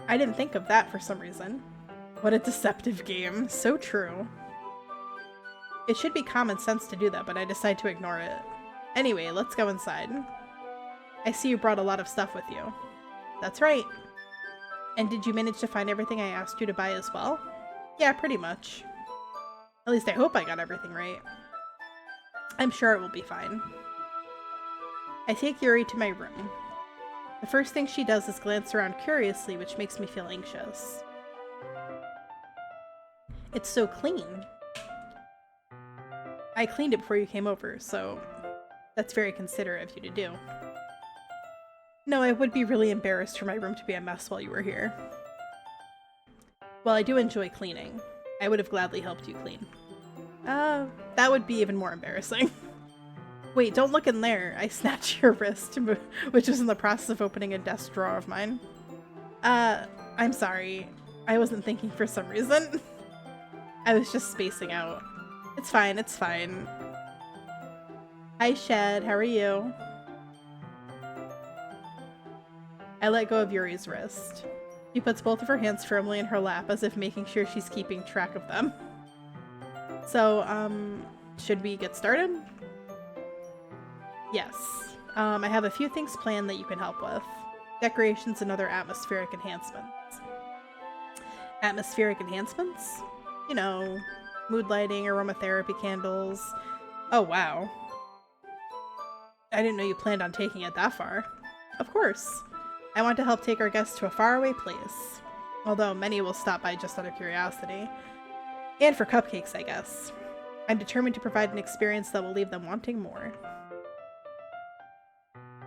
I didn't think of that for some reason. What a deceptive game. So true. It should be common sense to do that, but I decide to ignore it. Anyway, let's go inside. I see you brought a lot of stuff with you. That's right. And did you manage to find everything I asked you to buy as well? Yeah, pretty much. At least I hope I got everything right. I'm sure it will be fine. I take Yuri to my room. The first thing she does is glance around curiously, which makes me feel anxious. It's so clean. I cleaned it before you came over, so that's very considerate of you to do. No, I would be really embarrassed for my room to be a mess while you were here. Well, I do enjoy cleaning. I would have gladly helped you clean. That would be even more embarrassing. Wait, don't look in there. I snatched your wrist, which was in the process of opening a desk drawer of mine. I'm sorry. I wasn't thinking for some reason. I was just spacing out. It's fine, it's fine. Hi, Shed. How are you? I let go of Yuri's wrist. She puts both of her hands firmly in her lap as if making sure she's keeping track of them. So, should we get started? Yes. I have a few things planned that you can help with. Decorations and other atmospheric enhancements. Atmospheric enhancements? You know, mood lighting, aromatherapy candles. Oh, wow. I didn't know you planned on taking it that far. Of course. I want to help take our guests to a faraway place. Although many will stop by just out of curiosity. And for cupcakes, I guess. I'm determined to provide an experience that will leave them wanting more.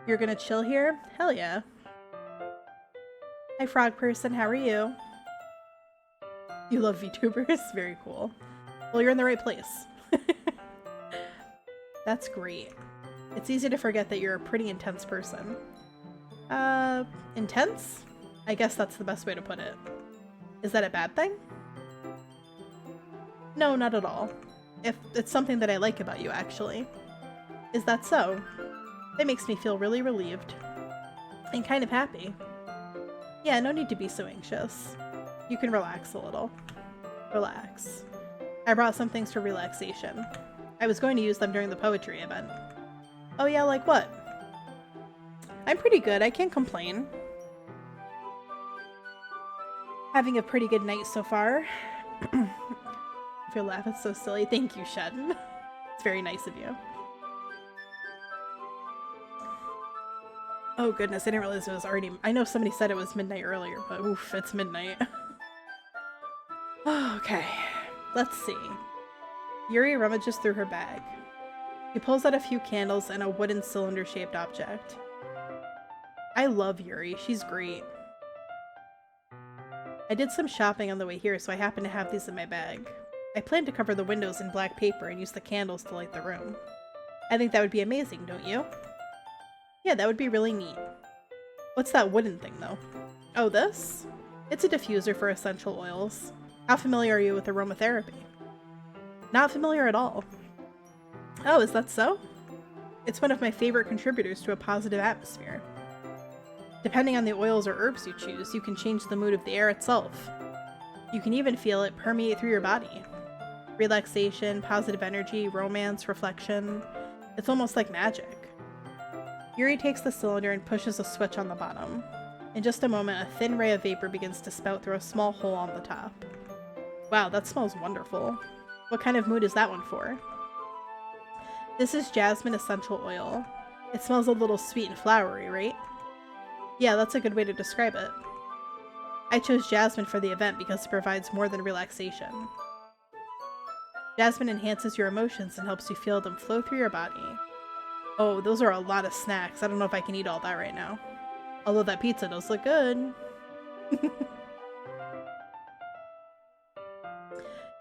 You're gonna chill here? Hell yeah. Hi, frog person. How are you? You love VTubers? Very cool. Well, you're in the right place. That's great. It's easy to forget that you're a pretty intense person. Intense? I guess that's the best way to put it. Is that a bad thing? No, not at all. If it's something that I like about you, actually. Is that so? It makes me feel really relieved. And kind of happy. Yeah, no need to be so anxious. You can relax a little. Relax. I brought some things for relaxation. I was going to use them during the poetry event. Oh yeah, like what? I'm pretty good, I can't complain. Having a pretty good night so far. If your laugh is so silly, thank you, Shed. It's very nice of you. Oh goodness, I didn't realize it was already— I know somebody said it was midnight earlier, but oof, it's midnight. Okay, let's see. Yuri rummages through her bag. He pulls out a few candles and a wooden cylinder-shaped object. I love Yuri, she's great. I did some shopping on the way here, so I happen to have these in my bag. I plan to cover the windows in black paper and use the candles to light the room. I think that would be amazing, don't you? Yeah, that would be really neat. What's that wooden thing, though? Oh, this? It's a diffuser for essential oils. How familiar are you with aromatherapy? Not familiar at all. Oh, is that so? It's one of my favorite contributors to a positive atmosphere. Depending on the oils or herbs you choose, you can change the mood of the air itself. You can even feel it permeate through your body. Relaxation, positive energy, romance, reflection. It's almost like magic. Yuri takes the cylinder and pushes a switch on the bottom. In just a moment, a thin ray of vapor begins to spout through a small hole on the top. Wow, that smells wonderful. What kind of mood is that one for? This is jasmine essential oil. It smells a little sweet and flowery, right? Yeah, that's a good way to describe it. I chose jasmine for the event because it provides more than relaxation. Jasmine enhances your emotions and helps you feel them flow through your body. Oh, those are a lot of snacks. I don't know if I can eat all that right now. Although that pizza does look good.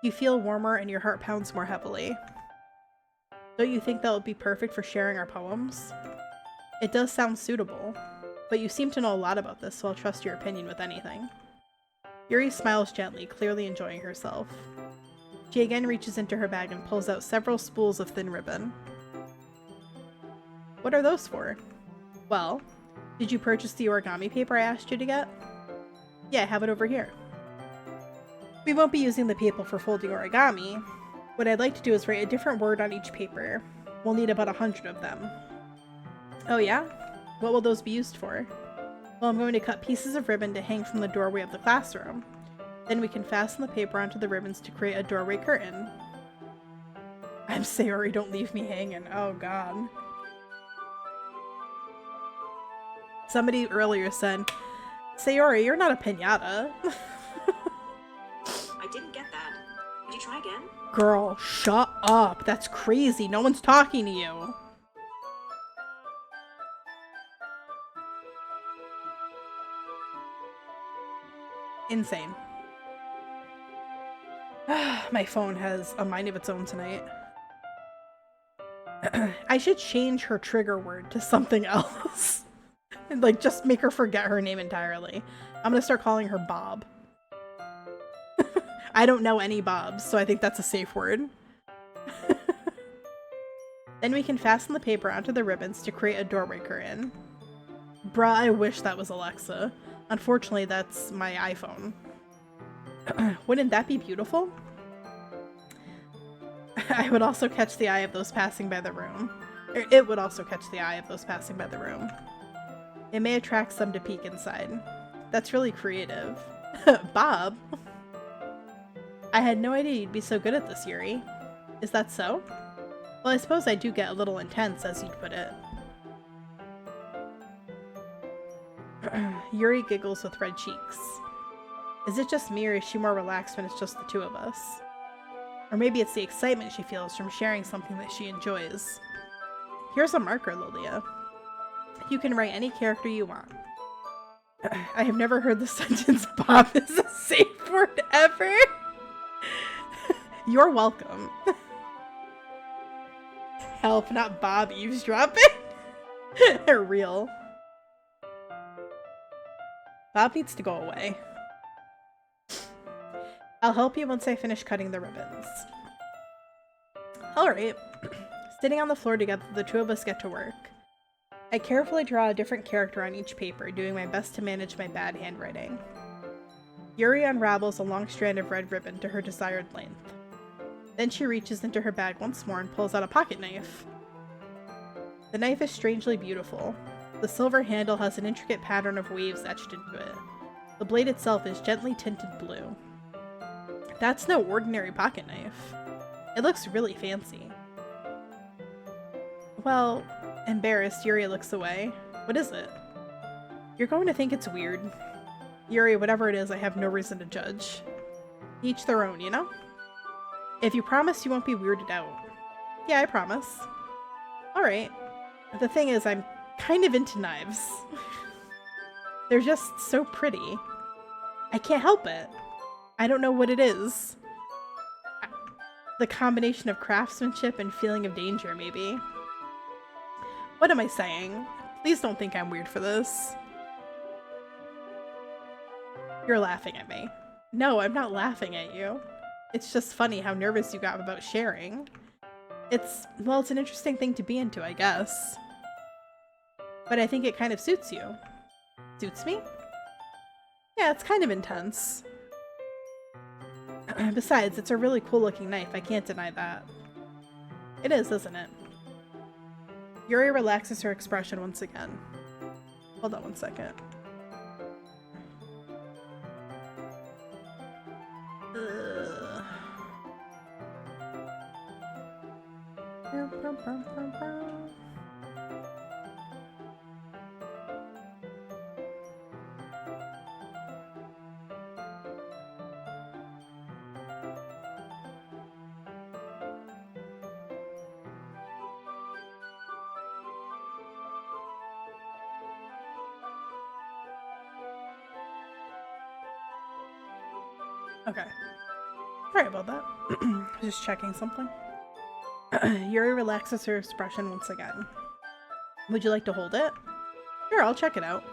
You feel warmer and your heart pounds more heavily. Don't you think that would be perfect for sharing our poems? It does sound suitable, but you seem to know a lot about this, so I'll trust your opinion with anything. Yuri smiles gently, clearly enjoying herself. She again reaches into her bag and pulls out several spools of thin ribbon. What are those for? Well, did you purchase the origami paper I asked you to get? Yeah, I have it over here. We won't be using the paper for folding origami. What I'd like to do is write a different word on each paper. We'll need about 100 of them. Oh yeah? What will those be used for? Well, I'm going to cut pieces of ribbon to hang from the doorway of the classroom. Then we can fasten the paper onto the ribbons to create a doorway curtain. I'm Sayori, don't leave me hanging. Oh god. Somebody earlier said, Sayori, you're not a piñata. I didn't get that. Could you try again? Girl, shut up. That's crazy. No one's talking to you. Insane. My phone has a mind of its own tonight. I should change her trigger word to something else. And like just make her forget her name entirely. I'm gonna start calling her Bob. I don't know any Bobs, so I think that's a safe word. Then we can fasten the paper onto the ribbons to create a doorway curtain. Bruh, I wish that was Alexa. Unfortunately, that's my iPhone. Wouldn't that be beautiful? I would also catch the eye of those passing by the room. It would also catch the eye of those passing by the room. It may attract some to peek inside. That's really creative. Bob? I had no idea you'd be so good at this, Yuri. Is that so? Well, I suppose I do get a little intense, as you'd put it. Yuri giggles with red cheeks. Is it just me, or is she more relaxed when it's just the two of us? Or maybe it's the excitement she feels from sharing something that she enjoys. Here's a marker, Lilia. You can write any character you want. I have never heard the sentence Bob is a safe word ever. You're welcome. Help, not Bob eavesdropping. They're real. Bob needs to go away. I'll help you once I finish cutting the ribbons. Alright. Sitting on the floor together, the two of us get to work. I carefully draw a different character on each paper, doing my best to manage my bad handwriting. Yuri unravels a long strand of red ribbon to her desired length. Then she reaches into her bag once more and pulls out a pocket knife. The knife is strangely beautiful. The silver handle has an intricate pattern of waves etched into it. The blade itself is gently tinted blue. That's no ordinary pocket knife. It looks really fancy. Well, embarrassed, Yuri looks away. What is it? You're going to think it's weird. Yuri, whatever it is, I have no reason to judge. Each their own, you know? If you promise you won't be weirded out. Yeah, I promise. Alright. The thing is, I'm kind of into knives. They're just so pretty. I can't help it. I don't know what it is. The combination of craftsmanship and feeling of danger, maybe. What am I saying? Please don't think I'm weird for this. You're laughing at me. No, I'm not laughing at you. It's just funny how nervous you got about sharing. It's an interesting thing to be into, I guess. But I think it kind of suits you. Suits me? Yeah, it's kind of intense. Besides, it's a really cool looking knife, I can't deny that. It is, isn't it? Yuri relaxes her expression once again. Hold on one second. Ugh. Okay. Sorry about that. Just checking something. Yuri relaxes her expression once again. Would you like to hold it? Sure, I'll check it out.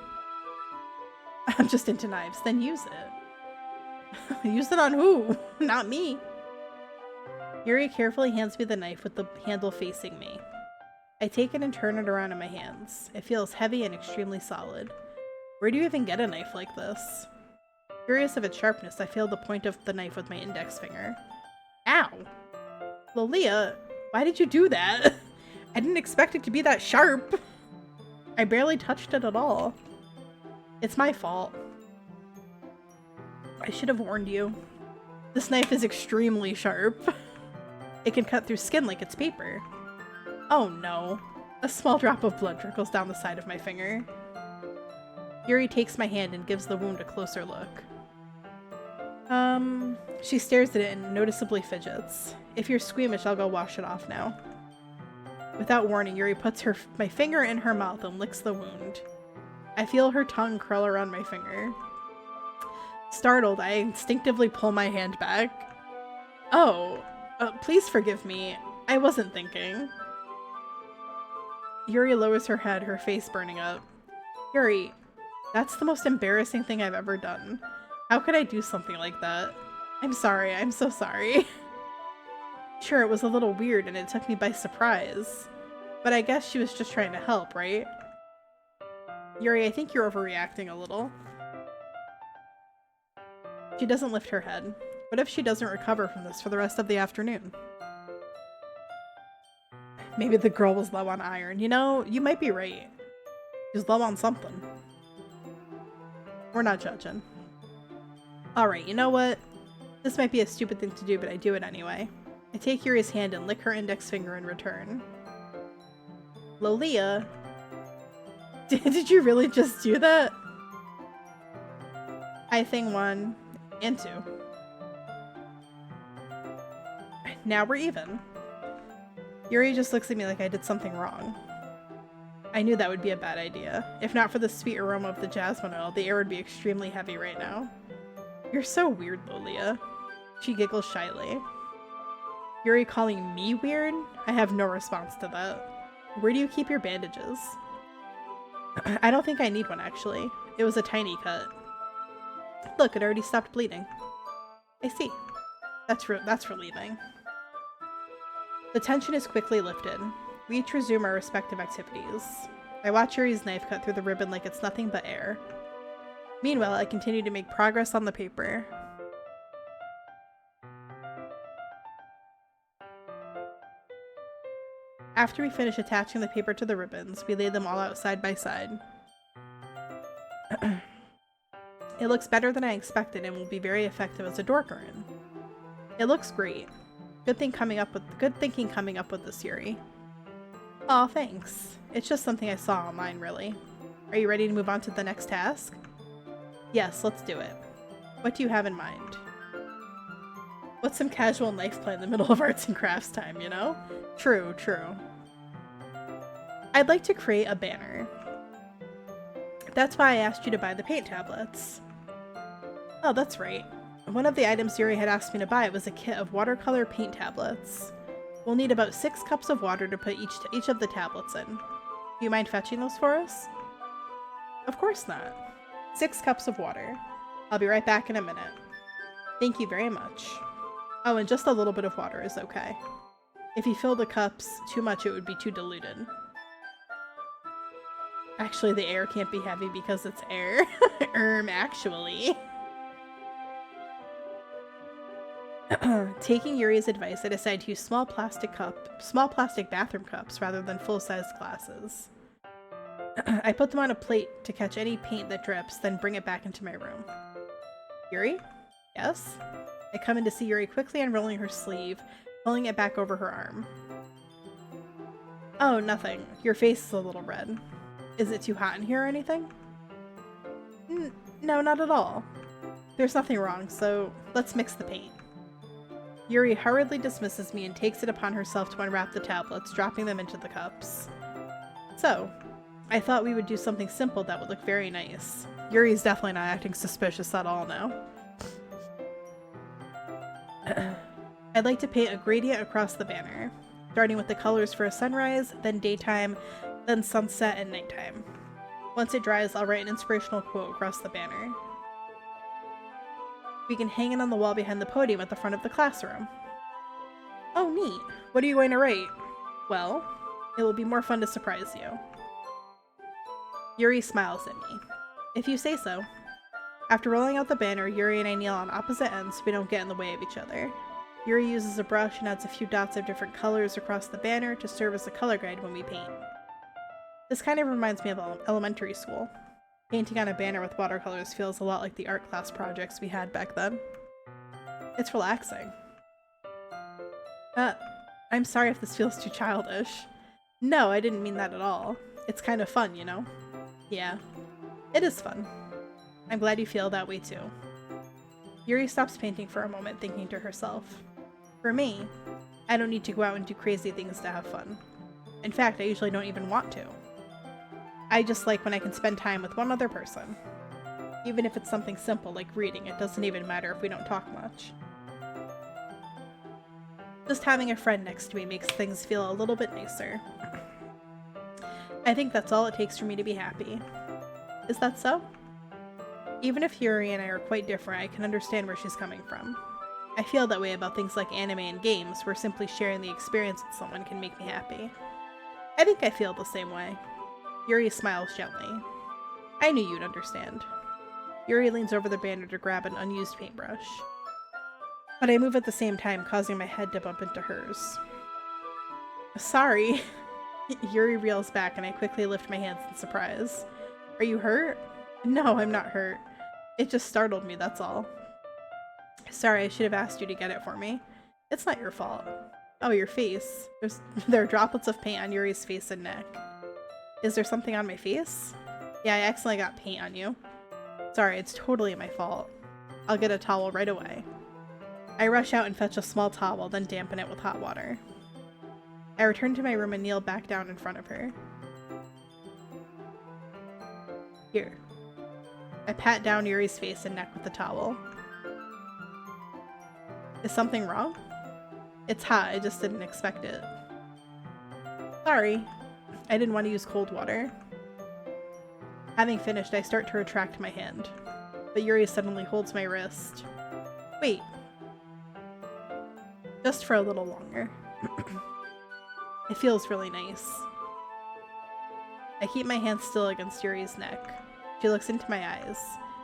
I'm just into knives. Then use it. Use it on who? Not me. Yuri carefully hands me the knife with the handle facing me. I take it and turn it around in my hands. It feels heavy and extremely solid. Where do you even get a knife like this? Curious of its sharpness, I feel the point of the knife with my index finger. Ow! Lolia, why did you do that? I didn't expect it to be that sharp. I barely touched it at all. It's my fault. I should have warned you. This knife is extremely sharp. It can cut through skin like it's paper. Oh no. A small drop of blood trickles down the side of my finger. Yuri takes my hand and gives the wound a closer look. She stares at it and noticeably fidgets. If you're squeamish, I'll go wash it off now. Without warning, Yuri puts my finger in her mouth and licks the wound. I feel her tongue curl around my finger. Startled, I instinctively pull my hand back. Oh, please forgive me. I wasn't thinking. Yuri lowers her head, her face burning up. Yuri, that's the most embarrassing thing I've ever done. How could I do something like that? I'm sorry, I'm so sorry. Sure, it was a little weird and it took me by surprise. But I guess she was just trying to help, right? Yuri, I think you're overreacting a little. She doesn't lift her head. What if she doesn't recover from this for the rest of the afternoon? Maybe the girl was low on iron. You know, you might be right. She was low on something. We're not judging. Alright, you know what? This might be a stupid thing to do, but I do it anyway. I take Yuri's hand and lick her index finger in return. Lolia? Did you really just do that? I think 1 and 2. Now we're even. Yuri just looks at me like I did something wrong. I knew that would be a bad idea. If not for the sweet aroma of the jasmine oil, the air would be extremely heavy right now. You're so weird, Lolia. She giggles shyly. Yuri calling me weird? I have no response to that. Where do you keep your bandages? I don't think I need one, actually. It was a tiny cut. Look, it already stopped bleeding. I see. That's relieving. The tension is quickly lifted. We each resume our respective activities. I watch Yuri's knife cut through the ribbon like it's nothing but air. Meanwhile, I continue to make progress on the paper. After we finish attaching the paper to the ribbons, we lay them all out side by side. It looks better than I expected and will be very effective as a door curtain. It looks great. Good thinking coming up with this, Yuri. Aw, thanks. It's just something I saw online, really. Are you ready to move on to the next task? Yes, let's do it. What do you have in mind? What's some casual knife play in the middle of arts and crafts time, you know? True, true. I'd like to create a banner. That's why I asked you to buy the paint tablets. Oh, that's right. One of the items Yuri had asked me to buy was a kit of watercolor paint tablets. We'll need about 6 cups of water to put each of the tablets in. Do you mind fetching those for us? Of course not. 6 cups of water. I'll be right back in a minute. Thank you very much. Oh, and just a little bit of water is okay. If you fill the cups too much, it would be too diluted. Actually, the air can't be heavy because it's air. Actually. Taking Yuri's advice, I decided to use small plastic bathroom cups rather than full-sized glasses. I put them on a plate to catch any paint that drips, then bring it back into my room. Yuri? Yes? I come in to see Yuri quickly unrolling her sleeve, pulling it back over her arm. Oh, nothing. Your face is a little red. Is it too hot in here or anything? No, not at all. There's nothing wrong, so let's mix the paint. Yuri hurriedly dismisses me and takes it upon herself to unwrap the tablets, dropping them into the cups. So, I thought we would do something simple that would look very nice. Yuri's definitely not acting suspicious at all now. I'd like to paint a gradient across the banner, starting with the colors for a sunrise, then daytime, then sunset and nighttime. Once it dries, I'll write an inspirational quote across the banner. We can hang it on the wall behind the podium at the front of the classroom. Oh, neat. What are you going to write? Well, it will be more fun to surprise you. Yuri smiles at me. If you say so. After rolling out the banner, Yuri and I kneel on opposite ends so we don't get in the way of each other. Yuri uses a brush and adds a few dots of different colors across the banner to serve as a color guide when we paint. This kind of reminds me of elementary school. Painting on a banner with watercolors feels a lot like the art class projects we had back then. It's relaxing. I'm sorry if this feels too childish. No, I didn't mean that at all. It's kind of fun, you know? Yeah, it is fun. I'm glad you feel that way too. Yuri stops painting for a moment, thinking to herself. For me, I don't need to go out and do crazy things to have fun. In fact, I usually don't even want to. I just like when I can spend time with one other person. Even if it's something simple like reading, it doesn't even matter if we don't talk much. Just having a friend next to me makes things feel a little bit nicer. I think that's all it takes for me to be happy. Is that so? Even if Yuri and I are quite different, I can understand where she's coming from. I feel that way about things like anime and games, where simply sharing the experience with someone can make me happy. I think I feel the same way. Yuri smiles gently. I knew you'd understand. Yuri leans over the banner to grab an unused paintbrush. But I move at the same time, causing my head to bump into hers. Sorry. Yuri reels back and I quickly lift my hands in surprise. Are you hurt? No, I'm not hurt. It just startled me, that's all. Sorry, I should have asked you to get it for me. It's not your fault. Oh, your face. There are droplets of paint on Yuri's face and neck. Is there something on my face? Yeah, I accidentally got paint on you. Sorry, it's totally my fault. I'll get a towel right away. I rush out and fetch a small towel, then dampen it with hot water. I return to my room and kneel back down in front of her. Here. I pat down Yuri's face and neck with the towel. Is something wrong? It's hot, I just didn't expect it. Sorry. I didn't want to use cold water. Having finished, I start to retract my hand, but Yuri suddenly holds my wrist. Wait. Just for a little longer. It feels really nice. I keep my hand still against Yuri's neck. She looks into my eyes.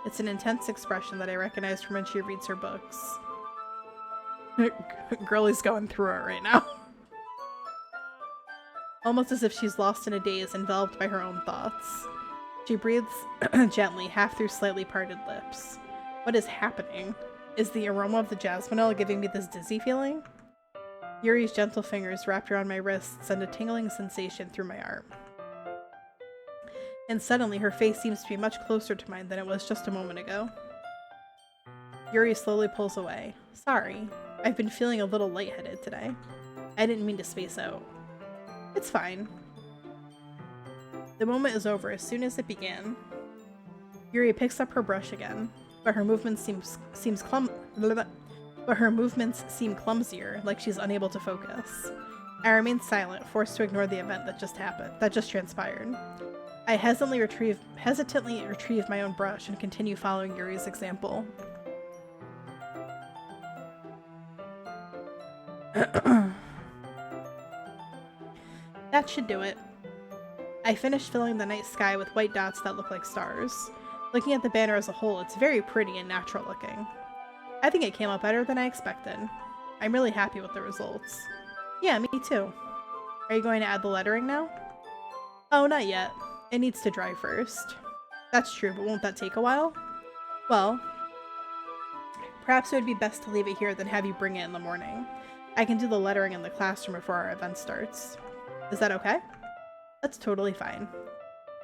It's an intense expression that I recognize from when she reads her books. Girlie's going through it right now. Almost as if she's lost in a daze, enveloped by her own thoughts. She breathes gently, half through slightly parted lips. What is happening? Is the aroma of the jasmine oil giving me this dizzy feeling? Yuri's gentle fingers wrapped around my wrists send a tingling sensation through my arm. And suddenly her face seems to be much closer to mine than it was just a moment ago. Yuri slowly pulls away. Sorry, I've been feeling a little lightheaded today. I didn't mean to space out. It's fine. The moment is over as soon as it began. Yuri picks up her brush again, but her movements seem clumsier, like she's unable to focus. I remain silent, forced to ignore the event that just transpired. I hesitantly retrieve my own brush and continue following Yuri's example. That should do it. I finished filling the night sky with white dots that look like stars. Looking at the banner as a whole, it's very pretty and natural looking. I think it came out better than I expected. I'm really happy with the results. Yeah, me too. Are you going to add the lettering now? Oh, not yet. It needs to dry first. That's true, but won't that take a while? Well, perhaps it would be best to leave it here than have you bring it in the morning. I can do the lettering in the classroom before our event starts. Is that okay? That's totally fine.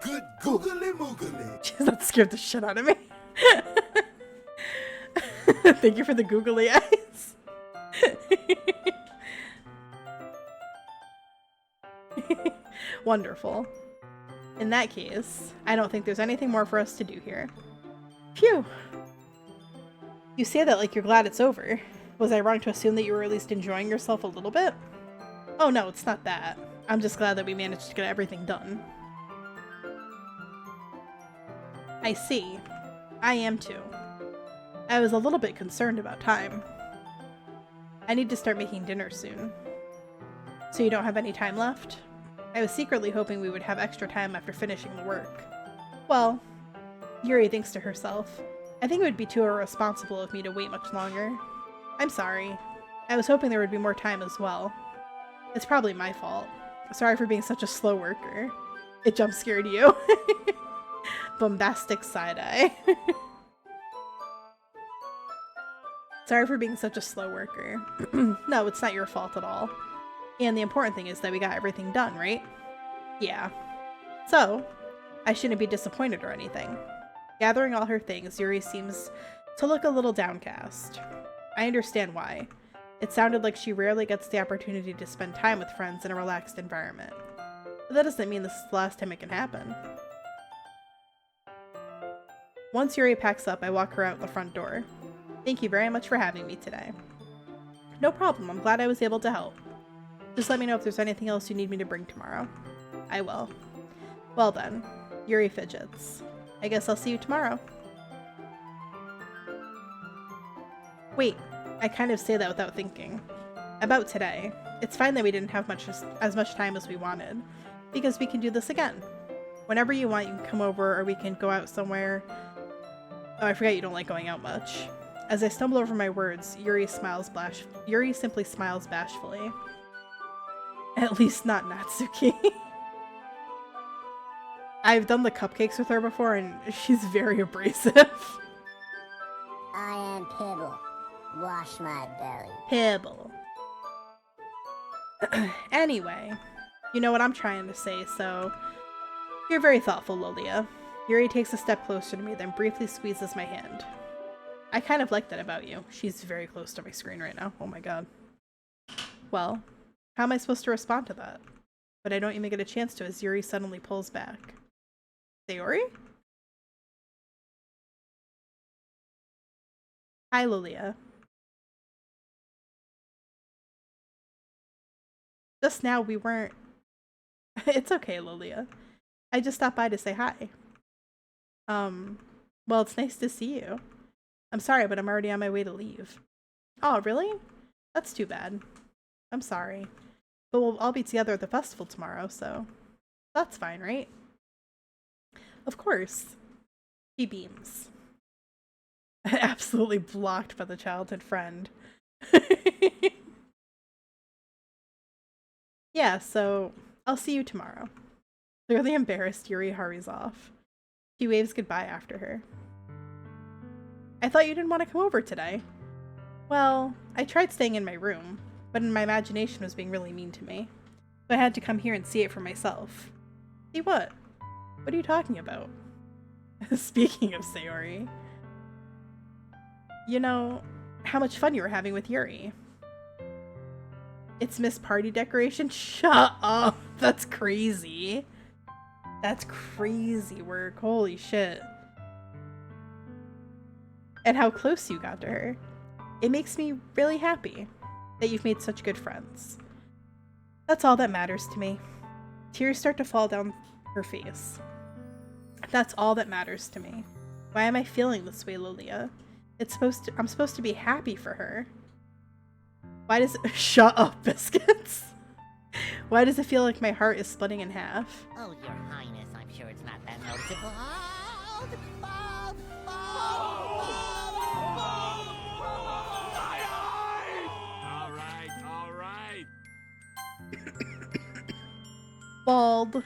Good googly moogly. Jeez, that scared the shit out of me. Thank you for the googly eyes. Wonderful. In that case, I don't think there's anything more for us to do here. Phew. You say that like you're glad it's over. Was I wrong to assume that you were at least enjoying yourself a little bit? Oh no, it's not that. I'm just glad that we managed to get everything done. I see. I am too. I was a little bit concerned about time. I need to start making dinner soon. So you don't have any time left? I was secretly hoping we would have extra time after finishing the work. Well, Yuri thinks to herself, I think it would be too irresponsible of me to wait much longer. I'm sorry. I was hoping there would be more time as well. It's probably my fault. Sorry for being such a slow worker. It jump scared you. Bombastic side-eye. Sorry for being such a slow worker. No, it's not your fault at all. And the important thing is that we got everything done, right? Yeah. So, I shouldn't be disappointed or anything. Gathering all her things, Yuri seems to look a little downcast. I understand why. It sounded like she rarely gets the opportunity to spend time with friends in a relaxed environment. But that doesn't mean this is the last time it can happen. Once Yuri packs up, I walk her out the front door. Thank you very much for having me today. No problem, I'm glad I was able to help. Just let me know if there's anything else you need me to bring tomorrow. I will. Well then, Yuri fidgets. I guess I'll see you tomorrow. Wait, I kind of say that without thinking. About today, it's fine that we didn't have as much time as we wanted, because we can do this again. Whenever you want, you can come over or we can go out somewhere. Oh, I forgot you don't like going out much. As I stumble over my words, Yuri simply smiles bashfully. At least not Natsuki. I've done the cupcakes with her before and she's very abrasive. I am Pibble. Wash my belly. Pibble. Anyway, you know what I'm trying to say, so you're very thoughtful, Lilia. Yuri takes a step closer to me, then briefly squeezes my hand. I kind of like that about you. She's very close to my screen right now. Oh my god. Well, how am I supposed to respond to that? But I don't even get a chance to as Yuri suddenly pulls back. Sayori? Hi, Lilia. Just now we weren't... It's okay, Lilia. I just stopped by to say hi. Well, it's nice to see you. I'm sorry, but I'm already on my way to leave. Oh, really? That's too bad. I'm sorry. But we'll all be together at the festival tomorrow, so that's fine, right? Of course. He beams. Absolutely blocked by the childhood friend. Yeah, so I'll see you tomorrow. Clearly embarrassed, Yuri hurries off. She waves goodbye after her. I thought you didn't want to come over today. Well, I tried staying in my room, but my imagination was being really mean to me. So I had to come here and see it for myself. See what? What are you talking about? Speaking of Sayori. You know, how much fun you were having with Yuri. It's Miss Party Decoration? Shut up! That's crazy. That's crazy work. Holy shit. And how close you got to her. It makes me really happy that you've made such good friends. That's all that matters to me. Tears start to fall down her face. That's all that matters to me. Why am I feeling this way, Lilia? I'm supposed to be happy for her. Why does it— Shut up, Biscuits! Why does it feel like my heart is splitting in half? Oh, Your Highness, I'm sure it's not that noticeable. All right, all right. Bald.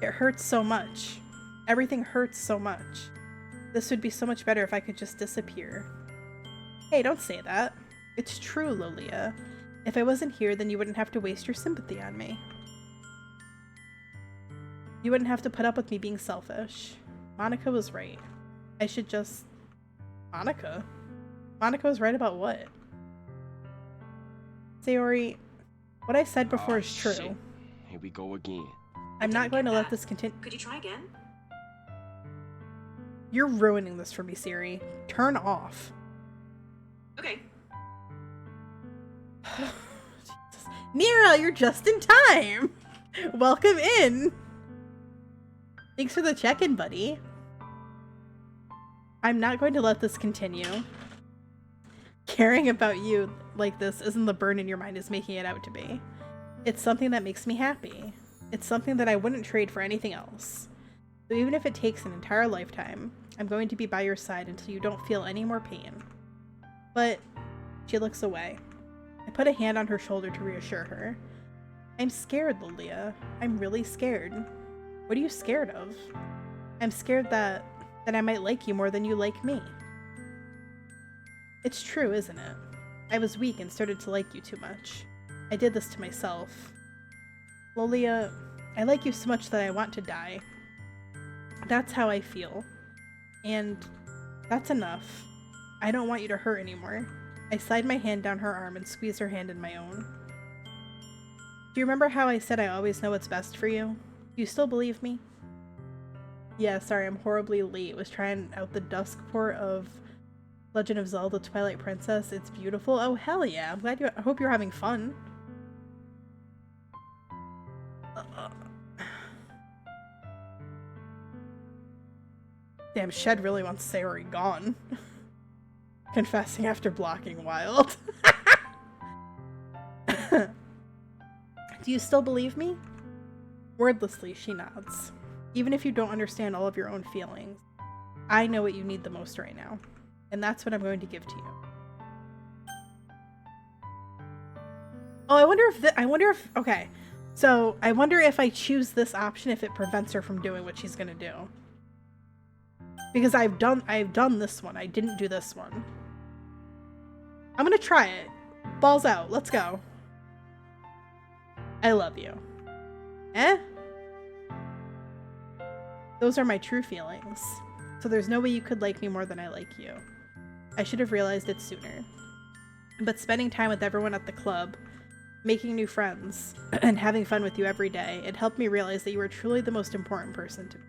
It hurts so much. Everything hurts so much. This would be so much better if I could just disappear. Hey, don't say that. It's true, Lolia. If I wasn't here, then you wouldn't have to waste your sympathy on me. You wouldn't have to put up with me being selfish. Monica was right. I should just... Monica? Monica was right about what? Sayori, what I said before is true. Shit. Here we go again. I'm not going to let this continue. Could you try again? You're ruining this for me, Siri. Turn off. Okay. Jesus. Mira, you're just in time. Welcome in. Thanks for the check-in, buddy. I'm not going to let this continue. Caring about you like this isn't the burden your mind is making it out to be. It's something that makes me happy. It's something that I wouldn't trade for anything else. So even if it takes an entire lifetime, I'm going to be by your side until you don't feel any more pain. But she looks away. I put a hand on her shoulder to reassure her. I'm scared, Lilia. I'm really scared. What are you scared of? I'm scared that I might like you more than you like me. It's true, isn't it? I was weak and started to like you too much. I did this to myself. Lilia, I like you so much that I want to die. That's how I feel. And that's enough. I don't want you to hurt anymore. I slide my hand down her arm and squeeze her hand in my own. Do you remember how I said I always know what's best for you? Do you still believe me? Yeah, sorry, I'm horribly late. Was trying out the dusk port of Legend of Zelda Twilight Princess. It's beautiful. Oh, hell yeah. I'm glad I hope you're having fun. Damn, Shed really wants Sayori gone. Confessing after blocking Wild. Do you still believe me? Wordlessly, she nods. Even if you don't understand all of your own feelings, I know what you need the most right now. And that's what I'm going to give to you. Oh, I wonder if, okay. So, I wonder if I choose this option if it prevents her from doing what she's gonna do. Because I've done this one. I didn't do this one. I'm gonna try it. Balls out. Let's go. I love you. Eh? Those are my true feelings. So there's no way you could like me more than I like you. I should have realized it sooner. But spending time with everyone at the club, making new friends, and having fun with you every day, it helped me realize that you are truly the most important person to me.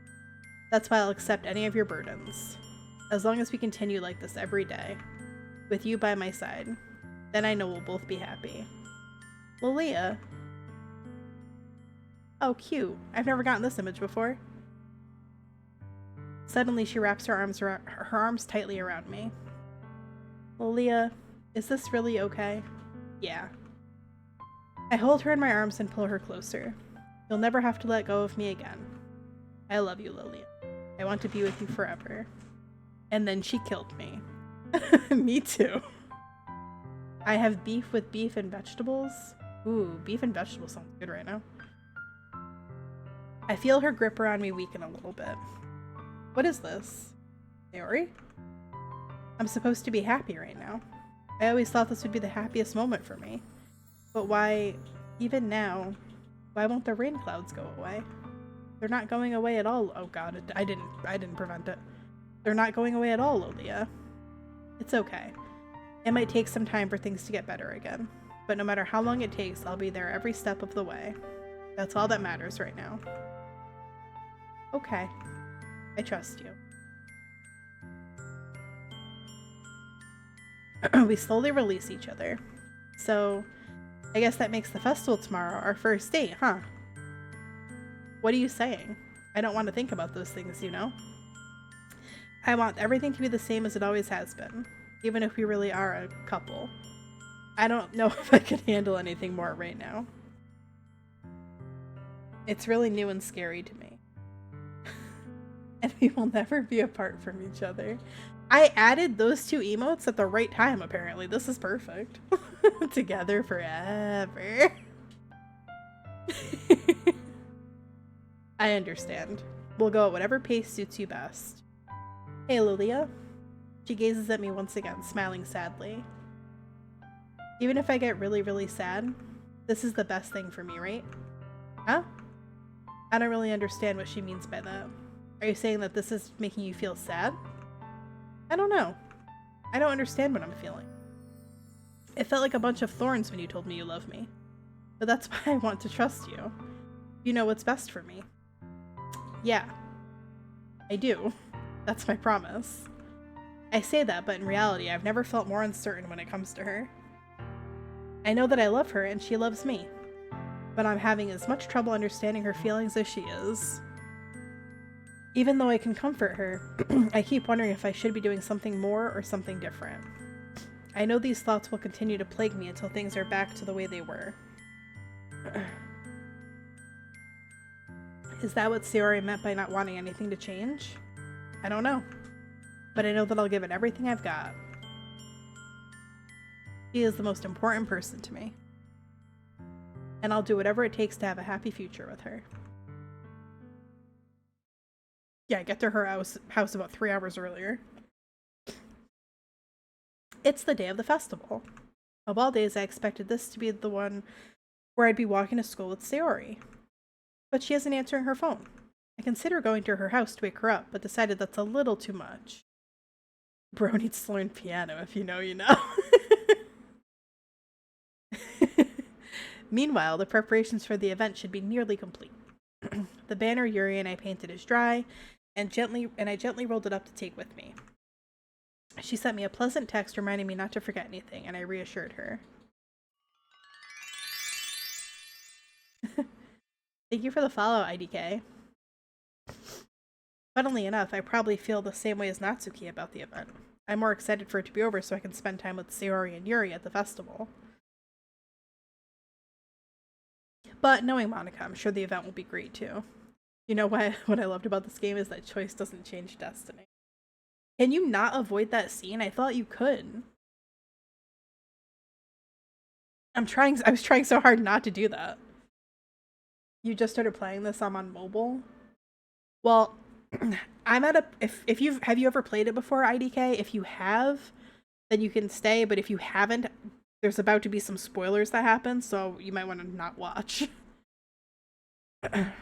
That's why I'll accept any of your burdens. As long as we continue like this every day, with you by my side, then I know we'll both be happy. Lilia. Oh, cute. I've never gotten this image before. Suddenly, she wraps her arms tightly around me. Lilia, is this really okay? Yeah. I hold her in my arms and pull her closer. You'll never have to let go of me again. I love you, Lilia. I want to be with you forever. And then she killed me. Me too. I have beef with beef and vegetables. Ooh, beef and vegetables sounds good right now. I feel her grip around me weaken a little bit. What is this? Sayori? I'm supposed to be happy right now. I always thought this would be the happiest moment for me. But why, even now, why won't the rain clouds go away? They're not going away at all. Oh god, I didn't prevent it. They're not going away at all, Lilia. It's okay. It might take some time for things to get better again. But no matter how long it takes, I'll be there every step of the way. That's all that matters right now. Okay. I trust you. We slowly release each other. So, I guess that makes the festival tomorrow our first date, huh? What are you saying? I don't want to think about those things, you know? I want everything to be the same as it always has been, even if we really are a couple. I don't know if I could handle anything more right now. It's really new and scary to me. And we will never be apart from each other. I added those two emotes at the right time, apparently. This is perfect. Together forever. I understand. We'll go at whatever pace suits you best. Hey, Lilia. She gazes at me once again, smiling sadly. Even if I get really, really sad, this is the best thing for me, right? Huh? I don't really understand what she means by that. Are you saying that this is making you feel sad? I don't know. I don't understand what I'm feeling. It felt like a bunch of thorns when you told me you love me. But that's why I want to trust you. You know what's best for me. Yeah. I do. That's my promise. I say that, but in reality, I've never felt more uncertain when it comes to her. I know that I love her and she loves me. But I'm having as much trouble understanding her feelings as she is. Even though I can comfort her, I keep wondering if I should be doing something more or something different. I know these thoughts will continue to plague me until things are back to the way they were. Is that what Sayori meant by not wanting anything to change? I don't know. But I know that I'll give it everything I've got. She is the most important person to me. And I'll do whatever it takes to have a happy future with her. Yeah, get to her house about 3 hours earlier. It's the day of the festival. Of all days, I expected this to be the one where I'd be walking to school with Sayori. But she isn't answering her phone. I consider going to her house to wake her up, but decided that's a little too much. Bro needs to learn piano. If you know, you know. Meanwhile, the preparations for the event should be nearly complete. The banner Yuri and I painted is dry, and I gently rolled it up to take with me. She sent me a pleasant text reminding me not to forget anything, and I reassured her. Thank you for the follow, IDK. Funnily enough, I probably feel the same way as Natsuki about the event. I'm more excited for it to be over so I can spend time with Sayori and Yuri at the festival. But knowing Monica, I'm sure the event will be great too. You know what I loved about this game is that choice doesn't change destiny. Can you not avoid that scene? I thought you could. I was trying so hard not to do that. You just started playing this, I'm on mobile. Well, I'm at a have you ever played it before, IDK? If you have, then you can stay, but if you haven't, there's about to be some spoilers that happen, so you might want to not watch. Hi,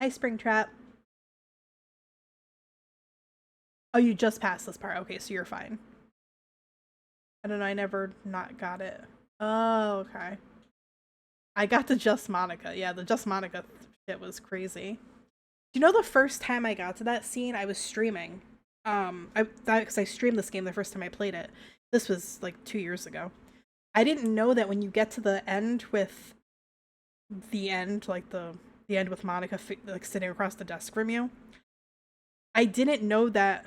Springtrap. Oh, you just passed this part. Okay, so you're fine. I don't know, I never not got it. Oh, okay. I got to Just Monica. Yeah, the Just Monica shit was crazy. Do you know the first time I got to that scene, I was streaming. Because I streamed this game the first time I played it. This was like 2 years ago. I didn't know that when you get to the end with like the end with Monica like sitting across the desk from you. I didn't know that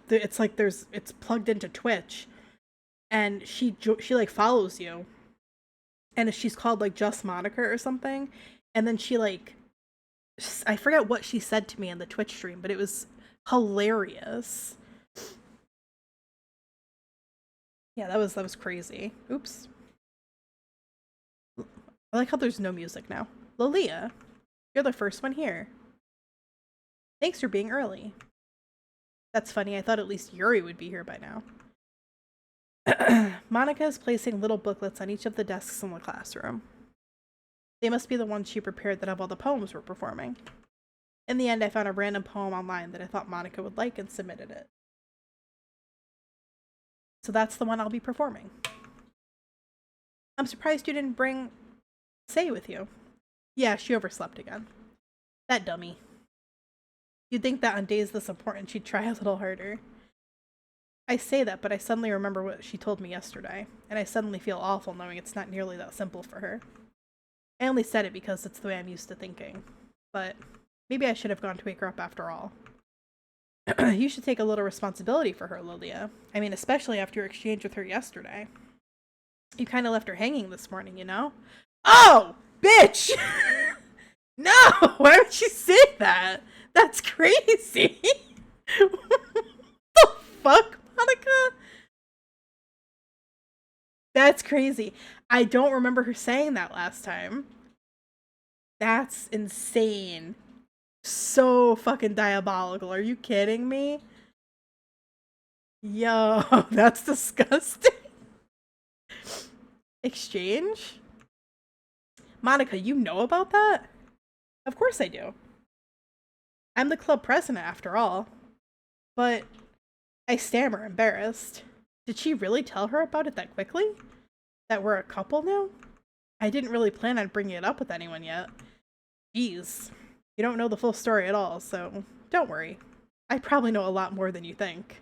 it's like it's plugged into Twitch, and she like follows you, and she's called like Just Monica or something, and then she like, I forget what she said to me in the Twitch stream, but it was hilarious. Yeah, that was crazy. Oops. I like how there's no music now. Lilia, you're the first one here. Thanks for being early. That's funny, I thought at least Yuri would be here by now. Monica is placing little booklets on each of the desks in the classroom. They must be the ones she prepared that have all the poems we're performing. In the end, I found a random poem online that I thought Monica would like and submitted it. So that's the one I'll be performing. I'm surprised you didn't bring Say with you. Yeah, she overslept again. That dummy. You'd think that on days this important she'd try a little harder. I say that, but I suddenly remember what she told me yesterday, and I suddenly feel awful knowing it's not nearly that simple for her. I only said it because it's the way I'm used to thinking, but maybe I should have gone to wake her up after all. You should take a little responsibility for her, Lilia. I mean, especially after your exchange with her yesterday. You kind of left her hanging this morning, you know? Oh! Bitch! No! Why would you say that? That's crazy! What the fuck, Monica? That's crazy. I don't remember her saying that last time. That's insane. So fucking diabolical. Are you kidding me? Yo, that's disgusting. Exchange? Monica, you know about that? Of course I do. I'm the club president after all. But I stammer, embarrassed. Did she really tell her about it that quickly? That we're a couple now? I didn't really plan on bringing it up with anyone yet. Jeez. You don't know the full story at all, so don't worry. I probably know a lot more than you think.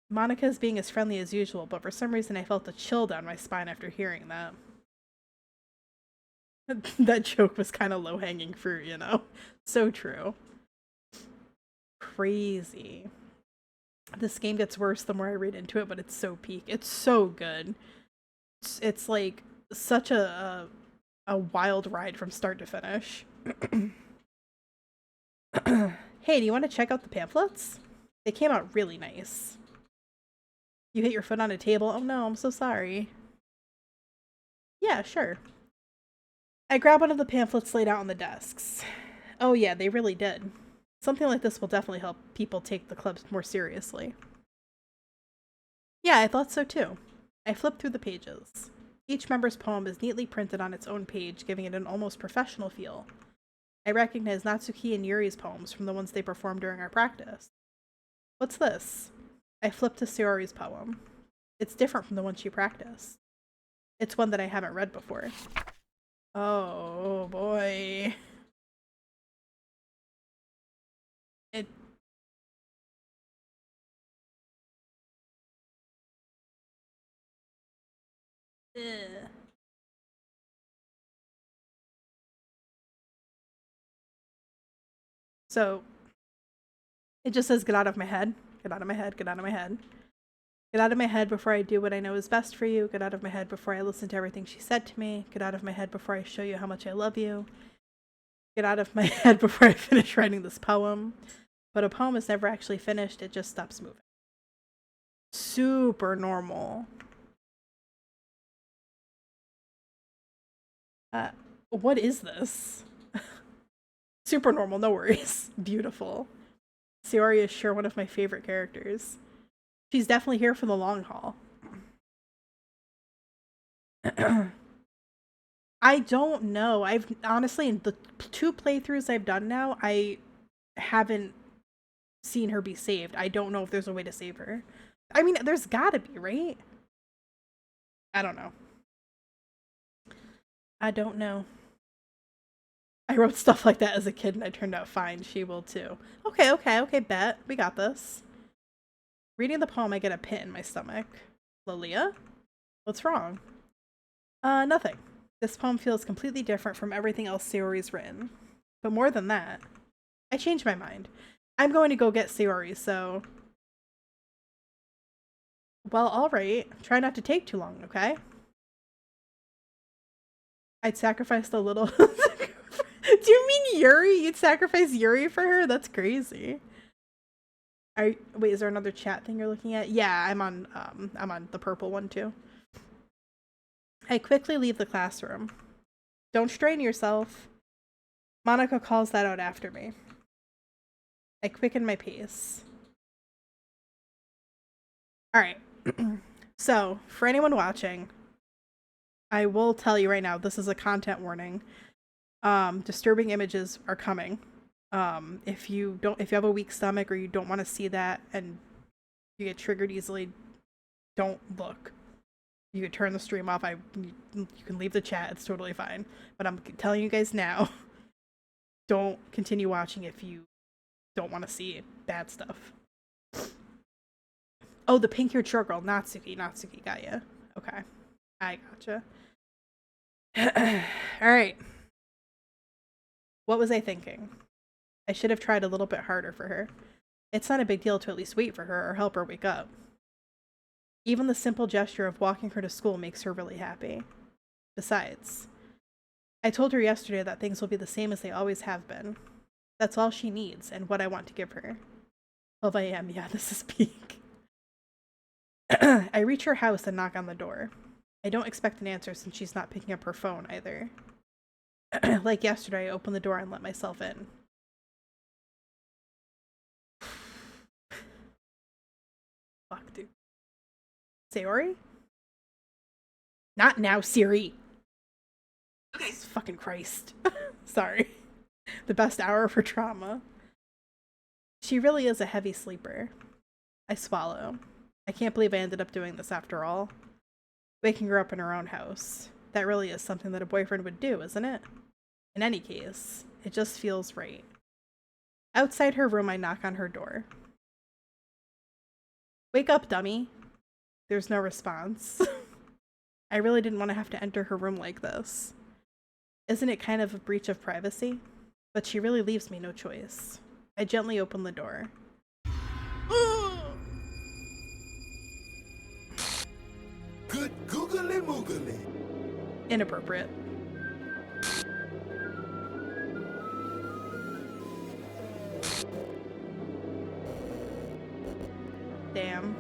Monica's being as friendly as usual, but for some reason I felt a chill down my spine after hearing that. That joke was kind of low-hanging fruit, you know? So true. Crazy. This game gets worse the more I read into it, but it's so peak. It's so good. It's like such a wild ride from start to finish. Hey, do you want to check out the pamphlets? They came out really nice. You hit your foot on a table? Oh no, I'm so sorry. Yeah, sure. I grab one of the pamphlets laid out on the desks. Oh yeah, they really did. Something like this will definitely help people take the clubs more seriously. Yeah, I thought so too. I flipped through the pages. Each member's poem is neatly printed on its own page, giving it an almost professional feel. I recognize Natsuki and Yuri's poems from the ones they performed during our practice. What's this? I flipped to Sayori's poem. It's different from the one she practiced. It's one that I haven't read before. Oh boy. Ugh. So, it just says, get out of my head, get out of my head, get out of my head. Get out of my head before I do what I know is best for you. Get out of my head before I listen to everything she said to me. Get out of my head before I show you how much I love you. Get out of my head before I finish writing this poem. But a poem is never actually finished, it just stops moving. Super normal. What is this? Super normal, no worries. Beautiful. Sayori is sure one of my favorite characters. She's definitely here for the long haul. I don't know. I've honestly, in the 2 playthroughs I've done now, I haven't seen her be saved. I don't know if there's a way to save her. I mean, there's gotta be, right? I don't know. I don't know. I wrote stuff like that as a kid and I turned out fine. She will too. Okay, bet. We got this. Reading the poem, I get a pit in my stomach. Lilia? What's wrong? Nothing. This poem feels completely different from everything else Sayori's written. But more than that, I changed my mind. I'm going to go get Sayori, so... Well, alright. Try not to take too long, okay? I'd sacrifice the little... Do you mean Yuri? You'd sacrifice Yuri for her? That's crazy. Wait, is there another chat thing you're looking at? Yeah, I'm on the purple one too. I quickly leave the classroom. Don't strain yourself. Monica calls that out after me. I quicken my pace. Alright. So, for anyone watching, I will tell you right now, this is a content warning. Disturbing images are coming. If you have a weak stomach or you don't want to see that and you get triggered easily, don't look. You can turn the stream off. You can leave the chat. It's totally fine. But I'm telling you guys now, don't continue watching if you don't want to see bad stuff. Oh, the pink-haired short girl, Natsuki, got ya. Okay, I gotcha. All right. What was I thinking? I should have tried a little bit harder for her. It's not a big deal to at least wait for her or help her wake up. Even the simple gesture of walking her to school makes her really happy. Besides, I told her yesterday that things will be the same as they always have been. That's all she needs and what I want to give her. 12 a.m. Yeah, this is peak. I reach her house and knock on the door. I don't expect an answer since she's not picking up her phone either. Like yesterday, I opened the door and let myself in. Fuck, dude. Sayori? Not now, Siri! Okay. Jesus fucking Christ. Sorry. The best hour for trauma. She really is a heavy sleeper. I swallow. I can't believe I ended up doing this after all. Waking her up in her own house. That really is something that a boyfriend would do, isn't it? In any case, it just feels right. Outside her room, I knock on her door. Wake up, dummy. There's no response. I really didn't want to have to enter her room like this. Isn't it kind of a breach of privacy? But she really leaves me no choice. I gently open the door. Good googly moogly. Inappropriate. Damn.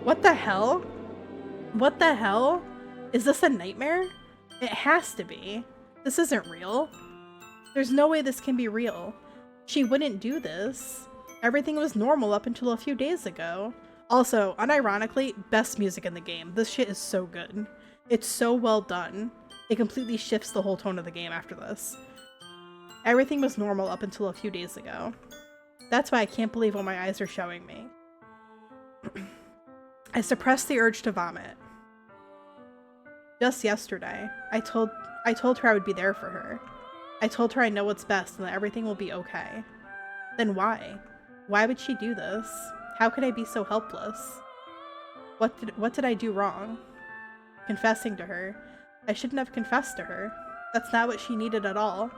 What the hell? What the hell? Is this a nightmare? It has to be. This isn't real. There's no way this can be real. She wouldn't do this. Everything was normal up until a few days ago. Also, unironically, best music in the game. This shit is so good. It's so well done. It completely shifts the whole tone of the game after this. Everything was normal up until a few days ago. That's why I can't believe what my eyes are showing me. I suppressed the urge to vomit. Just yesterday, I told her I would be there for her. I told her I know what's best and that everything will be okay. Then why? Why would she do this? How could I be so helpless? What did I do wrong? Confessing to her. I shouldn't have confessed to her. That's not what she needed at all.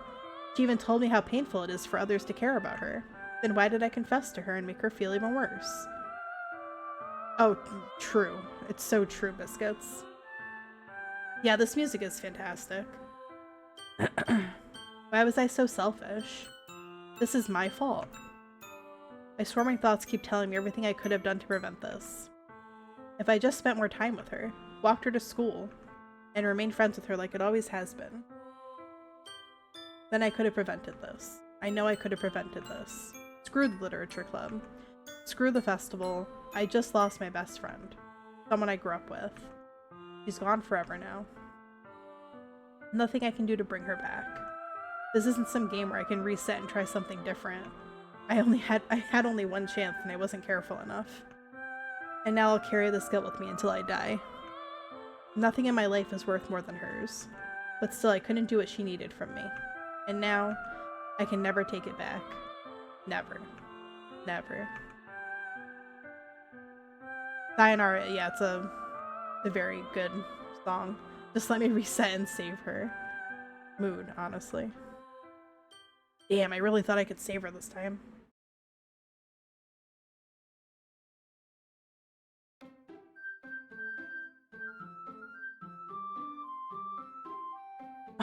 She even told me how painful it is for others to care about her. Then why did I confess to her and make her feel even worse? Oh, true. It's so true, Biscuits. Yeah, this music is fantastic. Why was I so selfish? This is my fault. I swear my thoughts keep telling me everything I could have done to prevent this. If I just spent more time with her, walked her to school, and remained friends with her like it always has been, then I could have prevented this. I know I could have prevented this. Screw the literature club. Screw the festival. I just lost my best friend. Someone I grew up with. She's gone forever now. Nothing I can do to bring her back. This isn't some game where I can reset and try something different. I had only one chance and I wasn't careful enough. And now I'll carry this guilt with me until I die. Nothing in my life is worth more than hers. But still, I couldn't do what she needed from me. And now, I can never take it back. Never. Never. Sayonara, yeah, it's a very good song. Just let me reset and save her mood, honestly. Damn, I really thought I could save her this time.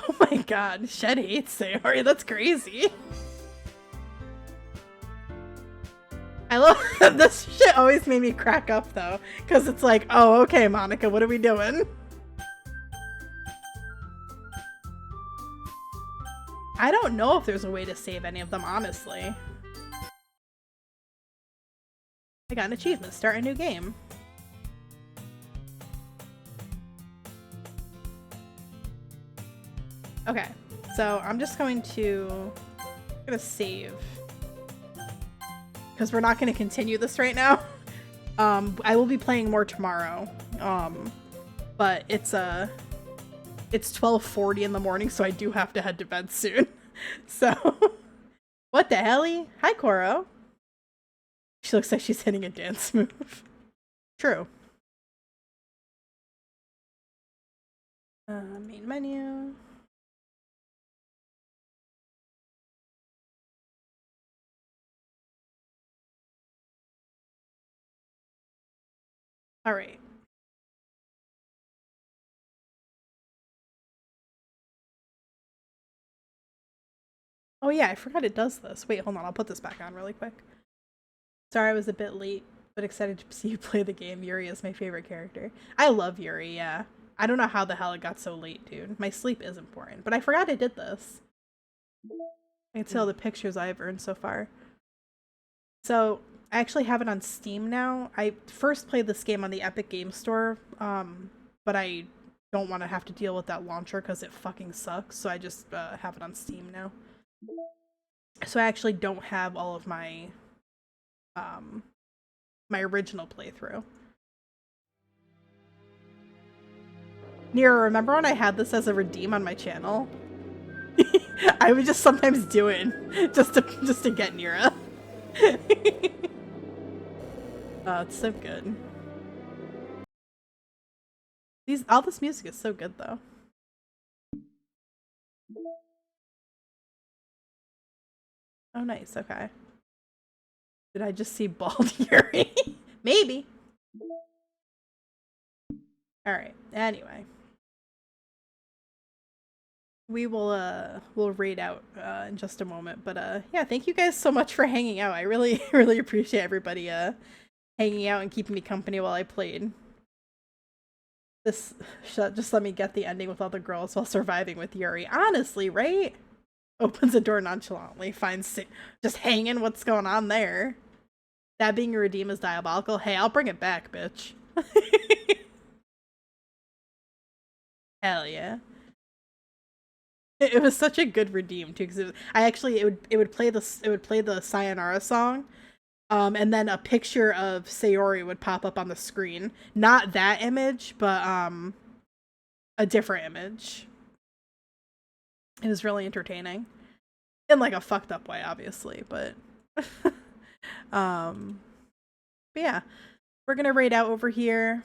Oh my god, Shed hates Sayori, that's crazy. I love this shit always made me crack up though, because it's like, oh, okay, Monica, what are we doing? I don't know if there's a way to save any of them, honestly. I got an achievement, start a new game. Okay, so I'm just going to save. Because we're not going to continue this right now. I will be playing more tomorrow. But it's 12:40 in the morning, so I do have to head to bed soon. So, what the hell-y? Hi, Koro. She looks like she's hitting a dance move. True. Main menu. All right. Oh yeah, I forgot it does this. Wait, hold on. I'll put this back on really quick. Sorry I was a bit late, but excited to see you play the game. Yuri is my favorite character. I love Yuri, yeah. I don't know how the hell it got so late, dude. My sleep is important, but I forgot I did this. I can see all the pictures I've earned so far. So, I actually have it on Steam now. I first played this game on the Epic Game Store, but I don't want to have to deal with that launcher because it fucking sucks, so I just have it on Steam now. So I actually don't have all of my my original playthrough. Nira, remember when I had this as a redeem on my channel? I would just sometimes do it just to get Nira. Oh, it's so good. All this music is so good though. Oh nice, okay. Did I just see bald Yuri? Maybe. Alright, anyway. We'll raid out in just a moment, but yeah, thank you guys so much for hanging out. I really really appreciate everybody hanging out and keeping me company while I played. This just let me get the ending with all the girls while surviving with Yuri. Honestly, right? Opens the door nonchalantly, finds just hanging. What's going on there? That being a redeem is diabolical. Hey, I'll bring it back, bitch. Hell yeah. It was such a good redeem too, because it would play the Sayonara song, and then a picture of Sayori would pop up on the screen. Not that image, but a different image. It was really entertaining, in like a fucked up way, obviously, but but yeah, we're gonna raid out over here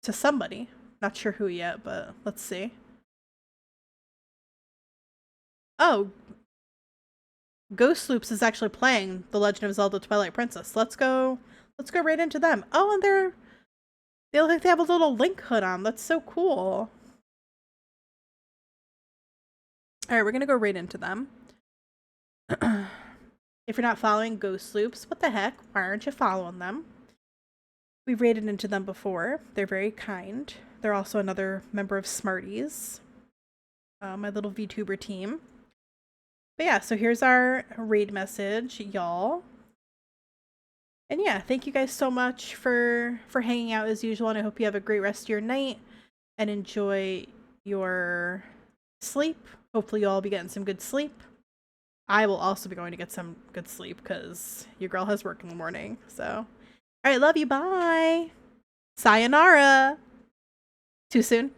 to somebody. Not sure who yet, but let's see. Oh, Ghost Loops is actually playing The Legend of Zelda Twilight Princess. Let's go right into them. Oh, and they look like they have a little Link hood on. That's so cool. Alright, we're gonna go right into them. If you're not following Ghost Loops, what the heck? Why aren't you following them? We've raided into them before. They're very kind. They're also another member of Smarties. My little VTuber team. But yeah, so here's our raid message, y'all. And yeah, thank you guys so much for hanging out as usual, and I hope you have a great rest of your night and enjoy your sleep. Hopefully you'll all be getting some good sleep. I will also be going to get some good sleep because your girl has work in the morning. So, alright, love you, bye! Sayonara! Too soon?